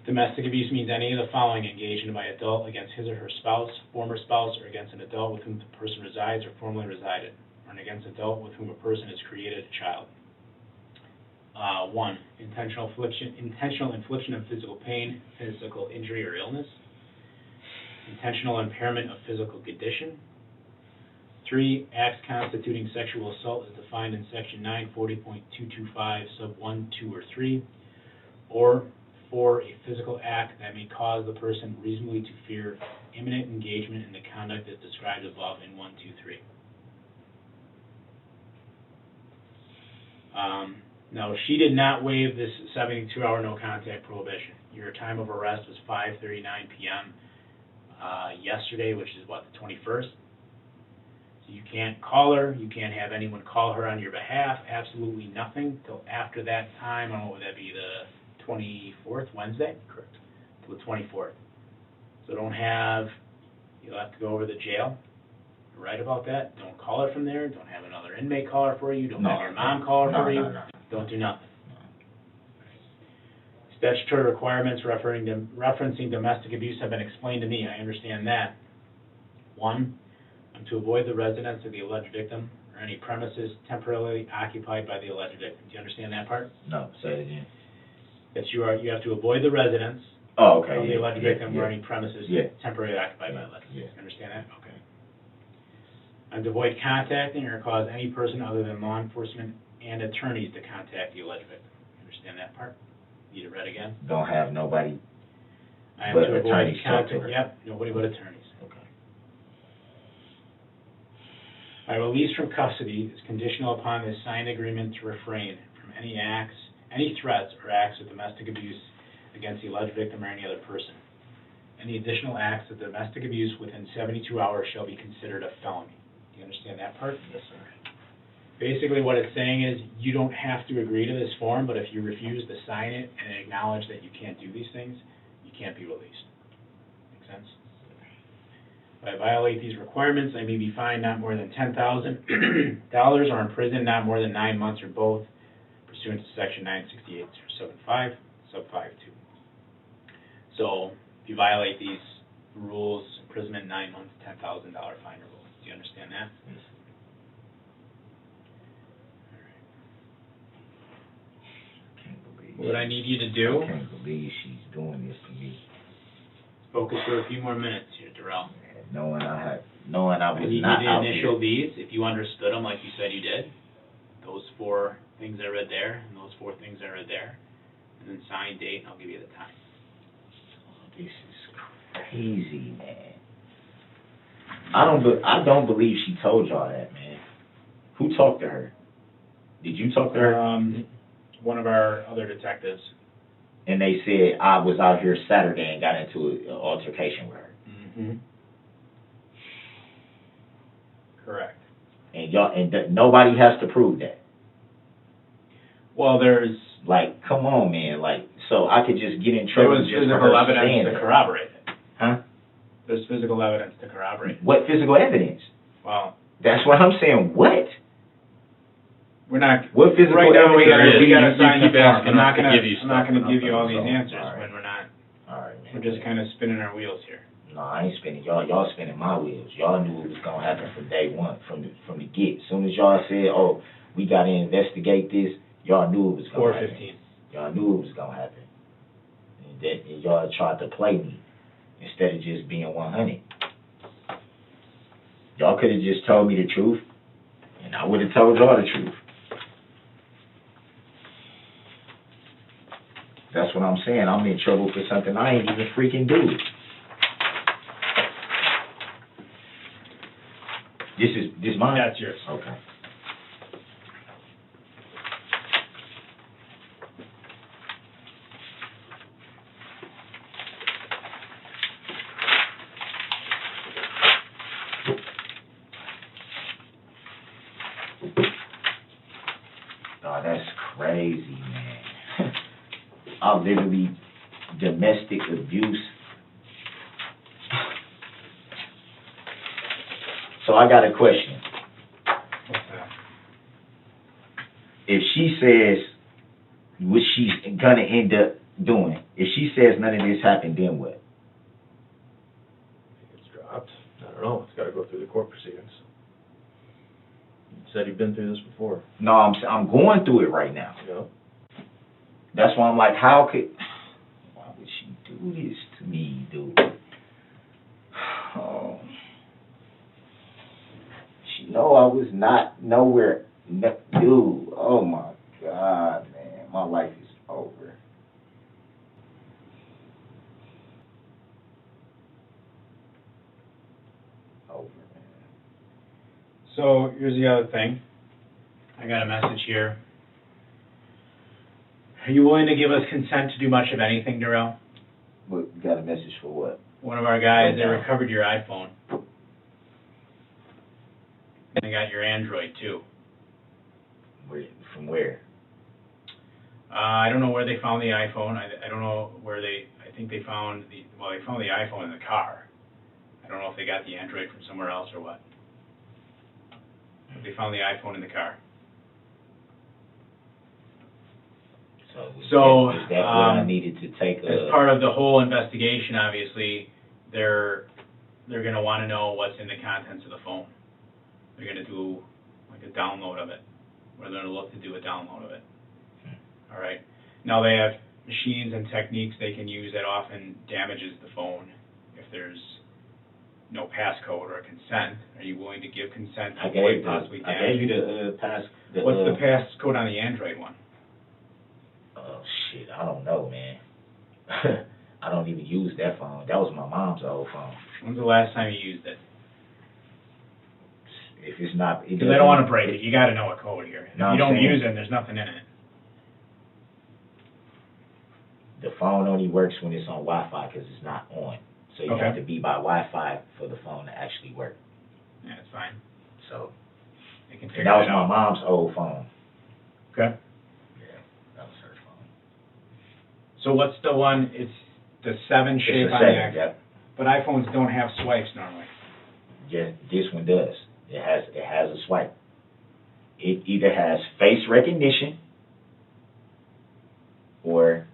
Domestic abuse means any of the following engaged in by an adult against his or her spouse, former spouse, or against an adult with whom the person resides or formerly resided, or against an adult with whom a person has created a child. 1, intentional infliction of physical pain, physical injury or illness. Intentional impairment of physical condition. 3, acts constituting sexual assault is defined in section 940.225 sub 1, 2, or 3. Or 4, a physical act that may cause the person reasonably to fear imminent engagement in the conduct as described above in 1, 2, 3. Now, she did not waive this 72-hour no contact prohibition. Your time of arrest was 5:39 p.m. Yesterday, which is what, the 21st? So you can't call her, you can't have anyone call her on your behalf, absolutely nothing till after that time. What would that be, the 24th, Wednesday? Correct. Till the 24th. So you'll have to go over to the jail. You're right about that. Don't call her from there. Don't have another inmate call her for you. Don't have your mom call her for you. No. Don't do nothing. Statutory requirements referencing domestic abuse have been explained to me. I understand that. 1, I'm to avoid the residence of the alleged victim or any premises temporarily occupied by the alleged victim. Do you understand that part? No, say it again. That you have to avoid the residence Oh, okay. of the alleged victim or yeah. any premises Yeah. temporarily occupied by the alleged Yeah. victim. You understand that? Okay. I'm to avoid contacting or cause any person other than law enforcement and attorneys to contact the alleged victim. You understand that part? Need it read again? Don't have nobody. I am But to avoid attorneys talk to contact. her. Yep, nobody but attorneys. Okay. My release from custody is conditional upon the signed agreement to refrain from any threats or acts of domestic abuse against the alleged victim or any other person. Any additional acts of domestic abuse within 72 hours shall be considered a felony. Do you understand that part? Yes, sir. Basically what it's saying is you don't have to agree to this form, but if you refuse to sign it and acknowledge that you can't do these things, you can't be released. Make sense? If I violate these requirements, I may be fined not more than $10,000 or imprisoned not more than 9 months or both, pursuant to section 968.075, sub 5.2. So if you violate these rules, imprisonment 9 months, $10,000 fine or both. Do you understand that? Yes. What I need you to do, I can't believe she's doing this to me. focus for a few more minutes here, Darrell. Knowing I I was need not you to out initial here. these, if you understood them like you said you did. Those 4 things I read there, and those 4 things I read there. And then sign, date, and I'll give you the time. This is crazy, man. I don't believe she told y'all that, man. Who talked to her? Did you talk to her? One of our other detectives. And they said I was out here Saturday and got into an altercation with her. Mm-hmm. Correct. And nobody has to prove that. Well, there's... Like, come on, man. Like, so I could just get in There trouble was just for physical her evidence saying to that. corroborate it. Huh? There's physical evidence to corroborate it. What physical evidence? Well, That's what I'm saying. What? we're not... What physical Right now, we evidence? gotta sign the keep form. asking I'm not us to gonna give you give you all these stuff. answers All right. when we're not... All right, man. We're just kind of spinning our wheels here. No, I ain't spinning. Y'all spinning my wheels. Y'all knew what was gonna happen from day one, from the get. As soon as y'all said, "Oh, we gotta investigate this, y'all knew it was gonna happen. 4:15. Y'all knew it was gonna happen. And y'all tried to play me instead of just being 100. Y'all could have just told me the truth, and I would have told y'all the truth. That's what I'm saying. I'm in trouble for something I ain't even freaking do. This mine? That's yours. Okay. Oh, that's crazy, man. I literally domestic abuse. So I got a question. What's that? If she says what she's gonna end up doing, if she says none of this happened, then what? It's dropped. I don't know. It's got to go through the court proceedings. You said you've been through this before. No, I'm going through it right now. You know? That's why I'm like, why would she do this to me, dude? Oh. She know I was not nowhere, dude. Oh my God, man, my life is over. Over, man. So here's the other thing. I got a message here. Are you willing to give us consent to do much of anything, Darrell? What, you got a message for what? One of our guys, they Okay. recovered your iPhone. And they got your Android too. From where? I don't know where they found the iPhone. I don't know where I think they found they found the iPhone in the car. I don't know if they got the Android from somewhere else or what. But they found the iPhone in the car. So, is that what I needed to take? As part of the whole investigation, obviously, they're going to want to know what's in the contents of the phone. They're going to do like a download of it, or they're going to look to do a download of it. All right. Now they have machines and techniques they can use that often damages the phone if there's no passcode or consent. Are you willing to give consent to avoid possibly damage? I gave you the pass. What's the passcode on the Android one? Oh shit, I don't know, man. I don't even use that phone. That was my mom's old phone. When's the last time you used it? If it's not, Because I don't want to break it. You got to know a code here. If No, you don't I'm saying- use it, there's nothing in it. The phone only works when it's on Wi-Fi because it's not on. So you Okay. have to be by Wi-Fi for the phone to actually work. Yeah, it's fine. So They can and figure that was it my out. mom's old phone. Okay. Yeah, that was her phone. So what's the one? It's the 7 It's shape a on the 7, iPhone. yep. But iPhones don't have swipes normally. Yeah, this one does. It has a swipe. It either has face recognition or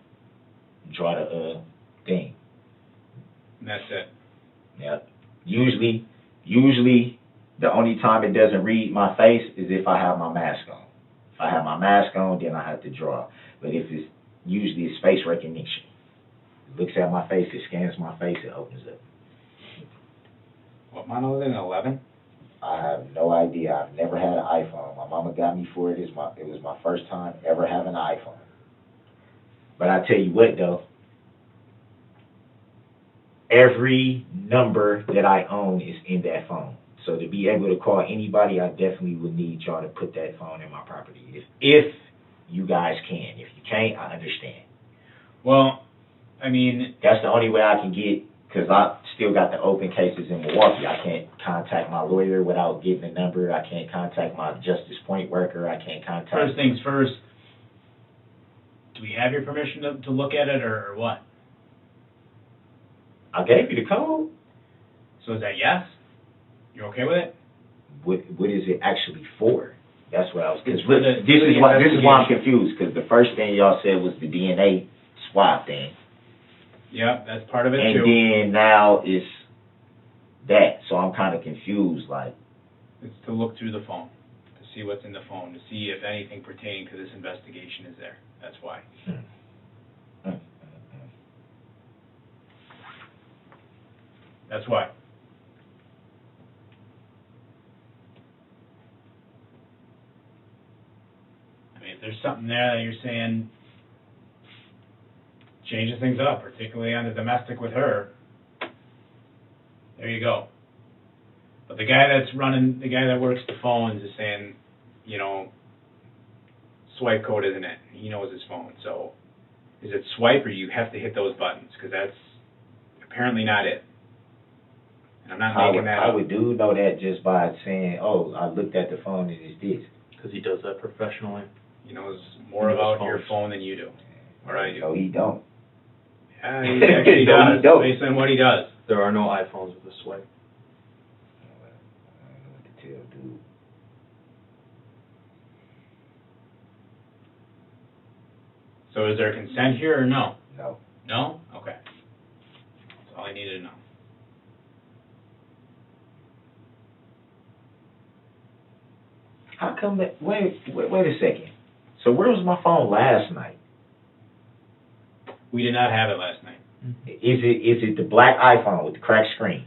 draw the thing. And that's it. Yep. Usually the only time it doesn't read my face is if I have my mask on. If I have my mask on, then I have to draw. But if it's usually it's face recognition. It looks at my face, it scans my face, it opens up. What model is it? An 11? I have no idea. I've never had an iPhone. My mama got me for it. It was my first time ever having an iPhone. But I tell you what though, every number that I own is in that phone. So to be able to call anybody, I definitely would need y'all to put that phone in my property. If you guys can. If you can't, I understand. Well, I mean, That's the only way I can get, because I still got the open cases in Milwaukee. I can't contact my lawyer without getting a number. I can't contact my justice point worker. I can't contact... first things first, do we have your permission to look at it or what? I gave you the code. So is that yes? You're okay with it? What is it actually for? That's what I was... It's for the- This for the is why I'm investigation. confused, because the first thing y'all said was the DNA swab thing. Yep, that's part of it And too. then now it's that. So I'm kind of confused, like... It's to look through the phone, to see what's in the phone, to see if anything pertaining to this investigation is there. That's why. That's why. I mean, if there's something there that you're saying changes things up, particularly on the domestic with her, there you go. But the guy that works the phones is saying, you know, swipe code isn't it? He knows his phone. So is it swipe or you have to hit those buttons? Because that's apparently not it. And I'm not making that up. I would do know that just by saying, oh, I looked at the phone and it's this. Because he does that professionally. He knows more about your phone than you do, or I do. So he don't. Yeah, he actually does, based on what he does. There are no iPhones with a swipe. I don't know what to tell, dude. So is there consent here or no? No. No? Okay. That's all I needed to know. How come that? Wait a second. So where was my phone last night? We did not have it last night. Is it the black iPhone with the cracked screen?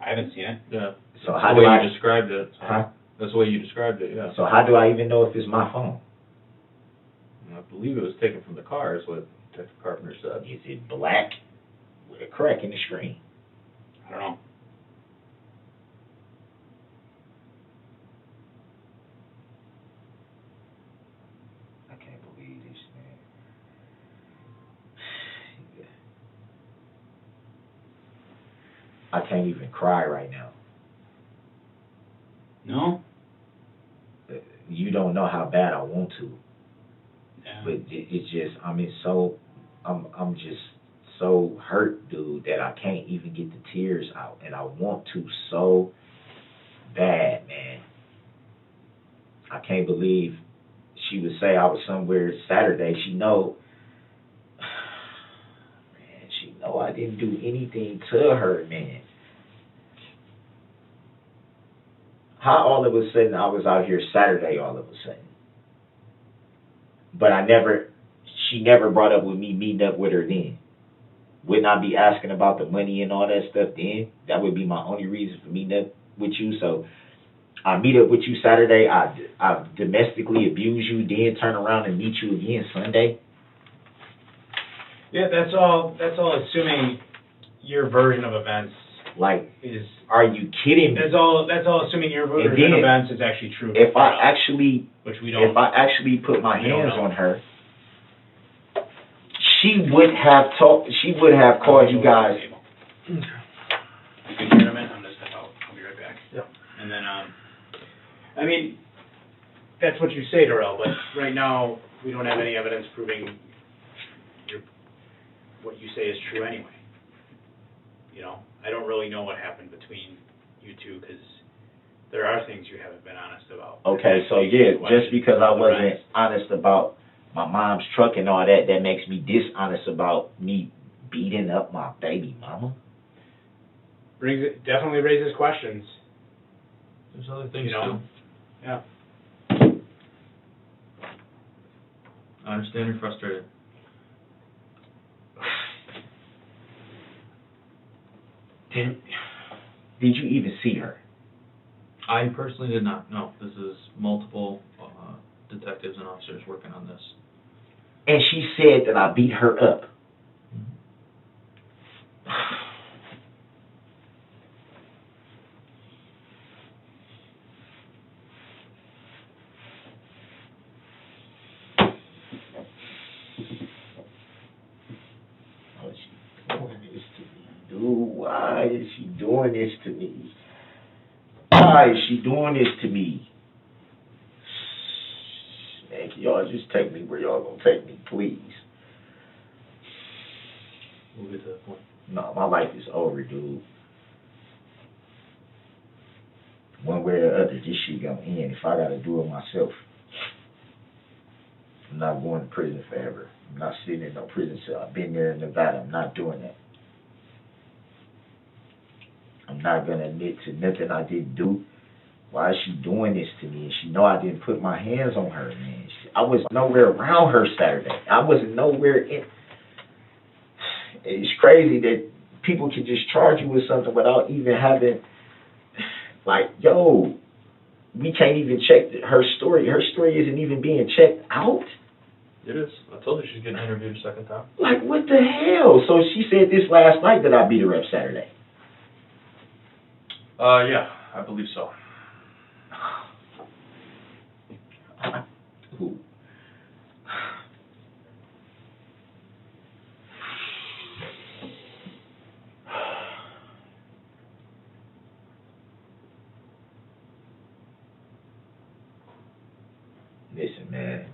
I haven't seen it. Yeah. So That's how the do way I? you described it. So Huh? That's the way you described it, yeah. So how do I even know if it's my phone? I believe it was taken from the car, is what Detective Carpenter said. Is it black with a crack in the screen? I don't know. I can't believe this, man. I can't even cry right now. No? You don't know how bad I want to, Yeah. but it's just I'm just so hurt, dude, that I can't even get the tears out, and I want to so bad, man. I can't believe she would say I was somewhere Saturday. She know I didn't do anything to her, man. How all of a sudden I was out here Saturday all of a sudden? But she never brought up with me meeting up with her then. Wouldn't I be asking about the money and all that stuff then? That would be my only reason for meeting up with you. So I meet up with you Saturday, I domestically abuse you, then turn around and meet you again Sunday. Yeah, that's all assuming your version of events Like, is... are you kidding me? That's all assuming your version of events is actually true. If I actually put my hands on her, she would have called you guys. You can hear them in? I'm just I'll be right back. Yep. And then, I mean, that's what you say, Darrell, but right now, we don't have any evidence proving what you say is true anyway. You know, I don't really know what happened between you two, because there are things you haven't been honest about. Okay, so yeah, just because I wasn't honest about my mom's truck and all that, that makes me dishonest about me beating up my baby mama? Definitely raises questions. There's other things, You know? too. Yeah. I understand you're frustrated. Did you even see her? I personally did not. No, this is multiple detectives and officers working on this. And she said that I beat her up. Oh, she's doing this to me, dude. Why is she doing this to me? Why is she doing this to me? Man, can y'all just take me where y'all gonna take me, please? We'll get to that point. No, my life is over, dude. One way or the other, this shit gonna end if I gotta do it myself. I'm not going to prison forever. I'm not sitting in no prison cell. I've been there in Nevada. I'm not doing that. I'm not gonna admit to nothing I didn't do. why is she doing this to me? And she know I didn't put my hands on her, man. I was nowhere around her Saturday. I wasn't nowhere in. It's crazy that people can just charge you with something without even having, like, yo, we can't even check her story. Her story isn't even being checked out. It is. I told you she's getting interviewed a second time. Like, what the hell? So she said this last night that I beat her up Saturday. Yeah, I believe so. Who? Listen, man,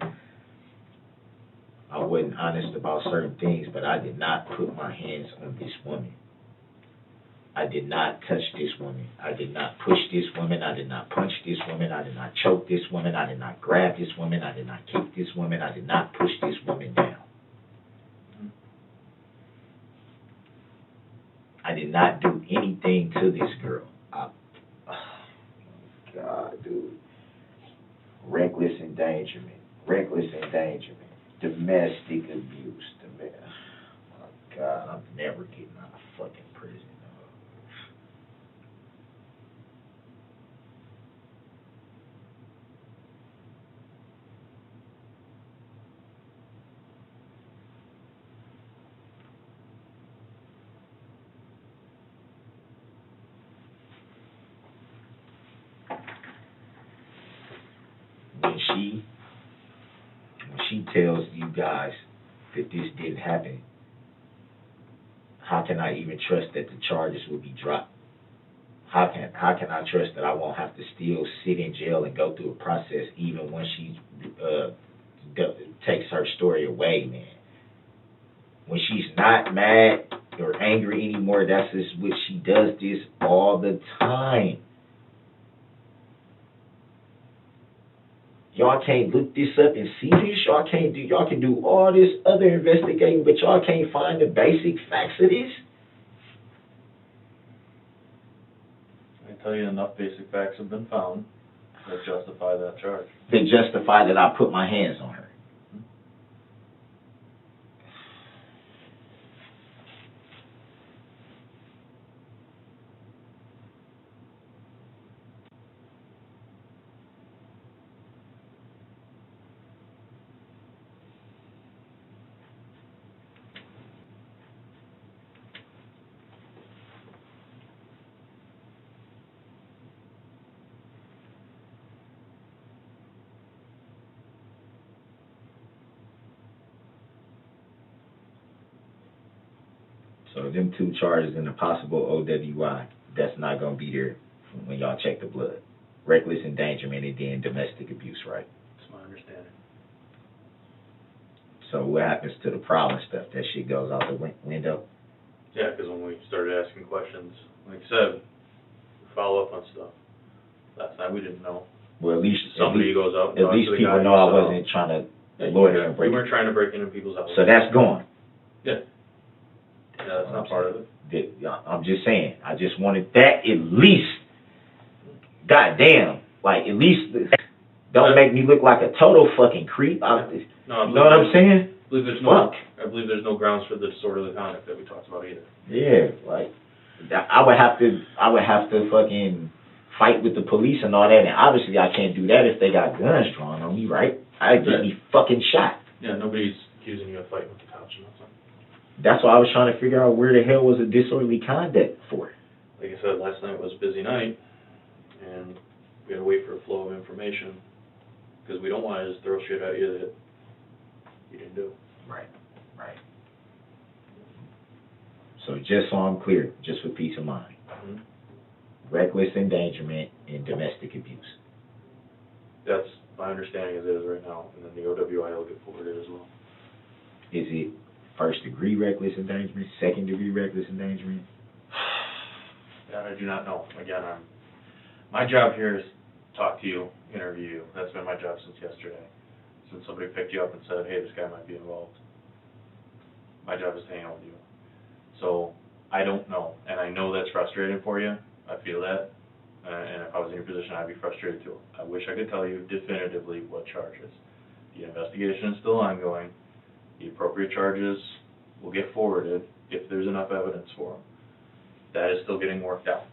I wasn't honest about certain things, but I did not put my hands on this woman. I did not touch this woman. I did not push this woman. I did not punch this woman. I did not choke this woman. I did not grab this woman. I did not kick this woman. I did not push this woman down. I did not do anything to this girl. Oh, God, dude. Reckless endangerment, domestic abuse, oh, God, I'm never getting out of fucking prison. When she tells you guys that this didn't happen, how can I even trust that the charges will be dropped? How can I trust that I won't have to still sit in jail and go through a process even when she takes her story away, man? When she's not mad or angry anymore, that's just what she does this all the time. Y'all can't look this up and see this. Y'all can do all this other investigating, but y'all can't find the basic facts of this. I can tell you enough basic facts have been found that justify that charge. That justify that I put my hands on her. So them two charges and a possible OWI, that's not going to be there when y'all check the blood. Reckless endangerment and then domestic abuse, right? That's my understanding. So what happens to the prowling stuff? That shit goes out the window? Yeah, because when we started asking questions, like I said, we follow up on stuff. Last night we didn't know. Well, at least Somebody goes out and at talks least to the people guy know I himself. wasn't trying to loiter and break. We weren't trying to break into people's houses. So that's gone. Yeah. Yeah, that's not part of it. I'm just saying. I just wanted that at least. Goddamn. Like, at least don't make me look like a total fucking creep. You know what I'm saying? I believe there's no grounds for the disorderly conduct that we talked about either. Yeah, like I would have to fucking fight with the police and all that, and obviously I can't do that if they got guns drawn on me, right? I'd get me fucking shot. Yeah, nobody's accusing you of fighting with the cops or nothing. That's why I was trying to figure out where the hell was a disorderly conduct for. Like I said, last night was a busy night, and we had to wait for a flow of information, because we don't want to just throw shit at you that you didn't do. Right. So just so I'm clear, just for peace of mind, reckless endangerment and domestic abuse. That's my understanding as it is right now, and then the OWI will get forwarded as well. Is it first degree reckless endangerment, second degree reckless endangerment? That I do not know. Again, my job here is talk to you, interview you. That's been my job since yesterday. Since somebody picked you up and said, hey, this guy might be involved. My job is to hang out with you. So I don't know, and I know that's frustrating for you. I feel that. and if I was in your position, I'd be frustrated too. I wish I could tell you definitively what charges. The investigation is still ongoing. The appropriate charges will get forwarded if there's enough evidence for them. That is still getting worked out.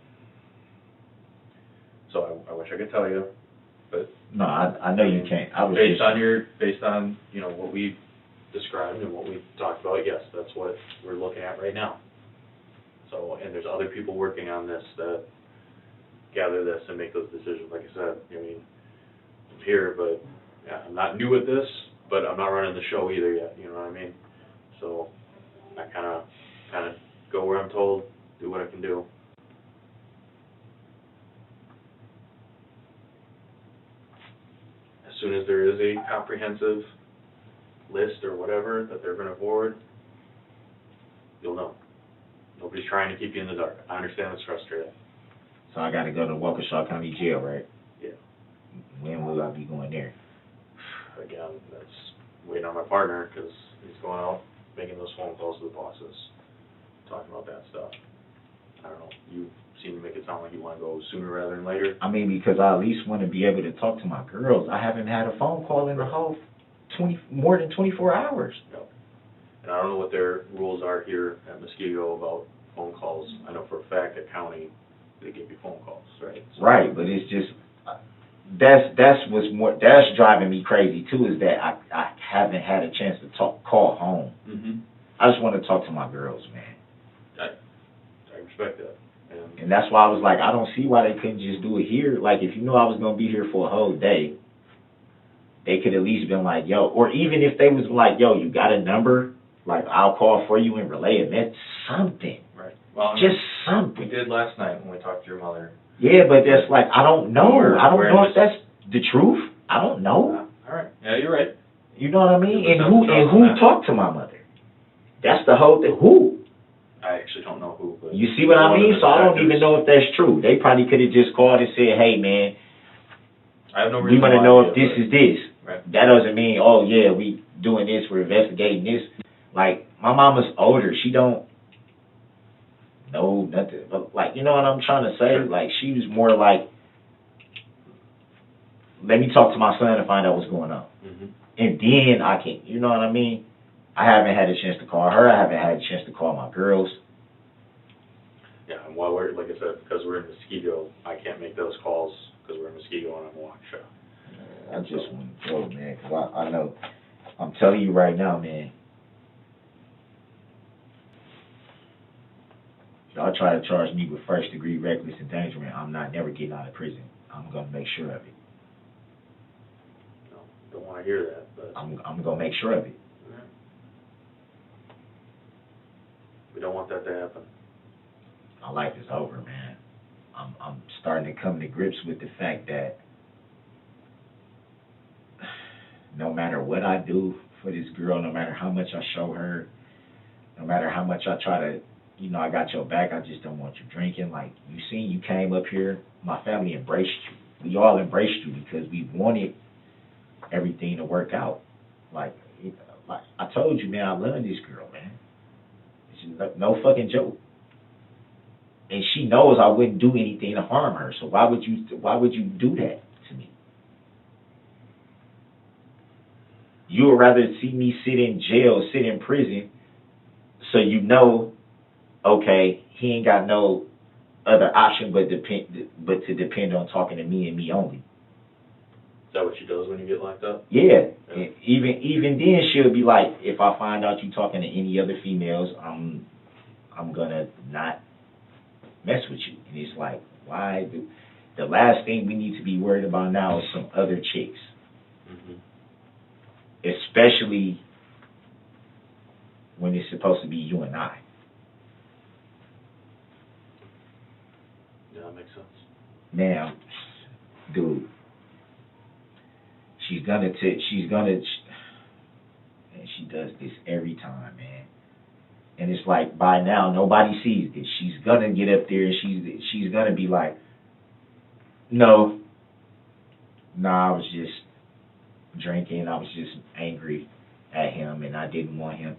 So I wish I could tell you, but No, I know you can't. I was based just, on you know what we described and what we talked about, yes, that's what we're looking at right now. So, and there's other people working on this that gather this and make those decisions. Like I said, I mean, I'm here, but yeah, I'm not new at this, but I'm not running the show either yet. You know what I mean? So I kind of go where I'm told, do what I can do. As soon as there is a comprehensive list or whatever that they're going to forward, you'll know. Nobody's trying to keep you in the dark. I understand it's frustrating. so I got to go to Waukesha County Jail, right? Yeah. When will I be going there? Again, that's waiting on my partner because he's going out making those phone calls to the bosses, talking about that stuff. I don't know. You seem to make it sound like you want to go sooner rather than later. I mean, because I at least want to be able to talk to my girls. I haven't had a phone call in the whole more than 24 hours. No. And I don't know what their rules are here at Muskego about phone calls. I know for a fact at county they give you phone calls, right? So, Right, but it's just that's driving me crazy too. Is that I haven't had a chance to call home. Mm-hmm. I just want to talk to my girls, man. I respect that. And that's why I was like, I don't see why they couldn't just do it here. Like, if you knew I was going to be here for a whole day, they could at least been like, yo, or even if they was like, yo, you got a number, like, I'll call for you and relay it. That's something. Right. Well, Just we something. did last night when we talked to your mother. Yeah, but that's like, I don't know. I don't know if that's the truth. I don't know. All right. Yeah, you're right. You know what I mean? Yeah, And who talked to my mother? That's the whole thing. Who? I actually don't know who. But You see what I mean? So I don't even know if that's true. They probably could have just called and said, hey, man, I have no we reason want to why know to if do this it. is this. Right. That doesn't mean, oh, yeah, we doing this, we're investigating this. Like, my mama's older. She don't know nothing. But, like, you know what I'm trying to say? Sure. Like, she was more like, let me talk to my son and find out what's going on. Mm-hmm. And then I can, you know what I mean? I haven't had a chance to call her. I haven't had a chance to call my girls. Yeah, and while we're, like I said, because we're in Muskego, I can't make those calls because we're in Muskego and I'm in Waukesha. I just want to go, man, because I know, I'm telling you right now, man, y'all try to charge me with first degree reckless endangerment, I'm not never getting out of prison. I'm going to make sure of it. No, don't want to hear that, but I'm going to make sure of it. we don't want that to happen. My life is over, man. I'm starting to come to grips with the fact that no matter what I do for this girl, no matter how much I show her, no matter how much I try to, you know, I got your back, I just don't want you drinking. Like, you seen, you came up here, my family embraced you. We all embraced you because we wanted everything to work out. Like I told you, man, I love this girl, man. It's no fucking joke. And she knows I wouldn't do anything to harm her. So why would you do that to me? You would rather see me sit in jail, sit in prison, so you know, okay, he ain't got no other option but to depend on talking to me and me only. Is that what she does when you get locked up? Yeah. And even then she'll be like, if I find out you talking to any other females, I'm gonna not mess with you. And it's like, why do the last thing we need to be worried about now is some other chicks. Mm-hmm. Especially when it's supposed to be you and I. Yeah, that makes sense. Man, dude, she's gonna, and she does this every time, man. And it's like, by now, nobody sees this. She's gonna get up there and she's gonna be like, no, I was just drinking, I was just angry at him and I didn't want him.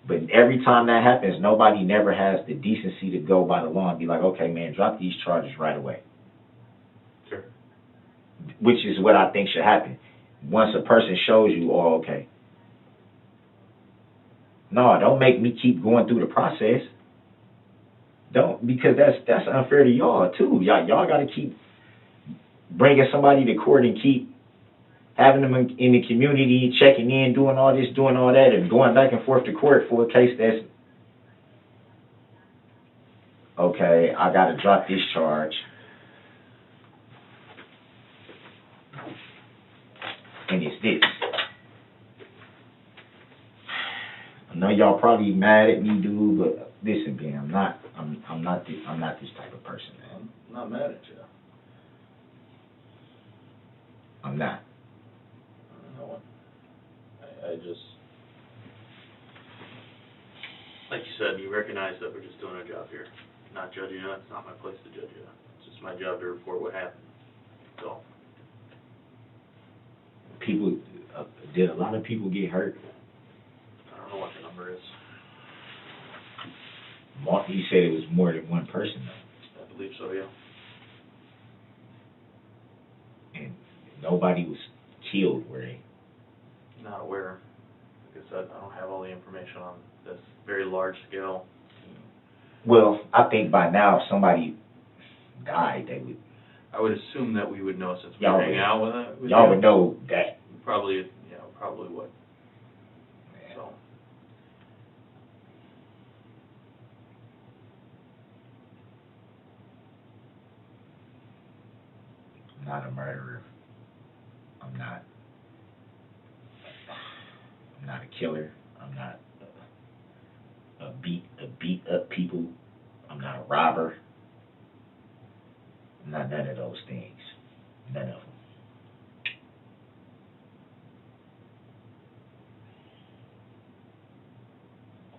But every time that happens, nobody never has the decency to go by the law and be like, okay, man, drop these charges right away. Sure. Which is what I think should happen. Once a person shows you, oh, okay. No, don't make me keep going through the process. Don't, because that's unfair to y'all too. Y'all got to keep bringing somebody to court and keep having them in the community, checking in, doing all this, doing all that, and going back and forth to court for a case that's, okay, I got to drop this charge. And it's this. I know y'all probably mad at me, dude, but listen, man, I'm not this type of person, man. I'm not mad at you. I'm not. No, I just, like you said, you recognize that we're just doing our job here. Not judging you. It's not my place to judge you. It's just my job to report what happened. So. People, did a lot of people get hurt? I don't know what the number is. You said it was more than one person, though. I believe so, yeah. And nobody was killed, were they? Not aware. Like I said, I don't have all the information on this very large scale. Well, I think by now, if somebody died, they would. I would assume that we would know since we Y'all hang would- out with it. With Y'all you. would know that. Probably, yeah, probably would. So. I'm not a murderer. I'm not a killer. I'm not a beat up people. I'm not a robber. I'm not none of those things. None of them.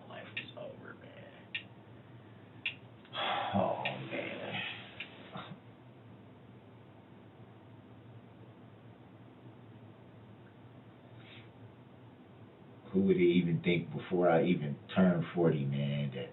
Life is over, man. Oh, man. Who would even think before I even turned 40, man, that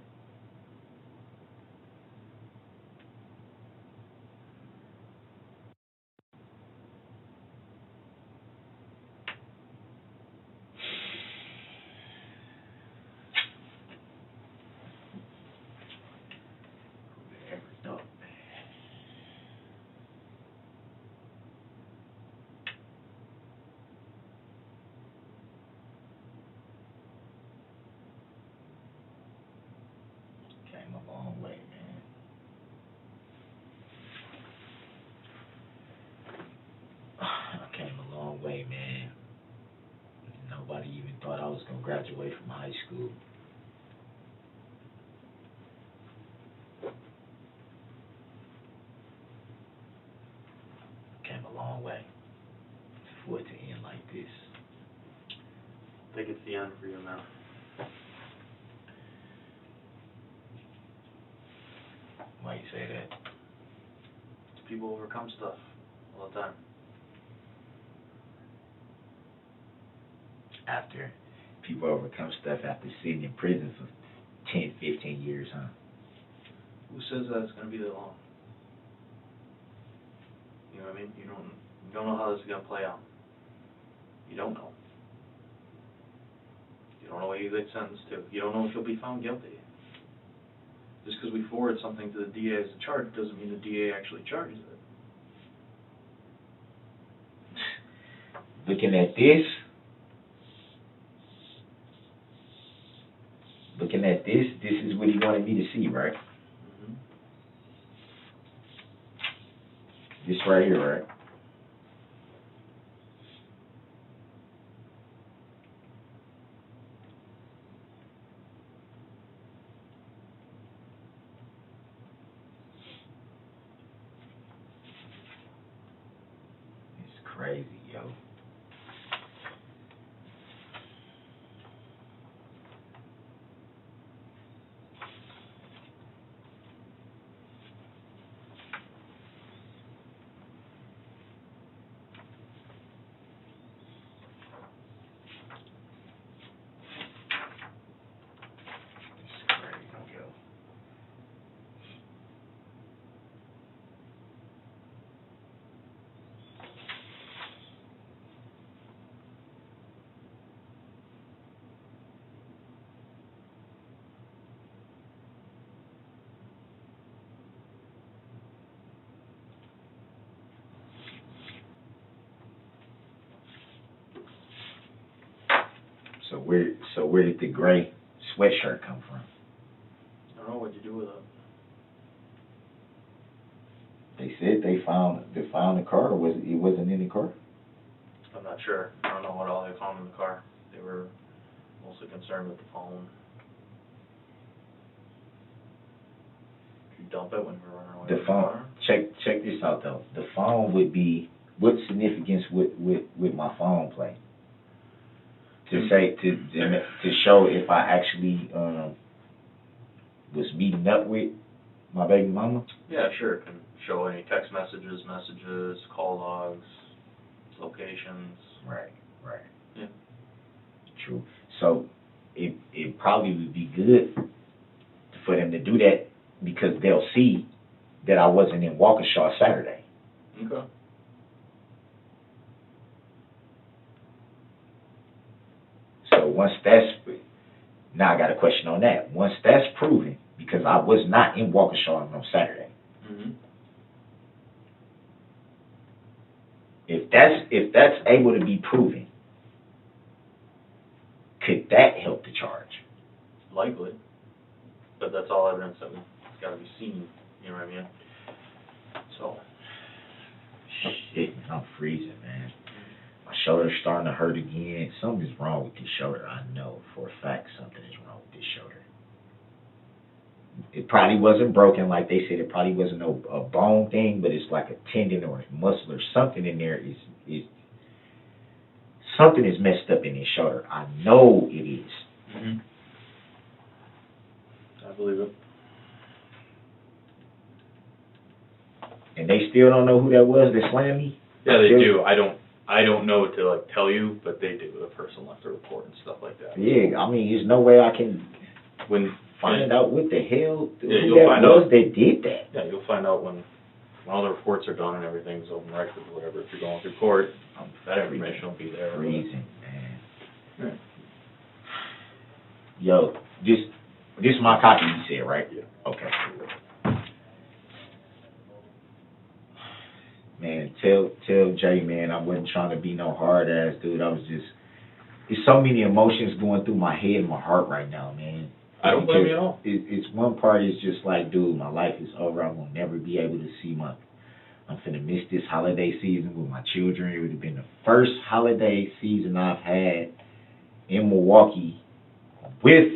ever thought, man. Came a long way, man. I came a long way, man. Nobody even thought I was going to graduate from high school. Came a long way for it to end like this. I think it's the end for you now. Why you say that? People overcome stuff all the time. After people overcome stuff after sitting in prison for 10, 15 years, huh? Who says that it's going to be that long? You know what I mean? You don't know how this is going to play out. You don't know. You don't know what you get sentenced to. You don't know if you'll be found guilty. Just because we forward something to the DA as a charge doesn't mean the DA actually charges it. Looking at this, this is what he wanted me to see, right? Mm-hmm. This right here, right? It's crazy, yo. So where did the gray sweatshirt come from? I don't know what you do with it. They said they found the car, or it wasn't in the car? I'm not sure. I don't know what all they found in the car. They were mostly concerned with the phone. Did you dump it when we were running away? The phone. Check this out though. The phone would be, what significance would my phone play? To say to show if I actually was meeting up with my baby mama? Yeah, sure. It can show any text messages, call logs, locations. Right. Yeah. True. So it probably would be good for them to do that because they'll see that I wasn't in Waukesha Saturday. Okay. So once that's, now I got a question on that. Once that's proven, because I was not in Waukesha on Saturday. Mm-hmm. If that's able to be proven, could that help the charge? Likely. But that's all evidence that it's got to be seen. You know what I mean? So. Shit, man, I'm freezing, man. My shoulder's starting to hurt again. Something's wrong with this shoulder. I know for a fact something is wrong with this shoulder. It probably wasn't broken, like they said. It probably wasn't a bone thing, but it's like a tendon or a muscle or something in there. Is something is messed up in this shoulder. I know it is. Mm-hmm. I believe it. And they still don't know who that was that slammed me? Yeah, they Still- do. I don't know what to like tell you, but they do. The person left a report and stuff like that. Yeah, I mean, there's no way I can When find out what the hell who you'll that find was out. that did that. Yeah, you'll find out when all the reports are done and everything's open record or whatever. If you're going through court, that information will be there. Freezing, man. Right. Yo, this is my copy you said, right? Yeah. Okay. Man, tell Jay, man, I wasn't trying to be no hard ass dude. I was just, there's so many emotions going through my head and my heart right now, man. I don't blame you at all. It's one part is just like, dude, my life is over. I will never be able to see I'm finna miss this holiday season with my children. It would have been the first holiday season I've had in Milwaukee with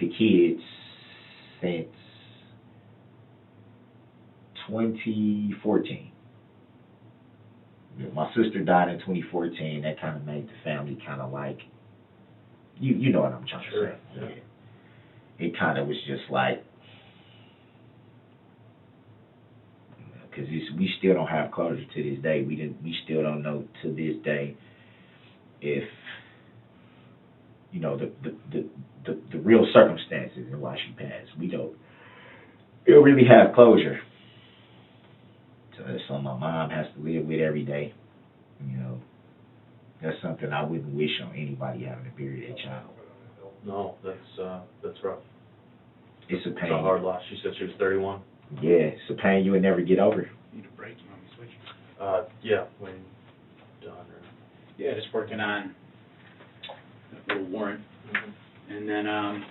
the kids since 2014. My sister died in 2014. That kind of made the family kind of like, you know what I'm trying to say. Yeah. It kind of was just like, because we still don't have closure to this day. We still don't know to this day if, you know, the real circumstances and why she passed. We don't really have closure. So that's something my mom has to live with every day. You know, that's something I wouldn't wish on anybody having to bury their child. No, that's rough. It's a It's pain. a hard loss. She said she was 31. Yeah, it's a pain you would never get over. Need a break, you want me to switch? Yeah, when done. Yeah, just working on that little warrant. Mm-hmm. And then,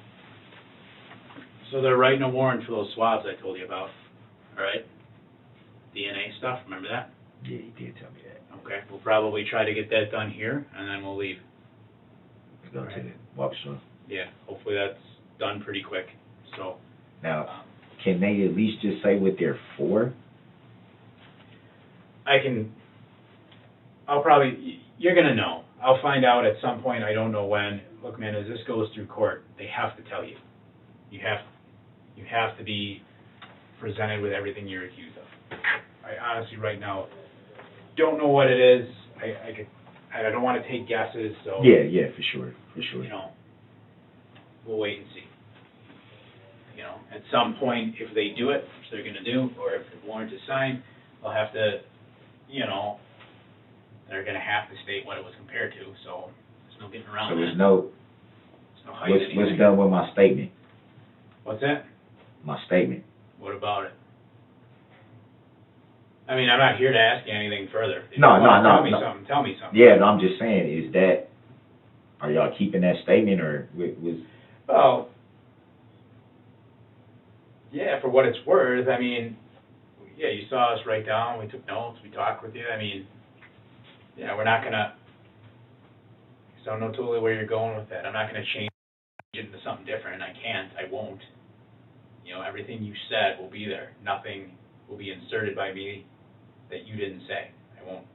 so they're writing a warrant for those swabs I told you about, all right? DNA stuff, remember that? Yeah, you did tell me that. Okay, we'll probably try to get that done here, and then we'll leave. Let's go to the Waukesha. Yeah, hopefully that's done pretty quick, so. Now, can they at least just say what they're for? You're gonna know. I'll find out at some point, I don't know when. Look, man, as this goes through court, they have to tell you. You have to be presented with everything you're accused of. I honestly, right now, don't know what it is. I don't wanna take guesses, so. Yeah, for sure. You know, we'll wait and see. You know, at some point, if they do it, which they're gonna do, or if the warrant is signed, they'll have to, you know, they're gonna have to state what it was compared to, so there's no getting around So that. there's no, There's no hiding what's anything. done with my statement? What's that? My statement. What about it? I mean, I'm not here to ask you anything further. If No, you wanna no, Tell me no. something, tell me something. Yeah, no, I'm just saying, is that Are y'all keeping that statement, or was? Well, yeah, for what it's worth, I mean, yeah, you saw us write down, we took notes, we talked with you, I mean, yeah, we're not gonna, so I know totally where you're going with that. I'm not gonna change it into something different, I can't, I won't. You know, everything you said will be there. Nothing will be inserted by me that you didn't say. I won't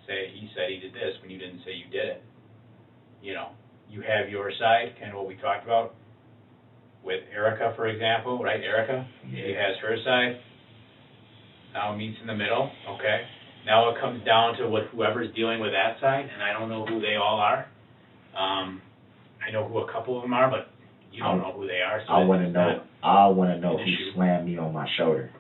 say, he said he did this when you didn't say you did it. You know, you have your side, kind of what we talked about with Erica, for example, right, Erica? She has her side. Now it meets in the middle, okay? Now it comes down to what whoever's dealing with that side, and I don't know who they all are. I know who a couple of them are, but you don't know who they are. So I want to know. I want to know an who issue. slammed me on my shoulder.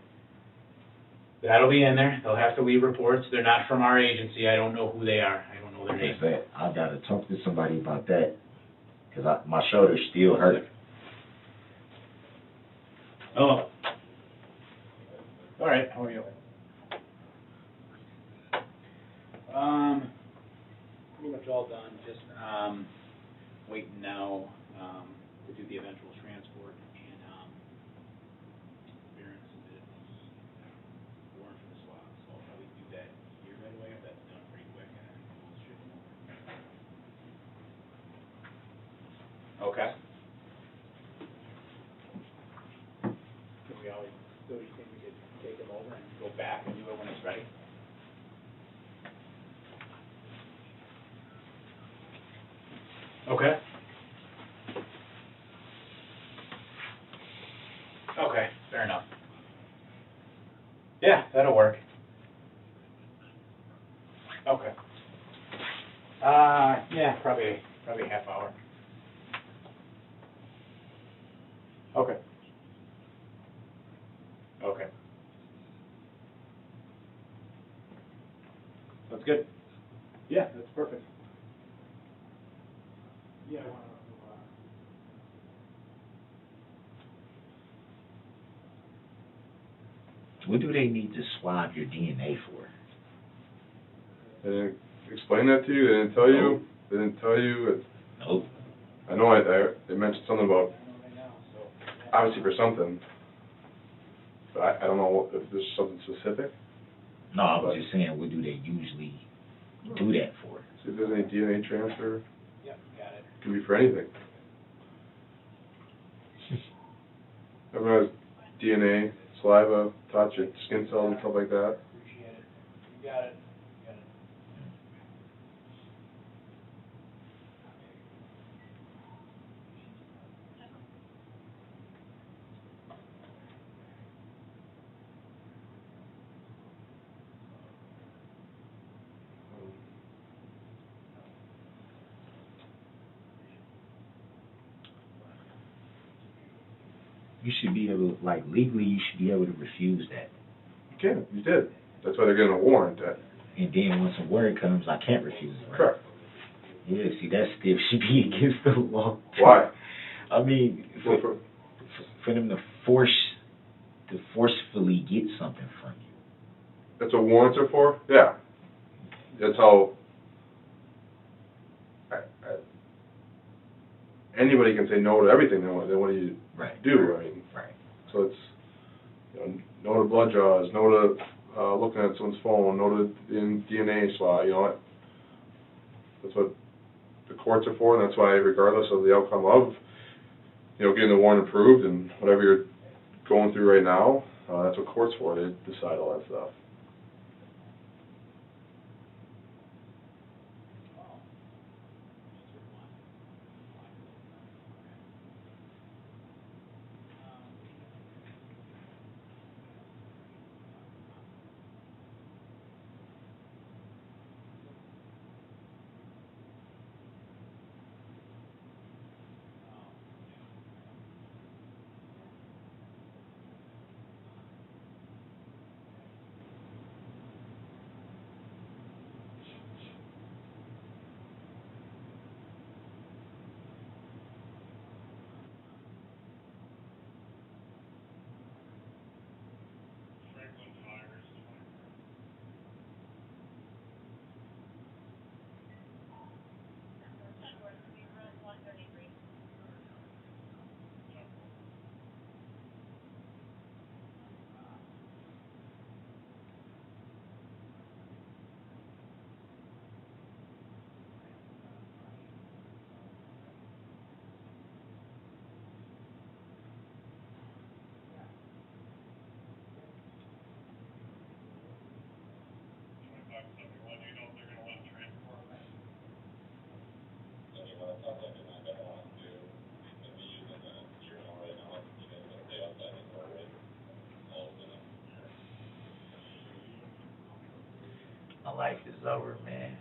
That'll be in there. They'll have to leave reports. They're not from our agency. I don't know who they are. I don't know their names. I gotta talk to somebody about that, cause my shoulder still hurt. Oh. All right. How are you? Pretty much all done. Just waiting now to do the eventual transport and Baron submitted the warrant for the swap. So I'll probably do that here right away if that's done pretty quick, and then we'll ship them over. Okay. Can we always, so you think we could take them over and go back and do it when it's ready? Okay. Okay, fair enough. Yeah, that'll work. Okay. Yeah, probably half hour. Okay. Okay. That's good. Yeah, that's perfect. Yeah. What do they need to swab your DNA for? They didn't explain that to you? They didn't tell you? They didn't tell you? Nope. I know they mentioned something about, obviously for something, but I don't know if there's something specific. No, I was just saying, what do they usually do that for? See if there's any DNA transfer. Yep, got it. It can be for anything. Everyone has DNA, saliva, touch it, skin cells and stuff like that. Appreciate it. You got it. You got it. You should be able, like, legally, you should be able to refuse that. You can, you did. That's why they're getting a warrant. And then once a word comes, I can't refuse it, right? Correct. Yeah, see, that still should be against the law. Why? I mean, for them to forcefully get something from you. That's what warrants are for? Yeah. That's how anybody can say no to everything they want you Right. to do. I mean, Right. so it's, you know, no to blood draws, no to looking at someone's phone, no to DNA swab, you know. That's what the courts are for, and that's why regardless of the outcome of, you know, getting the warrant approved and whatever you're going through right now, that's what court's for. They decide all that stuff. My life is over, man.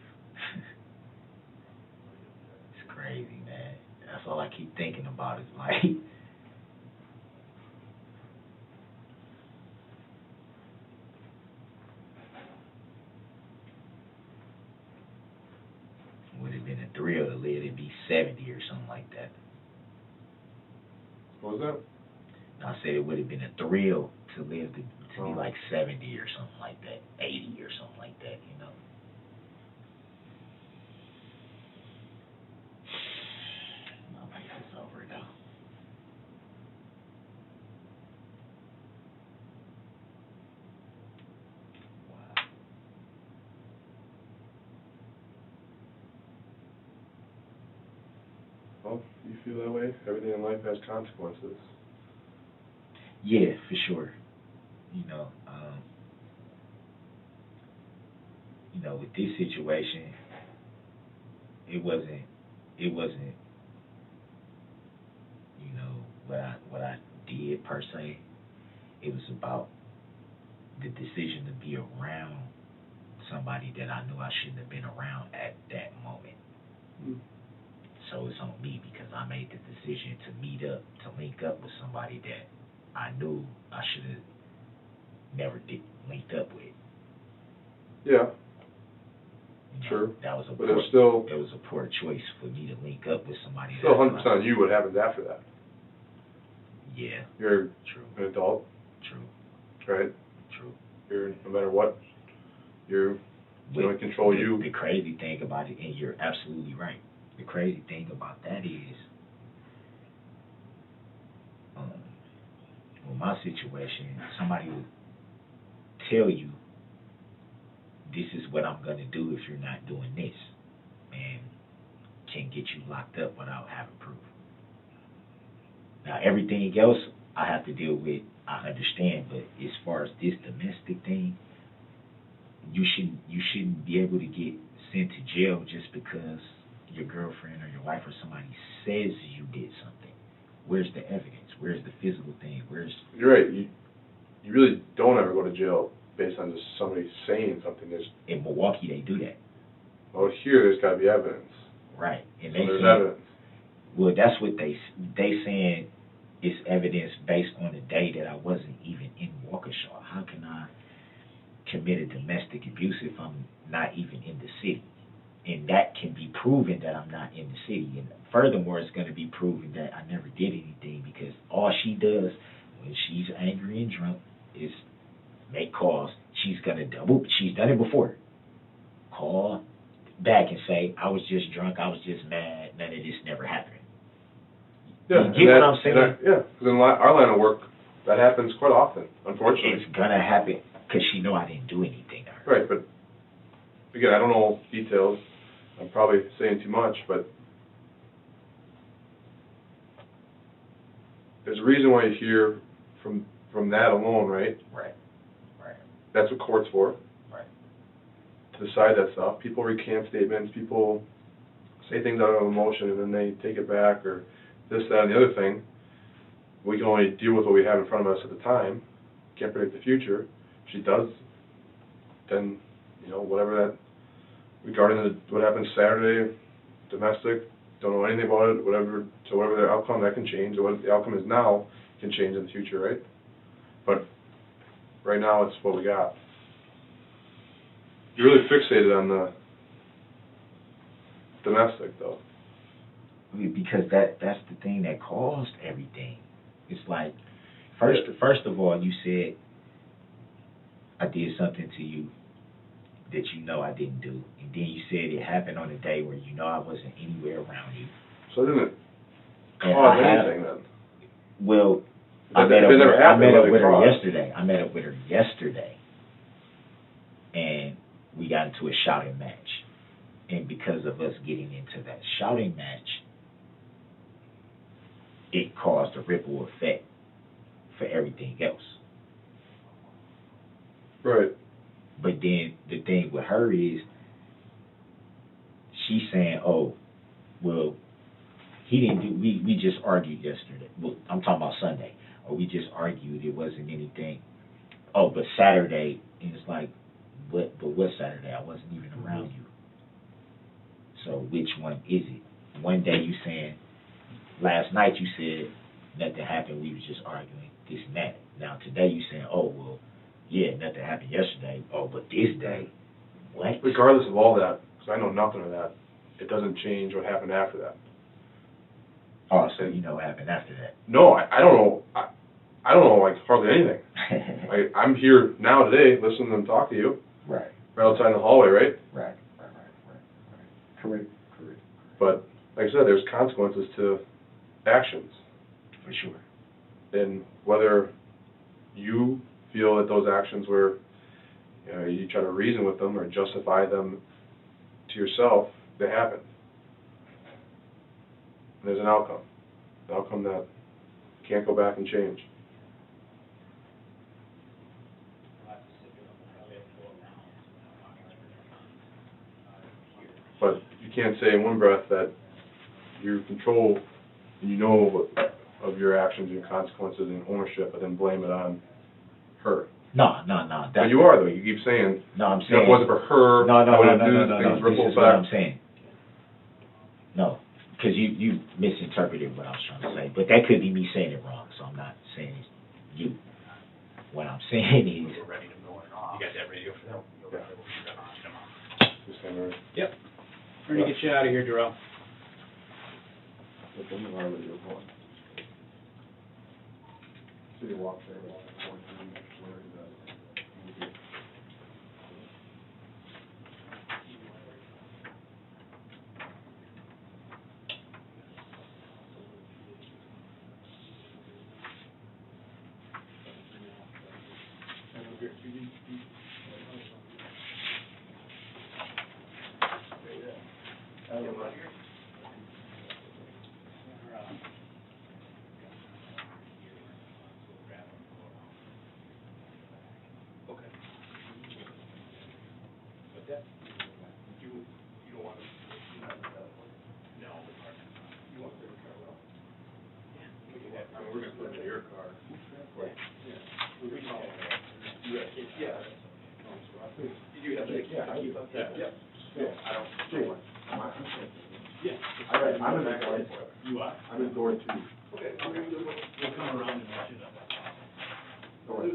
It's crazy, man. That's all I keep thinking about is like, would have been a thrill to live to be 70 or something like that. What was that? I said it would have been a thrill to live to be like 70 or something like that, 80 or something like that, you know. My life is over though. Wow. Well, you feel that way? Everything in life has consequences. Yeah, for sure. With this situation, it wasn't, what I did per se. It was about the decision to be around somebody that I knew I shouldn't have been around at that moment. Mm. So it's on me because I made the decision to link up with somebody that I knew I should have never linked up with. Yeah. Sure. That was But it's still... It was a poor choice for me to link up with somebody. Still 100% on you what happens after that. Yeah. You're True. an adult. True. Right? True. You're, no matter what, you can control you. The crazy thing about it, and you're absolutely right, the crazy thing about that is, with my situation, somebody will tell you, this is what I'm going to do if you're not doing this, and can get you locked up without having proof. Now, everything else I have to deal with, I understand, but as far as this domestic thing, you shouldn't be able to get sent to jail just because your girlfriend or your wife or somebody says you did something. Where's the evidence? Where's the physical thing? You're right. You really don't ever go to jail based on just somebody saying something. In Milwaukee, they do that. Well, here there's got to be evidence. Right. And so there's evidence. Well, that's what they saying. It's evidence based on the day that I wasn't even in Waukesha. How can I commit a domestic abuse if I'm not even in the city? And that can be proven that I'm not in the city. And furthermore, it's going to be proven that I never did anything, because all she does when she's angry and drunk is make calls. She's done it before. Call back and say, I was just drunk, I was just mad, none of this never happened. Yeah, you get what I'm saying? Yeah, because in our line of work, that happens quite often, unfortunately. It's going to happen because she know I didn't do anything to her. Right, but again, I don't know details. I'm probably saying too much, but there's a reason why you're here from that alone, right? Right. That's what court's for. Right. To decide that stuff. People recant statements, people say things out of emotion and then they take it back, or this, that, and the other thing. We can only deal with what we have in front of us at the time. Can't predict the future. If she does, then, whatever that, regarding what happened Saturday, domestic, don't know anything about it, whatever their outcome, that can change, or what the outcome is now can change in the future, right? But right now, it's what we got. You're really fixated on the domestic, though. Because that's the thing that caused everything. It's like, first of all, you said I did something to you that I didn't do, and then you said it happened on a day where I wasn't anywhere around you. So it didn't cause anything then? Well, I met up with her yesterday, and we got into a shouting match. And because of us getting into that shouting match, it caused a ripple effect for everything else. Right. But then the thing with her is, she's saying, oh, well, he didn't do, we just argued yesterday. Well, I'm talking about Sunday. Or we just argued, it wasn't anything. Oh, but Saturday, and it's like, but what Saturday? I wasn't even around you. So which one is it? One day you saying, last night you said nothing happened, we was just arguing, this and that. Now today you saying, oh, well, yeah, nothing happened yesterday. Oh, but this day, what? Regardless of all that, because I know nothing of that, it doesn't change what happened after that. Oh, so you know what happened after that. No, I don't know. I don't know, like, hardly anything. I'm here now today, listening to them talk to you, Right, right outside in the hallway, right? right. Correct. But, like I said, there's consequences to actions. For sure. And whether you feel that those actions were, you try to reason with them or justify them to yourself, they happen. And there's an outcome that can't go back and change. But you can't say in one breath that you control and you know of your actions and consequences and ownership, but then blame it on her. No. But you are, though. You keep saying, No, I'm if saying. it wasn't for her, No. I would have things ripple This is what I'm effect. saying. No, because you misinterpreted what I was trying to say. But that could be me saying it wrong, so I'm not saying it's you. What I'm saying is. We're ready to go. You got that radio for them? Just saying, right? Yep. We're gonna get you out of here, Darrell. Look, I'm in our radio going. City of Waukesha, where is that? We're gonna put it in your car. I'm in that car. You are? I'm in door 2. Okay. We'll come around and let you know. All right.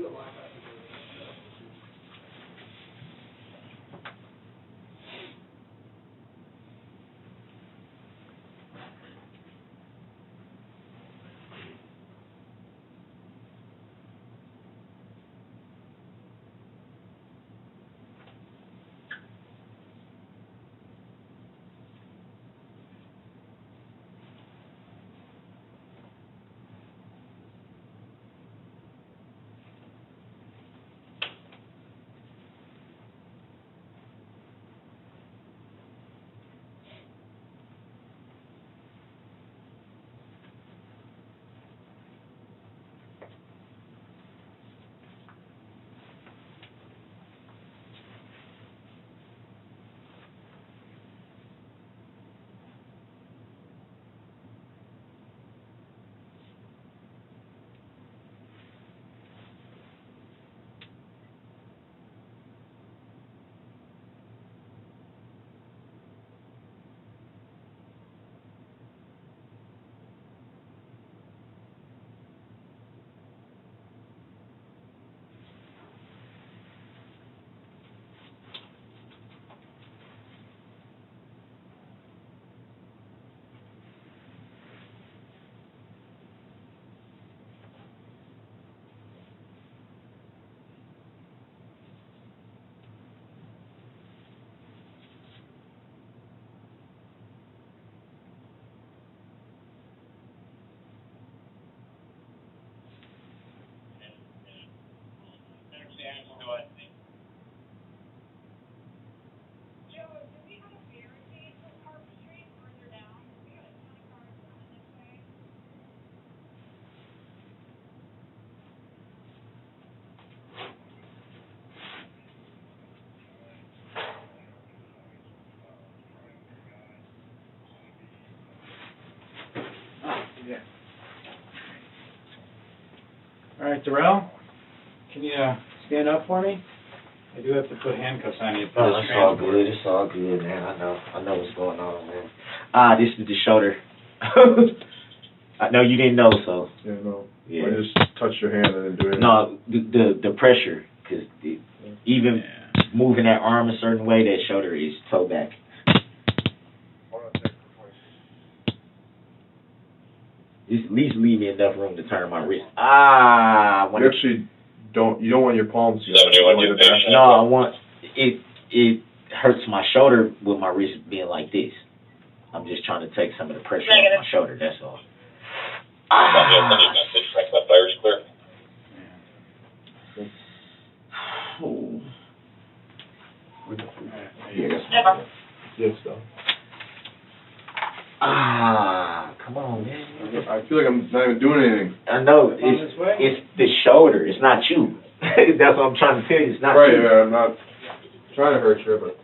All right, Darrell, can you stand up for me? I do have to put handcuffs on you. No, it's all good. It's all good, man. I know what's going on, man. This is the shoulder. I know you didn't know, so. Yeah, no. Yeah. I just touched your hand and didn't do anything. No, the pressure, because even moving that arm a certain way, that shoulder is toe back. Just at least leave me enough room to turn my wrist. You actually you don't want your palms to go. No, it hurts my shoulder with my wrist being like this. I'm just trying to take some of the pressure off my shoulder, that's all. Oh. Yeah, that's Yes, though. come on, man. I feel like I'm not even doing anything. I know, Come this way? it's the shoulder, it's not you. That's what I'm trying to tell you, it's not Right, you. I'm not trying to hurt you, but